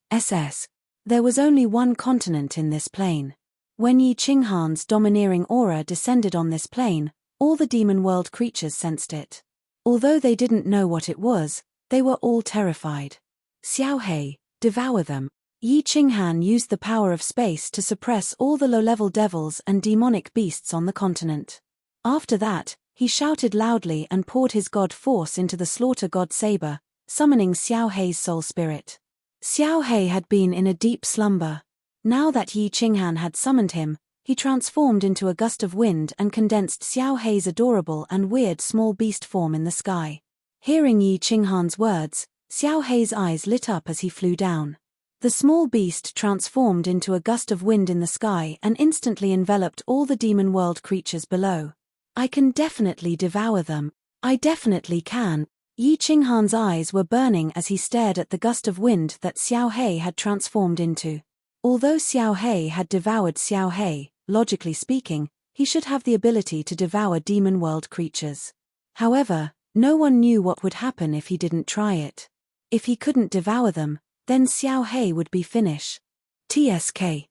There was only one continent in this plane. When Yi Qinghan's domineering aura descended on this plane, all the demon world creatures sensed it. Although they didn't know what it was, they were all terrified. Xiaohei, devour them. Yi Qinghan used the power of space to suppress all the low-level devils and demonic beasts on the continent. After that, he shouted loudly and poured his god force into the slaughter god saber, summoning Xiaohei's soul spirit. Xiaohei had been in a deep slumber. Now that Yi Qinghan had summoned him, he transformed into a gust of wind and condensed Xiaohei's adorable and weird small beast form in the sky. Hearing Yi Qinghan's words, Xiaohei's eyes lit up as he flew down. The small beast transformed into a gust of wind in the sky and instantly enveloped all the demon world creatures below. I can definitely devour them. I definitely can. Yi Qinghan's eyes were burning as he stared at the gust of wind that Xiaohei had transformed into. Although Xiaohei had devoured Xiaohei, logically speaking, he should have the ability to devour demon world creatures. However, no one knew what would happen if he didn't try it. If he couldn't devour them, then Xiaohei would be finished. TSK.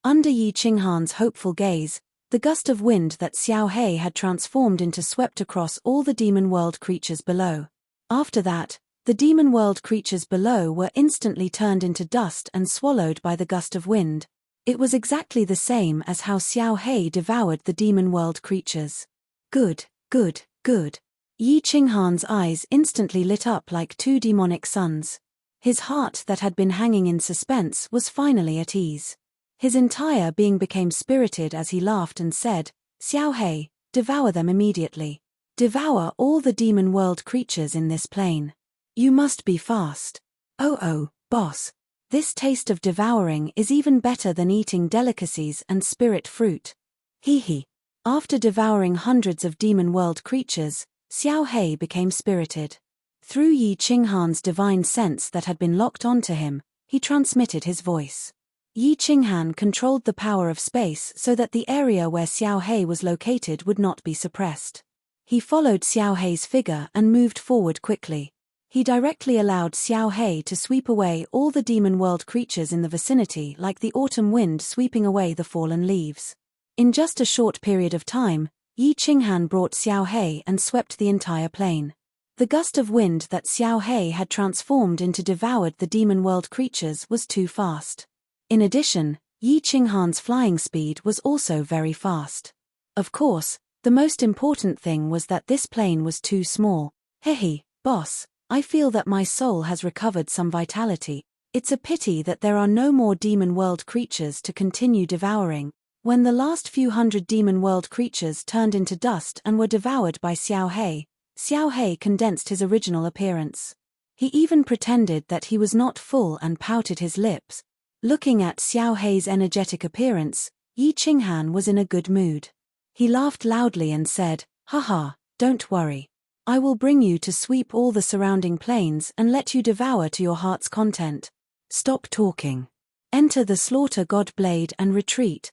Under Yi Qinghan's hopeful gaze, the gust of wind that Xiaohei had transformed into swept across all the demon world creatures below. After that, the demon world creatures below were instantly turned into dust and swallowed by the gust of wind. It was exactly the same as how Xiaohei devoured the demon world creatures. Good. Yi Qinghan's eyes instantly lit up like two demonic suns. His heart that had been hanging in suspense was finally at ease. His entire being became spirited as he laughed and said, Xiaohei, devour them immediately. Devour all the demon world creatures in this plane. You must be fast. Oh, boss. This taste of devouring is even better than eating delicacies and spirit fruit. Hee. After devouring hundreds of demon world creatures, Xiaohei became spirited. Through Yi Qinghan's divine sense that had been locked onto him, he transmitted his voice. Yi Qinghan controlled the power of space so that the area where Xiaohei was located would not be suppressed. He followed Xiaohei's figure and moved forward quickly. He directly allowed Xiaohei to sweep away all the demon world creatures in the vicinity like the autumn wind sweeping away the fallen leaves. In just a short period of time, Yi Qinghan brought Xiaohei and swept the entire plane. The gust of wind that Xiaohei had transformed into devoured the demon world creatures was too fast. In addition, Yi Qinghan's flying speed was also very fast. Of course, the most important thing was that this plane was too small. Hehe, boss, I feel that my soul has recovered some vitality. It's a pity that there are no more demon world creatures to continue devouring. When the last few hundred demon world creatures turned into dust and were devoured by Xiaohei, Xiaohei condensed his original appearance. He even pretended that he was not full and pouted his lips. Looking at Xiaohei's energetic appearance, Yi Qinghan was in a good mood. He laughed loudly and said, Haha, don't worry. I will bring you to sweep all the surrounding plains and let you devour to your heart's content. Stop talking. Enter the slaughter god blade and retreat.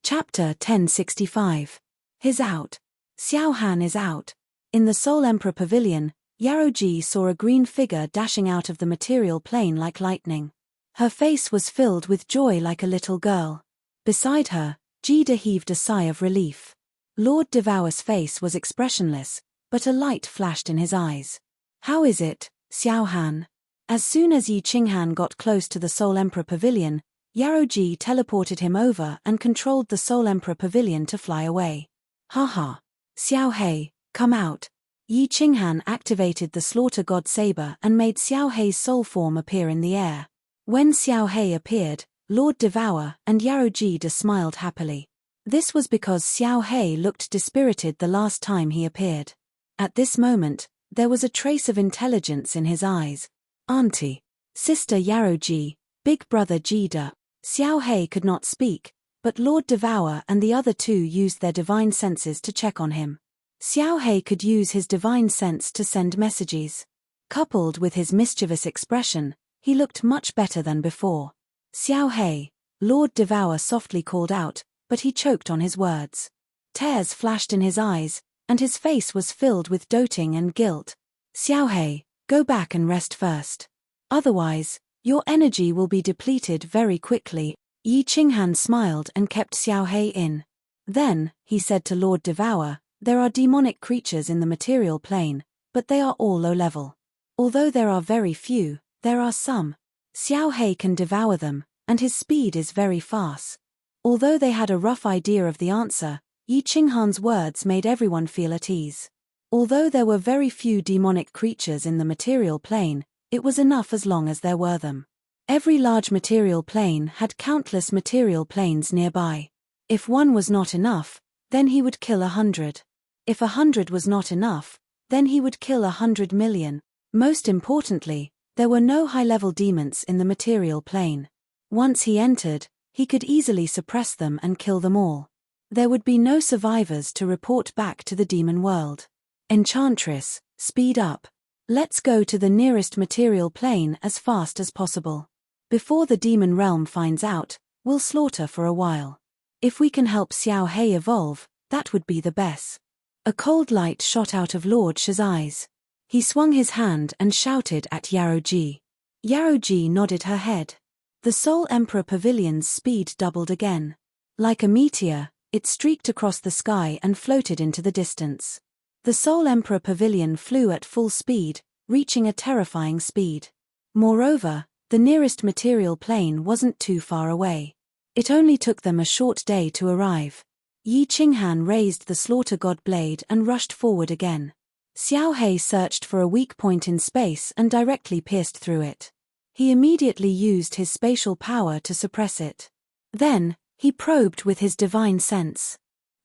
Chapter 1065. He's out. Xiaohan is out. In the Soul Emperor Pavilion, Yaroji saw a green figure dashing out of the material plane like lightning. Her face was filled with joy like a little girl. Beside her, Jida heaved a sigh of relief. Lord Devour's face was expressionless, but a light flashed in his eyes. "How is it, Xiao Han?" As soon as Yi Qinghan got close to the Soul Emperor Pavilion, Yaroji teleported him over and controlled the Soul Emperor Pavilion to fly away. "Haha. Xiao Hei, come out." Yi Qinghan activated the Slaughter God Saber and made Xiao Hei's soul form appear in the air. When Xiao Hei appeared, Lord Devour and Yaroji smiled happily. This was because Xiao Hei looked dispirited the last time he appeared. At this moment, there was a trace of intelligence in his eyes. "Auntie. Sister Yaroji, big brother Jida." Xiao Hei could not speak, but Lord Devour and the other two used their divine senses to check on him. Xiao Hei could use his divine sense to send messages. Coupled with his mischievous expression, he looked much better than before. "Xiao Hei," Lord Devour softly called out, but he choked on his words. Tears flashed in his eyes, and his face was filled with doting and guilt. "Xiao Hei, go back and rest first. Otherwise, your energy will be depleted very quickly." Yi Qinghan smiled and kept Xiao Hei in. Then, he said to Lord Devour, "There are demonic creatures in the material plane, but they are all low level. Although there are very few, there are some. Xiao Hei can devour them, and his speed is very fast." Although they had a rough idea of the answer, Yi Qinghan's words made everyone feel at ease. Although there were very few demonic creatures in the material plane, it was enough as long as there were them. Every large material plane had countless material planes nearby. If one was not enough, then he would kill 100. If 100 was not enough, then he would kill 100 million. Most importantly, there were no high-level demons in the material plane. Once he entered, he could easily suppress them and kill them all. There would be no survivors to report back to the demon world. "Enchantress, speed up. Let's go to the nearest material plane as fast as possible. Before the demon realm finds out, we'll slaughter for a while. If we can help Xiao Hei evolve, that would be the best." A cold light shot out of Lord Shi's eyes. He swung his hand and shouted at Yaroji. Yaroji nodded her head. The Soul Emperor Pavilion's speed doubled again. Like a meteor, it streaked across the sky and floated into the distance. The Soul Emperor Pavilion flew at full speed, reaching a terrifying speed. Moreover, the nearest material plane wasn't too far away. It only took them a short day to arrive. Yi Qinghan raised the Slaughter God blade and rushed forward again. Xiao Hei searched for a weak point in space and directly pierced through it. He immediately used his spatial power to suppress it. Then, he probed with his divine sense.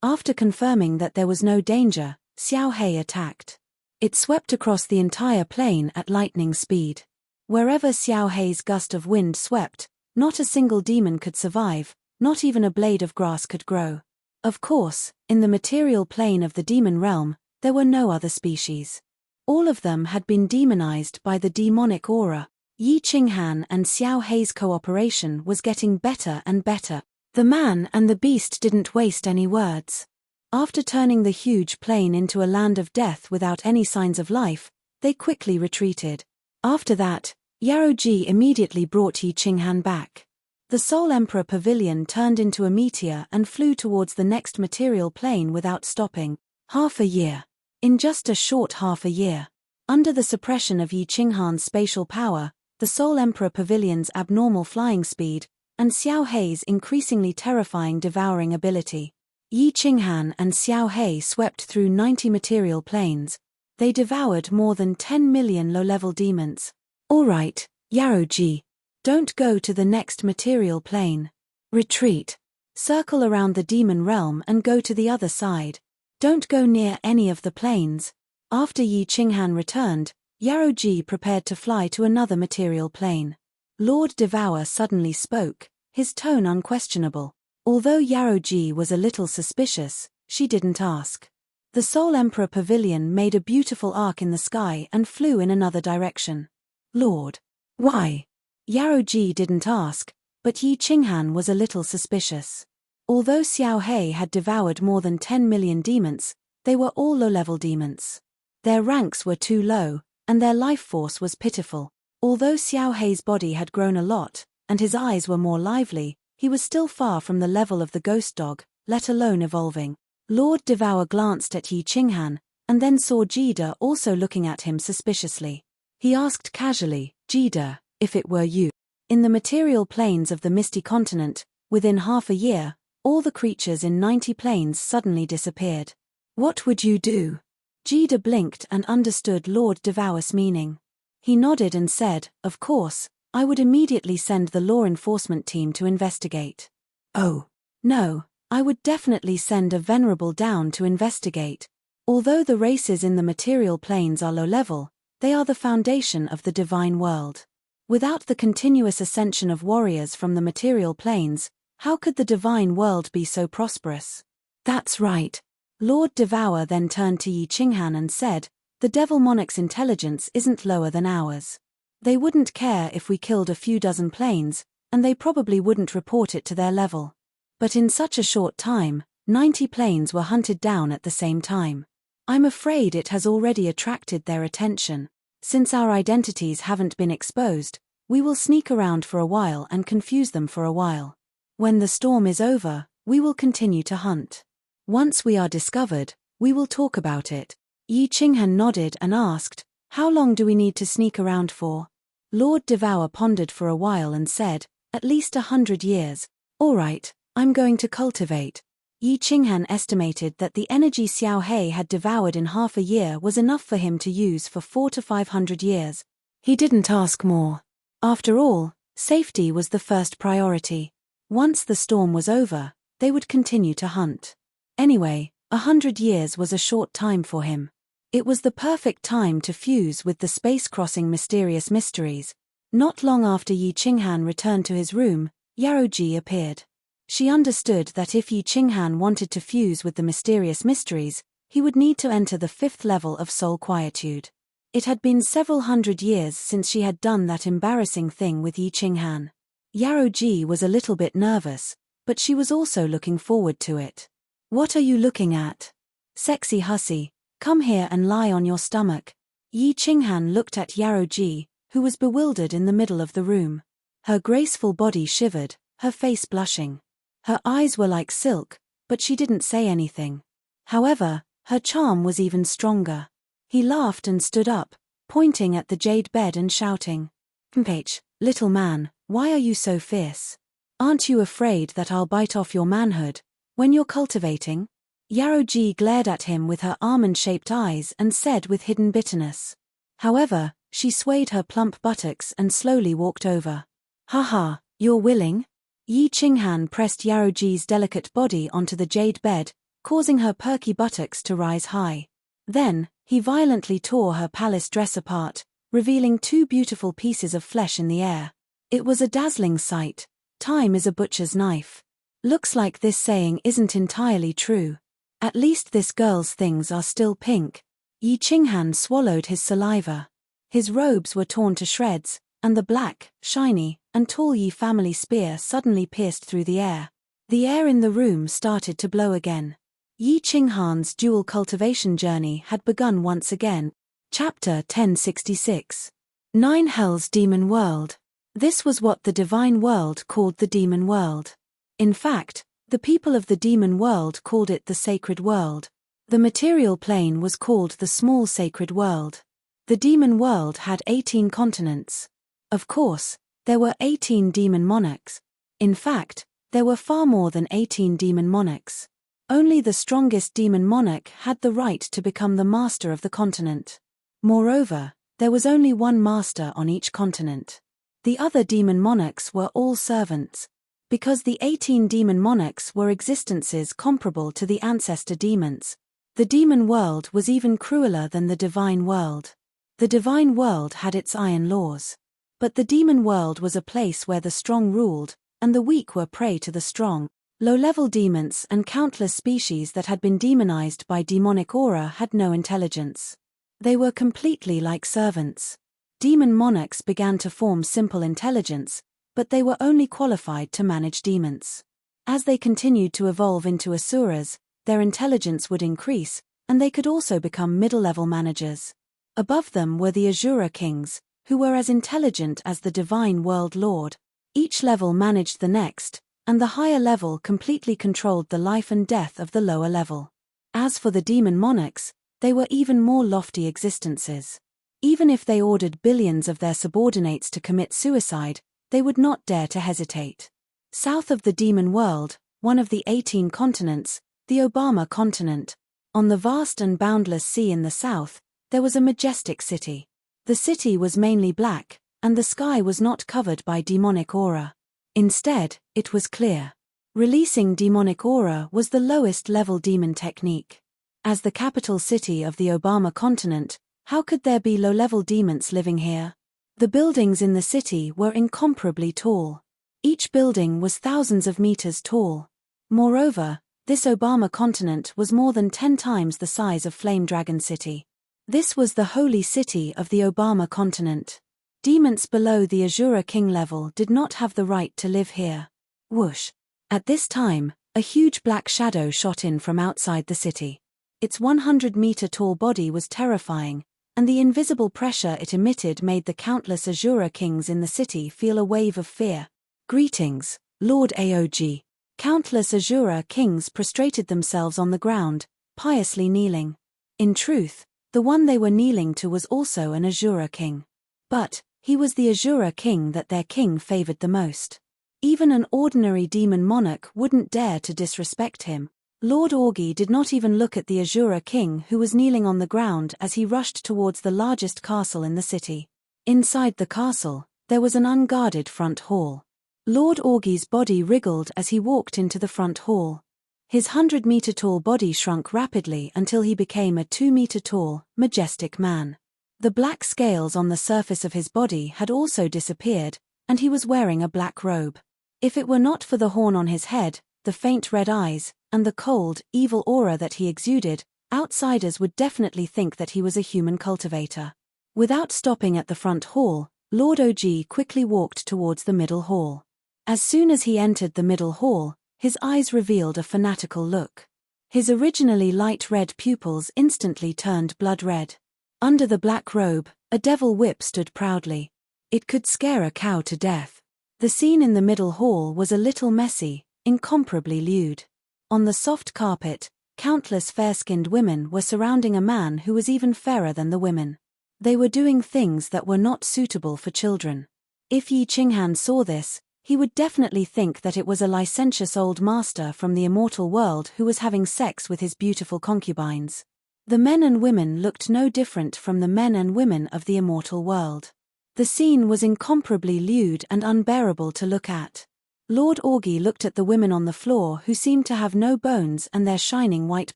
After confirming that there was no danger, Xiao Hei attacked. It swept across the entire plane at lightning speed. Wherever Xiao Hei's gust of wind swept, not a single demon could survive, not even a blade of grass could grow. Of course, in the material plane of the demon realm, there were no other species. All of them had been demonized by the demonic aura. Yi Qinghan and Xiao Hei's cooperation was getting better and better. The man and the beast didn't waste any words. After turning the huge plane into a land of death without any signs of life, they quickly retreated. After that, Yaroji immediately brought Yi Qinghan back. The Soul Emperor Pavilion turned into a meteor and flew towards the next material plane without stopping. Half a year. In just a short half a year. Under the suppression of Yi Qinghan's spatial power, the Soul Emperor Pavilion's abnormal flying speed, and Xiao Hei's increasingly terrifying devouring ability, Yi Qinghan and Xiao Hei swept through 90 material planes. They devoured more than 10 million low-level demons. "All right, Yaroji. Don't go to the next material plane. Retreat. Circle around the demon realm and go to the other side. Don't go near any of the planes." After Yi Qinghan returned, Yaroji prepared to fly to another material plane. Lord Devour suddenly spoke, his tone unquestionable. Although Yaroji was a little suspicious, she didn't ask. The Soul Emperor Pavilion made a beautiful arc in the sky and flew in another direction. "Lord. Why?" Yaroji didn't ask, but Yi Qinghan was a little suspicious. Although Xiao Hei had devoured more than 10 million demons, they were all low-level demons. Their ranks were too low, and their life force was pitiful. Although Xiao Hei's body had grown a lot, and his eyes were more lively, he was still far from the level of the ghost dog, let alone evolving. Lord Devour glanced at Yi Qinghan, and then saw Jida also looking at him suspiciously. He asked casually, "Jida, if it were you?" In the material planes of the Misty Continent, within half a year, all the creatures in 90 planes suddenly disappeared. "What would you do?" Jida blinked and understood Lord Devour's meaning. He nodded and said, "Of course, I would immediately send the law enforcement team to investigate." "Oh, no, I would definitely send a venerable down to investigate. Although the races in the material planes are low level, they are the foundation of the divine world. Without the continuous ascension of warriors from the material planes, how could the divine world be so prosperous?" "That's right." Lord Devour then turned to Yi Qinghan and said, "The Devil Monarch's intelligence isn't lower than ours. They wouldn't care if we killed a few dozen planes, and they probably wouldn't report it to their level. But in such a short time, 90 planes were hunted down at the same time. I'm afraid it has already attracted their attention. Since our identities haven't been exposed, we will sneak around for a while and confuse them for a while. When the storm is over, we will continue to hunt. Once we are discovered, we will talk about it." Yi Qinghan nodded and asked, "How long do we need to sneak around for?" Lord Devour pondered for a while and said, "At least 100 years. All right, I'm going to cultivate." Yi Qinghan estimated that the energy Xiao Hei had devoured in half a year was enough for him to use for 400 to 500 years. He didn't ask more. After all, safety was the first priority. Once the storm was over, they would continue to hunt. Anyway, 100 years was a short time for him. It was the perfect time to fuse with the space-crossing mysterious mysteries. Not long after Yi Qinghan returned to his room, Yaoji appeared. She understood that if Yi Qinghan wanted to fuse with the mysterious mysteries, he would need to enter the 5th level of soul quietude. It had been several hundred years since she had done that embarrassing thing with Yi Qinghan. Yaoji was a little bit nervous, but she was also looking forward to it. "What are you looking at?" "Sexy hussy, come here and lie on your stomach." Yi Qinghan looked at Yaoji, who was bewildered in the middle of the room. Her graceful body shivered, her face blushing. Her eyes were like silk, but she didn't say anything. However, her charm was even stronger. He laughed and stood up, pointing at the jade bed and shouting, "Mph, little man, why are you so fierce? Aren't you afraid that I'll bite off your manhood when you're cultivating?" Yaoji glared at him with her almond-shaped eyes and said with hidden bitterness. However, she swayed her plump buttocks and slowly walked over. "Haha, you're willing?" Yi Qinghan pressed Yaoji's delicate body onto the jade bed, causing her perky buttocks to rise high. Then, he violently tore her palace dress apart, revealing 2 beautiful pieces of flesh in the air. It was a dazzling sight. Time is a butcher's knife. Looks like this saying isn't entirely true. At least this girl's things are still pink. Yi Qinghan swallowed his saliva. His robes were torn to shreds, and the black, shiny, and tall Yi family spear suddenly pierced through the air. The air in the room started to blow again. Yi Qinghan's dual cultivation journey had begun once again. Chapter 1066. 9 Hell's Demon World. This was what the divine world called the demon world. In fact, the people of the demon world called it the sacred world. The material plane was called the small sacred world. The demon world had 18 continents. Of course, there were 18 demon monarchs. In fact, there were far more than 18 demon monarchs. Only the strongest demon monarch had the right to become the master of the continent. Moreover, there was only one master on each continent. The other demon monarchs were all servants. Because the 18 demon monarchs were existences comparable to the ancestor demons, the demon world was even crueler than the divine world. The divine world had its iron laws. But the demon world was a place where the strong ruled, and the weak were prey to the strong. Low-level demons and countless species that had been demonized by demonic aura had no intelligence. They were completely like servants. Demon monarchs began to form simple intelligence, but they were only qualified to manage demons. As they continued to evolve into asuras, their intelligence would increase, and they could also become middle-level managers. Above them were the Azura kings, who were as intelligent as the divine world lord. Each level managed the next, and the higher level completely controlled the life and death of the lower level. As for the demon monarchs, they were even more lofty existences. Even if they ordered billions of their subordinates to commit suicide, they would not dare to hesitate. South of the demon world, one of the 18 continents, the Obama continent. On the vast and boundless sea in the south, there was a majestic city. The city was mainly black, and the sky was not covered by demonic aura. Instead, it was clear. Releasing demonic aura was the lowest level demon technique. As the capital city of the Obama continent, how could there be low-level demons living here? The buildings in the city were incomparably tall. Each building was thousands of meters tall. Moreover, this Obama continent was more than 10 times the size of Flame Dragon City. This was the holy city of the Obama continent. Demons below the Azura King level did not have the right to live here. Whoosh! At this time, a huge black shadow shot in from outside the city. Its 100-meter-tall body was terrifying, and the invisible pressure it emitted made the countless Azura kings in the city feel a wave of fear. Greetings, Lord Aog. Countless Azura kings prostrated themselves on the ground, piously kneeling. In truth, the one they were kneeling to was also an Azura king. But he was the Azura king that their king favored the most. Even an ordinary demon monarch wouldn't dare to disrespect him. Lord Augie did not even look at the Azura king who was kneeling on the ground as he rushed towards the largest castle in the city. Inside the castle, there was an unguarded front hall. Lord Augie's body wriggled as he walked into the front hall. His 100-meter-tall body shrunk rapidly until he became a 2-meter-tall, majestic man. The black scales on the surface of his body had also disappeared, and he was wearing a black robe. If it were not for the horn on his head, the faint red eyes, and the cold, evil aura that he exuded, outsiders would definitely think that he was a human cultivator. Without stopping at the front hall, Lord Og quickly walked towards the middle hall. As soon as he entered the middle hall, his eyes revealed a fanatical look. His originally light red pupils instantly turned blood red. Under the black robe, a devil whip stood proudly. It could scare a cow to death. The scene in the middle hall was a little messy, incomparably lewd. On the soft carpet, countless fair-skinned women were surrounding a man who was even fairer than the women. They were doing things that were not suitable for children. If Yi Qinghan saw this, he would definitely think that it was a licentious old master from the immortal world who was having sex with his beautiful concubines. The men and women looked no different from the men and women of the immortal world. The scene was incomparably lewd and unbearable to look at. Lord Augie looked at the women on the floor who seemed to have no bones and their shining white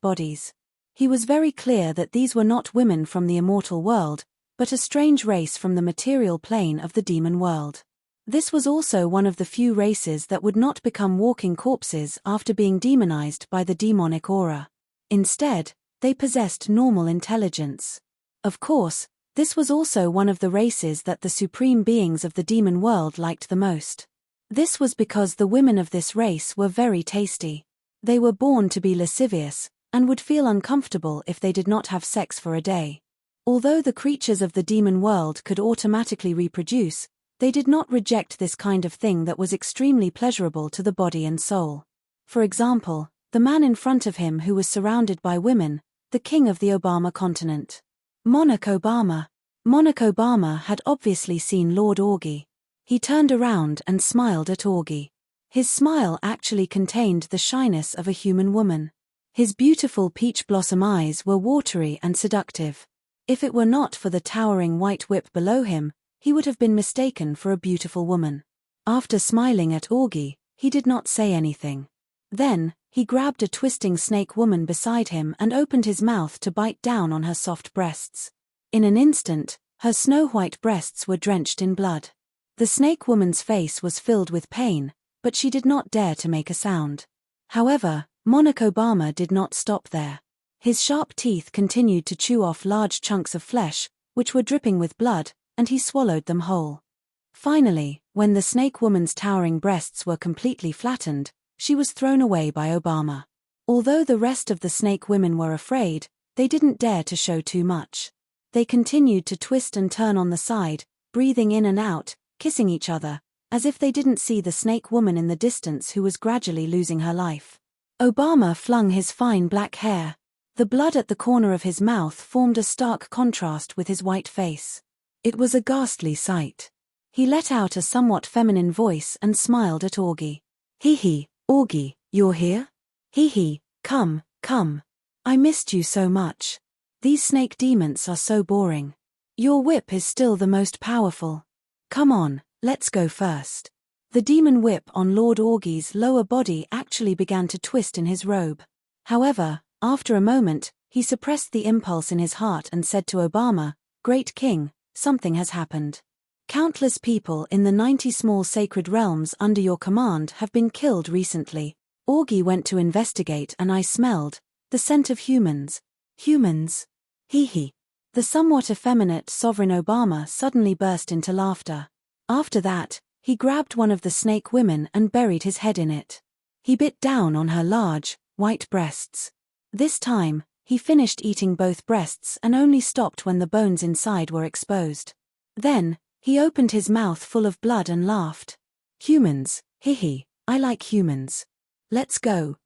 bodies. He was very clear that these were not women from the immortal world, but a strange race from the material plane of the demon world. This was also one of the few races that would not become walking corpses after being demonized by the demonic aura. Instead, they possessed normal intelligence. Of course, this was also one of the races that the supreme beings of the demon world liked the most. This was because the women of this race were very tasty. They were born to be lascivious, and would feel uncomfortable if they did not have sex for a day. Although the creatures of the demon world could automatically reproduce, they did not reject this kind of thing that was extremely pleasurable to the body and soul. For example, the man in front of him who was surrounded by women, the king of the Obama continent. Monarch Obama. Monarch Obama had obviously seen Lord Augie. He turned around and smiled at Augie. His smile actually contained the shyness of a human woman. His beautiful peach blossom eyes were watery and seductive. If it were not for the towering white whip below him, he would have been mistaken for a beautiful woman. After smiling at Augie, he did not say anything. Then, he grabbed a twisting snake woman beside him and opened his mouth to bite down on her soft breasts. In an instant, her snow-white breasts were drenched in blood. The snake woman's face was filled with pain, but she did not dare to make a sound. However, Monarch Obama did not stop there. His sharp teeth continued to chew off large chunks of flesh, which were dripping with blood, and he swallowed them whole. Finally, when the snake woman's towering breasts were completely flattened, she was thrown away by Obama. Although the rest of the snake women were afraid, they didn't dare to show too much. They continued to twist and turn on the side, breathing in and out, kissing each other, as if they didn't see the snake woman in the distance who was gradually losing her life. Obama flung his fine black hair. The blood at the corner of his mouth formed a stark contrast with his white face. It was a ghastly sight. He let out a somewhat feminine voice and smiled at Augie. Hee, Augie, you're here? Hee, come. I missed you so much. These snake demons are so boring. Your whip is still the most powerful. Come on, let's go first. The demon whip on Lord Augie's lower body actually began to twist in his robe. However, after a moment, he suppressed the impulse in his heart and said to Obama, "Great King, something has happened. Countless people in the 90 small sacred realms under your command have been killed recently. Augie went to investigate and I smelled the scent of humans. Humans? Hee. The somewhat effeminate Sovereign Obama suddenly burst into laughter. After that, he grabbed one of the snake women and buried his head in it. He bit down on her large, white breasts. This time, he finished eating both breasts and only stopped when the bones inside were exposed. Then, he opened his mouth full of blood and laughed. Humans, hee, I like humans. Let's go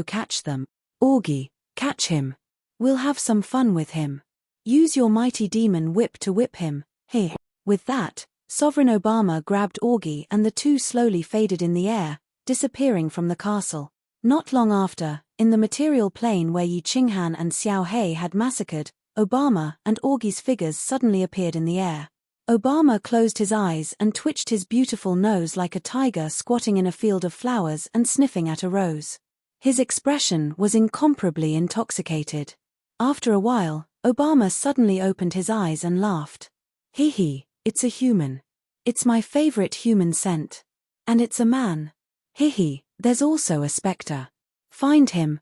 catch them. Augie, catch him. We'll have some fun with him. Use your mighty demon whip to whip him, hee. With that, Sovereign Obama grabbed Augie and the two slowly faded in the air, disappearing from the castle. Not long after, in the material plane where Yi Qinghan and Xiao He had massacred, Obama and Augie's figures suddenly appeared in the air. Obama closed his eyes and twitched his beautiful nose like a tiger squatting in a field of flowers and sniffing at a rose. His expression was incomparably intoxicated. After a while, Obama suddenly opened his eyes and laughed. Hee, it's a human. It's my favorite human scent. And it's a man. Hee, there's also a specter. Find him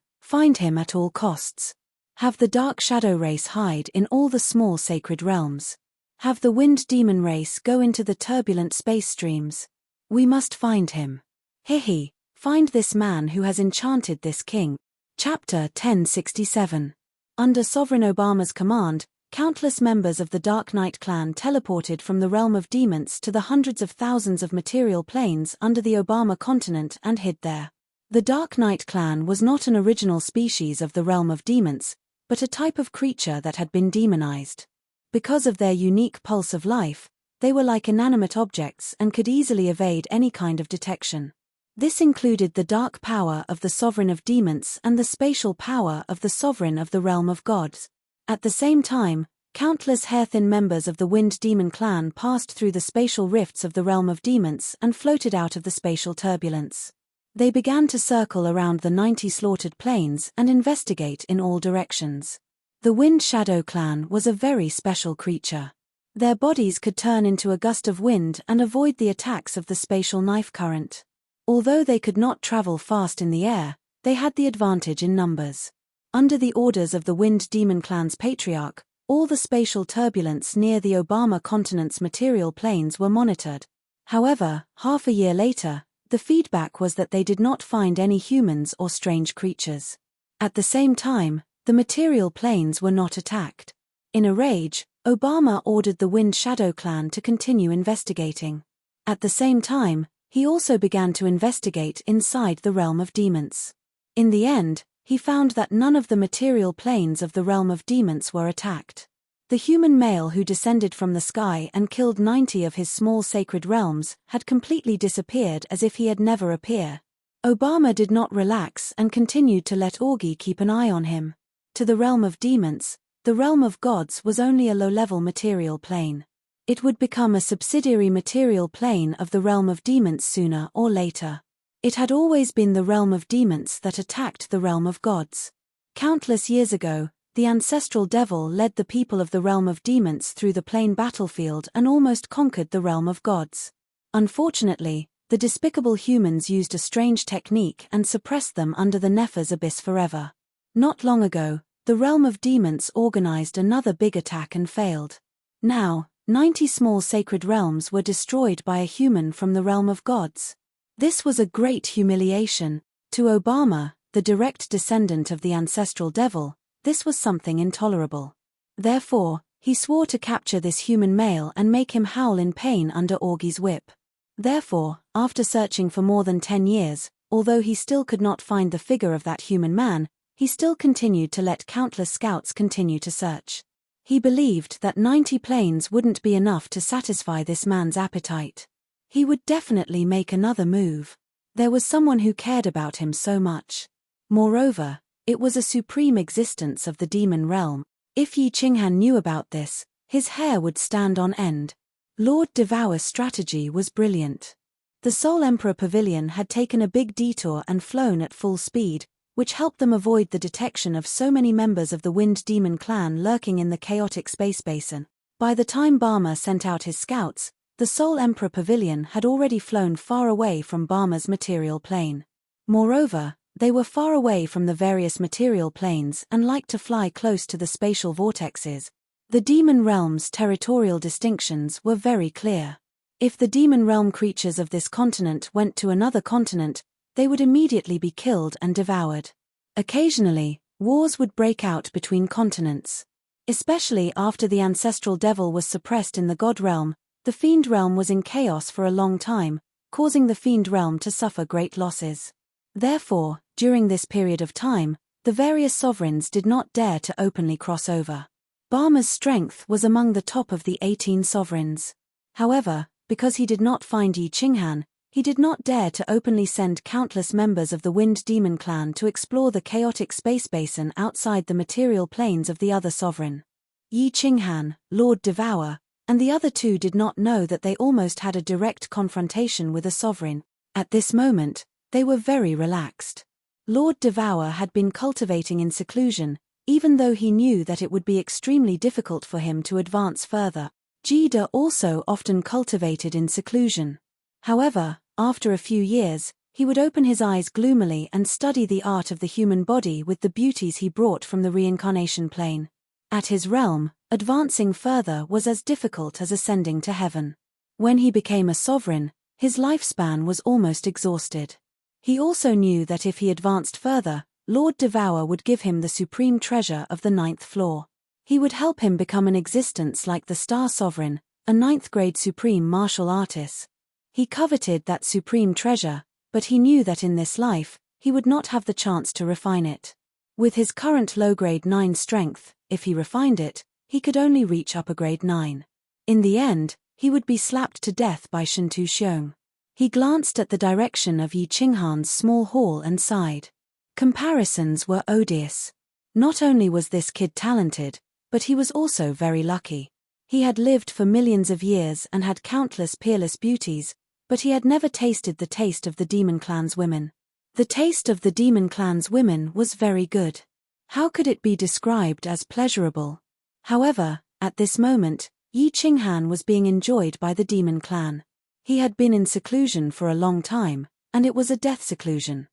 at all costs. Have the dark shadow race hide in all the small sacred realms. Have the wind demon race go into the turbulent space streams. We must find him. Hee, find this man who has enchanted this king. Chapter 1067. Under Sovereign Obama's command, countless members of the Dark Knight clan teleported from the realm of demons to the hundreds of thousands of material planes under the Obama continent and hid there. The Dark Knight clan was not an original species of the realm of demons, but a type of creature that had been demonized. Because of their unique pulse of life, they were like inanimate objects and could easily evade any kind of detection. This included the dark power of the Sovereign of Demons and the spatial power of the Sovereign of the Realm of Gods. At the same time, countless hair-thin members of the Wind Demon clan passed through the spatial rifts of the Realm of Demons and floated out of the spatial turbulence. They began to circle around the 90 slaughtered planes and investigate in all directions. The Wind Shadow clan was a very special creature. Their bodies could turn into a gust of wind and avoid the attacks of the spatial knife current. Although they could not travel fast in the air, they had the advantage in numbers. Under the orders of the Wind Demon clan's patriarch, all the spatial turbulence near the Obama continent's material planes were monitored. However, half a year later, the feedback was that they did not find any humans or strange creatures. At the same time, the material planes were not attacked. In a rage, Obama ordered the Wind Shadow clan to continue investigating. At the same time, he also began to investigate inside the realm of demons. In the end, he found that none of the material planes of the realm of demons were attacked. The human male who descended from the sky and killed 90 of his small sacred realms had completely disappeared as if he had never appeared. Obama did not relax and continued to let Augie keep an eye on him. To the realm of demons, the realm of gods was only a low-level material plane. It would become a subsidiary material plane of the realm of demons sooner or later. It had always been the realm of demons that attacked the realm of gods. Countless years ago, the ancestral devil led the people of the realm of demons through the plane battlefield and almost conquered the realm of gods. Unfortunately, the despicable humans used a strange technique and suppressed them under the Nephir's abyss forever. Not long ago, the realm of demons organized another big attack and failed. Now, 90 small sacred realms were destroyed by a human from the realm of gods. This was a great humiliation. To Obama, the direct descendant of the ancestral devil, this was something intolerable. Therefore, He swore to capture this human male and make him howl in pain under Augie's whip. Therefore, after searching for more than 10 years, although he still could not find the figure of that human man, he still continued to let countless scouts continue to search. He believed that 90 planes wouldn't be enough to satisfy this man's appetite. He would definitely make another move. There was someone who cared about him so much. Moreover, it was a supreme existence of the demon realm. If Yi Qinghan knew about this, his hair would stand on end. Lord Devour's strategy was brilliant. The Soul Emperor Pavilion had taken a big detour and flown at full speed, which helped them avoid the detection of so many members of the Wind Demon clan lurking in the chaotic space basin. By the time Bama sent out his scouts, the Soul Emperor Pavilion had already flown far away from Bama's material plane. Moreover, they were far away from the various material planes and liked to fly close to the spatial vortexes. The demon realm's territorial distinctions were very clear. If the demon realm creatures of this continent went to another continent, they would immediately be killed and devoured. Occasionally, wars would break out between continents. Especially after the ancestral devil was suppressed in the god realm, the fiend realm was in chaos for a long time, causing the fiend realm to suffer great losses. Therefore, during this period of time, the various sovereigns did not dare to openly cross over. Bama's strength was among the top of the 18 sovereigns. However, because he did not find Yi Qinghan, he did not dare to openly send countless members of the Wind Demon clan to explore the chaotic space basin outside the material planes of the other sovereign. Yi Qinghan, Lord Devour, and the other two did not know that they almost had a direct confrontation with a sovereign. At this moment, they were very relaxed. Lord Devour had been cultivating in seclusion, even though he knew that it would be extremely difficult for him to advance further. Jida also often cultivated in seclusion. However, after a few years, he would open his eyes gloomily and study the art of the human body with the beauties he brought from the reincarnation plane. At his realm, advancing further was as difficult as ascending to heaven. When he became a sovereign, his lifespan was almost exhausted. He also knew that if he advanced further, Lord Devour would give him the supreme treasure of the 9th floor. He would help him become an existence like the Star Sovereign, a 9th-grade supreme martial artist. He coveted that supreme treasure, but he knew that in this life, he would not have the chance to refine it. With his current low-grade 9 strength, if he refined it, he could only reach upper grade 9. In the end, he would be slapped to death by Shintu Xiong. He glanced at the direction of Yi Qinghan's small hall and sighed. Comparisons were odious. Not only was this kid talented, but he was also very lucky. He had lived for millions of years and had countless peerless beauties, but he had never tasted the taste of the demon clan's women. The taste of the demon clan's women was very good. How could it be described as pleasurable? However, at this moment, Yi Qinghan was being enjoyed by the demon clan. He had been in seclusion for a long time, and it was a death seclusion.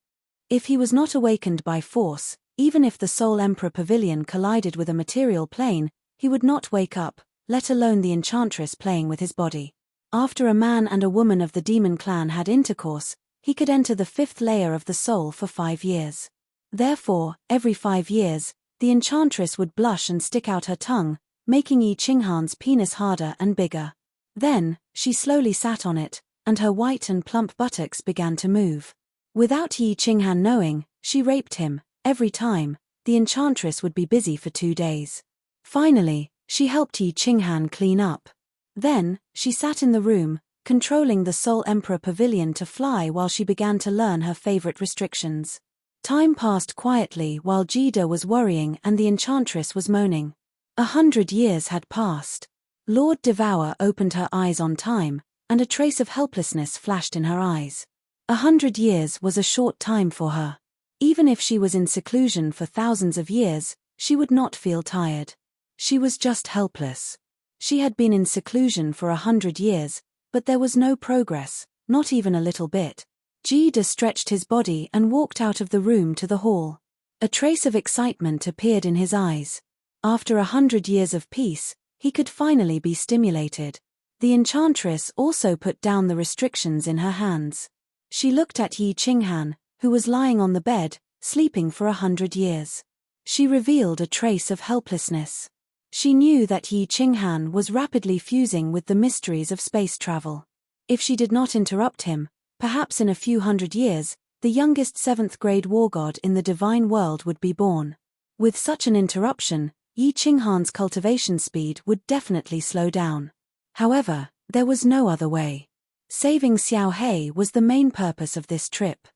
If he was not awakened by force, even if the Soul Emperor Pavilion collided with a material plane, he would not wake up, let alone the enchantress playing with his body. After a man and a woman of the demon clan had intercourse, he could enter the 5th layer of the soul for 5 years. Therefore, every 5 years, the enchantress would blush and stick out her tongue, making Yi Qinghan's penis harder and bigger. Then, she slowly sat on it, and her white and plump buttocks began to move. Without Yi Qinghan knowing, she raped him. Every time, the enchantress would be busy for 2 days. Finally, she helped Yi Qinghan clean up. Then, she sat in the room, controlling the Soul Emperor Pavilion to fly while she began to learn her favorite restrictions. Time passed quietly while Jida was worrying and the enchantress was moaning. 100 years had passed. Lord Devour opened her eyes on time, and a trace of helplessness flashed in her eyes. 100 years was a short time for her. Even if she was in seclusion for thousands of years, she would not feel tired. She was just helpless. She had been in seclusion for 100 years, but there was no progress, not even a little bit. Jida stretched his body and walked out of the room to the hall. A trace of excitement appeared in his eyes. After 100 years of peace, he could finally be stimulated. The enchantress also put down the restrictions in her hands. She looked at Yi Qinghan, who was lying on the bed, sleeping for 100 years. She revealed a trace of helplessness. She knew that Yi Qinghan was rapidly fusing with the mysteries of space travel. If she did not interrupt him, perhaps in a few hundred years, the youngest 7th-grade war god in the divine world would be born. With such an interruption, Yi Qinghan's cultivation speed would definitely slow down. However, there was no other way. Saving Xiao He was the main purpose of this trip.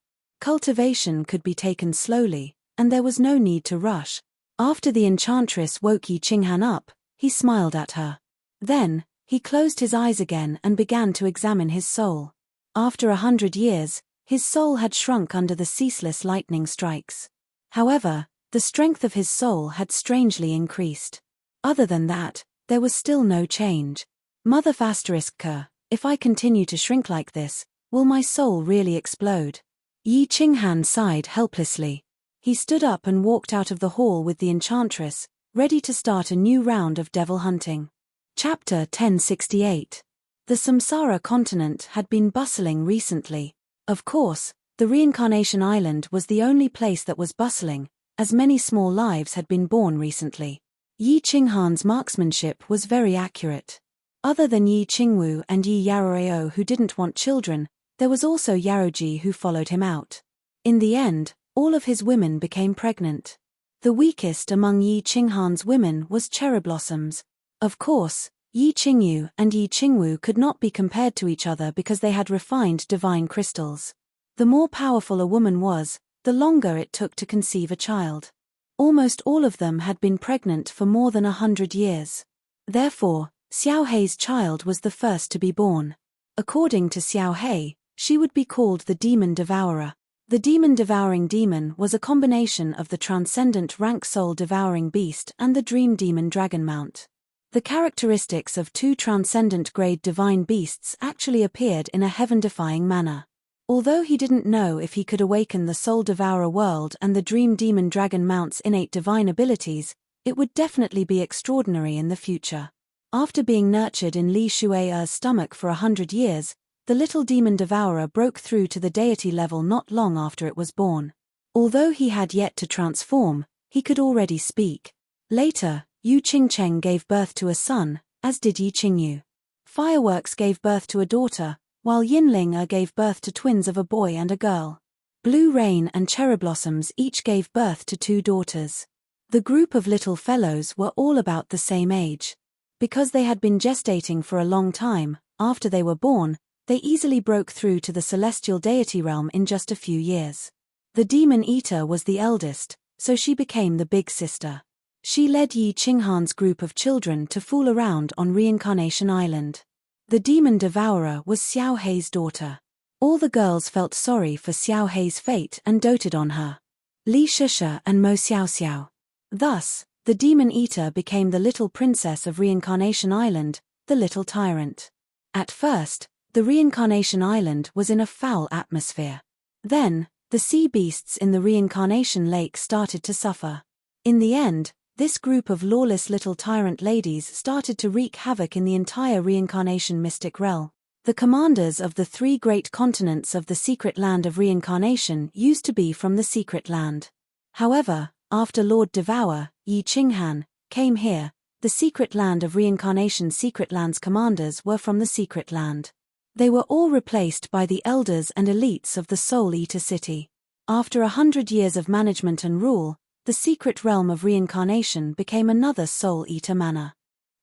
Cultivation could be taken slowly, and there was no need to rush. After the enchantress woke Yi Qinghan up, he smiled at her. Then, he closed his eyes again and began to examine his soul. After 100 years, his soul had shrunk under the ceaseless lightning strikes. However, the strength of his soul had strangely increased. Other than that, there was still no change. Mother *K, if I continue to shrink like this, will my soul really explode? Yi Qinghan sighed helplessly. He stood up and walked out of the hall with the enchantress, ready to start a new round of devil hunting. Chapter 1068. The Samsara continent had been bustling recently. Of course, the Reincarnation Island was the only place that was bustling, as many small lives had been born recently. Yi Qinghan's marksmanship was very accurate. Other than Yi Qingwu and Yi Yaroreo who didn't want children, there was also Yaroji who followed him out. In the end, all of his women became pregnant. The weakest among Yi Qinghan's women was Cherry Blossoms. Of course, Yi Qingyu and Yi Qingwu could not be compared to each other because they had refined divine crystals. The more powerful a woman was, the longer it took to conceive a child. Almost all of them had been pregnant for more than 100 years. Therefore, Xiao Hei's child was the first to be born. According to Xiao Hei, she would be called the Demon Devourer. The demon-devouring demon was a combination of the transcendent rank soul-devouring beast and the dream demon dragon mount. The characteristics of two transcendent-grade divine beasts actually appeared in a heaven-defying manner. Although he didn't know if he could awaken the soul-devourer world and the dream demon dragon mount's innate divine abilities, it would definitely be extraordinary in the future. After being nurtured in Li Shui's stomach for 100 years, the little demon devourer broke through to the deity level not long after it was born. Although he had yet to transform, he could already speak. Later, Yu Qingcheng gave birth to a son, as did Yi Qingyu. Fireworks gave birth to a daughter, while Yinling gave birth to twins of a boy and a girl. Blue Rain and Cherry Blossoms each gave birth to 2 daughters. The group of little fellows were all about the same age. Because they had been gestating for a long time, after they were born, they easily broke through to the celestial deity realm in just a few years. The Demon Eater was the eldest, so she became the big sister. She led Yi Qinghan's group of children to fool around on Reincarnation Island. The Demon Devourer was Xiao Hei's daughter. All the girls felt sorry for Xiao Hei's fate and doted on her. Li Shusha and Mo Xiaoxiao. Thus, the Demon Eater became the little princess of Reincarnation Island, the little tyrant. At first, the Reincarnation Island was in a foul atmosphere. Then, the sea beasts in the Reincarnation Lake started to suffer. In the end, this group of lawless little tyrant ladies started to wreak havoc in the entire Reincarnation mystic realm. The commanders of the 3 great continents of the secret land of Reincarnation used to be from the secret land. However, after Lord Devour, Yi Qinghan, came here, the secret land of Reincarnation secret land's commanders were from the secret land. They were all replaced by the elders and elites of the Soul Eater City. After 100 years of management and rule, the secret realm of Reincarnation became another Soul Eater manor.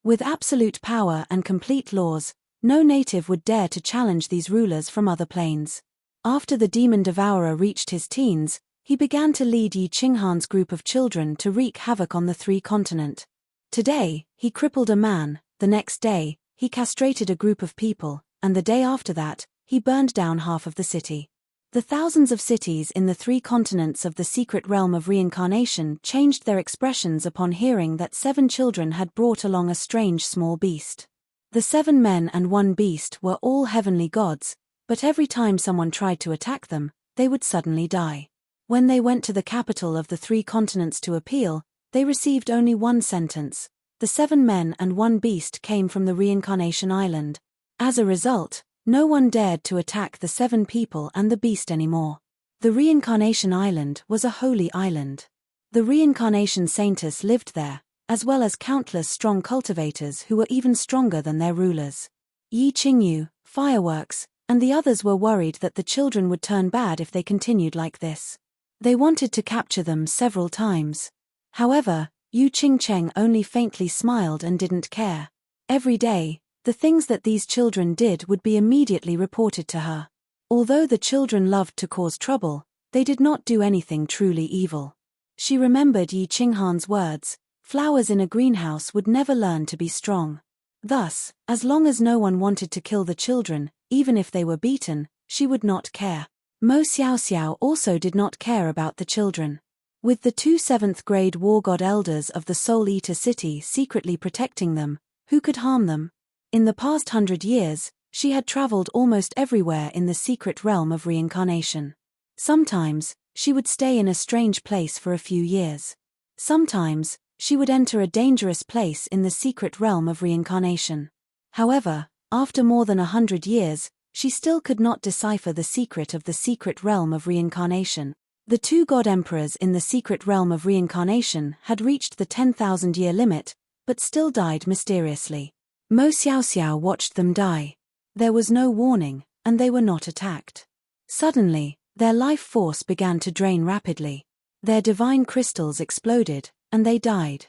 With absolute power and complete laws, no native would dare to challenge these rulers from other planes. After the Demon Devourer reached his teens, he began to lead Yi Qinghan's group of children to wreak havoc on the 3 continents. Today, he crippled a man, the next day, he castrated a group of people, and the day after that, he burned down half of the city. The thousands of cities in the 3 continents of the secret realm of Reincarnation changed their expressions upon hearing that 7 children had brought along a strange small beast. The 7 men and 1 beast were all heavenly gods, but every time someone tried to attack them, they would suddenly die. When they went to the capital of the 3 continents to appeal, they received only 1 sentence. The 7 men and 1 beast came from the Reincarnation Island. As a result, no one dared to attack the 7 people and the beast anymore. The Reincarnation Island was a holy island. The Reincarnation Saintess lived there, as well as countless strong cultivators who were even stronger than their rulers. Yi Qingyu, Fireworks, and the others were worried that the children would turn bad if they continued like this. They wanted to capture them several times. However, Yu Qingcheng only faintly smiled and didn't care. Every day, the things that these children did would be immediately reported to her. Although the children loved to cause trouble, they did not do anything truly evil. She remembered Yi Qinghan's words, flowers in a greenhouse would never learn to be strong. Thus, as long as no one wanted to kill the children, even if they were beaten, she would not care. Mo Xiaoxiao also did not care about the children. With the 2 7th-grade war god elders of the Soul Eater city secretly protecting them, who could harm them? In the past 100 years, she had traveled almost everywhere in the secret realm of reincarnation. Sometimes, she would stay in a strange place for a few years. Sometimes, she would enter a dangerous place in the secret realm of reincarnation. However, after more than 100 years, she still could not decipher the secret of the secret realm of reincarnation. The 2 god emperors in the secret realm of reincarnation had reached the 10,000-year limit, but still died mysteriously. Mo Xiaoxiao watched them die. There was no warning, and they were not attacked. Suddenly, their life force began to drain rapidly. Their divine crystals exploded, and they died.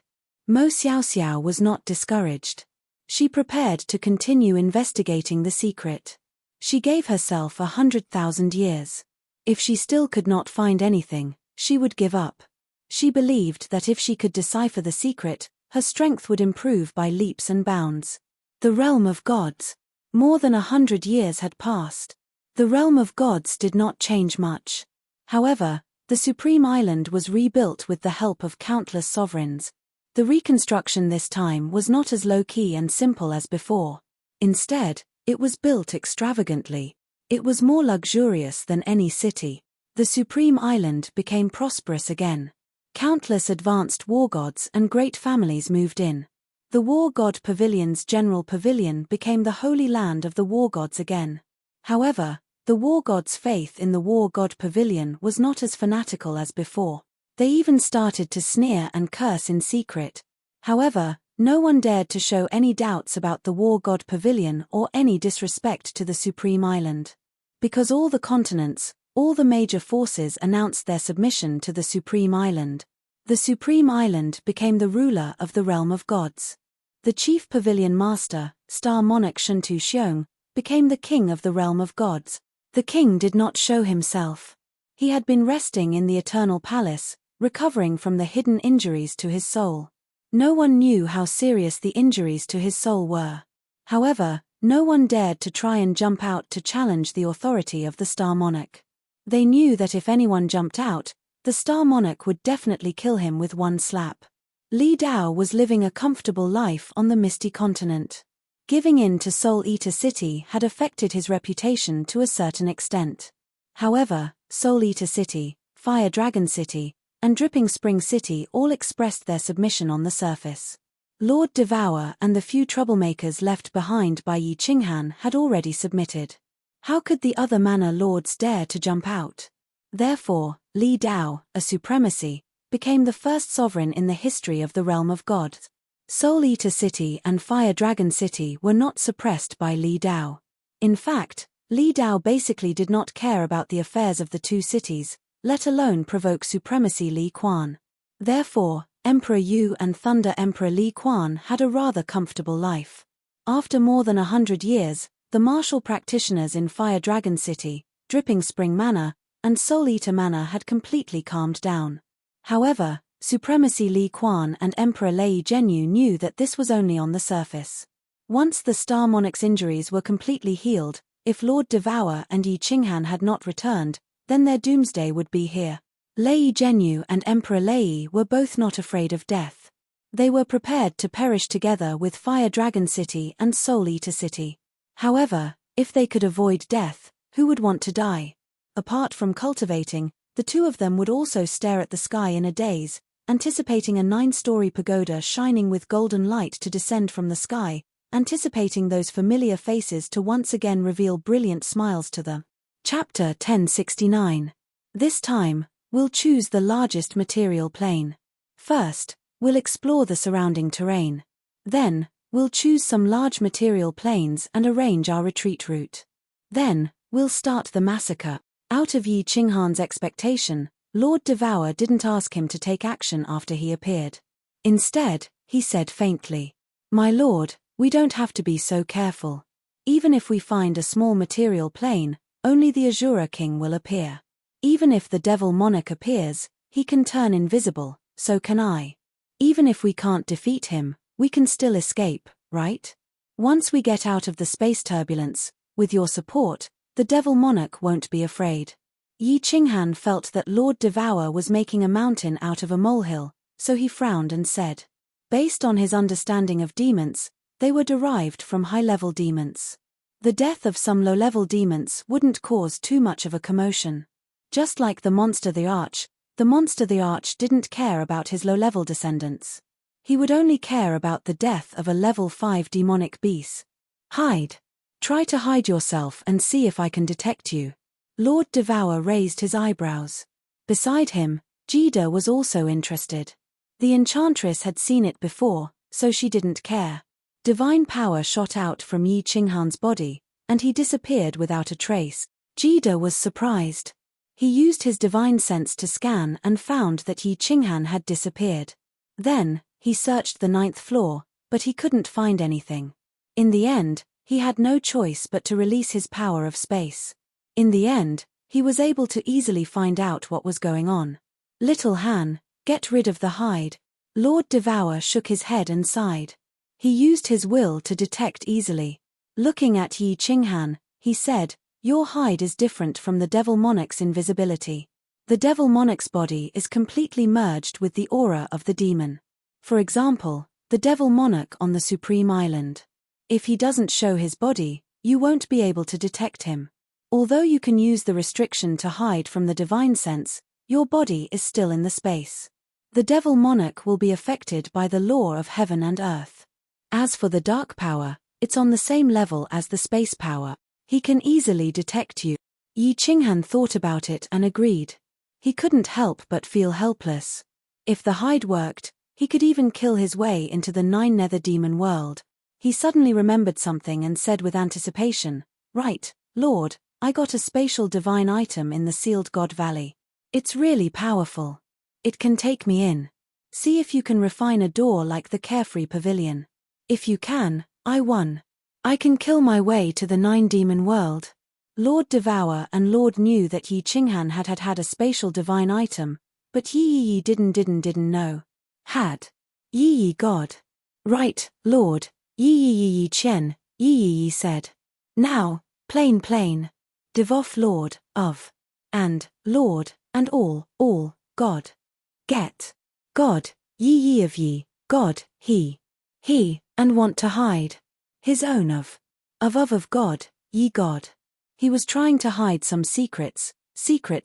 Mo Xiaoxiao was not discouraged. She prepared to continue investigating the secret. She gave herself 100,000 years. If she still could not find anything, she would give up. She believed that if she could decipher the secret, her strength would improve by leaps and bounds. The realm of gods. More than 100 years had passed. The realm of gods did not change much. However, the Supreme Island was rebuilt with the help of countless sovereigns. The reconstruction this time was not as low-key and simple as before. Instead, it was built extravagantly. It was more luxurious than any city. The Supreme Island became prosperous again. Countless advanced war gods and great families moved in. The War God Pavilion's General Pavilion became the holy land of the war gods again. However, the war gods' faith in the War God Pavilion was not as fanatical as before. They even started to sneer and curse in secret. However, no one dared to show any doubts about the War God Pavilion or any disrespect to the Supreme Island. Because all the continents, all the major forces announced their submission to the Supreme Island. The Supreme Island became the ruler of the realm of gods. The chief pavilion master, Star Monarch Shuntu Xiong, became the king of the realm of gods. The king did not show himself. He had been resting in the Eternal Palace, recovering from the hidden injuries to his soul. No one knew how serious the injuries to his soul were. However, no one dared to try and jump out to challenge the authority of the Star Monarch. They knew that if anyone jumped out, the Star Monarch would definitely kill him with one slap. Li Dao was living a comfortable life on the Misty Continent. Giving in to Soul Eater City had affected his reputation to a certain extent. However, Soul Eater City, Fire Dragon City, and Dripping Spring City all expressed their submission on the surface. Lord Devour and the few troublemakers left behind by Yi Qinghan had already submitted. How could the other manor lords dare to jump out? Therefore, Li Dao, a supremacy, became the first sovereign in the history of the realm of gods. Soul Eater City and Fire Dragon City were not suppressed by Li Dao. In fact, Li Dao basically did not care about the affairs of the two cities, let alone provoke supremacy Li Quan. Therefore, Emperor Yu and Thunder Emperor Li Quan had a rather comfortable life. After more than 100 years, the martial practitioners in Fire Dragon City, Dripping Spring Manor, and Soul Eater Manor had completely calmed down. However, Supremacy Li Quan and Emperor Lei Zhenyu knew that this was only on the surface. Once the Star Monarch's injuries were completely healed, if Lord Devour and Yi Qinghan had not returned, then their doomsday would be here. Lei Zhenyu and Emperor Lei were both not afraid of death. They were prepared to perish together with Fire Dragon City and Soul Eater City. However, if they could avoid death, who would want to die? Apart from cultivating, the two of them would also stare at the sky in a daze, anticipating a 9-story pagoda shining with golden light to descend from the sky, anticipating those familiar faces to once again reveal brilliant smiles to them. Chapter 1069. This time, we'll choose the largest material plane. First, We'll explore the surrounding terrain. Then, we'll choose some large material plains and arrange our retreat route. Then, we'll start the massacre. Out of Yi Qinghan's expectation, Lord Devour didn't ask him to take action after he appeared. Instead, he said faintly, "My lord, we don't have to be so careful. Even if we find a small material plane, only the Azura King will appear. Even if the Devil Monarch appears, he can turn invisible, so can I. Even if we can't defeat him, we can still escape, right? Once we get out of the space turbulence, with your support, the Devil Monarch won't be afraid." Yi Qinghan felt that Lord Devour was making a mountain out of a molehill, so he frowned and said, based on his understanding of demons, they were derived from high-level demons. The death of some low-level demons wouldn't cause too much of a commotion. Just like the monster the Arch didn't care about his low-level descendants. He would only care about the death of a level 5 demonic beast. Hide. Try to hide yourself and see if I can detect you. Lord Devour raised his eyebrows. Beside him, Jida was also interested. The Enchantress had seen it before, so she didn't care. Divine power shot out from Yi Qinghan's body, and he disappeared without a trace. Jida was surprised. He used his divine sense to scan and found that Yi Qinghan had disappeared. Then, he searched the 9th floor, but he couldn't find anything. In the end, he had no choice but to release his power of space. In the end, he was able to easily find out what was going on. Little Han, get rid of the hide. Lord Devour shook his head and sighed. He used his will to detect easily. Looking at Yi Qinghan, he said, "Your hide is different from the Devil Monarch's invisibility. The Devil Monarch's body is completely merged with the aura of the demon. For example, the Devil Monarch on the Supreme Island. If he doesn't show his body, you won't be able to detect him. Although you can use the restriction to hide from the divine sense, your body is still in the space. The Devil Monarch will be affected by the law of heaven and earth. As for the dark power, it's on the same level as the space power. He can easily detect you." Yi Qinghan thought about it and agreed. He couldn't help but feel helpless. If the hide worked, he could even kill his way into the 9 Nether Demon world. He suddenly remembered something and said with anticipation, "Right, Lord, I got a spatial divine item in the Sealed God Valley. It's really powerful. It can take me in. See if you can refine a door like the Carefree Pavilion. If you can, I won. I can kill my way to the 9 Demon world." Lord Devour and Lord knew that Yi Qinghan had a spatial divine item, but Yi didn't know. Had. Yi God. "Right, Lord, Yi Chen," Yi said. "Now, plain. Devoff Lord, of. And, Lord, and all, God. Get. God, Yi of Yi, God, he, and want to hide. His own of God, Yi God." He was trying to hide some secrets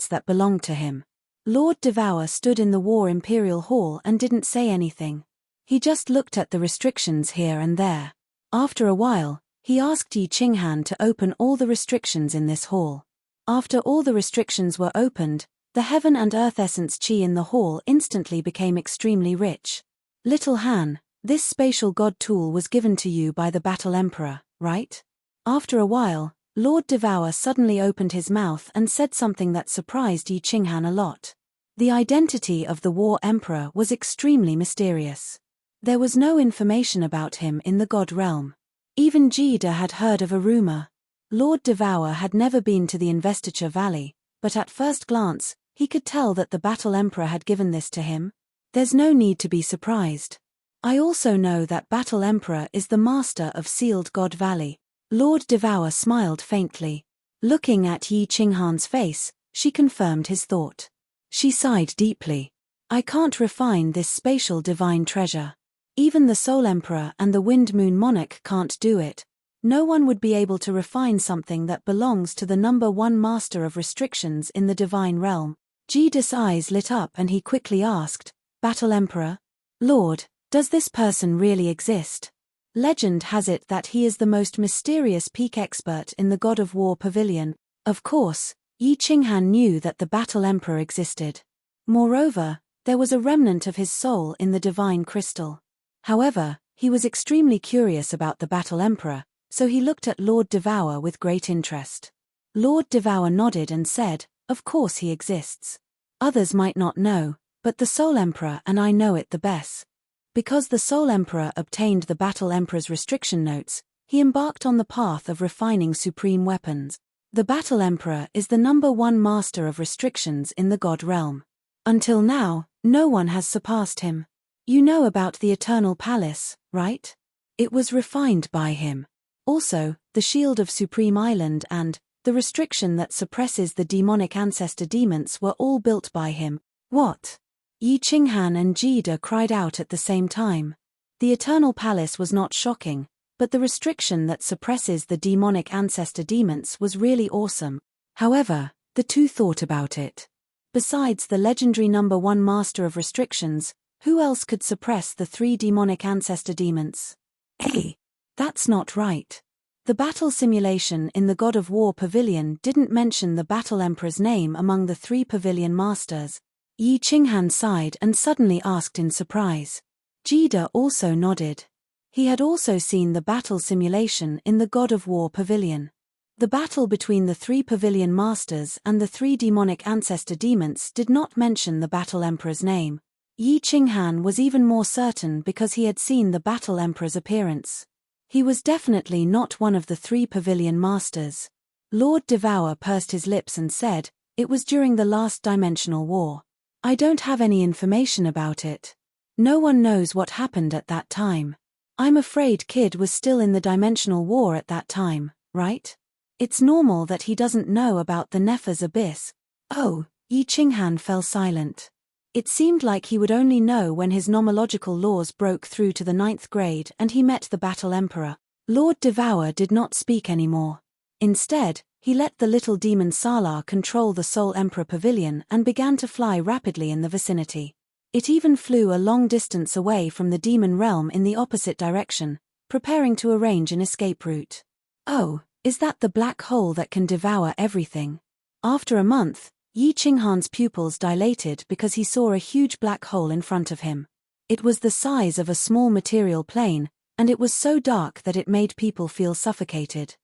that belonged to him. Lord Devour stood in the War Imperial Hall and didn't say anything. He just looked at the restrictions here and there. After a while, he asked Yi Qinghan to open all the restrictions in this hall. After all the restrictions were opened, the heaven and earth essence chi in the hall instantly became extremely rich. "Little Han, this spatial god tool was given to you by the Battle Emperor, right?" After a while, Lord Devour suddenly opened his mouth and said something that surprised Yi Qinghan a lot. The identity of the War Emperor was extremely mysterious. There was no information about him in the God realm. Even Jida had heard of a rumor. Lord Devour had never been to the Investiture Valley, but at first glance, he could tell that the Battle Emperor had given this to him. There's no need to be surprised. I also know that Battle Emperor is the master of Sealed God Valley. Lord Devour smiled faintly. Looking at Yi Qinghan's face, she confirmed his thought. She sighed deeply. "I can't refine this spatial divine treasure. Even the Soul Emperor and the Wind Moon Monarch can't do it. No one would be able to refine something that belongs to the number 1 master of restrictions in the divine realm." Jida's eyes lit up and he quickly asked, "Battle Emperor? Lord, does this person really exist?" Legend has it that he is the most mysterious peak expert in the God of War Pavilion. Of course, Yi Qinghan knew that the Battle Emperor existed. Moreover, there was a remnant of his soul in the divine crystal. However, he was extremely curious about the Battle Emperor, so he looked at Lord Devour with great interest. Lord Devour nodded and said, "Of course he exists. Others might not know, but the Soul Emperor and I know it the best." Because the Soul Emperor obtained the Battle Emperor's restriction notes, he embarked on the path of refining supreme weapons. The Battle Emperor is the #1 master of restrictions in the God realm. Until now, no one has surpassed him. You know about the Eternal Palace, right? It was refined by him. Also, the Shield of Supreme Island and the restriction that suppresses the demonic ancestor demons were all built by him. What? Yi Qinghan and Jida cried out at the same time. The Eternal Palace was not shocking, but the restriction that suppresses the demonic ancestor demons was really awesome. However, the two thought about it. Besides the legendary #1 master of restrictions, who else could suppress the 3 demonic ancestor demons? Hey, that's not right. The battle simulation in the God of War Pavilion didn't mention the Battle Emperor's name among the 3 pavilion masters. Yi Qinghan sighed and suddenly asked in surprise. Jida also nodded. He had also seen the battle simulation in the God of War Pavilion. The battle between the 3 pavilion masters and the 3 demonic ancestor demons did not mention the Battle Emperor's name. Yi Qinghan was even more certain because he had seen the Battle Emperor's appearance. He was definitely not one of the 3 pavilion masters. Lord Devour pursed his lips and said, "It was during the last dimensional war. I don't have any information about it. No one knows what happened at that time. I'm afraid Kid was still in the dimensional war at that time, right? It's normal that he doesn't know about the Nefer's abyss." Oh, Yi Qinghan fell silent. It seemed like he would only know when his nomological laws broke through to the 9th grade and he met the Battle Emperor. Lord Devour did not speak anymore. Instead, he let the little demon Salar control the Soul Emperor Pavilion and began to fly rapidly in the vicinity. It even flew a long distance away from the demon realm in the opposite direction, preparing to arrange an escape route. Oh, is that the black hole that can devour everything? After a month, Yi Qinghan's pupils dilated because he saw a huge black hole in front of him. It was the size of a small material plane, and it was so dark that it made people feel suffocated.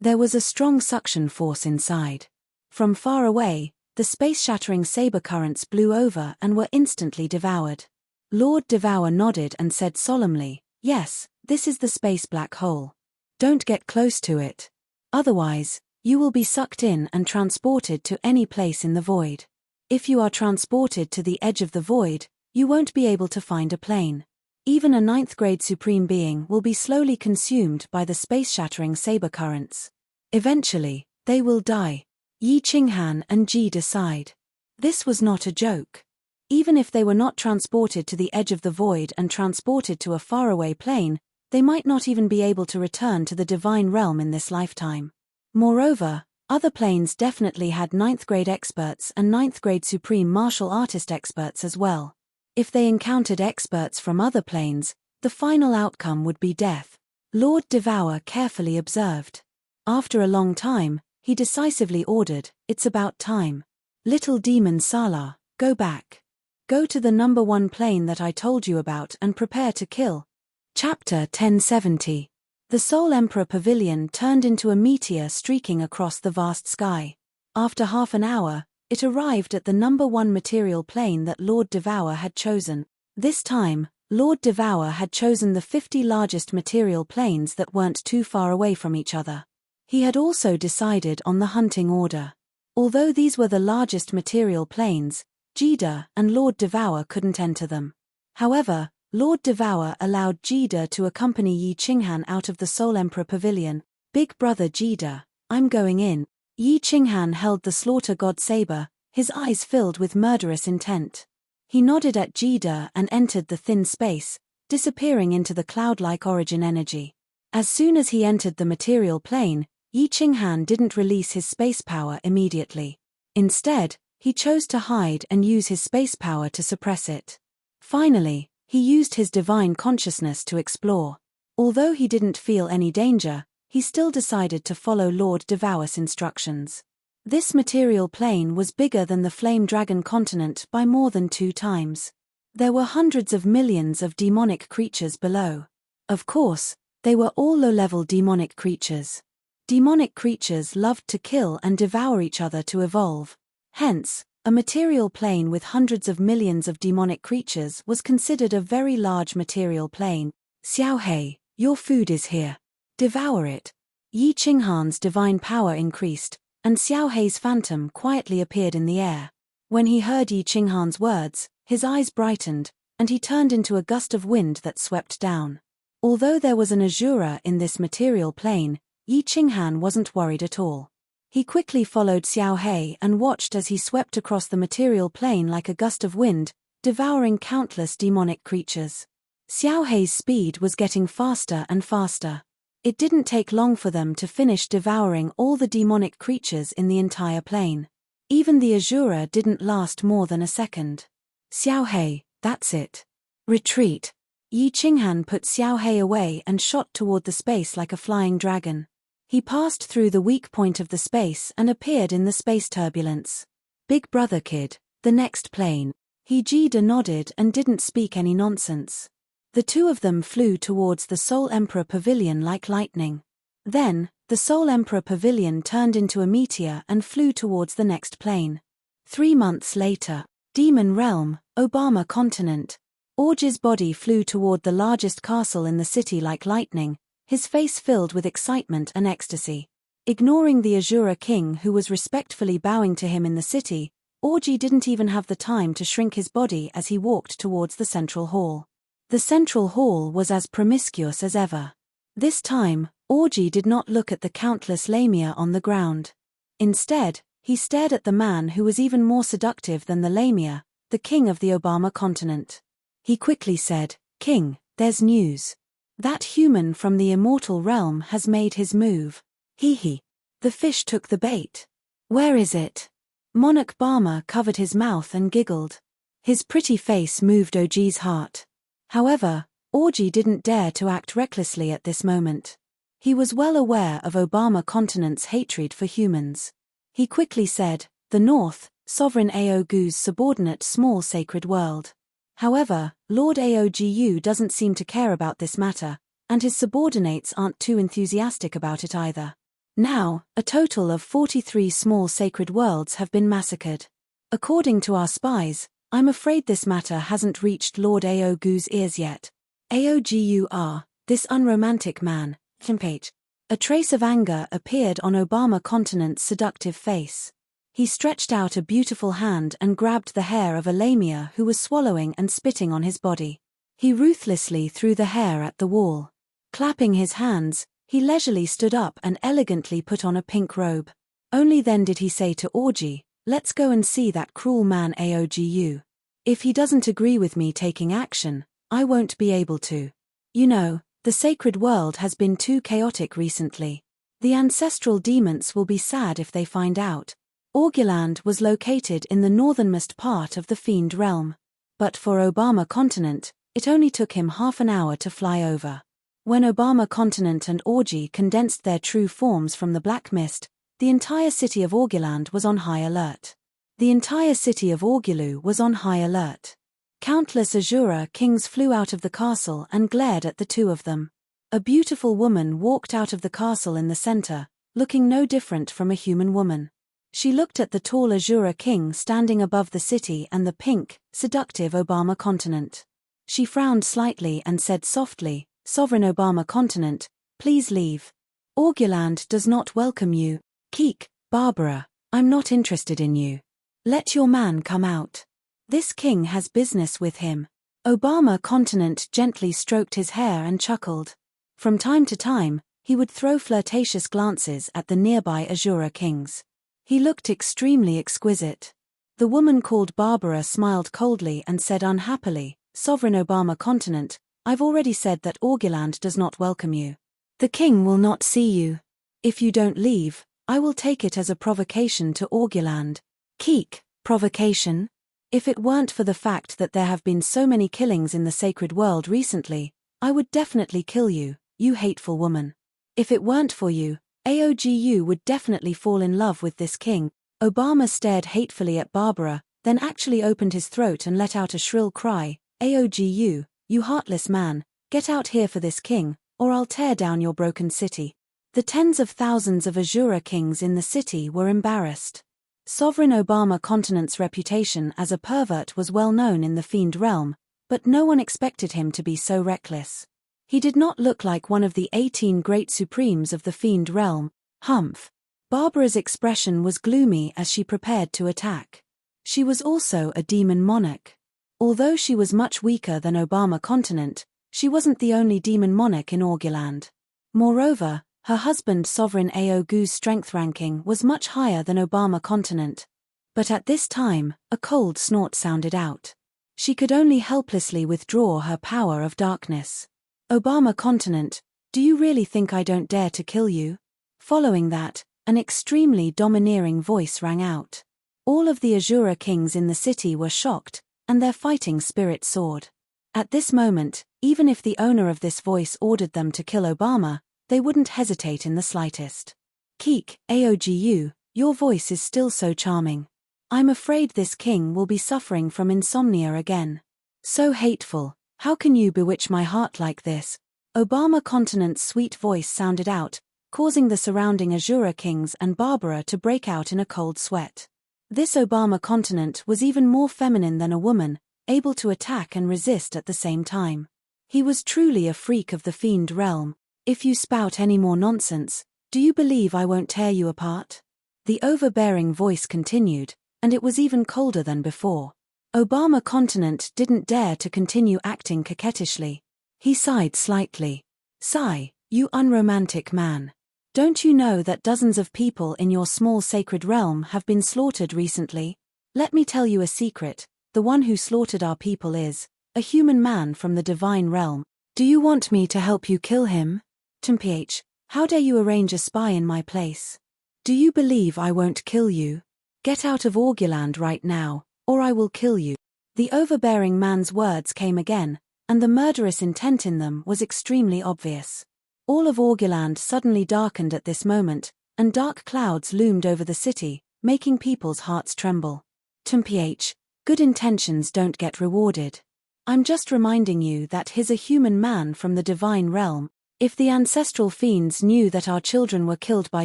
There was a strong suction force inside. From far away, the space-shattering saber currents blew over and were instantly devoured. Lord Devour nodded and said solemnly, "Yes, this is the space black hole. Don't get close to it. Otherwise, you will be sucked in and transported to any place in the void. If you are transported to the edge of the void, you won't be able to find a plane. Even a 9th grade supreme being will be slowly consumed by the space-shattering saber currents. Eventually, they will die." Yi Qinghan and Jida sighed. This was not a joke. Even if they were not transported to the edge of the void and transported to a faraway plane, they might not even be able to return to the divine realm in this lifetime. Moreover, other planes definitely had 9th grade experts and 9th grade supreme martial artist experts as well. If they encountered experts from other planes, the final outcome would be death. Lord Devour carefully observed. After a long time, he decisively ordered, "It's about time. Little demon Salar, go back. Go to the #1 plane that I told you about and prepare to kill." Chapter 1070. The Soul Emperor Pavilion turned into a meteor streaking across the vast sky. After half an hour, it arrived at the #1 material plane that Lord Devour had chosen. This time, Lord Devour had chosen the 50 largest material planes that weren't too far away from each other. He had also decided on the hunting order. Although these were the largest material planes, Jida and Lord Devour couldn't enter them. However, Lord Devour allowed Jida to accompany Yi Qinghan out of the Soul Emperor Pavilion. "Big brother Jida, I'm going in." Yi Qinghan held the slaughter god saber, his eyes filled with murderous intent. He nodded at Jida and entered the thin space, disappearing into the cloud-like origin energy. As soon as he entered the material plane, Yi Qinghan didn't release his space power immediately. Instead, he chose to hide and use his space power to suppress it. Finally, he used his divine consciousness to explore. Although he didn't feel any danger, he still decided to follow Lord Devour's instructions. This material plane was bigger than the Flame Dragon continent by more than 2 times. There were hundreds of millions of demonic creatures below. Of course, they were all low-level demonic creatures. Demonic creatures loved to kill and devour each other to evolve. Hence, a material plane with hundreds of millions of demonic creatures was considered a very large material plane. Xiao Hei, your food is here. Devour it. Yi Qinghan's divine power increased, and Xiao Hei's phantom quietly appeared in the air. When he heard Yi Qinghan's words, his eyes brightened, and he turned into a gust of wind that swept down. Although there was an Azura in this material plane, Yi Qinghan wasn't worried at all. He quickly followed Xiao Hei and watched as he swept across the material plane like a gust of wind, devouring countless demonic creatures. Xiao Hei's speed was getting faster and faster. It didn't take long for them to finish devouring all the demonic creatures in the entire plane. Even the Azura didn't last more than a second. Xiao Hei, that's it. Retreat. Yi Qinghan put Xiao Hei away and shot toward the space like a flying dragon. He passed through the weak point of the space and appeared in the space turbulence. Big brother kid, the next plane. He nodded and didn't speak any nonsense. The two of them flew towards the Soul Emperor Pavilion like lightning. Then, the Soul Emperor Pavilion turned into a meteor and flew towards the next plane. 3 months later, Demon Realm, Obama Continent. Orge's body flew toward the largest castle in the city like lightning, his face filled with excitement and ecstasy. Ignoring the Azura king who was respectfully bowing to him in the city, Orge didn't even have the time to shrink his body as he walked towards the central hall. The central hall was as promiscuous as ever. This time, Orge did not look at the countless lamia on the ground. Instead, he stared at the man who was even more seductive than the lamia, the king of the Obama continent. He quickly said, "King, there's news. That human from the immortal realm has made his move." Hee. The fish took the bait. "Where is it?" Monarch Bama covered his mouth and giggled. His pretty face moved Orge's heart. However, Orge didn't dare to act recklessly at this moment. He was well aware of Obama continent's hatred for humans. He quickly said, "The North, Sovereign Aogu's subordinate small sacred world." However, Lord Aogu doesn't seem to care about this matter, and his subordinates aren't too enthusiastic about it either. Now, a total of 43 small sacred worlds have been massacred. According to our spies, I'm afraid this matter hasn't reached Lord Aogu's ears yet. Aogur, this unromantic man, Page. A trace of anger appeared on Obama Continent's seductive face. He stretched out a beautiful hand and grabbed the hair of a lamia who was swallowing and spitting on his body. He ruthlessly threw the hair at the wall. Clapping his hands, he leisurely stood up and elegantly put on a pink robe. Only then did he say to Orge, "Let's go and see that cruel man Aogu. If he doesn't agree with me taking action, I won't be able to. You know, the sacred world has been too chaotic recently. The ancestral demons will be sad if they find out." Orgeland was located in the northernmost part of the Fiend realm. But for Obama Continent, it only took him half an hour to fly over. When Obama Continent and Orge condensed their true forms from the black mist, the entire city of Orgeland was on high alert. The entire city of Orgilu was on high alert. Countless Azura kings flew out of the castle and glared at the two of them. A beautiful woman walked out of the castle in the center, looking no different from a human woman. She looked at the tall Azura king standing above the city and the pink, seductive Obama Continent. She frowned slightly and said softly, "Sovereign Obama Continent, please leave. Orgeland does not welcome you. Keek, Barbara, I'm not interested in you. Let your man come out. This king has business with him." Obama Continent gently stroked his hair and chuckled. From time to time, he would throw flirtatious glances at the nearby Azura kings. He looked extremely exquisite. The woman called Barbara smiled coldly and said unhappily, "Sovereign Obama Continent, I've already said that Orgeland does not welcome you. The king will not see you. If you don't leave, I will take it as a provocation to Orgeland." Keek, provocation? If it weren't for the fact that there have been so many killings in the sacred world recently, I would definitely kill you, you hateful woman. If it weren't for you, Aogu would definitely fall in love with this king. Obama stared hatefully at Barbara, then actually opened his throat and let out a shrill cry. Aogu, you heartless man, get out here for this king, or I'll tear down your broken city. The tens of thousands of Azura kings in the city were embarrassed. Sovereign Obama Continent's reputation as a pervert was well known in the Fiend realm, but no one expected him to be so reckless. He did not look like one of the 18 great supremes of the Fiend realm. Humph. Barbara's expression was gloomy as she prepared to attack. She was also a demon monarch. Although she was much weaker than Obama Continent, she wasn't the only demon monarch in Augurland. Moreover, her husband Sovereign Aogu's strength ranking was much higher than Obama Continent. But at this time, a cold snort sounded out. She could only helplessly withdraw her power of darkness. Obama Continent, do you really think I don't dare to kill you? Following that, an extremely domineering voice rang out. All of the Azura kings in the city were shocked, and their fighting spirit soared. At this moment, even if the owner of this voice ordered them to kill Obama, they wouldn't hesitate in the slightest. Keek, Aogu, your voice is still so charming. I'm afraid this king will be suffering from insomnia again. So hateful, how can you bewitch my heart like this? Obama Continent's sweet voice sounded out, causing the surrounding Azura kings and Barbara to break out in a cold sweat. This Obama Continent was even more feminine than a woman, able to attack and resist at the same time. He was truly a freak of the Fiend realm. If you spout any more nonsense, do you believe I won't tear you apart? The overbearing voice continued, and it was even colder than before. Obama Continent didn't dare to continue acting coquettishly. He sighed slightly. Sigh, you unromantic man. Don't you know that dozens of people in your small sacred realm have been slaughtered recently? Let me tell you a secret, the one who slaughtered our people is a human man from the divine realm. Do you want me to help you kill him? Mph, how dare you arrange a spy in my place? Do you believe I won't kill you? Get out of Augurland right now, or I will kill you. The overbearing man's words came again, and the murderous intent in them was extremely obvious. All of Augurland suddenly darkened at this moment, and dark clouds loomed over the city, making people's hearts tremble. Mph, good intentions don't get rewarded. I'm just reminding you that he's a human man from the divine realm. If the ancestral fiends knew that our children were killed by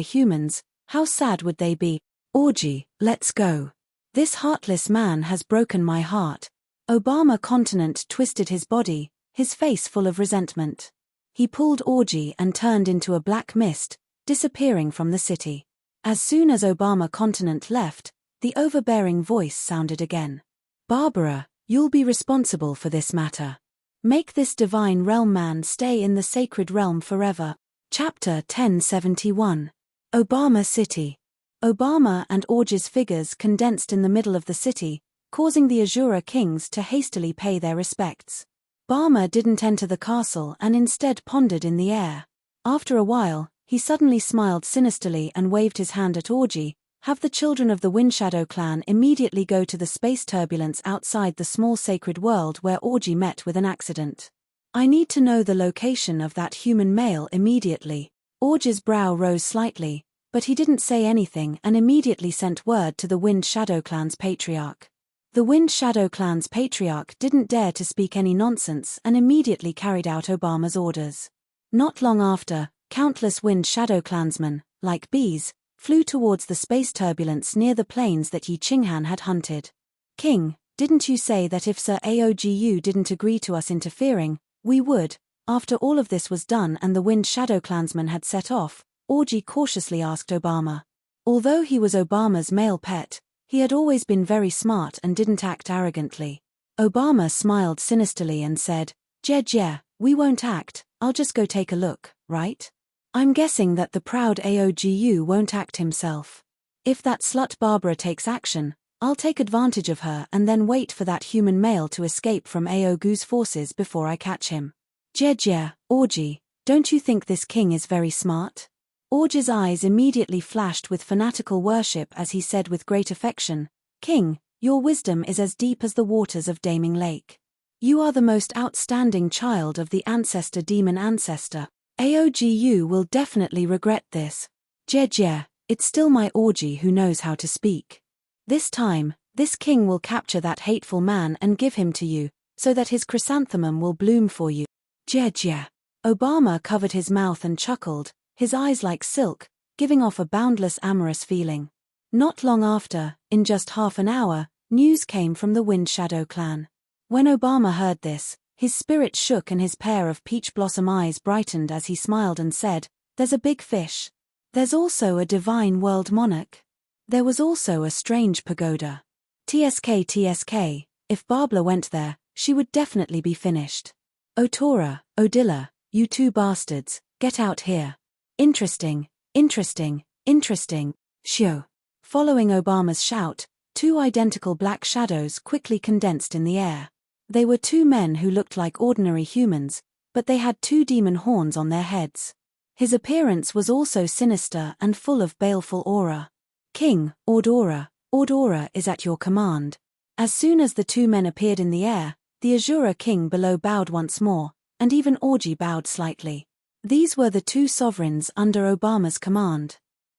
humans, how sad would they be? Orgy, let's go. This heartless man has broken my heart. Obama Continent twisted his body, his face full of resentment. He pulled Orgy and turned into a black mist, disappearing from the city. As soon as Obama Continent left, the overbearing voice sounded again. Barbara, you'll be responsible for this matter. Make this divine realm man stay in the sacred realm forever. Chapter 1071. Obama City. Obama and Orgy's figures condensed in the middle of the city, causing the Azura kings to hastily pay their respects. Obama didn't enter the castle and instead pondered in the air. After a while, he suddenly smiled sinisterly and waved his hand at Orgy. Have the children of the Windshadow clan immediately go to the space turbulence outside the small sacred world where Orgy met with an accident. I need to know the location of that human male immediately. Orgy's brow rose slightly, but he didn't say anything and immediately sent word to the Wind Shadow clan's patriarch. The Wind Shadow clan's patriarch didn't dare to speak any nonsense and immediately carried out Obama's orders. Not long after, countless Wind Shadow clansmen, like bees, flew towards the space turbulence near the plains that Yi Qinghan had hunted. King, didn't you say that if Sir Aogu didn't agree to us interfering, we would? After all of this was done and the Wind Shadow clansmen had set off, Orgy cautiously asked Obama. Although he was Obama's male pet, he had always been very smart and didn't act arrogantly. Obama smiled sinisterly and said, Yeah, we won't act, I'll just go take a look, right? I'm guessing that the proud Aogu won't act himself. If that slut Barbara takes action, I'll take advantage of her and then wait for that human male to escape from Aogu's forces before I catch him. Orgy, don't you think this king is very smart? Orgy's eyes immediately flashed with fanatical worship as he said with great affection, King, your wisdom is as deep as the waters of Daming Lake. You are the most outstanding child of the ancestor demon ancestor. Aogu will definitely regret this. Jejje, it's still my orgy who knows how to speak. This time, this king will capture that hateful man and give him to you, so that his chrysanthemum will bloom for you. Jejje. Obama covered his mouth and chuckled, his eyes like silk, giving off a boundless amorous feeling. Not long after, in just half an hour, news came from the Wind Shadow clan. When Obama heard this, his spirit shook and his pair of peach blossom eyes brightened as he smiled and said, "There's a big fish. There's also a divine world monarch. There was also a strange pagoda. TSK, if Barbara went there, she would definitely be finished. Otora, Odilla, you two bastards, get out here. Interesting, interesting, interesting, shio." Following Obama's shout, two identical black shadows quickly condensed in the air. They were two men who looked like ordinary humans, but they had two demon horns on their heads. His appearance was also sinister and full of baleful aura. "King, Ordora is at your command." As soon as the two men appeared in the air, the Azura king below bowed once more, and even Orji bowed slightly. These were the two sovereigns under Obama's command.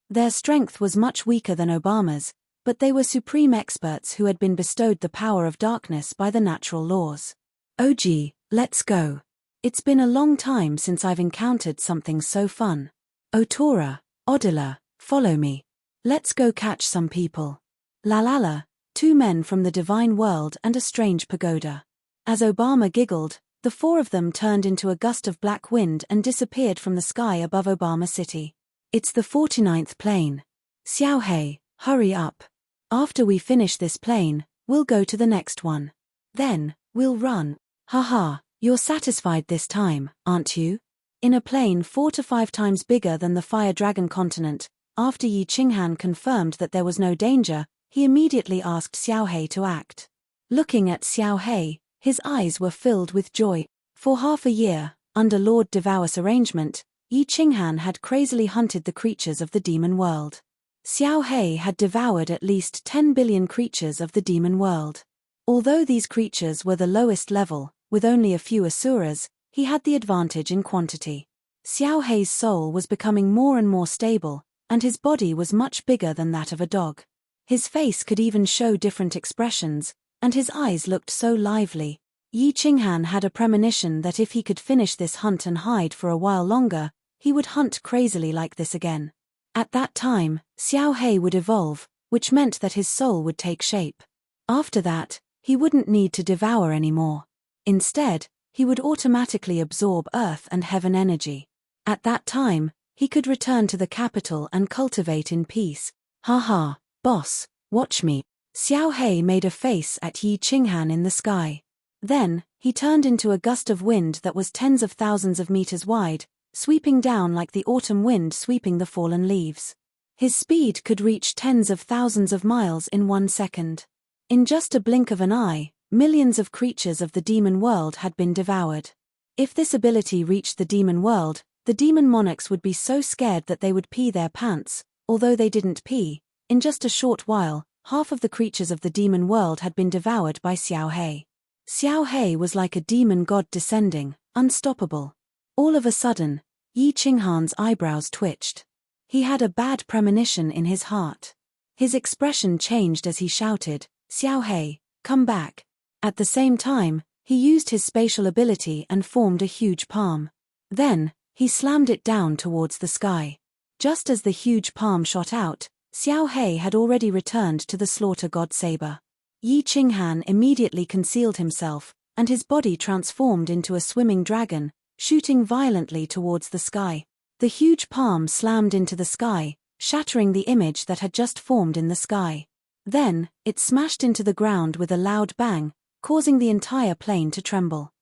Their strength was much weaker than Obama's, but they were supreme experts who had been bestowed the power of darkness by the natural laws. "OG, let's go. It's been a long time since I've encountered something so fun. Otora, Odila, follow me. Let's go catch some people." La, two men from the divine world and a strange pagoda. As Obama giggled, the four of them turned into a gust of black wind and disappeared from the sky above Obama City. "It's the 49th plane. Xiaohei, hurry up. After we finish this plane, we'll go to the next one. Then, we'll run. Haha, you're satisfied this time, aren't you?" In a plane 4 to 5 times bigger than the Fire Dragon continent, after Yi Qinghan confirmed that there was no danger, he immediately asked Xiaohei to act. Looking at Xiaohei, his eyes were filled with joy. For half a year, under Lord Devour's arrangement, Yi Qinghan had crazily hunted the creatures of the demon world. Xiaohei had devoured at least 10 billion creatures of the demon world. Although these creatures were the lowest level, with only a few asuras, he had the advantage in quantity. Xiaohei's soul was becoming more and more stable, and his body was much bigger than that of a dog. His face could even show different expressions, and his eyes looked so lively. Yi Qinghan had a premonition that if he could finish this hunt and hide for a while longer, he would hunt crazily like this again. At that time, Xiaohei would evolve, which meant that his soul would take shape. After that, he wouldn't need to devour anymore. Instead, he would automatically absorb earth and heaven energy. At that time, he could return to the capital and cultivate in peace. "Haha, boss, watch me." Xiaohei made a face at Yi Qinghan in the sky. Then, he turned into a gust of wind that was tens of thousands of meters wide, sweeping down like the autumn wind sweeping the fallen leaves. His speed could reach tens of thousands of miles in 1 second. In just a blink of an eye, millions of creatures of the demon world had been devoured. If this ability reached the demon world, the demon monarchs would be so scared that they would pee their pants. Although they didn't pee, in just a short while, half of the creatures of the demon world had been devoured by Xiaohei. Xiaohei was like a demon god descending, unstoppable. All of a sudden, Yi Qinghan's eyebrows twitched. He had a bad premonition in his heart. His expression changed as he shouted, "Xiaohei, come back." At the same time, he used his spatial ability and formed a huge palm. Then, he slammed it down towards the sky. Just as the huge palm shot out, Xiaohei had already returned to the slaughter god saber. Yi Qinghan immediately concealed himself, and his body transformed into a swimming dragon, shooting violently towards the sky. The huge palm slammed into the sky, shattering the image that had just formed in the sky. Then, it smashed into the ground with a loud bang, causing the entire plane to tremble.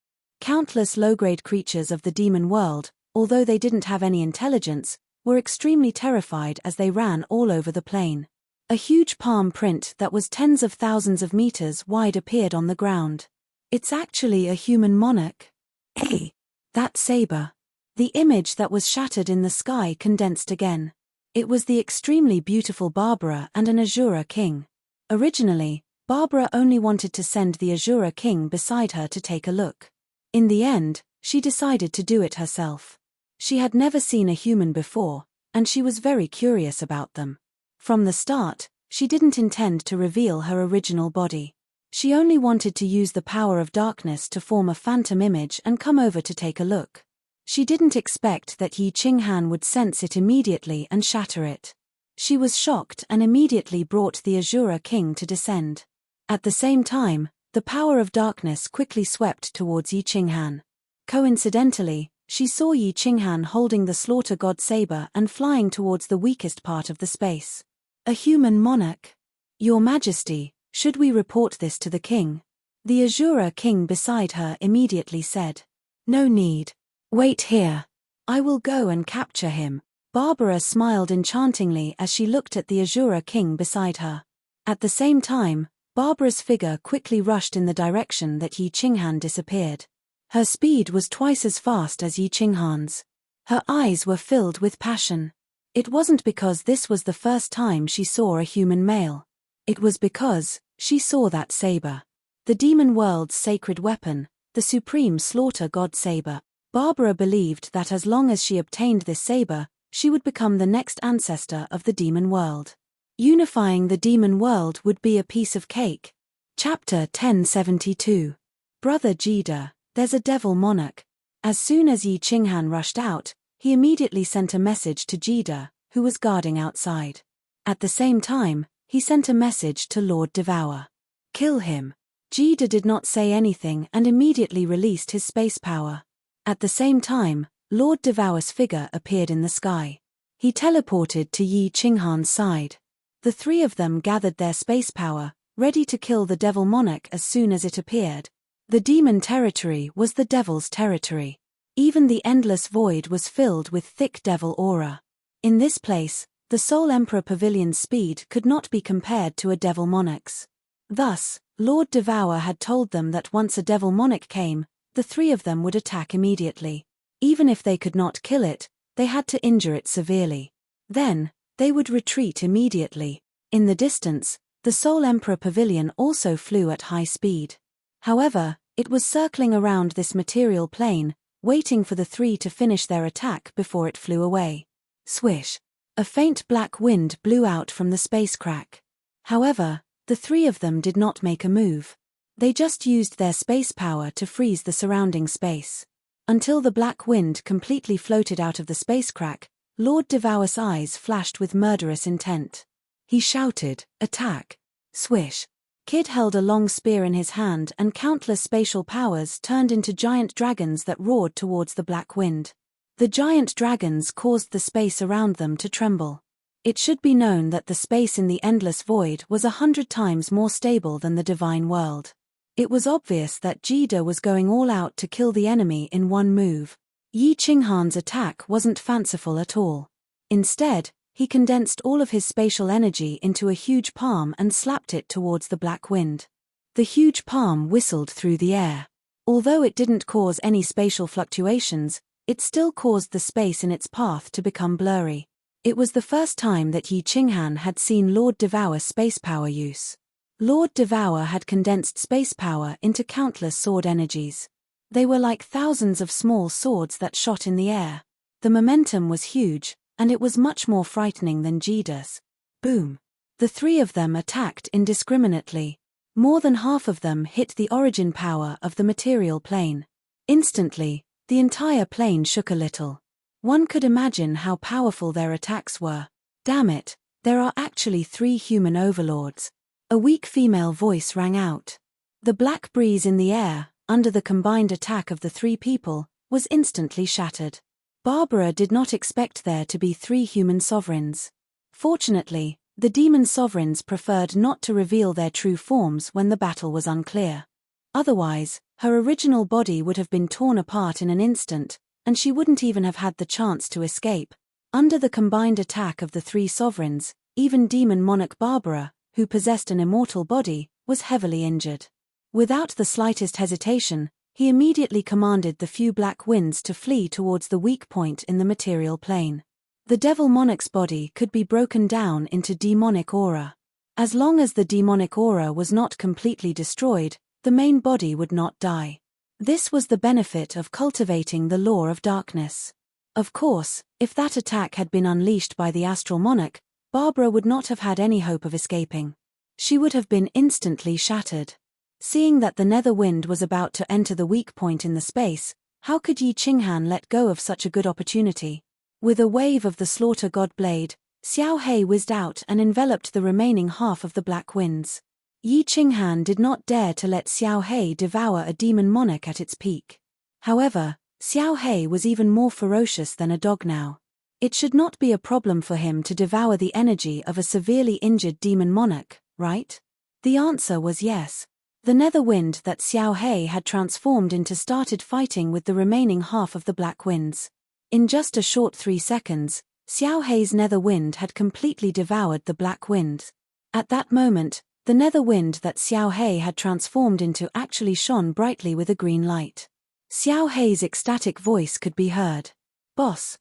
Countless low-grade creatures of the demon world, although they didn't have any intelligence, were extremely terrified as they ran all over the plane. A huge palm print that was tens of thousands of meters wide appeared on the ground. "It's actually a human monarch. Hey! That saber." The image that was shattered in the sky condensed again. It was the extremely beautiful Barbara and an Azura king. Originally, Barbara only wanted to send the Azura king beside her to take a look. In the end, she decided to do it herself. She had never seen a human before, and she was very curious about them. From the start, she didn't intend to reveal her original body. She only wanted to use the power of darkness to form a phantom image and come over to take a look. She didn't expect that Yi Qinghan would sense it immediately and shatter it. She was shocked and immediately brought the Azura King to descend. At the same time, the power of darkness quickly swept towards Yi Qinghan. Coincidentally, she saw Yi Qinghan holding the slaughter god saber and flying towards the weakest part of the space. A human monarch. Your Majesty, should we report this to the king? The Azura King beside her immediately said. No need. Wait here. I will go and capture him. Barbara smiled enchantingly as she looked at the Azura King beside her. At the same time, Barbara's figure quickly rushed in the direction that Yi Qinghan disappeared. Her speed was twice as fast as Yi Qinghan's. Her eyes were filled with passion. It wasn't because this was the first time she saw a human male. It was because she saw that saber. The demon world's sacred weapon, the supreme slaughter god saber. Barbara believed that as long as she obtained this saber, she would become the next ancestor of the demon world. Unifying the demon world would be a piece of cake. Chapter 1072. Brother Jida, there's a devil monarch. As soon as Yi Qinghan rushed out, he immediately sent a message to Jida, who was guarding outside. At the same time, he sent a message to Lord Devour. Kill him. Jida did not say anything and immediately released his space power. At the same time, Lord Devour's figure appeared in the sky. He teleported to Yi Qinghan's side. The three of them gathered their space power, ready to kill the devil monarch as soon as it appeared. The demon territory was the devil's territory. Even the endless void was filled with thick devil aura. In this place, the Soul Emperor Pavilion's speed could not be compared to a devil monarch's. Thus, Lord Devour had told them that once a devil monarch came, the three of them would attack immediately. Even if they could not kill it, they had to injure it severely. Then, they would retreat immediately. In the distance, the Soul Emperor Pavilion also flew at high speed. However, it was circling around this material plane, waiting for the three to finish their attack before it flew away. Swish! A faint black wind blew out from the space crack. However, the three of them did not make a move. They just used their space power to freeze the surrounding space. Until the black wind completely floated out of the space crack, Lord Devour's eyes flashed with murderous intent. He shouted, "Attack!" Swish! Kid held a long spear in his hand and countless spatial powers turned into giant dragons that roared towards the black wind. The giant dragons caused the space around them to tremble. It should be known that the space in the endless void was 100 times more stable than the divine world. It was obvious that Jida was going all out to kill the enemy in one move. Yi Qinghan's attack wasn't fanciful at all. Instead, he condensed all of his spatial energy into a huge palm and slapped it towards the black wind. The huge palm whistled through the air. Although it didn't cause any spatial fluctuations, it still caused the space in its path to become blurry. It was the first time that Yi Qinghan had seen Lord Devour's space power use. Lord Devour had condensed space power into countless sword energies. They were like thousands of small swords that shot in the air. The momentum was huge, and it was much more frightening than Jida's. Boom! The three of them attacked indiscriminately. More than half of them hit the origin power of the material plane. Instantly, the entire plane shook a little. One could imagine how powerful their attacks were. Damn it, there are actually 3 human overlords. A weak female voice rang out. The black breeze in the air, under the combined attack of the 3 people, was instantly shattered. Barbara did not expect there to be 3 human sovereigns. Fortunately, the demon sovereigns preferred not to reveal their true forms when the battle was unclear. Otherwise, her original body would have been torn apart in an instant, and she wouldn't even have had the chance to escape. Under the combined attack of the 3 sovereigns, even demon monarch Barbara, who possessed an immortal body, was heavily injured. Without the slightest hesitation, he immediately commanded the few black winds to flee towards the weak point in the material plane. The devil monarch's body could be broken down into demonic aura. As long as the demonic aura was not completely destroyed, the main body would not die. This was the benefit of cultivating the law of darkness. Of course, if that attack had been unleashed by the astral monarch, Barbara would not have had any hope of escaping. She would have been instantly shattered. Seeing that the nether wind was about to enter the weak point in the space, how could Yi Qinghan let go of such a good opportunity? With a wave of the slaughter god blade, Xiao He whizzed out and enveloped the remaining half of the black winds. Yi Qinghan did not dare to let Xiao He devour a demon monarch at its peak. However, Xiao He was even more ferocious than a dog now. It should not be a problem for him to devour the energy of a severely injured demon monarch, right? The answer was yes. The nether wind that Xiao He had transformed into started fighting with the remaining half of the black winds. In just a short 3 seconds, Xiao He's nether wind had completely devoured the black wind. At that moment, the nether wind that Xiao He had transformed into actually shone brightly with a green light. Xiao He's ecstatic voice could be heard. Boss,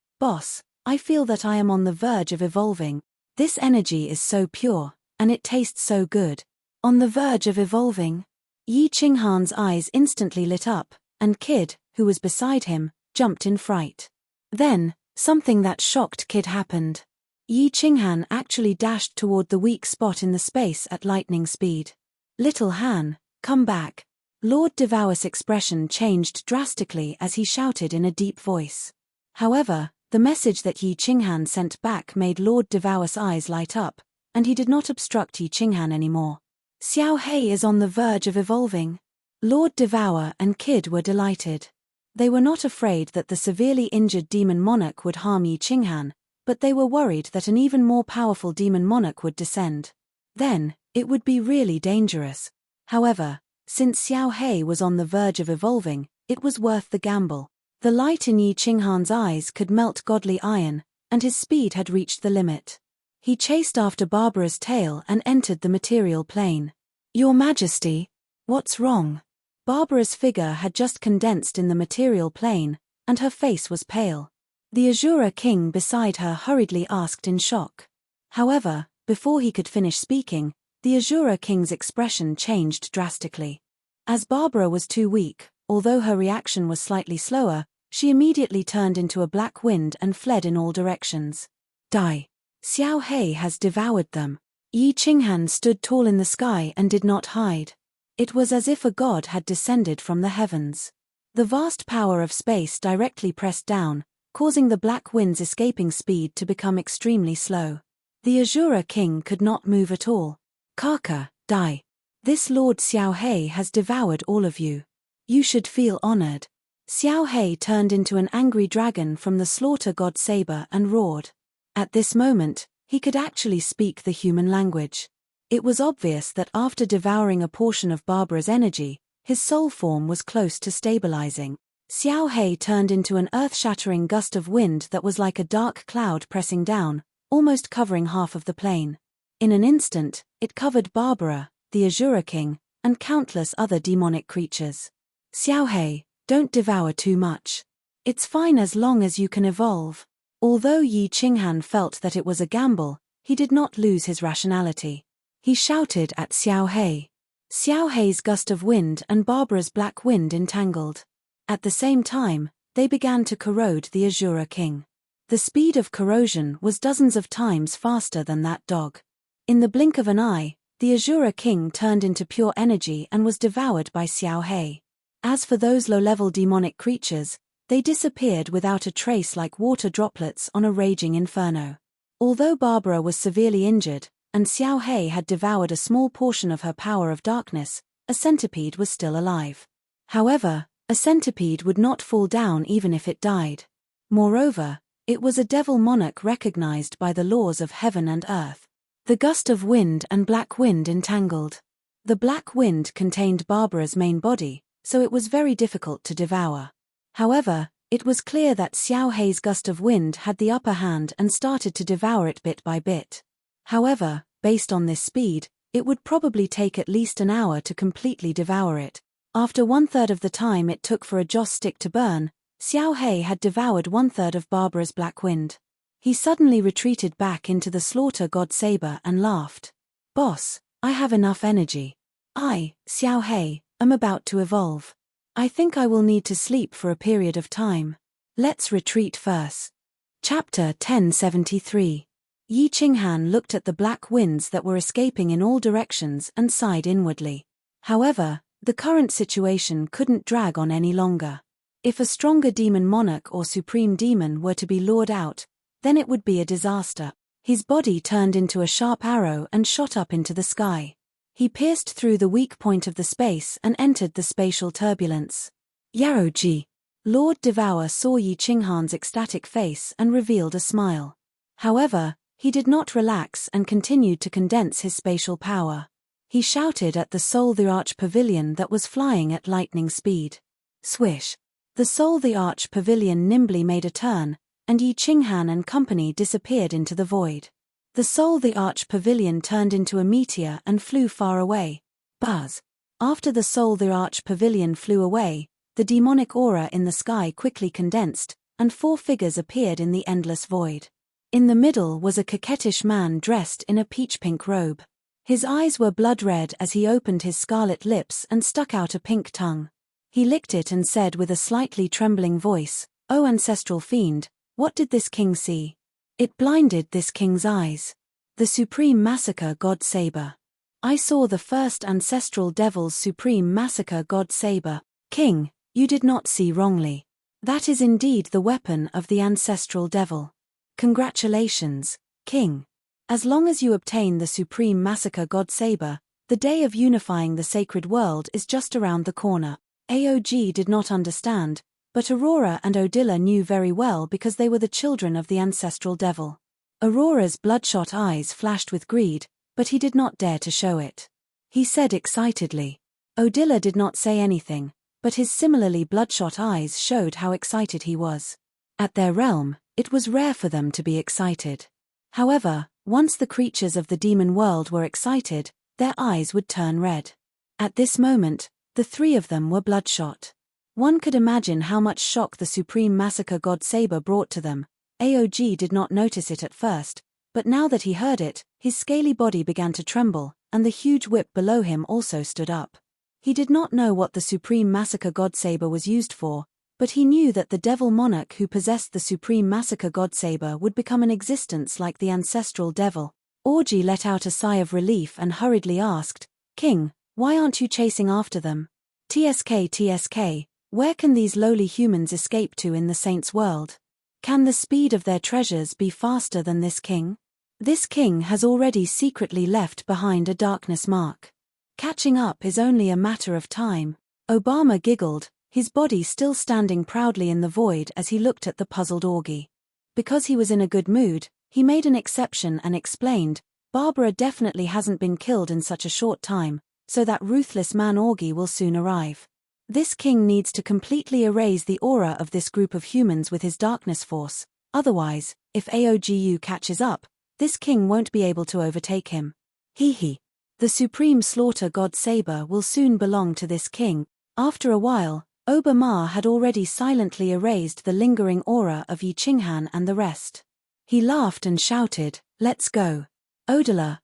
I feel that I am on the verge of evolving. This energy is so pure, and it tastes so good. On the verge of evolving? Yi Qinghan's eyes instantly lit up, and Kid, who was beside him, jumped in fright. Then, something that shocked Kid happened. Yi Qinghan actually dashed toward the weak spot in the space at lightning speed. Little Han, come back. Lord Devour's expression changed drastically as he shouted in a deep voice. However, the message that Yi Qinghan sent back made Lord Devour's eyes light up, and he did not obstruct Yi Qinghan anymore. Xiao He is on the verge of evolving. Lord Devour and Kid were delighted. They were not afraid that the severely injured demon monarch would harm Yi Qinghan, but they were worried that an even more powerful demon monarch would descend. Then, it would be really dangerous. However, since Xiao He was on the verge of evolving, it was worth the gamble. The light in Yi Qinghan's eyes could melt godly iron, and his speed had reached the limit. He chased after Barbara's tail and entered the material plane. Your Majesty, what's wrong? Barbara's figure had just condensed in the material plane, and her face was pale. The Azura King beside her hurriedly asked in shock. However, before he could finish speaking, the Azura King's expression changed drastically. As Barbara was too weak, although her reaction was slightly slower, she immediately turned into a black wind and fled in all directions. Die. Xiao He has devoured them. Yi Qinghan stood tall in the sky and did not hide. It was as if a god had descended from the heavens. The vast power of space directly pressed down, causing the black wind's escaping speed to become extremely slow. The Azura King could not move at all. Kaka, die. This Lord Xiao He has devoured all of you. You should feel honored. Xiao He turned into an angry dragon from the slaughter god saber and roared. At this moment, he could actually speak the human language. It was obvious that after devouring a portion of Barbara's energy, his soul form was close to stabilizing. Xiao He turned into an earth-shattering gust of wind that was like a dark cloud pressing down, almost covering half of the plane. In an instant, it covered Barbara, the Azura King, and countless other demonic creatures. Xiao He, don't devour too much. It's fine as long as you can evolve. Although Yi Qinghan felt that it was a gamble, he did not lose his rationality. He shouted at Xiao He. Xiao He's gust of wind and Barbara's black wind entangled. At the same time, they began to corrode the Azura King. The speed of corrosion was dozens of times faster than that dog. In the blink of an eye, the Azura King turned into pure energy and was devoured by Xiao He. As for those low-level demonic creatures, they disappeared without a trace like water droplets on a raging inferno. Although Barbara was severely injured, and Xiao He had devoured a small portion of her power of darkness, a centipede was still alive. However, a centipede would not fall down even if it died. Moreover, it was a devil monarch recognized by the laws of heaven and earth. The gust of wind and black wind entangled. The black wind contained Barbara's main body, so it was very difficult to devour. However, it was clear that Xiao He's gust of wind had the upper hand and started to devour it bit by bit. However, based on this speed, it would probably take at least an hour to completely devour it. After 1/3 of the time it took for a joss stick to burn, Xiao He had devoured 1/3 of Barbara's black wind. He suddenly retreated back into the slaughter god saber and laughed. Boss, I have enough energy. I, Xiao He, am about to evolve. I think I will need to sleep for a period of time. Let's retreat first. Chapter 1073. Yi Qinghan looked at the black winds that were escaping in all directions and sighed inwardly. However, the current situation couldn't drag on any longer. If a stronger demon monarch or supreme demon were to be lured out, then it would be a disaster. His body turned into a sharp arrow and shot up into the sky. He pierced through the weak point of the space and entered the spatial turbulence. Yaoji. Lord Devour saw Yi Qinghan's ecstatic face and revealed a smile. However, he did not relax and continued to condense his spatial power. He shouted at the Soul the Arch Pavilion that was flying at lightning speed. Swish! The Soul the Arch Pavilion nimbly made a turn, and Yi Qinghan and company disappeared into the void. The Soul the Arch Pavilion turned into a meteor and flew far away. Buzz! After the Soul the Arch Pavilion flew away, the demonic aura in the sky quickly condensed, and 4 figures appeared in the endless void. In the middle was a coquettish man dressed in a peach-pink robe. His eyes were blood red as he opened his scarlet lips and stuck out a pink tongue. He licked it and said with a slightly trembling voice, "O ancestral fiend, what did this king see?" It blinded this king's eyes. The supreme massacre god saber. I saw the first ancestral devil's supreme massacre god saber. King, you did not see wrongly. That is indeed the weapon of the ancestral devil. Congratulations, King. As long as you obtain the supreme massacre god saber, the day of unifying the sacred world is just around the corner. Aog did not understand, but Aurora and Odila knew very well because they were the children of the ancestral devil. Aurora's bloodshot eyes flashed with greed, but he did not dare to show it. He said excitedly. Odila did not say anything, but his similarly bloodshot eyes showed how excited he was. At their realm, it was rare for them to be excited. However, once the creatures of the demon world were excited, their eyes would turn red. At this moment, the 3 of them were bloodshot. One could imagine how much shock the supreme massacre god saber brought to them. Aog did not notice it at first, but now that he heard it, his scaly body began to tremble, and the huge whip below him also stood up. He did not know what the supreme massacre god saber was used for, but he knew that the devil monarch who possessed the supreme massacre god saber would become an existence like the ancestral devil. Orgy let out a sigh of relief and hurriedly asked, "King, why aren't you chasing after them? TSK, where can these lowly humans escape to in the saints' world? Can the speed of their treasures be faster than this king? This king has already secretly left behind a darkness mark. Catching up is only a matter of time." Obama giggled, his body still standing proudly in the void as he looked at the puzzled Augie. Because he was in a good mood, he made an exception and explained, "Barbara definitely hasn't been killed in such a short time, so that ruthless man Augie will soon arrive. This king needs to completely erase the aura of this group of humans with his darkness force, otherwise, if Aogu catches up, this king won't be able to overtake him. Hee. The supreme slaughter god Saber will soon belong to this king." After a while, Obama had already silently erased the lingering aura of Yi Qinghan and the rest. He laughed and shouted, "Let's go. Otila,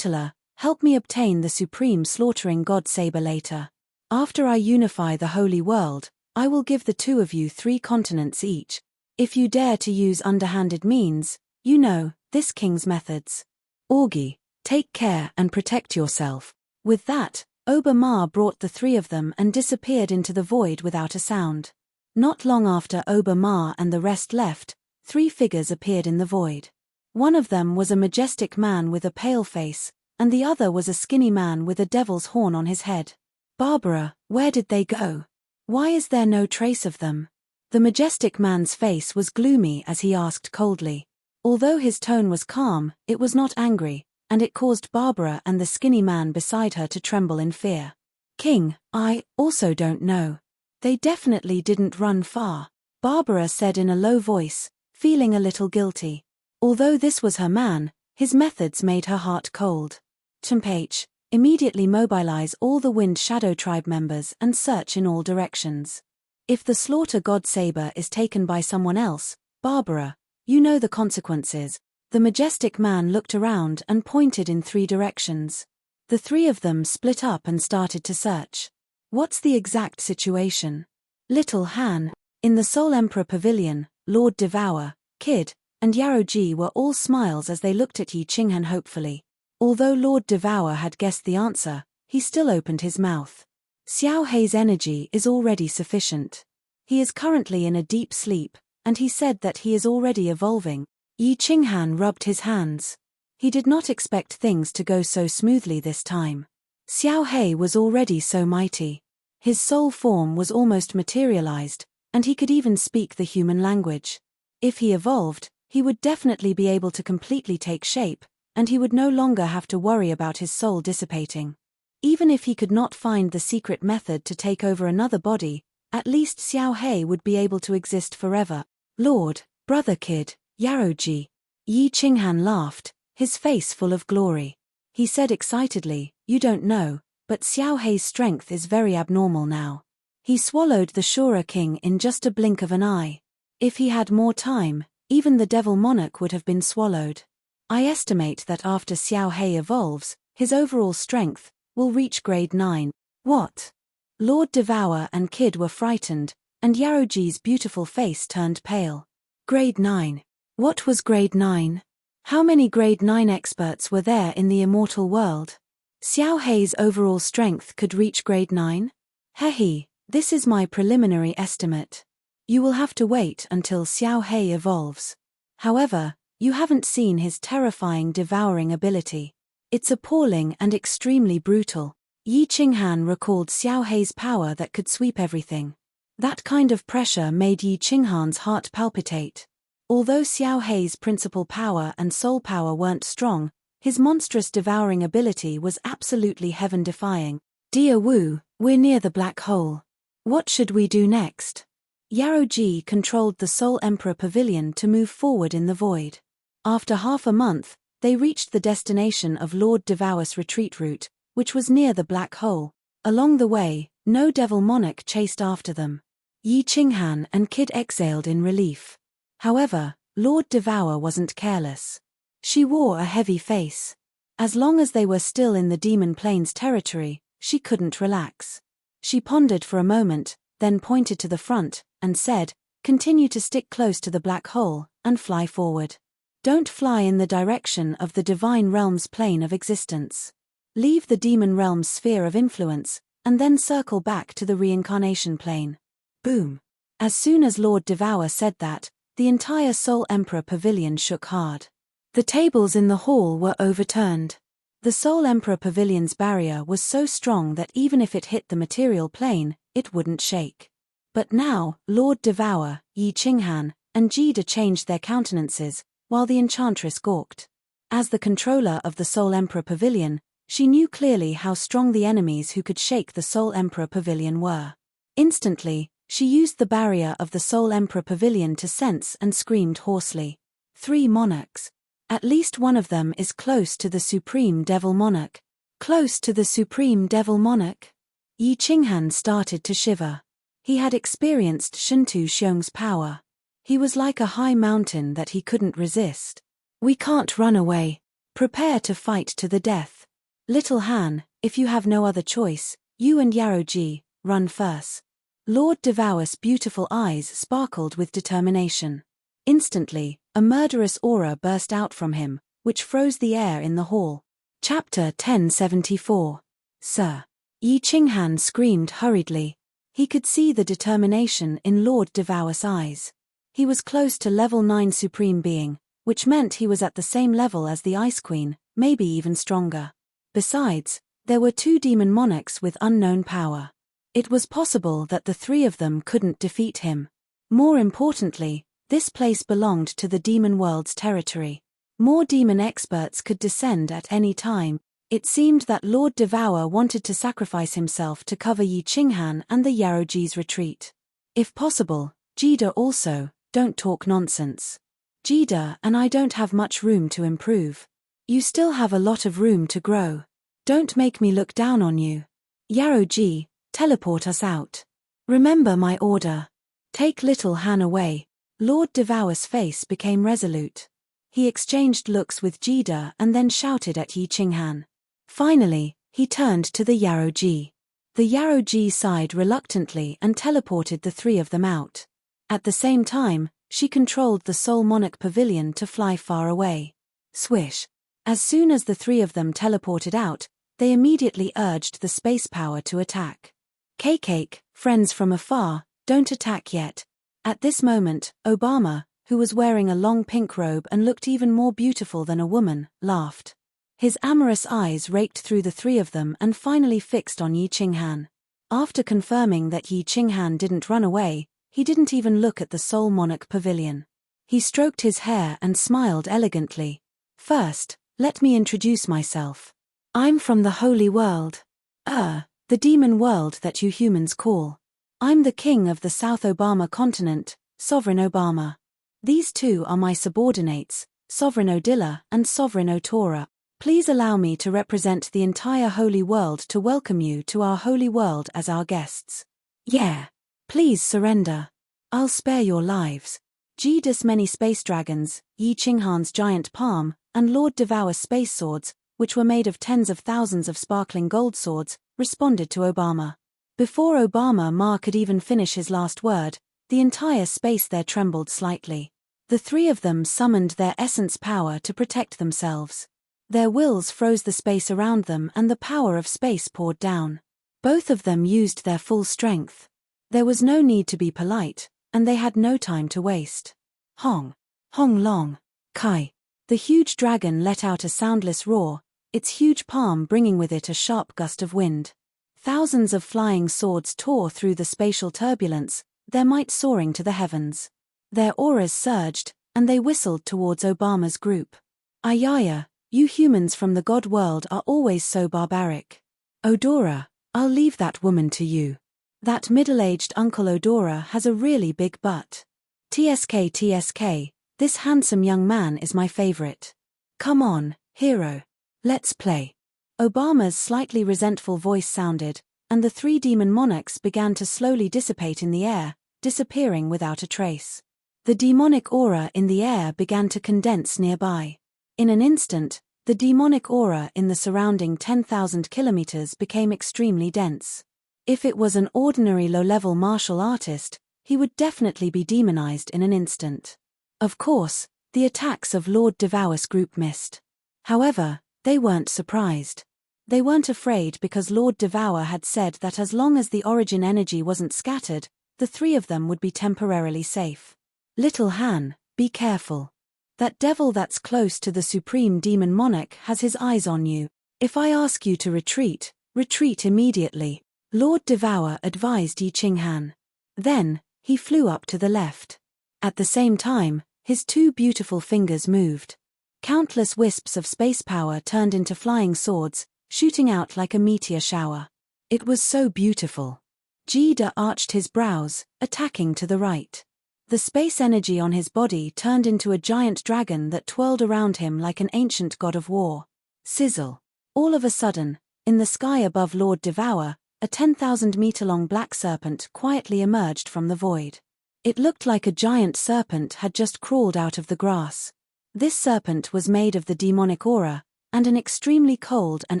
help me obtain the supreme slaughtering god Saber later. After I unify the holy world, I will give the 2 of you 3 continents each. If you dare to use underhanded means, you know, this king's methods. Augie, take care and protect yourself." With that, Obama brought the 3 of them and disappeared into the void without a sound. Not long after Obama and the rest left, 3 figures appeared in the void. One of them was a majestic man with a pale face, and the other was a skinny man with a devil's horn on his head. "Barbara, where did they go? Why is there no trace of them?" The majestic man's face was gloomy as he asked coldly. Although his tone was calm, it was not angry, and it caused Barbara and the skinny man beside her to tremble in fear. "King, I also don't know. They definitely didn't run far," Barbara said in a low voice, feeling a little guilty. Although this was her man, his methods made her heart cold. "Tempage, immediately mobilize all the Wind Shadow Tribe members and search in all directions. If the slaughter god Saber is taken by someone else, Barbara, you know the consequences." The majestic man looked around and pointed in 3 directions. The 3 of them split up and started to search. "What's the exact situation?" "Little Han, in the Soul Emperor Pavilion, Lord Devour, Kid, and Yaroji were all smiles as they looked at Yi Qinghan hopefully. Although Lord Devour had guessed the answer, he still opened his mouth. Xiao Hei's energy is already sufficient. He is currently in a deep sleep, and he said that he is already evolving. Yi Qinghan rubbed his hands. He did not expect things to go so smoothly this time. Xiao Hei was already so mighty. His soul form was almost materialized, and he could even speak the human language. If he evolved, he would definitely be able to completely take shape, and he would no longer have to worry about his soul dissipating. Even if he could not find the secret method to take over another body, at least Xiao Hei would be able to exist forever. Lord, Brother Kid, Yaroji. Yi Qinghan laughed, his face full of glory. He said excitedly, "You don't know, but Xiao Hei's strength is very abnormal now. He swallowed the Shura King in just a blink of an eye. If he had more time, even the Devil Monarch would have been swallowed. I estimate that after Xiao Hei evolves, his overall strength will reach grade 9. What?" Lord Devour and Kid were frightened, and Yaroji's beautiful face turned pale. Grade 9. What was grade 9? How many grade 9 experts were there in the immortal world? Xiao Hei's overall strength could reach grade 9? Hehe, this is my preliminary estimate. You will have to wait until Xiao Hei evolves. However, you haven't seen his terrifying devouring ability. It's appalling and extremely brutal. Yi Qinghan recalled Xiao Hei's power that could sweep everything. That kind of pressure made Yi Qinghan's heart palpitate. Although Xiao Hei's principal power and soul power weren't strong, his monstrous devouring ability was absolutely heaven-defying. "Dear Wu, we're near the black hole. What should we do next?" Yaroji controlled the Soul Emperor Pavilion to move forward in the void. After half a month, they reached the destination of Lord Devour's retreat route, which was near the black hole. Along the way, no Devil Monarch chased after them. Yi Qinghan and Kid exhaled in relief. However, Lord Devour wasn't careless. She wore a heavy face. As long as they were still in the Demon Plains territory, she couldn't relax. She pondered for a moment, then pointed to the front, and said, "Continue to stick close to the black hole, and fly forward. Don't fly in the direction of the Divine Realm's plane of existence. Leave the Demon Realm's sphere of influence, and then circle back to the reincarnation plane." Boom. As soon as Lord Devour said that, the entire Soul Emperor Pavilion shook hard. The tables in the hall were overturned. The Soul Emperor Pavilion's barrier was so strong that even if it hit the material plane, it wouldn't shake. But now, Lord Devour, Yi Qinghan, and Jida changed their countenances, while the Enchantress gawked. As the controller of the Soul Emperor Pavilion, she knew clearly how strong the enemies who could shake the Soul Emperor Pavilion were. Instantly, she used the barrier of the Soul Emperor Pavilion to sense and screamed hoarsely. 3 monarchs. At least one of them is close to the Supreme Devil Monarch. Close to the Supreme Devil Monarch? Yi Qinghan started to shiver. He had experienced Shuntu Xiong's power. He was like a high mountain that he couldn't resist. "We can't run away. Prepare to fight to the death. Little Han, if you have no other choice, you and Yaroji, run first." Lord Devour's beautiful eyes sparkled with determination. Instantly, a murderous aura burst out from him, which froze the air in the hall. Chapter 1074. Sir. Yi Qinghan screamed hurriedly. He could see the determination in Lord Devour's eyes. He was close to level 9 Supreme Being, which meant he was at the same level as the Ice Queen, maybe even stronger. Besides, there were 2 demon monarchs with unknown power. It was possible that the 3 of them couldn't defeat him. More importantly, this place belonged to the demon world's territory. More demon experts could descend at any time. It seemed that Lord Devour wanted to sacrifice himself to cover Yi Qinghan and the Yaroji's retreat. If possible, Jida also, don't talk nonsense. Jida and I don't have much room to improve. You still have a lot of room to grow. Don't make me look down on you. Yaroji, teleport us out. Remember my order. Take little Han away. Lord Devour's face became resolute. He exchanged looks with Jida and then shouted at Yi Qinghan. Finally, he turned to the Yaroji. The Yaroji sighed reluctantly and teleported the 3 of them out. At the same time, she controlled the Soul Monarch Pavilion to fly far away. Swish. As soon as the three of them teleported out, they immediately urged the space power to attack. Cake, friends from afar, don't attack yet. At this moment, Obama, who was wearing a long pink robe and looked even more beautiful than a woman, laughed. His amorous eyes raked through the three of them and finally fixed on Yi Qinghan. After confirming that Yi Qinghan didn't run away, he didn't even look at the Soul Monarch Pavilion. He stroked his hair and smiled elegantly. First, let me introduce myself. I'm from the Holy World. The demon world that you humans call. I'm the king of the South Obama continent, Sovereign Obama. These two are my subordinates, Sovereign Odilla and Sovereign Otora. Please allow me to represent the entire Holy World to welcome you to our Holy World as our guests. Yeah. Please surrender. I'll spare your lives. Jida's many space dragons, Yi Qinghan's giant palm, and Lord Devour's space swords, which were made of tens of thousands of sparkling gold swords, responded to Obama. Before Obama Ma could even finish his last word, the entire space there trembled slightly. The three of them summoned their essence power to protect themselves. Their wills froze the space around them and the power of space poured down. Both of them used their full strength. There was no need to be polite, and they had no time to waste. Hong. Hong Long. Kai. The huge dragon let out a soundless roar, its huge palm bringing with it a sharp gust of wind. Thousands of flying swords tore through the spatial turbulence, their might soaring to the heavens. Their auras surged, and they whistled towards Obama's group. Ayaya, you humans from the God world are always so barbaric. Odora, I'll leave that woman to you. That middle-aged Uncle Odora has a really big butt. TSK, this handsome young man is my favorite. Come on, hero. Let's play. Obama's slightly resentful voice sounded, and the three demon monarchs began to slowly dissipate in the air, disappearing without a trace. The demonic aura in the air began to condense nearby. In an instant, the demonic aura in the surrounding 10,000 kilometers became extremely dense. If it was an ordinary low-level martial artist, he would definitely be demonized in an instant. Of course, the attacks of Lord Devour's group missed. However, they weren't surprised. They weren't afraid because Lord Devour had said that as long as the origin energy wasn't scattered, the three of them would be temporarily safe. Little Han, be careful. That devil that's close to the Supreme Demon Monarch has his eyes on you. If I ask you to retreat, retreat immediately, Lord Devour advised Yi Qinghan. Then, he flew up to the left. At the same time, his two beautiful fingers moved. Countless wisps of space power turned into flying swords, shooting out like a meteor shower. It was so beautiful. Jida arched his brows, attacking to the right. The space energy on his body turned into a giant dragon that twirled around him like an ancient god of war. Sizzle. All of a sudden, in the sky above Lord Devour, a 10,000-meter-long black serpent quietly emerged from the void. It looked like a giant serpent had just crawled out of the grass. This serpent was made of the demonic aura, and an extremely cold and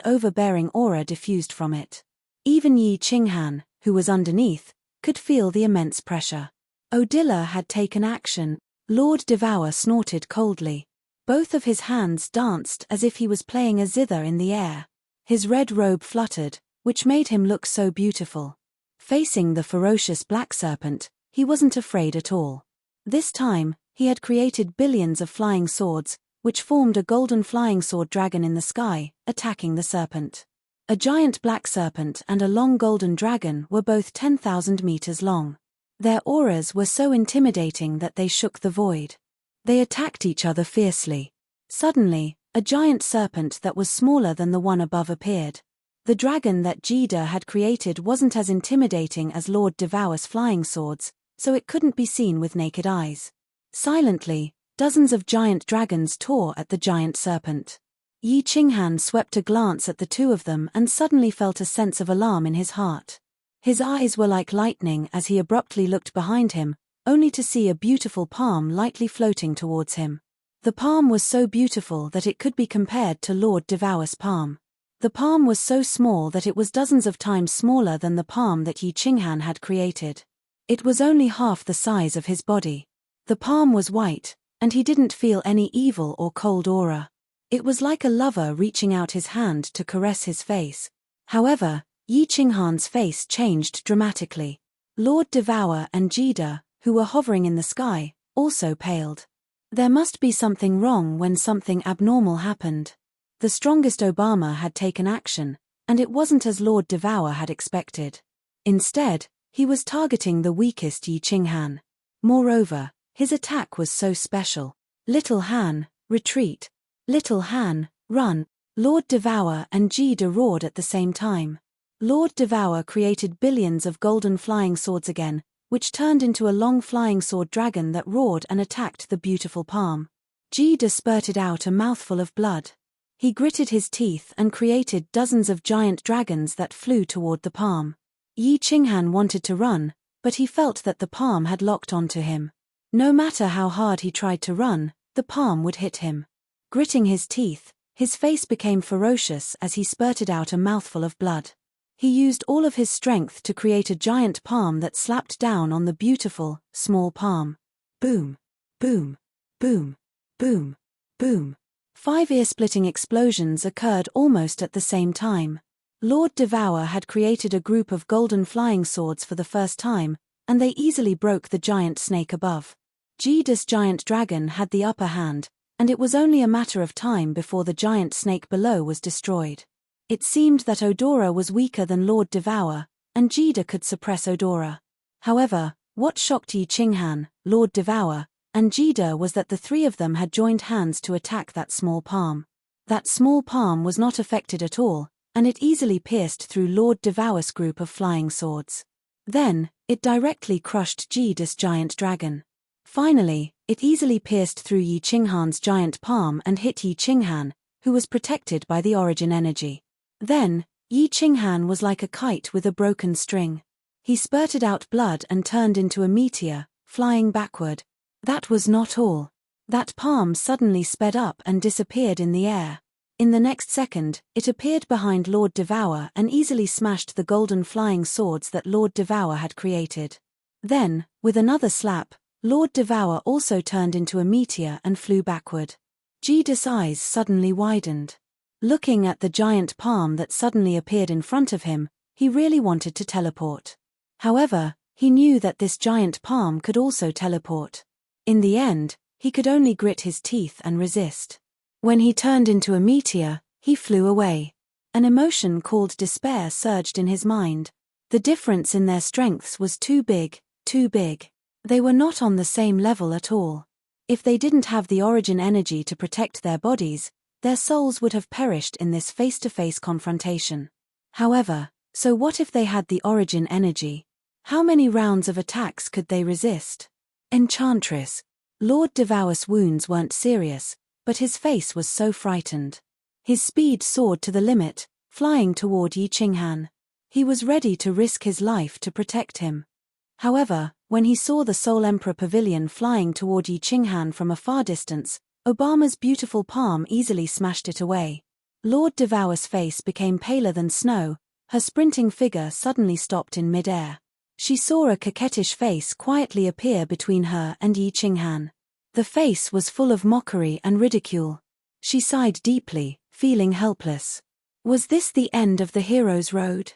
overbearing aura diffused from it. Even Yi Qinghan, who was underneath, could feel the immense pressure. Odilla had taken action. Lord Devour snorted coldly. Both of his hands danced as if he was playing a zither in the air. His red robe fluttered, which made him look so beautiful. Facing the ferocious black serpent, he wasn't afraid at all. This time, he had created billions of flying swords, which formed a golden flying sword dragon in the sky, attacking the serpent. A giant black serpent and a long golden dragon were both 10,000 meters long. Their auras were so intimidating that they shook the void. They attacked each other fiercely. Suddenly, a giant serpent that was smaller than the one above appeared. The dragon that Jida had created wasn't as intimidating as Lord Devour's flying swords, so it couldn't be seen with naked eyes. Silently, dozens of giant dragons tore at the giant serpent. Yi Qinghan swept a glance at the two of them and suddenly felt a sense of alarm in his heart. His eyes were like lightning as he abruptly looked behind him, only to see a beautiful palm lightly floating towards him. The palm was so beautiful that it could be compared to Lord Devour's palm. The palm was so small that it was dozens of times smaller than the palm that Yi Qinghan had created. It was only half the size of his body. The palm was white, and he didn't feel any evil or cold aura. It was like a lover reaching out his hand to caress his face. However, Yi Qinghan's face changed dramatically. Lord Devour and Jida, who were hovering in the sky, also paled. There must be something wrong when something abnormal happened. The strongest Obama had taken action, and it wasn't as Lord Devour had expected. Instead, he was targeting the weakest Yi Qinghan. Moreover, his attack was so special. Little Han, retreat. Little Han, run. Lord Devour and Jida roared at the same time. Lord Devour created billions of golden flying swords again, which turned into a long flying sword dragon that roared and attacked the beautiful palm. Jida spurted out a mouthful of blood. He gritted his teeth and created dozens of giant dragons that flew toward the palm. Yi Qinghan wanted to run, but he felt that the palm had locked onto him. No matter how hard he tried to run, the palm would hit him. Gritting his teeth, his face became ferocious as he spurted out a mouthful of blood. He used all of his strength to create a giant palm that slapped down on the beautiful, small palm. Boom, boom, boom, boom, boom. 5 ear-splitting explosions occurred almost at the same time. Lord Devour had created a group of golden flying swords for the first time, and they easily broke the giant snake above. Jida's giant dragon had the upper hand, and it was only a matter of time before the giant snake below was destroyed. It seemed that Odora was weaker than Lord Devour, and Jida could suppress Odora. However, what shocked Yi Qinghan, Lord Devour, and Jida was that the 3 of them had joined hands to attack that small palm. That small palm was not affected at all, and it easily pierced through Lord Devour's group of flying swords. Then, it directly crushed Jida's giant dragon. Finally, it easily pierced through Yi Qinghan's giant palm and hit Yi Qinghan, who was protected by the origin energy. Then, Yi Qinghan was like a kite with a broken string. He spurted out blood and turned into a meteor, flying backward. That was not all. That palm suddenly sped up and disappeared in the air. In the next second, it appeared behind Lord Devour and easily smashed the golden flying swords that Lord Devour had created. Then, with another slap, Lord Devour also turned into a meteor and flew backward. Jida's eyes suddenly widened. Looking at the giant palm that suddenly appeared in front of him, he really wanted to teleport. However, he knew that this giant palm could also teleport. In the end, he could only grit his teeth and resist. When he turned into a meteor, he flew away. An emotion called despair surged in his mind. The difference in their strengths was too big, too big. They were not on the same level at all. If they didn't have the origin energy to protect their bodies, their souls would have perished in this face-to-face confrontation. However, so what if they had the origin energy? How many rounds of attacks could they resist? Enchantress. Lord Devour's wounds weren't serious, but his face was so frightened. His speed soared to the limit, flying toward Yi Qinghan. He was ready to risk his life to protect him. However, when he saw the Soul Emperor Pavilion flying toward Yi Qinghan from a far distance, Obama's beautiful palm easily smashed it away. Lord Devour's face became paler than snow, her sprinting figure suddenly stopped in mid-air. She saw a coquettish face quietly appear between her and Yi Qinghan. The face was full of mockery and ridicule. She sighed deeply, feeling helpless. Was this the end of the hero's road?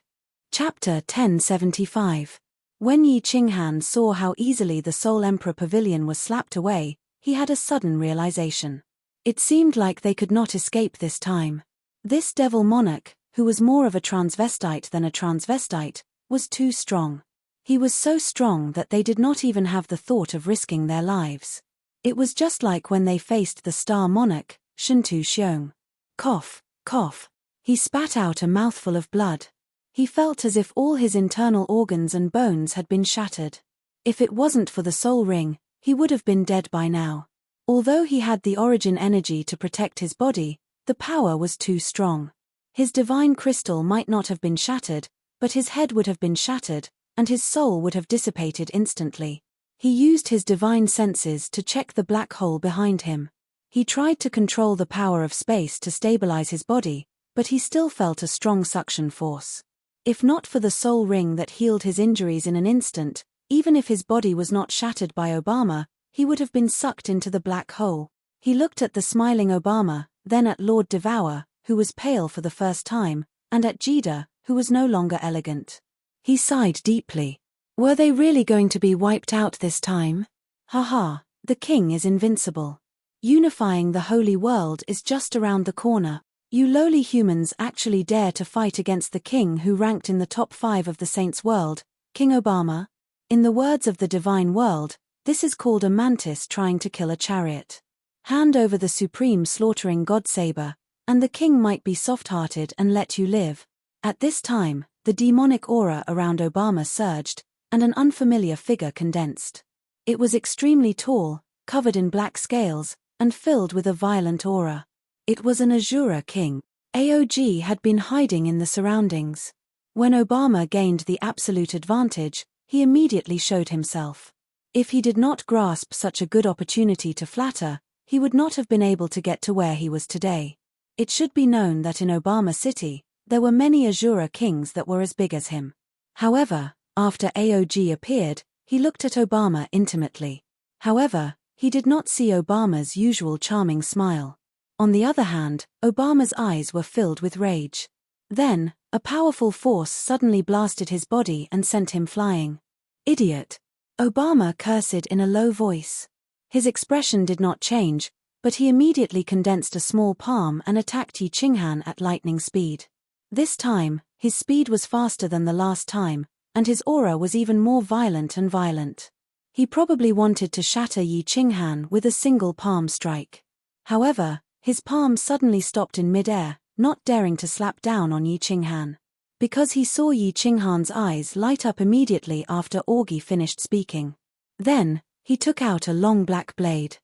Chapter 1075. When Yi Qinghan saw how easily the Soul Emperor Pavilion was slapped away, he had a sudden realization. It seemed like they could not escape this time. This devil monarch, who was more of a transvestite than a transvestite, was too strong. He was so strong that they did not even have the thought of risking their lives. It was just like when they faced the star monarch, Shintu Xiong. Cough, cough. He spat out a mouthful of blood. He felt as if all his internal organs and bones had been shattered. If it wasn't for the soul ring, he would have been dead by now. Although he had the origin energy to protect his body, the power was too strong. His divine crystal might not have been shattered, but his head would have been shattered, and his soul would have dissipated instantly. He used his divine senses to check the black hole behind him. He tried to control the power of space to stabilize his body, but he still felt a strong suction force. If not for the soul ring that healed his injuries in an instant, even if his body was not shattered by Obama, he would have been sucked into the black hole. He looked at the smiling Obama, then at Lord Devour, who was pale for the first time, and at Jida, who was no longer elegant. He sighed deeply. Were they really going to be wiped out this time? Ha, the king is invincible. Unifying the holy world is just around the corner. You lowly humans actually dare to fight against the king who ranked in the top 5 of the saints' world, King Obama? In the words of the divine world, this is called a mantis trying to kill a chariot. Hand over the supreme slaughtering god saber, and the king might be soft-hearted and let you live. At this time, the demonic aura around Obama surged, and an unfamiliar figure condensed. It was extremely tall, covered in black scales, and filled with a violent aura. It was an Azura king. AOG had been hiding in the surroundings. When Obama gained the absolute advantage, he immediately showed himself. If he did not grasp such a good opportunity to flatter, he would not have been able to get to where he was today. It should be known that in Obama City, there were many Azura kings that were as big as him. However, after AOG appeared, he looked at Obama intimately. However, he did not see Obama's usual charming smile. On the other hand, Obama's eyes were filled with rage. Then, a powerful force suddenly blasted his body and sent him flying. Idiot! Obama cursed in a low voice. His expression did not change, but he immediately condensed a small palm and attacked Yi Qinghan at lightning speed. This time, his speed was faster than the last time, and his aura was even more violent and violent. He probably wanted to shatter Yi Qinghan with a single palm strike. However, his palm suddenly stopped in mid-air, not daring to slap down on Yi Qinghan. Because he saw Yi Qinghan's eyes light up immediately after Augie finished speaking. Then, he took out a long black blade.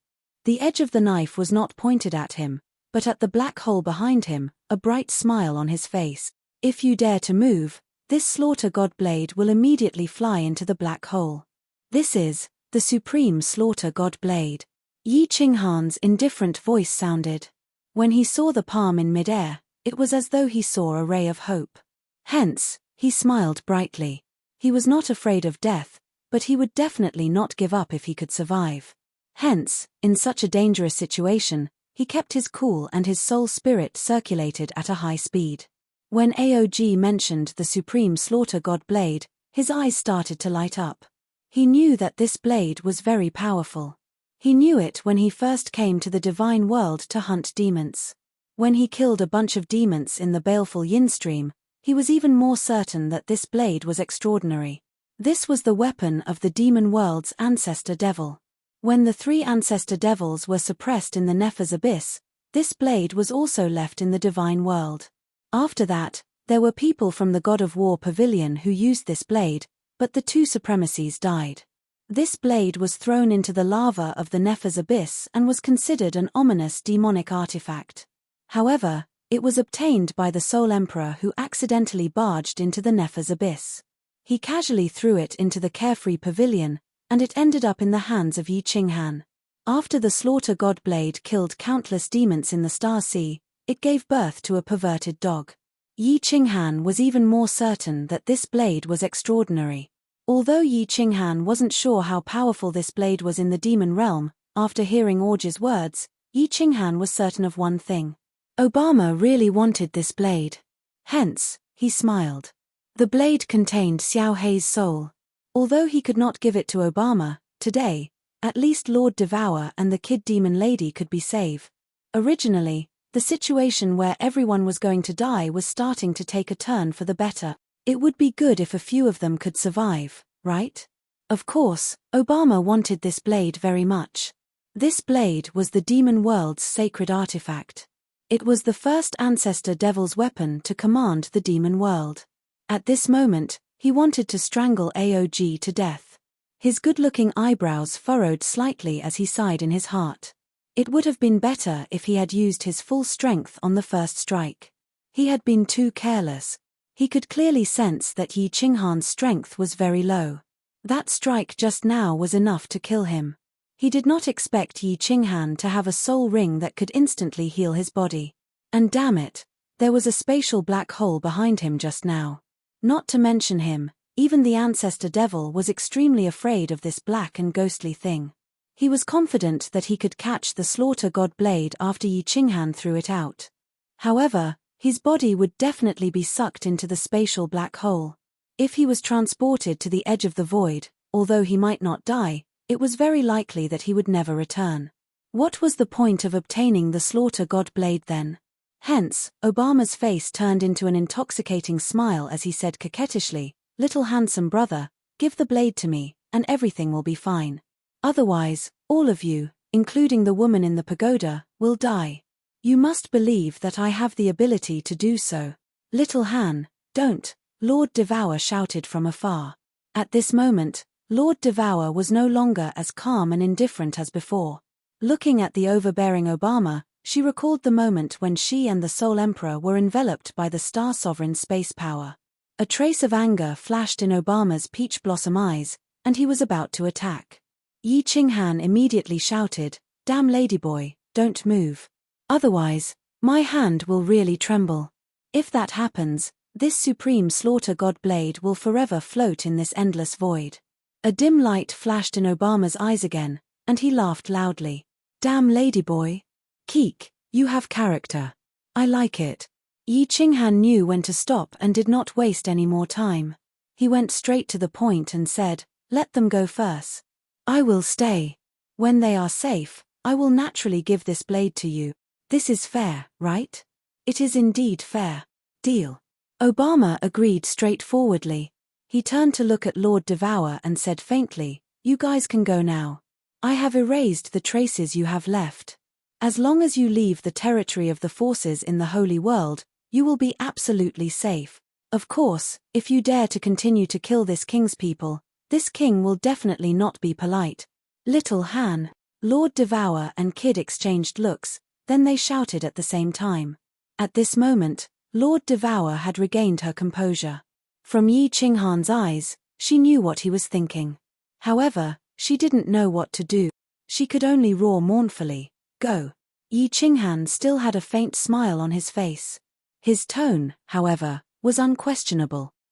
The edge of the knife was not pointed at him, but at the black hole behind him, a bright smile on his face. If you dare to move, this slaughter god blade will immediately fly into the black hole. This is the supreme slaughter god blade. Yi Qinghan's indifferent voice sounded. When he saw the palm in midair, it was as though he saw a ray of hope. Hence, he smiled brightly. He was not afraid of death, but he would definitely not give up if he could survive. Hence, in such a dangerous situation, he kept his cool and his soul spirit circulated at a high speed. When AOG mentioned the supreme slaughter god blade, his eyes started to light up. He knew that this blade was very powerful. He knew it when he first came to the divine world to hunt demons. When he killed a bunch of demons in the baleful yin stream, he was even more certain that this blade was extraordinary. This was the weapon of the demon world's ancestor devil. When the 3 ancestor devils were suppressed in the Nephers abyss, this blade was also left in the divine world. After that, there were people from the God of War pavilion who used this blade, but the 2 supremacies died. This blade was thrown into the lava of the Nephers abyss and was considered an ominous demonic artifact. However, it was obtained by the Soul Emperor who accidentally barged into the Nephers abyss. He casually threw it into the carefree pavilion, and it ended up in the hands of Yi Qinghan. After the slaughter god blade killed countless demons in the Star Sea, it gave birth to a perverted dog. Yi Qinghan was even more certain that this blade was extraordinary. Although Yi Qinghan wasn't sure how powerful this blade was in the demon realm, after hearing Augie's words, Yi Qinghan was certain of one thing. Obama really wanted this blade. Hence, he smiled. The blade contained Xiao Hei's soul. Although he could not give it to Obama, today, at least Lord Devour and the Kid Demon Lady could be saved. Originally, the situation where everyone was going to die was starting to take a turn for the better. It would be good if a few of them could survive, right? Of course, Obama wanted this blade very much. This blade was the demon world's sacred artifact. It was the first ancestor devil's weapon to command the demon world. At this moment, he wanted to strangle AOG to death. His good-looking eyebrows furrowed slightly as he sighed in his heart. It would have been better if he had used his full strength on the first strike. He had been too careless. He could clearly sense that Yi Qinghan's strength was very low. That strike just now was enough to kill him. He did not expect Yi Qinghan to have a soul ring that could instantly heal his body. And damn it, there was a spatial black hole behind him just now. Not to mention him, even the ancestor devil was extremely afraid of this black and ghostly thing. He was confident that he could catch the slaughter god blade after Yi Qinghan threw it out. However, his body would definitely be sucked into the spatial black hole. If he was transported to the edge of the void, although he might not die, it was very likely that he would never return. What was the point of obtaining the slaughter god blade then? Hence, Obama's face turned into an intoxicating smile as he said coquettishly, "Little handsome brother, give the blade to me, and everything will be fine. Otherwise, all of you, including the woman in the pagoda, will die. You must believe that I have the ability to do so." "Little Han, don't," Lord Devour shouted from afar. At this moment, Lord Devour was no longer as calm and indifferent as before. Looking at the overbearing Obama, she recalled the moment when she and the Soul Emperor were enveloped by the Star Sovereign's space power. A trace of anger flashed in Obama's peach blossom eyes, and he was about to attack. Yi Qinghan immediately shouted, "Damn ladyboy, don't move. Otherwise, my hand will really tremble. If that happens, this supreme slaughter god blade will forever float in this endless void." A dim light flashed in Obama's eyes again, and he laughed loudly. "Damn ladyboy. Keek, you have character. I like it." Yi Qinghan knew when to stop and did not waste any more time. He went straight to the point and said, "Let them go first. I will stay. When they are safe, I will naturally give this blade to you. This is fair, right?" "It is indeed fair. Deal." Obama agreed straightforwardly. He turned to look at Lord Devour and said faintly, "You guys can go now. I have erased the traces you have left. As long as you leave the territory of the forces in the Holy World, you will be absolutely safe. Of course, if you dare to continue to kill this king's people, this king will definitely not be polite." "Little Han." Lord Devour and Kid exchanged looks, then they shouted at the same time. At this moment, Lord Devour had regained her composure. From Yi Qinghan's eyes, she knew what he was thinking. However, she didn't know what to do. She could only roar mournfully, "Go." Yi Qinghan still had a faint smile on his face. His tone, however, was unquestionable.